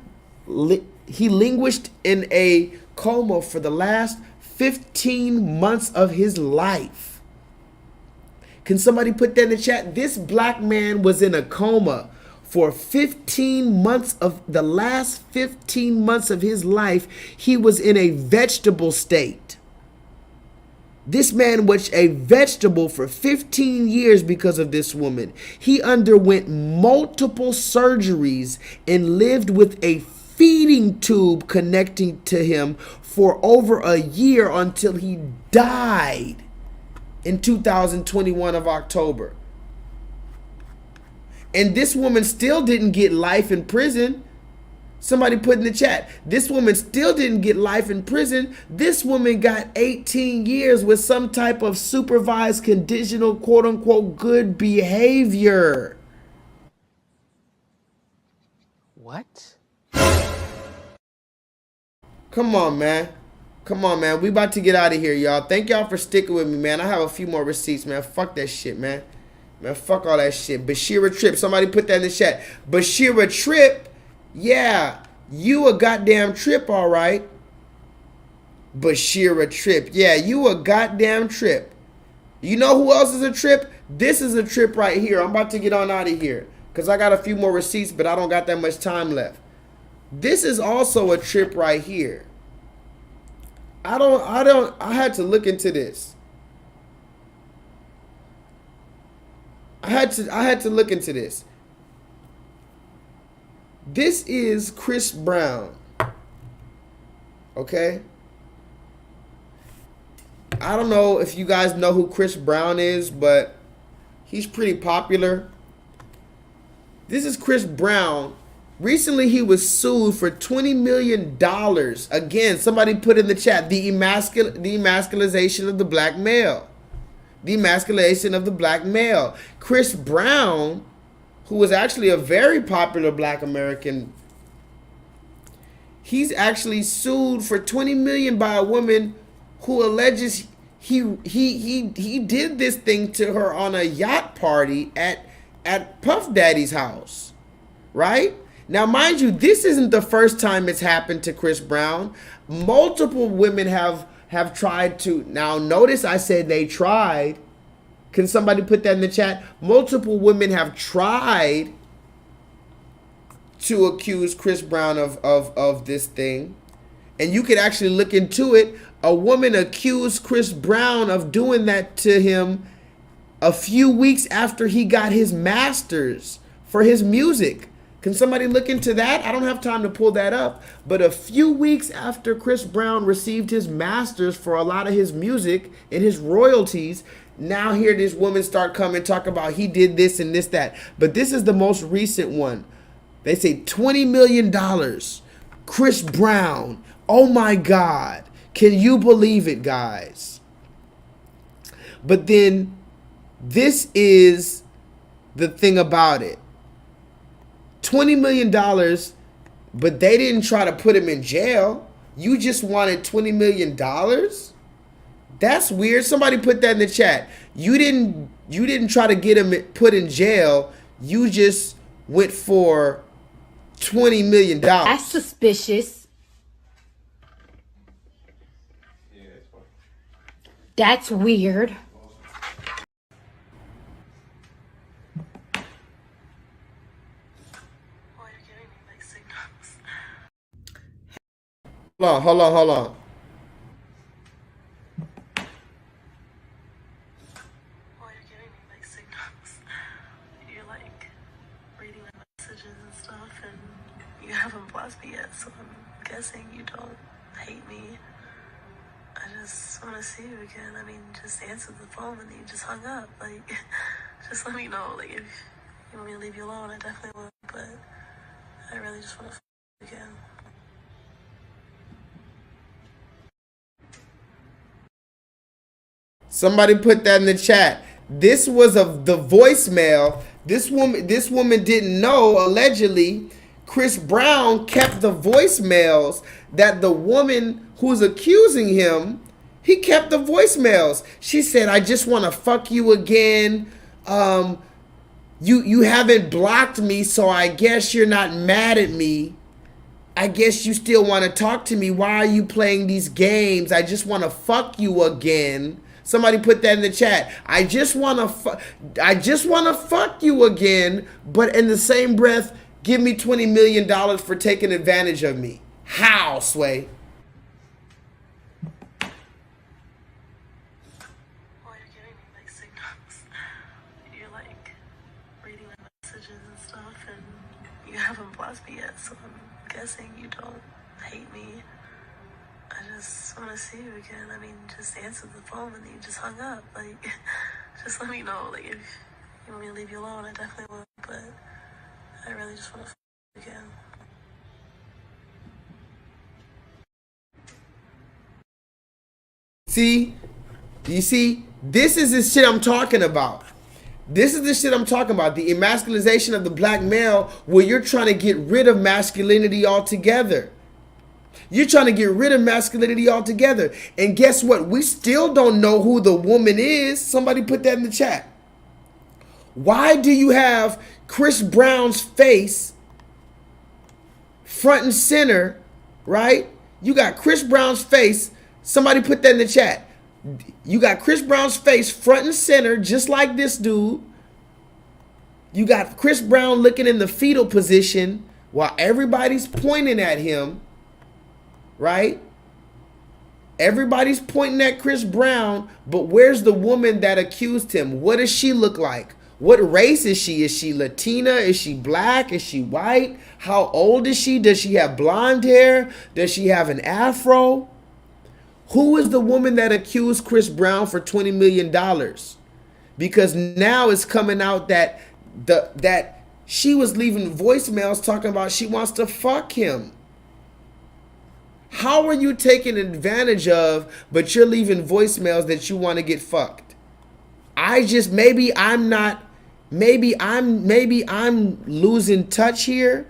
he languished in a coma for the last 15 months of his life. Can somebody put that in the chat? This black man was in a coma for 15 months of the last 15 months of his life. He was in a vegetable state. This man was a vegetable for 15 years because of this woman. He underwent multiple surgeries and lived with a feeding tube connecting to him for over a year until he died in 2021 of October. And this woman still didn't get life in prison. Somebody put in the chat, this woman still didn't get life in prison. This woman got 18 years with some type of supervised conditional quote unquote good behavior. What? Come on, man. Come on, man. We about to get out of here, y'all. Thank y'all for sticking with me, man. I have a few more receipts, man. Fuck that shit, man. Man, fuck all that shit. Bashira Tripp. Somebody put that in the chat. Bashira Tripp. Yeah, you a goddamn trip, all right. Bashira Tripp. Yeah, you a goddamn trip. You know who else is a trip? This is a trip right here. I'm about to get on out of here because I got a few more receipts, but I don't got that much time left. This is also a trip right here. I had to look into this. I had to look into this. This is Chris Brown. Okay? I don't know if you guys know who Chris Brown is, but he's pretty popular. This is Chris Brown. Recently, he was sued for $20 million. Again, somebody put in the chat, the emasculization of the black male. The emasculation of the black male. Chris Brown, who was actually a very popular black American, he's actually sued for $20 million by a woman who alleges he did this thing to her on a yacht party at Puff Daddy's house, right? Now, mind you, this isn't the first time it's happened to Chris Brown. Multiple women have tried to. Now, notice I said they tried. Can somebody put that in the chat? Multiple women have tried to accuse Chris Brown of this thing. And you could actually look into it. A woman accused Chris Brown of doing that to him a few weeks after he got his masters for his music. Can somebody look into that? I don't have time to pull that up. But a few weeks after Chris Brown received his masters for a lot of his music and his royalties, now here this woman start coming talk about he did this and this, that. But this is the most recent one. They say $20 million. Chris Brown. Oh my God. Can you believe it, guys? But then this is the thing about it. $20 million, but they didn't try to put him in jail. You just wanted $20 million? That's weird. Somebody put that in the chat. You didn't try to get him put in jail. You just went for $20 million. That's suspicious. That's weird. Hold on. You're like reading my messages and stuff, and you haven't blocked me yet, so I'm guessing you don't hate me. I just want to see you again. I mean, just answer the phone and you just hung up. Like, just let me know. Like, if you want me to leave you alone, I definitely will. But I really just want to you again. Somebody put that in the chat. This was of the voicemail. This woman didn't know, allegedly, Chris Brown kept the voicemails that the woman who's accusing him, he kept the voicemails. She said, I just want to fuck you again. You You haven't blocked me, so I guess you're not mad at me. I guess you still want to talk to me. Why are you playing these games? I just want to fuck you again. Somebody put that in the chat. I just want to fuck you again, but in the same breath, give me $20 million for taking advantage of me. How, Sway? You haven't blocked me yet, so I'm guessing you don't hate me. I just want to see you again. I mean, just answer the phone and you just hung up. Like, just let me know. Like, if you want me to leave you alone, I definitely will. But I really just want to you again. See? You see? This is the shit I'm talking about. This is the shit I'm talking about. The emasculization of the black male, where you're trying to get rid of masculinity altogether. You're trying to get rid of masculinity altogether. And guess what? We still don't know who the woman is. Somebody put that in the chat. Why do you have Chris Brown's face front and center, right? You got Chris Brown's face. Somebody put that in the chat. You got Chris Brown's face front and center, just like this dude. You got Chris Brown looking in the fetal position while everybody's pointing at him, right? Everybody's pointing at Chris Brown, but where's the woman that accused him? What does she look like? What race is she? Is she Latina? Is she black? Is she white? How old is she? Does she have blonde hair? Does she have an afro? Who is the woman that accused Chris Brown for $20 million? Because now it's coming out that that she was leaving voicemails talking about she wants to fuck him. How are you taking advantage of, but you're leaving voicemails that you want to get fucked? Maybe I'm losing touch here.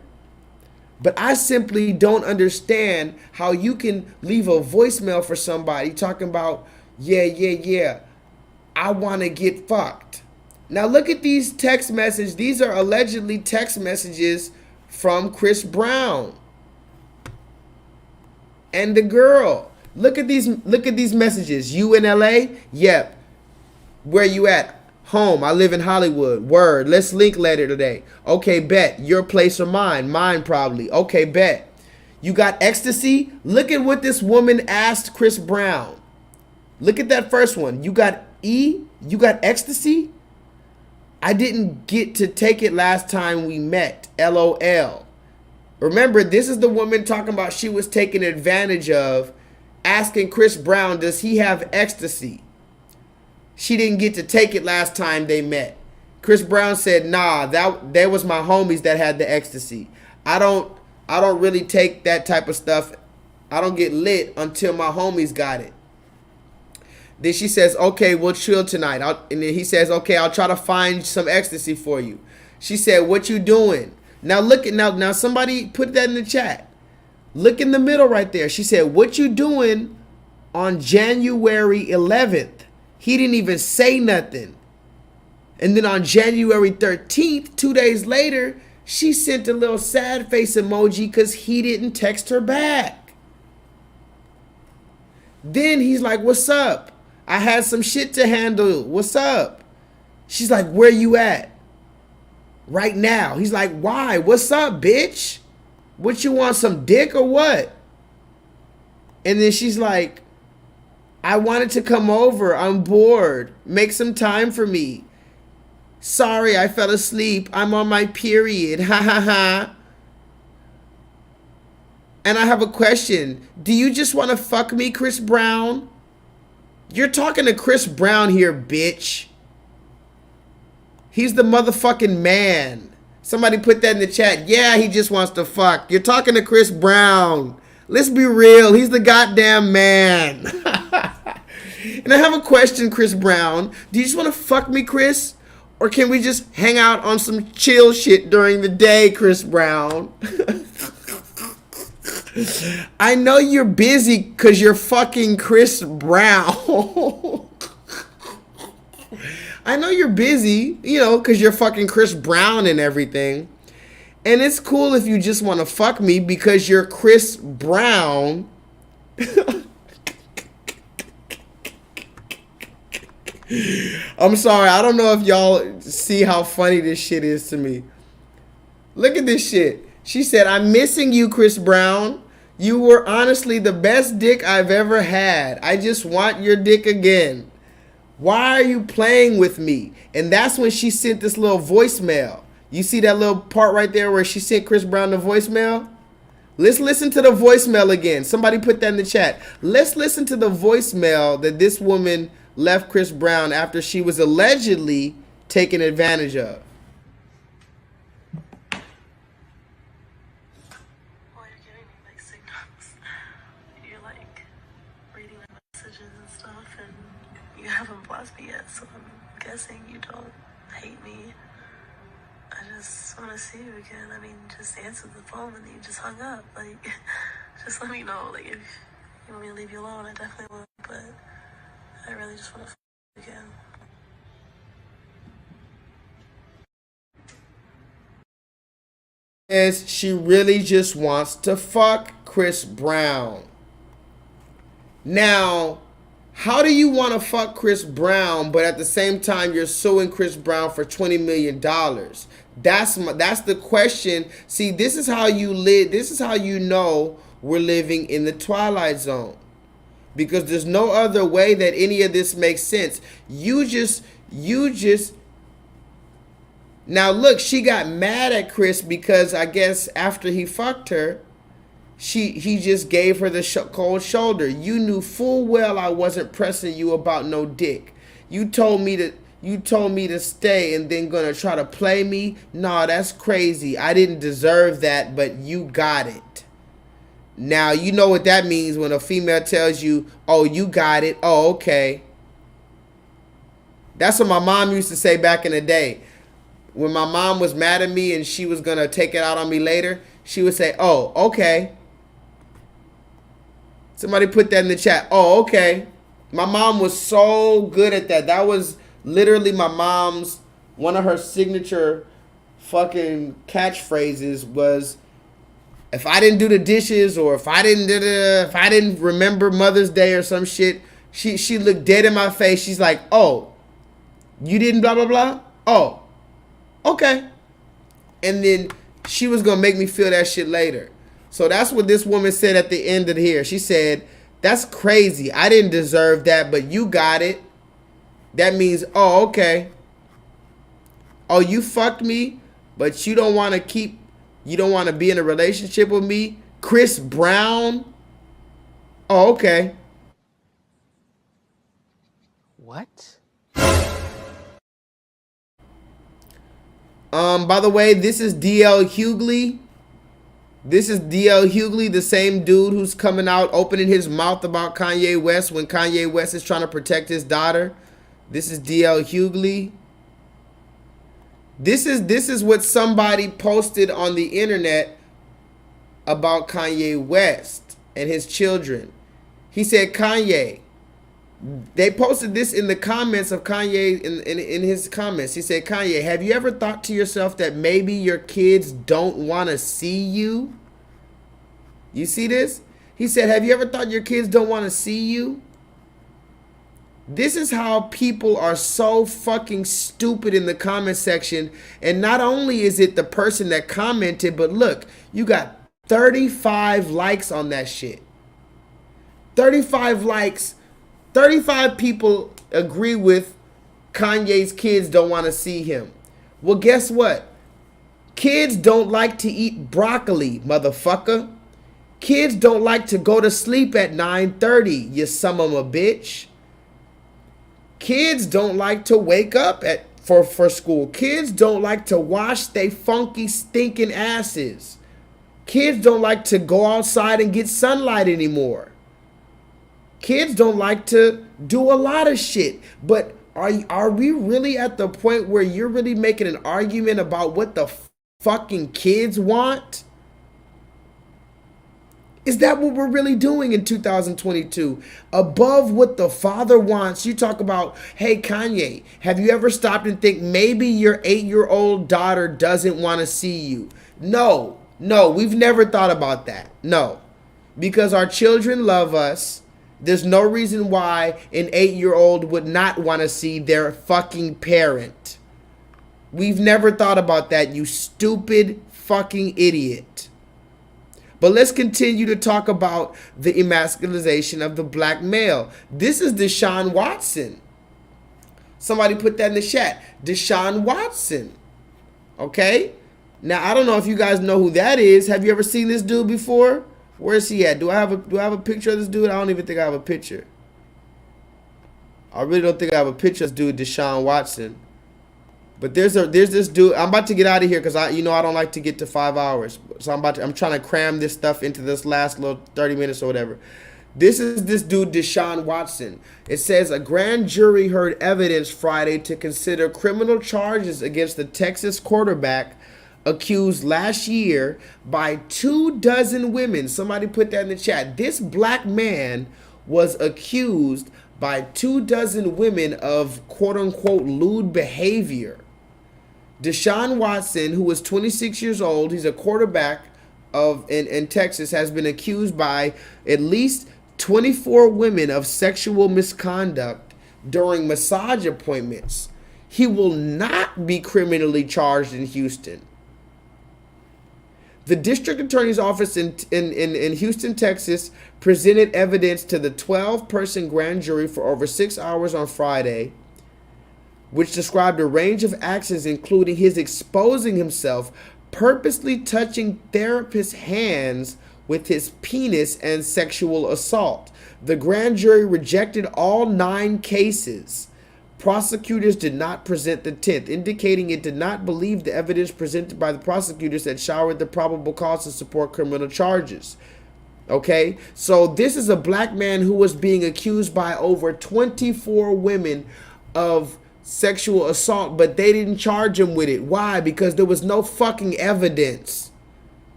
But I simply don't understand how you can leave a voicemail for somebody talking about, yeah, I want to get fucked. Now look at these text messages. These are allegedly text messages from Chris Brown and the girl. Look at these messages. You in LA? Yep. Where you at? Home. I live in Hollywood. Word. Let's link later today. Okay, bet. Your place or mine? Mine probably. Okay, bet. You got ecstasy? Look at what this woman asked Chris Brown. Look at that first one. You got E? You got ecstasy? I didn't get to take it last time we met. LOL. Remember, this is the woman talking about she was taken advantage of, asking Chris Brown, does he have ecstasy? She didn't get to take it last time they met. Chris Brown said, nah, that was my homies that had the ecstasy. I don't really take that type of stuff. I don't get lit until my homies got it. Then she says, okay, we'll chill tonight. And then he says, okay, I'll try to find some ecstasy for you. She said, what you doing? Now look at now somebody put that in the chat. Look in the middle right there. She said, what you doing on January 11th? He didn't even say nothing. And then on January 13th, 2 days later, she sent a little sad face emoji because he didn't text her back. Then he's like, what's up? I had some shit to handle. What's up? She's like, where you at? Right now. He's like, why? What's up, bitch? What, you want some dick or what? And then she's like, I wanted to come over. I'm bored. Make some time for me. Sorry, I fell asleep. I'm on my period. Ha ha ha. And I have a question. Do you just want to fuck me, Chris Brown? You're talking to Chris Brown here, bitch. He's the motherfucking man. Somebody put that in the chat. Yeah, he just wants to fuck. You're talking to Chris Brown. Let's be real. He's the goddamn man. And I have a question, Chris Brown. Do you just want to fuck me, Chris? Or can we just hang out on some chill shit during the day, Chris Brown? I know you're busy because you're fucking Chris Brown. I know you're busy, you know, because you're fucking Chris Brown and everything. And it's cool if you just want to fuck me because you're Chris Brown. I'm sorry. I don't know if y'all see how funny this shit is to me. Look at this shit. She said, I'm missing you, Chris Brown. You were honestly the best dick I've ever had. I just want your dick again. Why are you playing with me? And that's when she sent this little voicemail. You see that little part right there where she sent Chris Brown the voicemail? Let's listen to the voicemail again. Somebody put that in the chat. Let's listen to the voicemail that this woman left Chris Brown after she was allegedly taken advantage of. You haven't blocked me yet, so I'm guessing you don't hate me. I just want to see you again. I mean, just answer the phone and you just hung up. Like, just let me know. Like, if you want me to leave you alone, I definitely will. But I really just want to you again. Is she really just wants to fuck Chris Brown? Now, how do you want to fuck Chris Brown, but at the same time you're suing Chris Brown for $20 million? That's the question. See, this is how you live. This is how you know we're living in the Twilight Zone. Because there's no other way that any of this makes sense. You just now look, she got mad at Chris because I guess after he fucked her, he just gave her the cold shoulder. You knew full well I wasn't pressing you about no dick. You told me to stay and then gonna try to play me? Nah, that's crazy. I didn't deserve that, but you got it. Now, you know what that means when a female tells you, oh, you got it. Oh, okay. That's what my mom used to say back in the day. When my mom was mad at me and she was gonna take it out on me later, she would say, oh, okay. Somebody put that in the chat. Oh, okay. My mom was so good at that. That was literally my mom's, one of her signature fucking catchphrases was, if I didn't do the dishes or if I didn't remember Mother's Day or some shit, she looked dead in my face. She's like, oh, you didn't blah, blah, blah? Oh, okay. And then she was going to make me feel that shit later. So that's what this woman said at the end of here. She said, that's crazy. I didn't deserve that, but you got it. That means, oh, okay. Oh, you fucked me, but you don't want to be in a relationship with me? Chris Brown? Oh, okay. What? By the way, this is DL Hughley. This is DL Hughley, the same dude who's coming out opening his mouth about Kanye West when Kanye West is trying to protect his daughter. This is DL Hughley. This is what somebody posted on the internet about Kanye West and his children. He said, Kanye. They posted this in the comments of Kanye, in his comments. He said, Kanye, have you ever thought to yourself that maybe your kids don't want to see you? You see this? He said, have you ever thought your kids don't want to see you? This is how people are so fucking stupid in the comment section. And not only is it the person that commented, but look, you got 35 likes on that shit. 35 likes. 35 people agree with Kanye's kids don't want to see him. Well, guess what? Kids don't like to eat broccoli, motherfucker. Kids don't like to go to sleep at 9:30, you son of a bitch. Kids don't like to wake up for school. Kids don't like to wash they funky, stinking asses. Kids don't like to go outside and get sunlight anymore. Kids don't like to do a lot of shit. But are we really at the point where you're really making an argument about what the fucking kids want? Is that what we're really doing in 2022? Above what the Father wants, you talk about, hey, Kanye, have you ever stopped and think maybe your 8-year-old daughter doesn't want to see you? No, we've never thought about that. No, because our children love us. There's no reason why an 8-year-old would not want to see their fucking parent. We've never thought about that, you stupid fucking idiot. But let's continue to talk about the emasculization of the black male. This is Deshaun Watson. Somebody put that in the chat. Deshaun Watson. Okay? Now, I don't know if you guys know who that is. Have you ever seen this dude before? Where is he at? Do I have a picture of this dude? I don't even think I have a picture. I really don't think I have a picture of this dude, Deshaun Watson. But there's this dude. I'm about to get out of here because I don't like to get to 5 hours. So I'm trying to cram this stuff into this last little 30 minutes or whatever. This is this dude, Deshaun Watson. It says a grand jury heard evidence Friday to consider criminal charges against the Texas quarterback accused last year by 24 women. Somebody put that in the chat. This black man was accused by 24 women of quote-unquote lewd behavior. Deshaun Watson, who was 26 years old, he's a quarterback in Texas, has been accused by at least 24 women of sexual misconduct during massage appointments. He will not be criminally charged in Houston. The district attorney's office in Houston, Texas, presented evidence to the 12-person grand jury for over 6 hours on Friday, which described a range of actions, including his exposing himself, purposely touching therapists' hands with his penis, and sexual assault. The grand jury rejected all 9 cases. Prosecutors did not present the 10th, indicating it did not believe the evidence presented by the prosecutors that showered the probable cause to support criminal charges. Okay, so this is a black man who was being accused by over 24 women of sexual assault, but they didn't charge him with it. Why? Because there was no fucking evidence.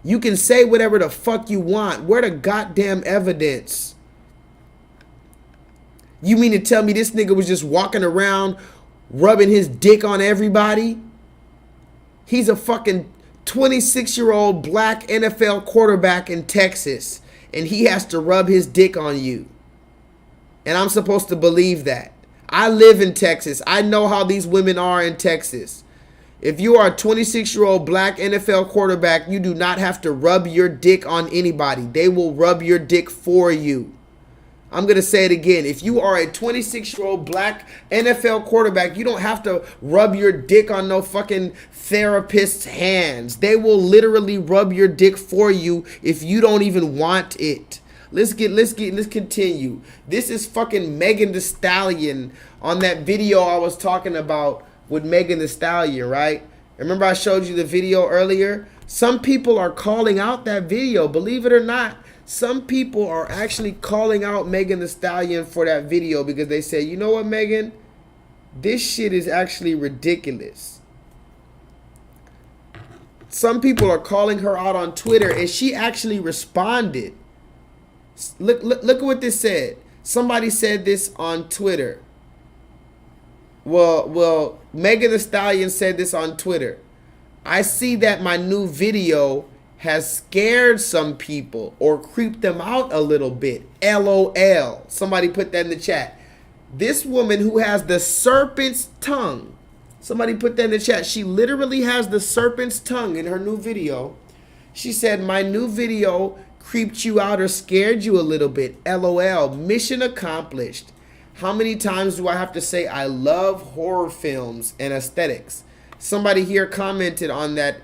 You can say whatever the fuck you want. Where the goddamn evidence? You mean to tell me this nigga was just walking around rubbing his dick on everybody? He's a fucking 26-year-old black NFL quarterback in Texas, and he has to rub his dick on you. And I'm supposed to believe that. I live in Texas. I know how these women are in Texas. If you are a 26-year-old black NFL quarterback, you do not have to rub your dick on anybody. They will rub your dick for you. I'm going to say it again. If you are a 26-year-old black NFL quarterback, you don't have to rub your dick on no fucking therapist's hands. They will literally rub your dick for you if you don't even want it. Let's continue. This is fucking Megan Thee Stallion on that video I was talking about with Megan Thee Stallion, right? Remember I showed you the video earlier? Some people are calling out that video, believe it or not. Some people are actually calling out Megan Thee Stallion for that video because they say, you know what, Megan? This shit is actually ridiculous. Some people are calling her out on Twitter, and she actually responded. Look at what this said. Somebody said this on Twitter. Well, Megan Thee Stallion said this on Twitter. I see that my new video has scared some people or creeped them out a little bit. LOL. Somebody put that in the chat. This woman who has the serpent's tongue. Somebody put that in the chat. She literally has the serpent's tongue in her new video. She said, my new video creeped you out or scared you a little bit. LOL. Mission accomplished. How many times do I have to say I love horror films and aesthetics? Somebody here commented on that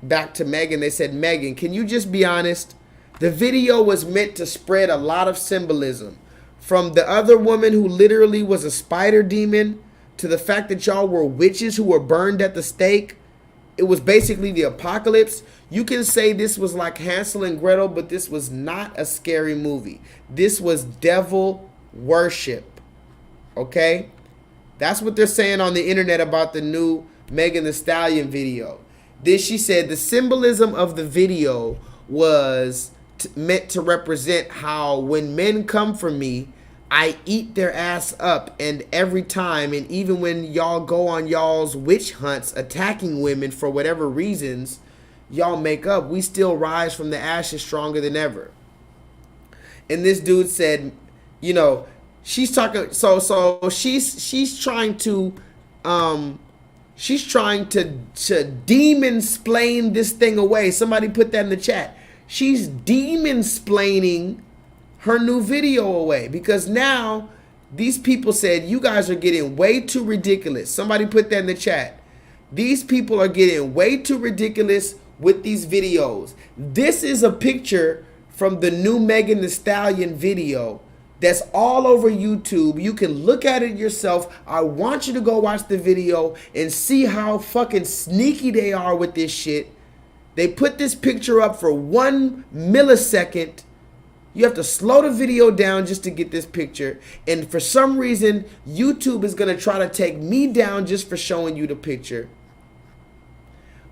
back to Megan. They said, Megan, can you just be honest? The video was meant to spread a lot of symbolism. From the other woman who literally was a spider demon to the fact that y'all were witches who were burned at the stake. It was basically the apocalypse. You can say this was like Hansel and Gretel, but this was not a scary movie. This was devil worship. Okay? That's what they're saying on the internet about the new Megan Thee Stallion video. Then she said the symbolism of the video was meant to represent how when men come for me, I eat their ass up, and every time, and even when y'all go on y'all's witch hunts attacking women for whatever reasons y'all make up, we still rise from the ashes stronger than ever. And this dude said, you know, she's talking, so she's trying to demon-splain this thing away. Somebody put that in the chat. She's demon-splaining her new video away because now these people said you guys are getting way too ridiculous. Somebody put that in the chat. These people are getting way too ridiculous with these videos. This is a picture from the new Megan Thee Stallion video that's all over YouTube. You can look at it yourself. I want you to go watch the video and see how fucking sneaky they are with this shit. They put this picture up for 1 millisecond. You have to slow the video down just to get this picture. And for some reason, YouTube is going to try to take me down just for showing you the picture.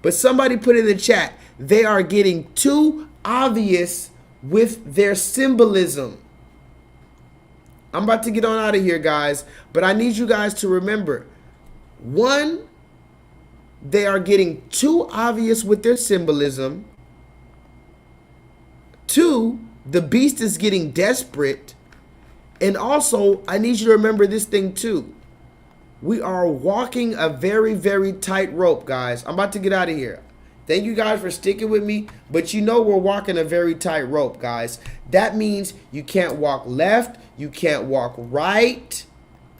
But somebody put in the chat, they are getting too obvious with their symbolism. I'm about to get on out of here, guys. But I need you guys to remember, one, they are getting too obvious with their symbolism. Two, the beast is getting desperate. And also, I need you to remember this thing too. We are walking a very, very tight rope, guys. I'm about to get out of here. Thank you guys for sticking with me. But you know we're walking a very tight rope, guys. That means you can't walk left. You can't walk right.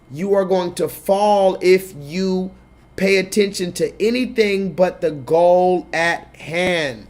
You are going to fall if you pay attention to anything but the goal at hand.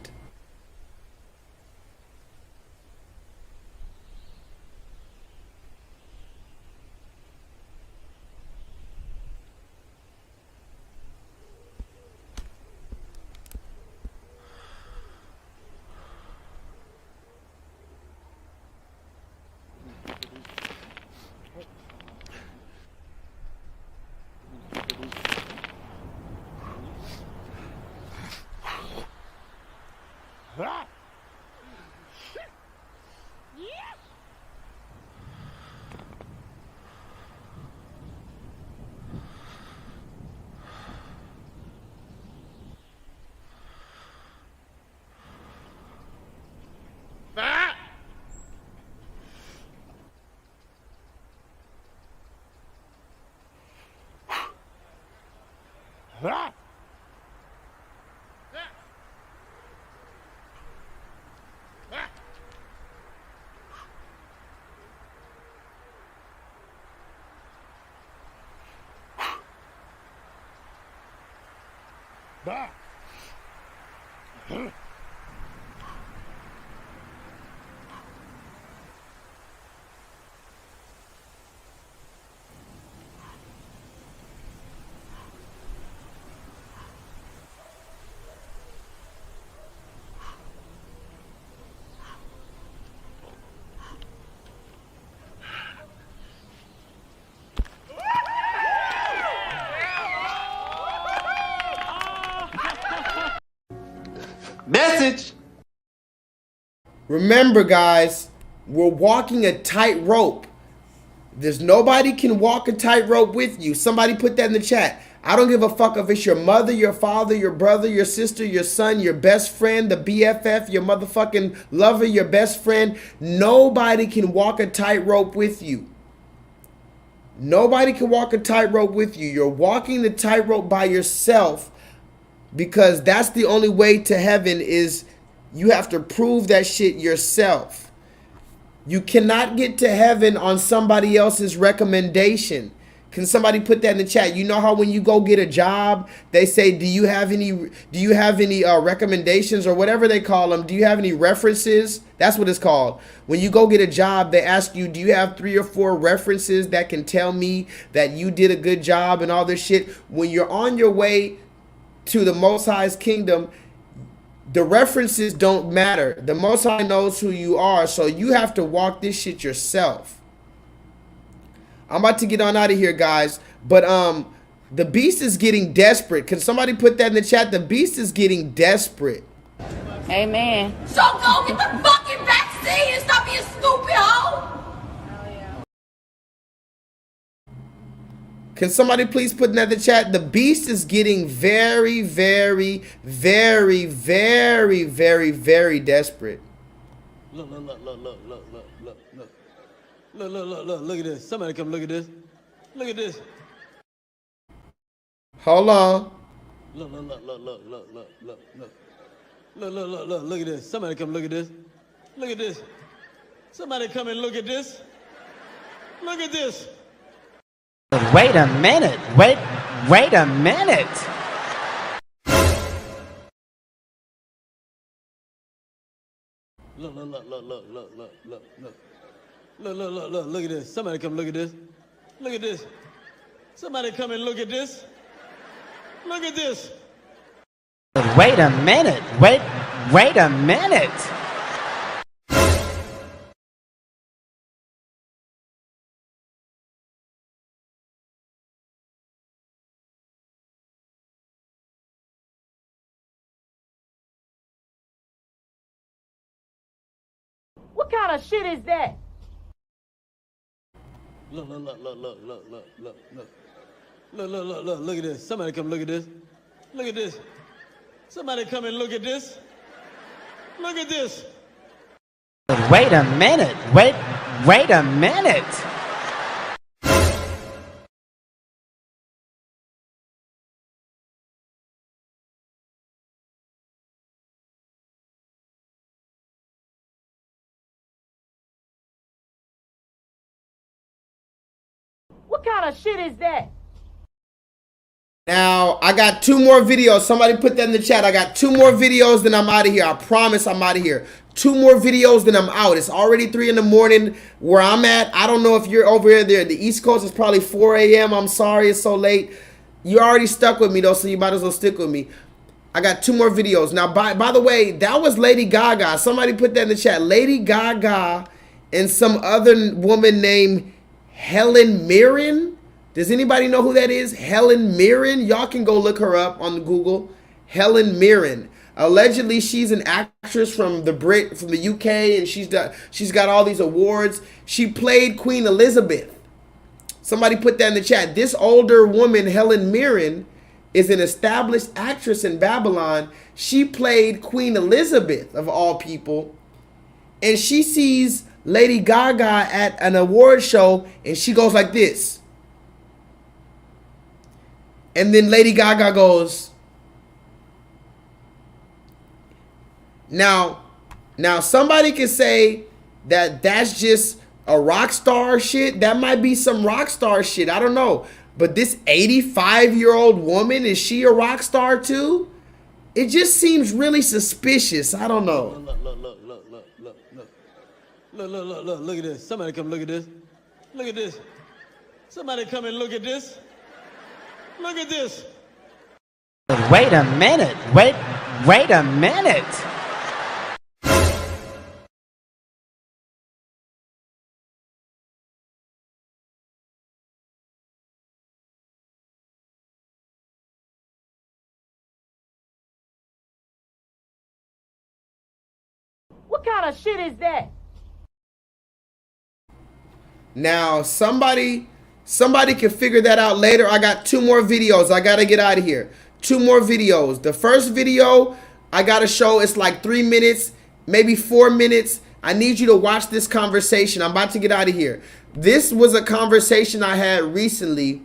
Message. Remember, guys, we're walking a tight rope. There's nobody can walk a tightrope with you. Somebody put that in the chat. I don't give a fuck if it's your mother, your father, your brother, your sister, your son, your best friend, the BFF, your motherfucking lover, your best friend. Nobody can walk a tightrope with you. Nobody can walk a tightrope with you. You're walking the tightrope by yourself because that's the only way to heaven is you have to prove that shit yourself. You cannot get to heaven on somebody else's recommendation. Can somebody put that in the chat? You know how when you go get a job, they say, do you have any recommendations or whatever they call them? Do you have any references? That's what it's called. When you go get a job, they ask you, do you have 3 or 4 references that can tell me that you did a good job and all this shit? When you're on your way to the Most High's kingdom, the references don't matter. The Most High knows who you are, so you have to walk this shit yourself. I'm about to get on out of here, guys. But the beast is getting desperate. Can somebody put that in the chat? The beast is getting desperate. Amen. So go get the fucking vaccine. see you. Stop being stupid, hoe. Can somebody please put in the chat? The beast is getting very, very, very, very, very, very desperate. Look, look, look, look, look, look, look, look, look. Look, look, look, look, look at this. Somebody come look at this. Look at this. Hold on. Look, look, look, look, look, look, look, look, look. Look, look, look, look, look at this. Somebody come look at this. Look at this. Somebody come and look at this. Look at this. Wait a minute. Wait a minute. Look, look, look, look, look, look, look, look, look. Look, look, look, look, look at this. Somebody come look at this. Look at this. Somebody come and look at this. Look at this. Wait a minute. Wait a minute. What kind of shit is that? Look, look, look, look, look, look, look, look, look. Look, look, look, look, look at this. Somebody come look at this. Look at this. Somebody come and look at this. Look at this. Wait a minute. Wait a minute. What kind of shit is that? Now, I got 2 more videos. Somebody put that in the chat. I got 2 more videos, then I'm out of here. I promise I'm out of here. 2 more videos, then I'm out. It's already 3 in the morning where I'm at. I don't know if you're over there. The East Coast is probably 4 a.m. I'm sorry it's so late. You already stuck with me, though, so you might as well stick with me. I got 2 more videos. Now, by the way, that was Lady Gaga. Somebody put that in the chat. Lady Gaga and some other woman named Helen Mirren. Does anybody know who that is? Helen Mirren. Y'all can go look her up on Google. Helen Mirren. Allegedly, she's an actress from the UK, and she's got all these awards. She played Queen Elizabeth. Somebody put that in the chat. This older woman, Helen Mirren, is an established actress in Babylon. She played Queen Elizabeth, of all people, and she sees Lady Gaga at an award show, and she goes like this. And then Lady Gaga goes, now somebody can say that that's just a rock star shit. That might be some rock star shit. I don't know. But this 85-year-old woman, is she a rock star too? It just seems really suspicious. I don't know. Look at this. Somebody come look at this. Look at this. Somebody come and look at this. Look at this. Wait a minute. Wait a minute. What kind of shit is that? Now, somebody can figure that out later. I got 2 more videos. I got to get out of here. 2 more videos. The first video I got to show, it's like 3 minutes, maybe 4 minutes. I need you to watch this conversation. I'm about to get out of here. This was a conversation I had recently.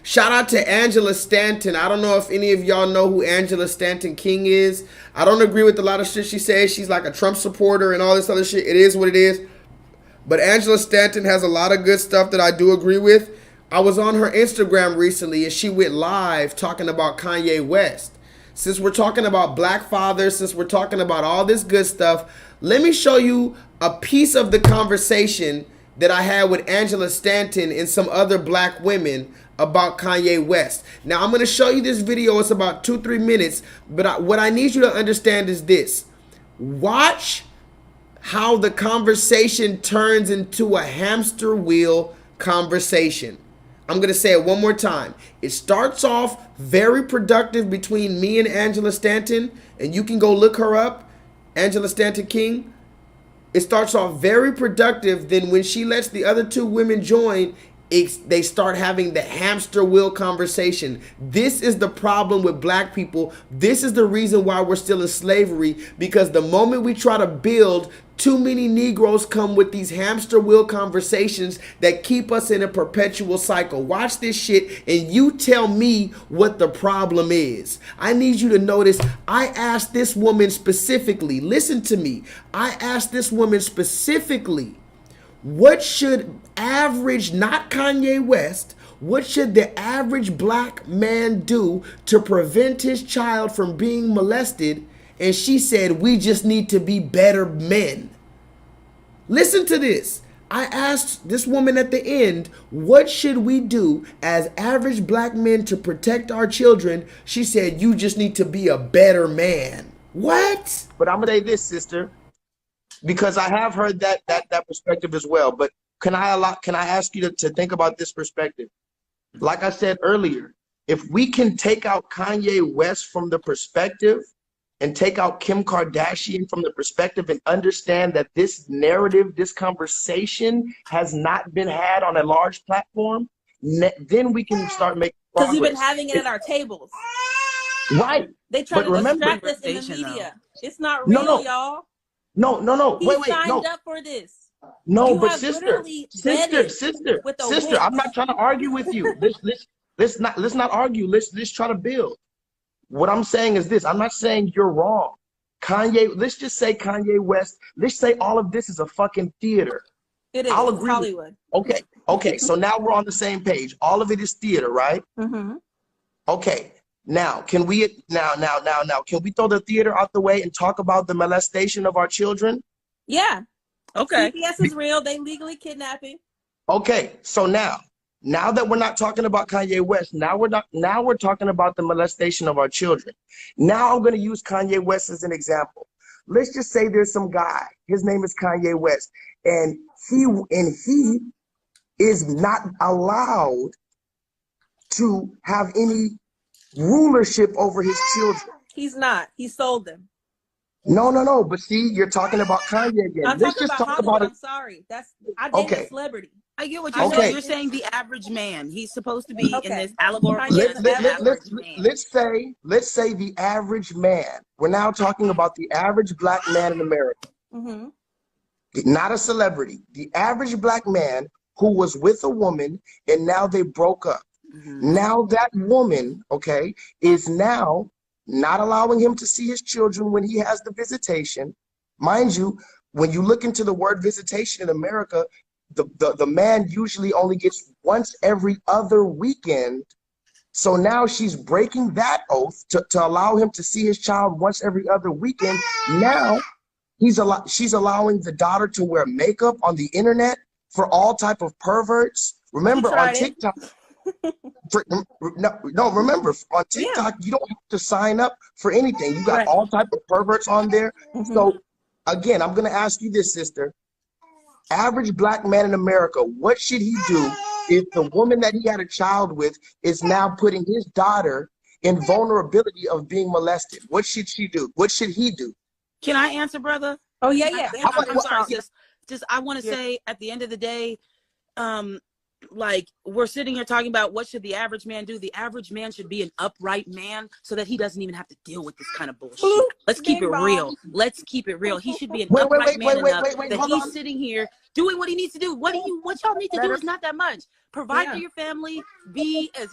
Shout out to Angela Stanton. I don't know if any of y'all know who Angela Stanton King is. I don't agree with a lot of shit she says. She's like a Trump supporter and all this other shit. It is what it is. But Angela Stanton has a lot of good stuff that I do agree with. I was on her Instagram recently and she went live talking about Kanye West. Since we're talking about black fathers, since we're talking about all this good stuff, let me show you a piece of the conversation that I had with Angela Stanton and some other black women about Kanye West. Now, I'm going to show you this video. It's about 2-3 minutes. But what I need you to understand is this. Watch how the conversation turns into a hamster wheel conversation. I'm going to say it one more time. It starts off very productive between me and Angela Stanton, and you can go look her up, Angela Stanton King. It starts off very productive. Then when she lets the other two women join, they start having the hamster wheel conversation. This is the problem with black people. This is the reason why we're still in slavery, because the moment we try to build, too many Negroes come with these hamster wheel conversations that keep us in a perpetual cycle. Watch this shit and you tell me what the problem is. I need you to notice, I asked this woman specifically, listen to me. I asked this woman specifically, what should average, not Kanye West, what should the average black man do to prevent his child from being molested? And she said, we just need to be better men. Listen to this. I asked this woman at the end, what should we do as average black men to protect our children? She said, you just need to be a better man. What? But I'm gonna say this, sister, because I have heard that perspective as well. But can I ask you to think about this perspective? Like I said earlier, if we can take out Kanye West from the perspective and take out Kim Kardashian from the perspective and understand that this narrative, this conversation has not been had on a large platform, then we can start making progress. Because we've been having it at our tables. Right. They try But to remember, distract us in the media. It's not real, y'all. No. He Wait, signed no. up for this. No, You but have sister, literally vetted with a sister, whip. I'm not trying to argue with you. Let's not argue. Let's try to build. What I'm saying is this. I'm not saying you're wrong. Kanye, let's just say Kanye West, let's say all of this is a fucking theater. It is. I'll It's agree Hollywood. Okay. So now we're on the same page. All of it is theater, right? Mm-hmm. Okay. Now, can we can we throw the theater out the way and talk about the molestation of our children? Yeah. Okay. CPS is real. They legally kidnapping. Okay. So now that we're not talking about Kanye West, now we're talking about the molestation of our children. Now I'm going to use Kanye West as an example. Let's just say there's some guy, his name is Kanye West, and he is not allowed to have any rulership over his children. He's not. He sold them. No. But see, you're talking about Kanye again. I'm Let's talking just about talk Hollywood. about it. I'm sorry. I dated a celebrity. I get what you're Okay. saying. You're saying the average man. He's supposed to be in this allegorical. Let's say the average man. We're now talking about the average black man in America. Mm-hmm. Not a celebrity. The average black man who was with a woman and now they broke up. Mm-hmm. Now that woman, okay, is now not allowing him to see his children when he has the visitation. Mind you, when you look into the word visitation in America, the man usually only gets once every other weekend. So now she's breaking that oath to allow him to see his child once every other weekend. Now she's allowing the daughter to wear makeup on the internet for all type of perverts. Remember on TikTok. Remember on TikTok, you don't have to sign up for anything. You got all type of perverts on there. Mm-hmm. So again, I'm going to ask you this, sister. Average black man in America, what should he do if the woman that he had a child with is now putting his daughter in vulnerability of being molested? What should she do? What should he do? Can I answer, brother? Oh, yeah. I'm sorry. Just I want to say at the end of the day, like we're sitting here talking about what should the average man do. The average man should be an upright man so that he doesn't even have to deal with this kind of bullshit. Let's keep it real. Let's keep it real. He should be an upright man enough that he's sitting here doing what he needs to do. What y'all need to do is not that much. Provide for your family, be as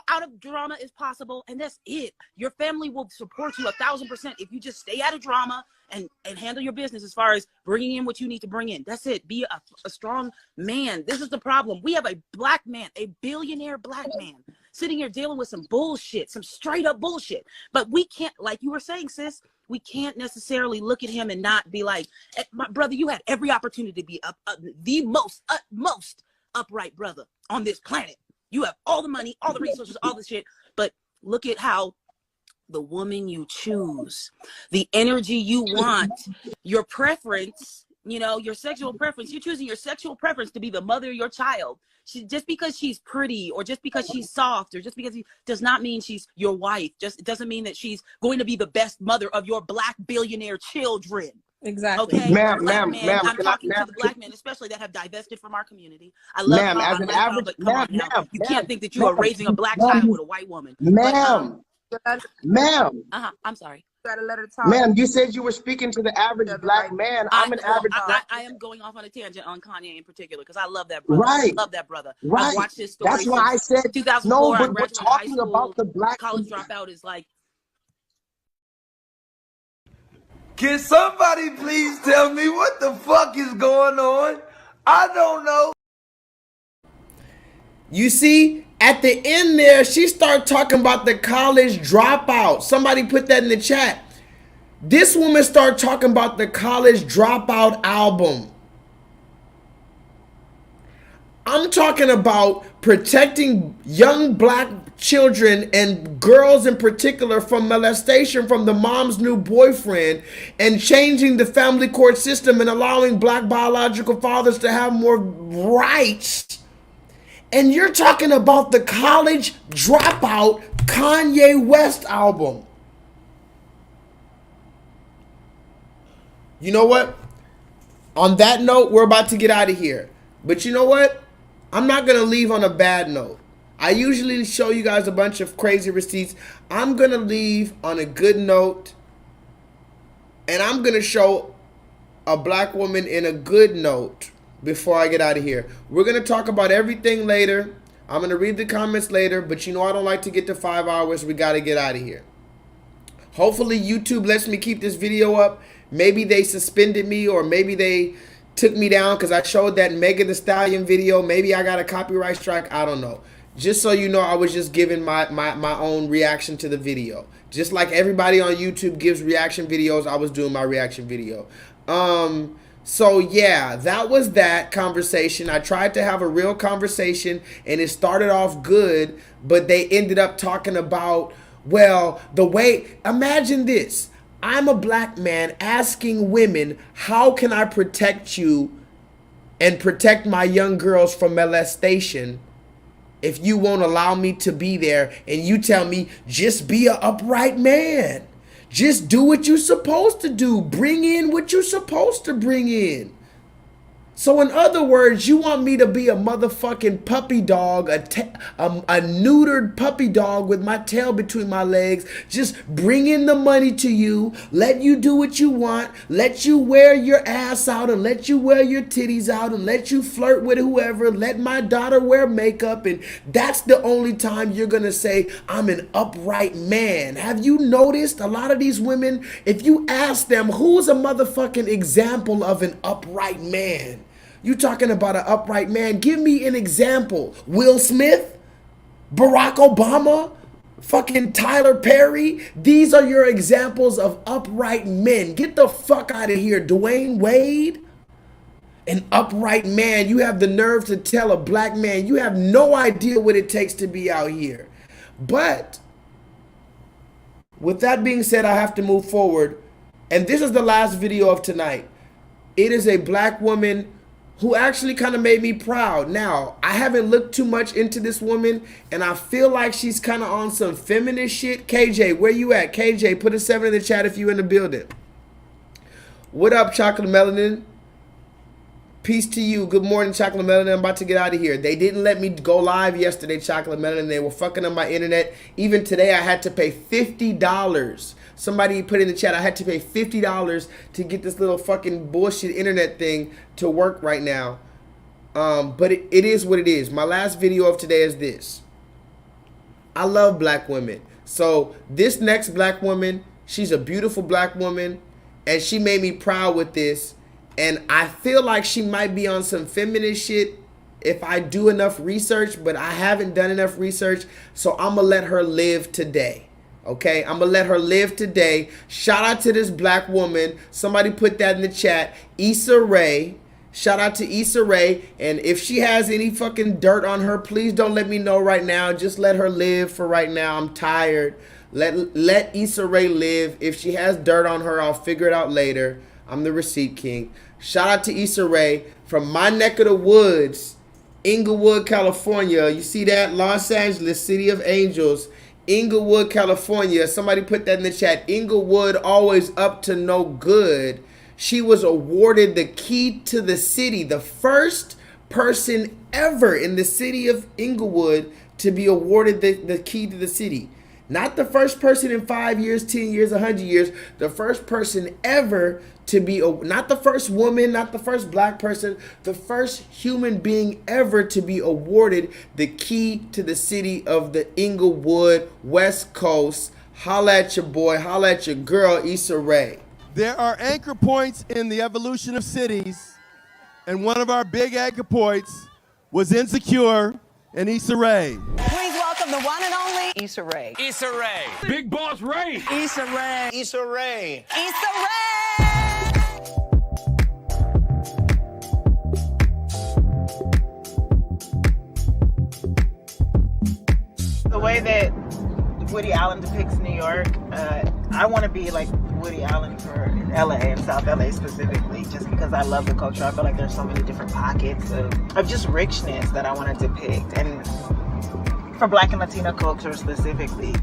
out of drama as possible, and that's it. Your family will support you 1,000% if you just stay out of drama and handle your business as far as bringing in what you need to bring in. That's it. Be a strong man. This is the problem. We have a black man, a billionaire black man, sitting here dealing with some bullshit, some straight up bullshit. But we can't, like you were saying, sis, we can't necessarily look at him and not be like, my brother, you had every opportunity to be the most upright brother on this planet. You have all the money, all the resources, all the shit. But look at how the woman you choose, the energy you want, your preference, your sexual preference, you're choosing your sexual preference to be the mother of your child. Just because she's pretty or just because she's soft or just because does not mean she's your wife. It doesn't mean that she's going to be the best mother of your black billionaire children. Exactly. Okay, Ma'am, black ma'am, men. ma'am, I'm can I, talking to ma'am, the black men, especially that have divested from our community. I love ma'am, y'all. as I an love y'all, average, but come ma'am, on now, you can't ma'am, think that you are raising a black ma'am, child with a white woman. But ma'am, ma'am, I'm sorry. ma'am, you said you were speaking to the average black man. I'm an average black. I am going off on a tangent on Kanye in particular because I love that brother. Right, Love that brother. I've right. watched his story That's why I since said no, 2004. I but we're graduated high talking about school. the black. College dropout is like. Can somebody please tell me what the fuck is going on? I don't know. You see, at the end there, she started talking about the college dropout. Somebody put that in the chat. This woman started talking about the college dropout album. I'm talking about protecting young black children and girls in particular from molestation from the mom's new boyfriend and changing the family court system and allowing black biological fathers to have more rights. And you're talking about the college dropout Kanye West album. You know what? On that note, we're about to get out of here. But you know what? I'm not going to leave on a bad note. I usually show you guys a bunch of crazy receipts. I'm going to leave on a good note. And I'm going to show a black woman in a good note before I get out of here. We're going to talk about everything later. I'm going to read the comments later. But you know I don't like to get to 5 hours. We got to get out of here. Hopefully YouTube lets me keep this video up. Maybe they suspended me or maybe they took me down because I showed that Megan Thee Stallion video. Maybe I got a copyright strike. I don't know. Just so you know, I was just giving my own reaction to the video. Just like everybody on YouTube gives reaction videos, I was doing my reaction video. So yeah, that was that conversation. I tried to have a real conversation and it started off good, but they ended up talking about, well, the way, imagine this. I'm a black man asking women, how can I protect you and protect my young girls from molestation if you won't allow me to be there and you tell me just be an upright man. Just do what you're supposed to do. Bring in what you're supposed to bring in. So in other words, you want me to be a motherfucking puppy dog, a neutered puppy dog with my tail between my legs, just bring in the money to you, let you do what you want, let you wear your ass out and let you wear your titties out and let you flirt with whoever, let my daughter wear makeup, and that's the only time you're gonna say, I'm an upright man. Have you noticed a lot of these women, if you ask them, who's a motherfucking example of an upright man? You talking about an upright man? Give me an example. Will Smith? Barack Obama? Fucking Tyler Perry? These are your examples of upright men. Get the fuck out of here. Dwayne Wade? An upright man. You have the nerve to tell a black man you have no idea what it takes to be out here. But with that being said, I have to move forward. And this is the last video of tonight. It is a black woman who actually kind of made me proud. Now, I haven't looked too much into this woman, and I feel like she's kind of on some feminist shit. KJ, where you at? KJ, put a 7 in the chat if you in the building. What up, Chocolate Melanin? Peace to you. Good morning, Chocolate Melanin. I'm about to get out of here. They didn't let me go live yesterday, Chocolate Melanin. They were fucking up my internet. Even today, I had to pay $50. Somebody put in the chat, I had to pay $50 to get this little fucking bullshit internet thing to work right now. But it is what it is. My last video of today is this. I love black women. So this next black woman, she's a beautiful black woman, and she made me proud with this. And I feel like she might be on some feminist shit if I do enough research, but I haven't done enough research. So I'm going to let her live today. Okay, I'm gonna let her live today. Shout out to this black woman. Somebody put that in the chat. Issa Rae. Shout out to Issa Rae. And if she has any fucking dirt on her, please don't let me know right now. Just let her live for right now. I'm tired. Let Issa Rae live. If she has dirt on her, I'll figure it out later. I'm the receipt king. Shout out to Issa Rae from my neck of the woods, Inglewood, California. You see that? Los Angeles, City of Angels. Inglewood, California. Somebody put that in the chat. Inglewood always up to no good. She was awarded the key to the city, the first person ever in the city of Inglewood to be awarded the key to the city. Not the first person in 5 years, 10 years, 100 years. The first person ever to be, not the first woman, not the first black person, the first human being ever to be awarded the key to the city of the Inglewood West Coast. Holla at your boy, holla at your girl, Issa Rae. There are anchor points in the evolution of cities, and one of our big anchor points was Insecure and Issa Rae. Please welcome the one and only Issa Rae. Issa Rae. Big Boss Rae. Issa Rae. Issa Rae. Issa Rae. The way that Woody Allen depicts New York, I want to be like Woody Allen for LA and South LA specifically, just because I love the culture. I feel like there's so many different pockets of just richness that I want to depict, and for Black and Latino culture specifically.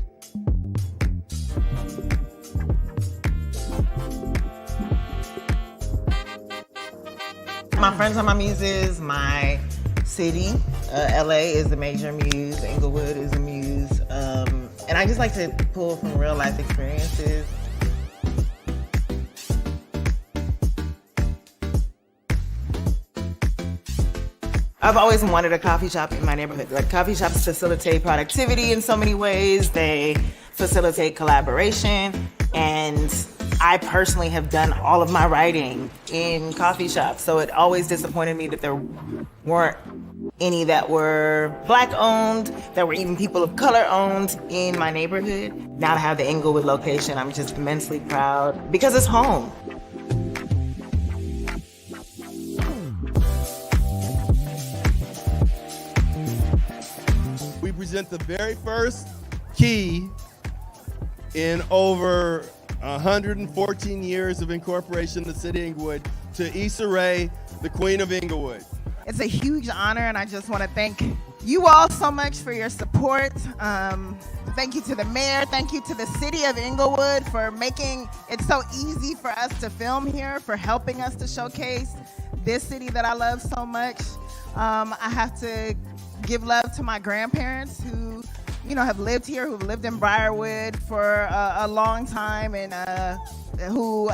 My friends are my muses, my city, LA is the major muse, Inglewood is a muse, and I just like to pull from real life experiences. I've always wanted a coffee shop in my neighborhood. Like, coffee shops facilitate productivity in so many ways. They facilitate collaboration, and I personally have done all of my writing in coffee shops. So it always disappointed me that there weren't any that were Black owned, that were even people of color owned in my neighborhood. Now to have the Inglewood location, I'm just immensely proud because it's home. We present the very first key in over 114 years of incorporation in the city of Inglewood to Issa Rae, the Queen of Inglewood. It's a huge honor, and I just want to thank you all so much for your support. Thank you to the mayor. Thank you to the city of Inglewood for making it so easy for us to film here, for helping us to showcase this city that I love so much. I have to give love to my grandparents who, have lived here, who've lived in Briarwood for a long time, and who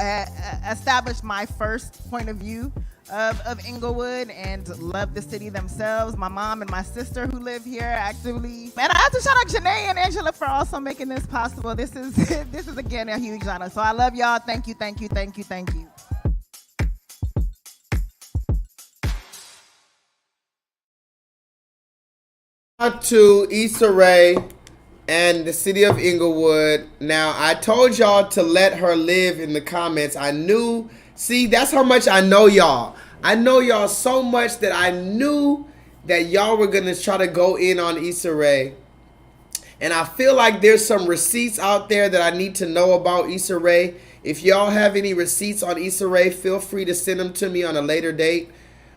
established my first point of view of Inglewood and love the city themselves. My mom and my sister who live here actively. And I have to shout out Janae and Angela for also making this possible. This is again a huge honor. So I love y'all. Thank you, thank you, thank you, thank you. To Issa Rae and the city of Inglewood. Now, I told y'all to let her live in the comments. I knew, see, that's how much I know y'all. I know y'all so much that I knew that y'all were going to try to go in on Issa Rae. And I feel like there's some receipts out there that I need to know about Issa Rae. If y'all have any receipts on Issa Rae, feel free to send them to me on a later date.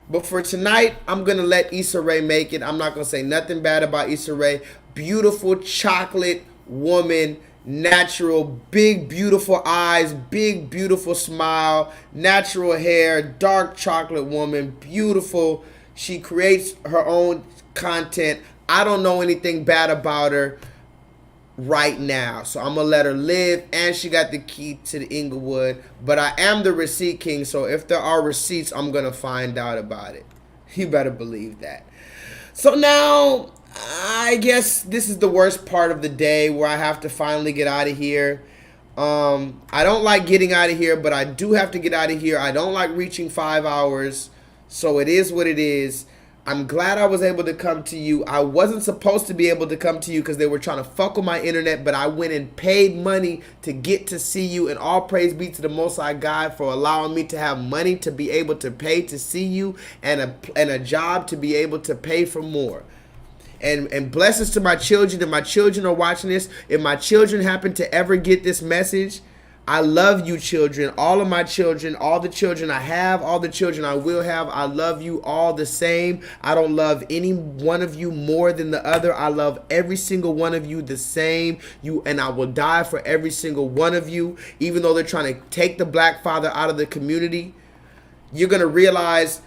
But for tonight, I'm going to let Issa Rae make it. I'm not going to say nothing bad about Issa Rae. Beautiful chocolate woman, natural, big, beautiful eyes, big, beautiful smile, natural hair, dark chocolate woman, beautiful. She creates her own content. I don't know anything bad about her right now, so I'm gonna let her live, and she got the key to the Inglewood. But I am the receipt king, so if there are receipts, I'm gonna find out about it. You better believe that. So now I guess this is the worst part of the day, where I have to finally get out of here. I don't like getting out of here, but I do have to get out of here. I don't like reaching 5 hours, so it is what it is. I'm glad I was able to come to you. I wasn't supposed to be able to come to you because they were trying to fuck with my internet, but I went and paid money to get to see you, and all praise be to the Most High God for allowing me to have money to be able to pay to see you, and a job to be able to pay for more. And blessings to my children. If my children are watching this, if my children happen to ever get this message, I love you children, all of my children, all the children I have, all the children I will have. I love you all the same. I don't love any one of you more than the other. I love every single one of you the same. And I will die for every single one of you, even though they're trying to take the black father out of the community. You're going to realize,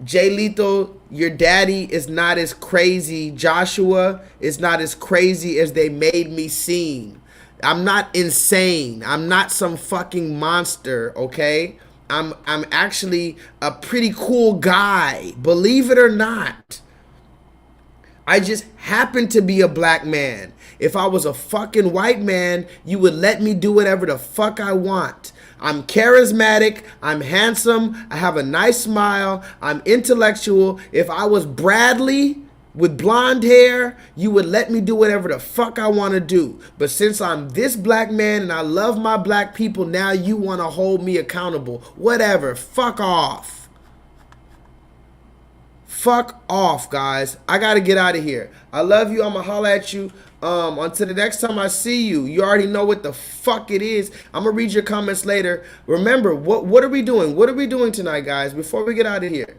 J-Lethal, your daddy is not as crazy. Joshua is not as crazy as they made me seem. I'm not insane. I'm not some fucking monster, okay? I'm actually a pretty cool guy, believe it or not. I just happen to be a black man. If I was a fucking white man, you would let me do whatever the fuck I want. I'm charismatic, I'm handsome, I have a nice smile, I'm intellectual. If I was Bradley with blonde hair, you would let me do whatever the fuck I want to do. But since I'm this black man and I love my black people, now you want to hold me accountable. Whatever, fuck off. Fuck off, guys. I gotta get out of here. I love you. I'ma holla at you. Until the next time I see you, you already know what the fuck it is. I'm gonna read your comments later. Remember, what are we doing? What are we doing tonight, guys, before we get out of here?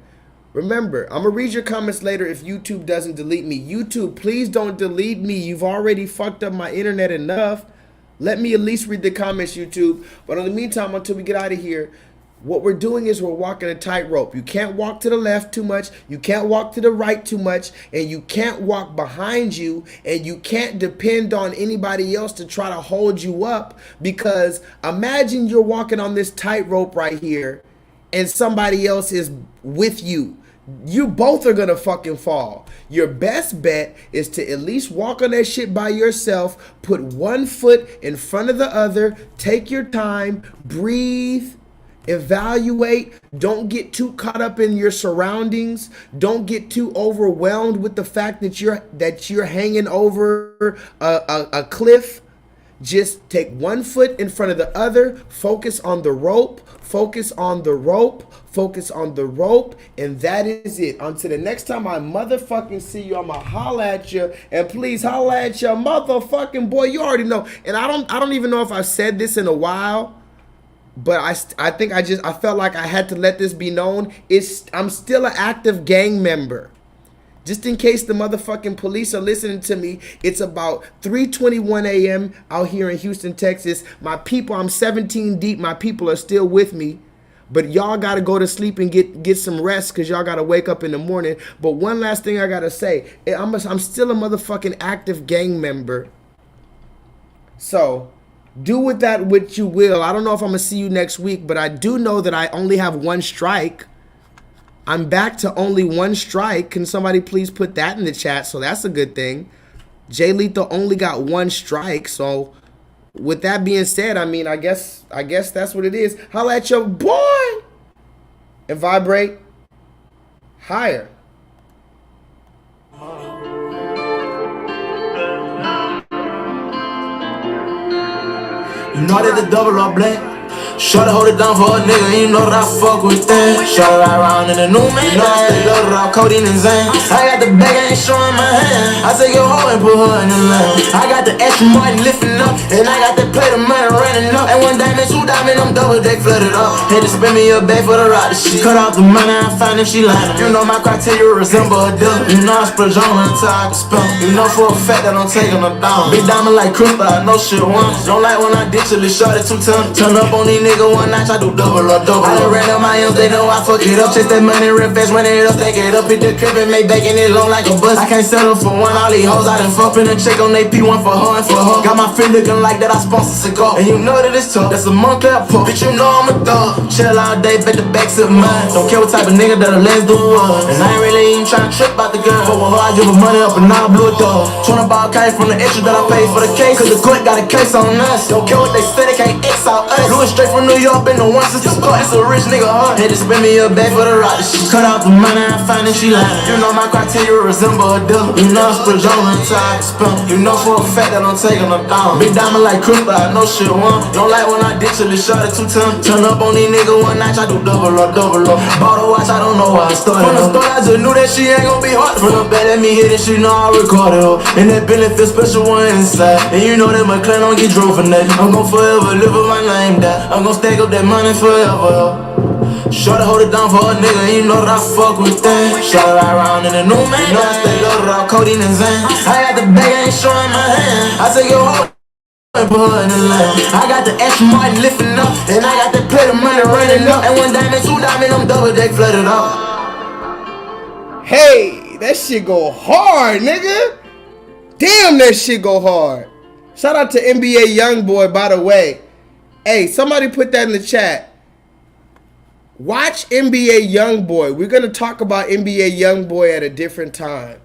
Remember, I'm going to read your comments later if YouTube doesn't delete me. YouTube, please don't delete me. You've already fucked up my internet enough. Let me at least read the comments, YouTube. But in the meantime, until we get out of here, what we're doing is we're walking a tightrope. You can't walk to the left too much. You can't walk to the right too much. And you can't walk behind you. And you can't depend on anybody else to try to hold you up. Because imagine you're walking on this tightrope right here and somebody else is with you. You both are gonna fucking fall. Your best bet is to at least walk on that shit by yourself, put one foot in front of the other, take your time, breathe, evaluate. Don't get too caught up in your surroundings. Don't get too overwhelmed with the fact that you're hanging over a cliff. Just take one foot in front of the other, focus on the rope, focus on the rope, focus on the rope, and that is it. Until the next time I motherfucking see you, I'ma holla at you, and please holla at your motherfucking boy. You already know, and I don't even know if I've said this in a while, but I think I felt like I had to let this be known. I'm still an active gang member. Just in case the motherfucking police are listening to me, it's about 3:21 a.m. out here in Houston, Texas. My people, I'm 17 deep. My people are still with me. But y'all got to go to sleep and get some rest because y'all got to wake up in the morning. But one last thing I got to say. I'm still a motherfucking active gang member. So do with that what you will. I don't know if I'm going to see you next week, but I do know that I only have one strike. I'm back to only one strike. Can somebody please put that in the chat? So that's a good thing. J-Lethal only got one strike. So with that being said, I mean, I guess that's what it is. Holla at your boy and vibrate higher. You know that the double or black. Shorty hold it down for a nigga, you know that I fuck with that. Shorty ride around in the new man, you know I stay loaded off codeine and Zan. I got the bag, I ain't showing my hand. I take your hoe and put her in the lane. I got the extra money lifting up, and I got the plate of money running up. And one diamond, two diamond, I'm double deck flooded up. Had to spend me a bag for the ride of shit. Cut off the money, I find if she lying. You know my criteria resemble a deal. You know I splurge on until I can spell. You know for a fact that I'm taking her down. Big diamond like crystal, I know shit once. Don't like when I ditch it, shorty 2 tons. Turn up on these niggas. One notch, I do double or double. I done ran up my M's, they know I fuck it up. Chase that money real fast, run it up, take it up. Hit the crib and make bacon it long like a bus. I can't settle for one, all these hoes I done fuck. Finna check on they P1 for her and for her. Got my friend looking like that I sponsor cigar. And you know that it's tough, that's a month that puff. Bitch, you know I'm a thug. Chill all day, bet the backs of mine. Don't care what type of nigga that'll last do one. And I ain't really even tryna trip about the girl. But with her, I give her money up and now I blew it up. 20 ball came from the extra that I paid for the case. Cause the court got a case on us. Don't care what they say, they can't X out us. Blew it straight from New York, been the one since the start. It's a rich nigga heart. Had to spend me a bag for the rock. She cut out the money, I find that she lying. You know my criteria resemble a dealer. You know I'm still young until I spend. You know for a fact that I'm taking her down. Big diamond like crystal, I know shit one. Don't like when I ditch till it shot it 2 times. Turn up on these niggas one night, I do double up, double up. Bought a watch, I don't know why I started. From the start, I just knew that she ain't gon' be hard. From the back, let me hit it, she know I recorded her. And that benefit special one inside. And you know that my clan don't get drove for nothing. I'm gon' forever live with my name down. I'm gon' stack up that money forever. Shorty hold it down for a nigga, you know that I fuck with that. Shot right around in the new man. You know I stay loaded off codeine and Zan. I got the bag, I ain't showing my hand. I take your hoe and put her in the land. I got the extra money lifting up, and I got the plate of money running up. And 1 diamond, 2 diamond, I'm double deck flooded up. Hey, that shit go hard, nigga. Damn, that shit go hard. Shout out to NBA Youngboy, by the way. Hey, somebody put that in the chat. Watch NBA Youngboy. We're gonna talk about NBA Youngboy at a different time.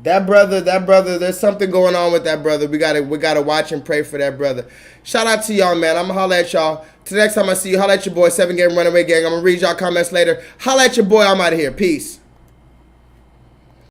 That brother, there's something going on with that brother. We gotta watch and pray for that brother. Shout out to y'all, man. I'm gonna holla at y'all. Till next time I see you, holla at your boy, 7 Game Runaway Gang. I'm gonna read y'all comments later. Holla at your boy, I'm out of here. Peace.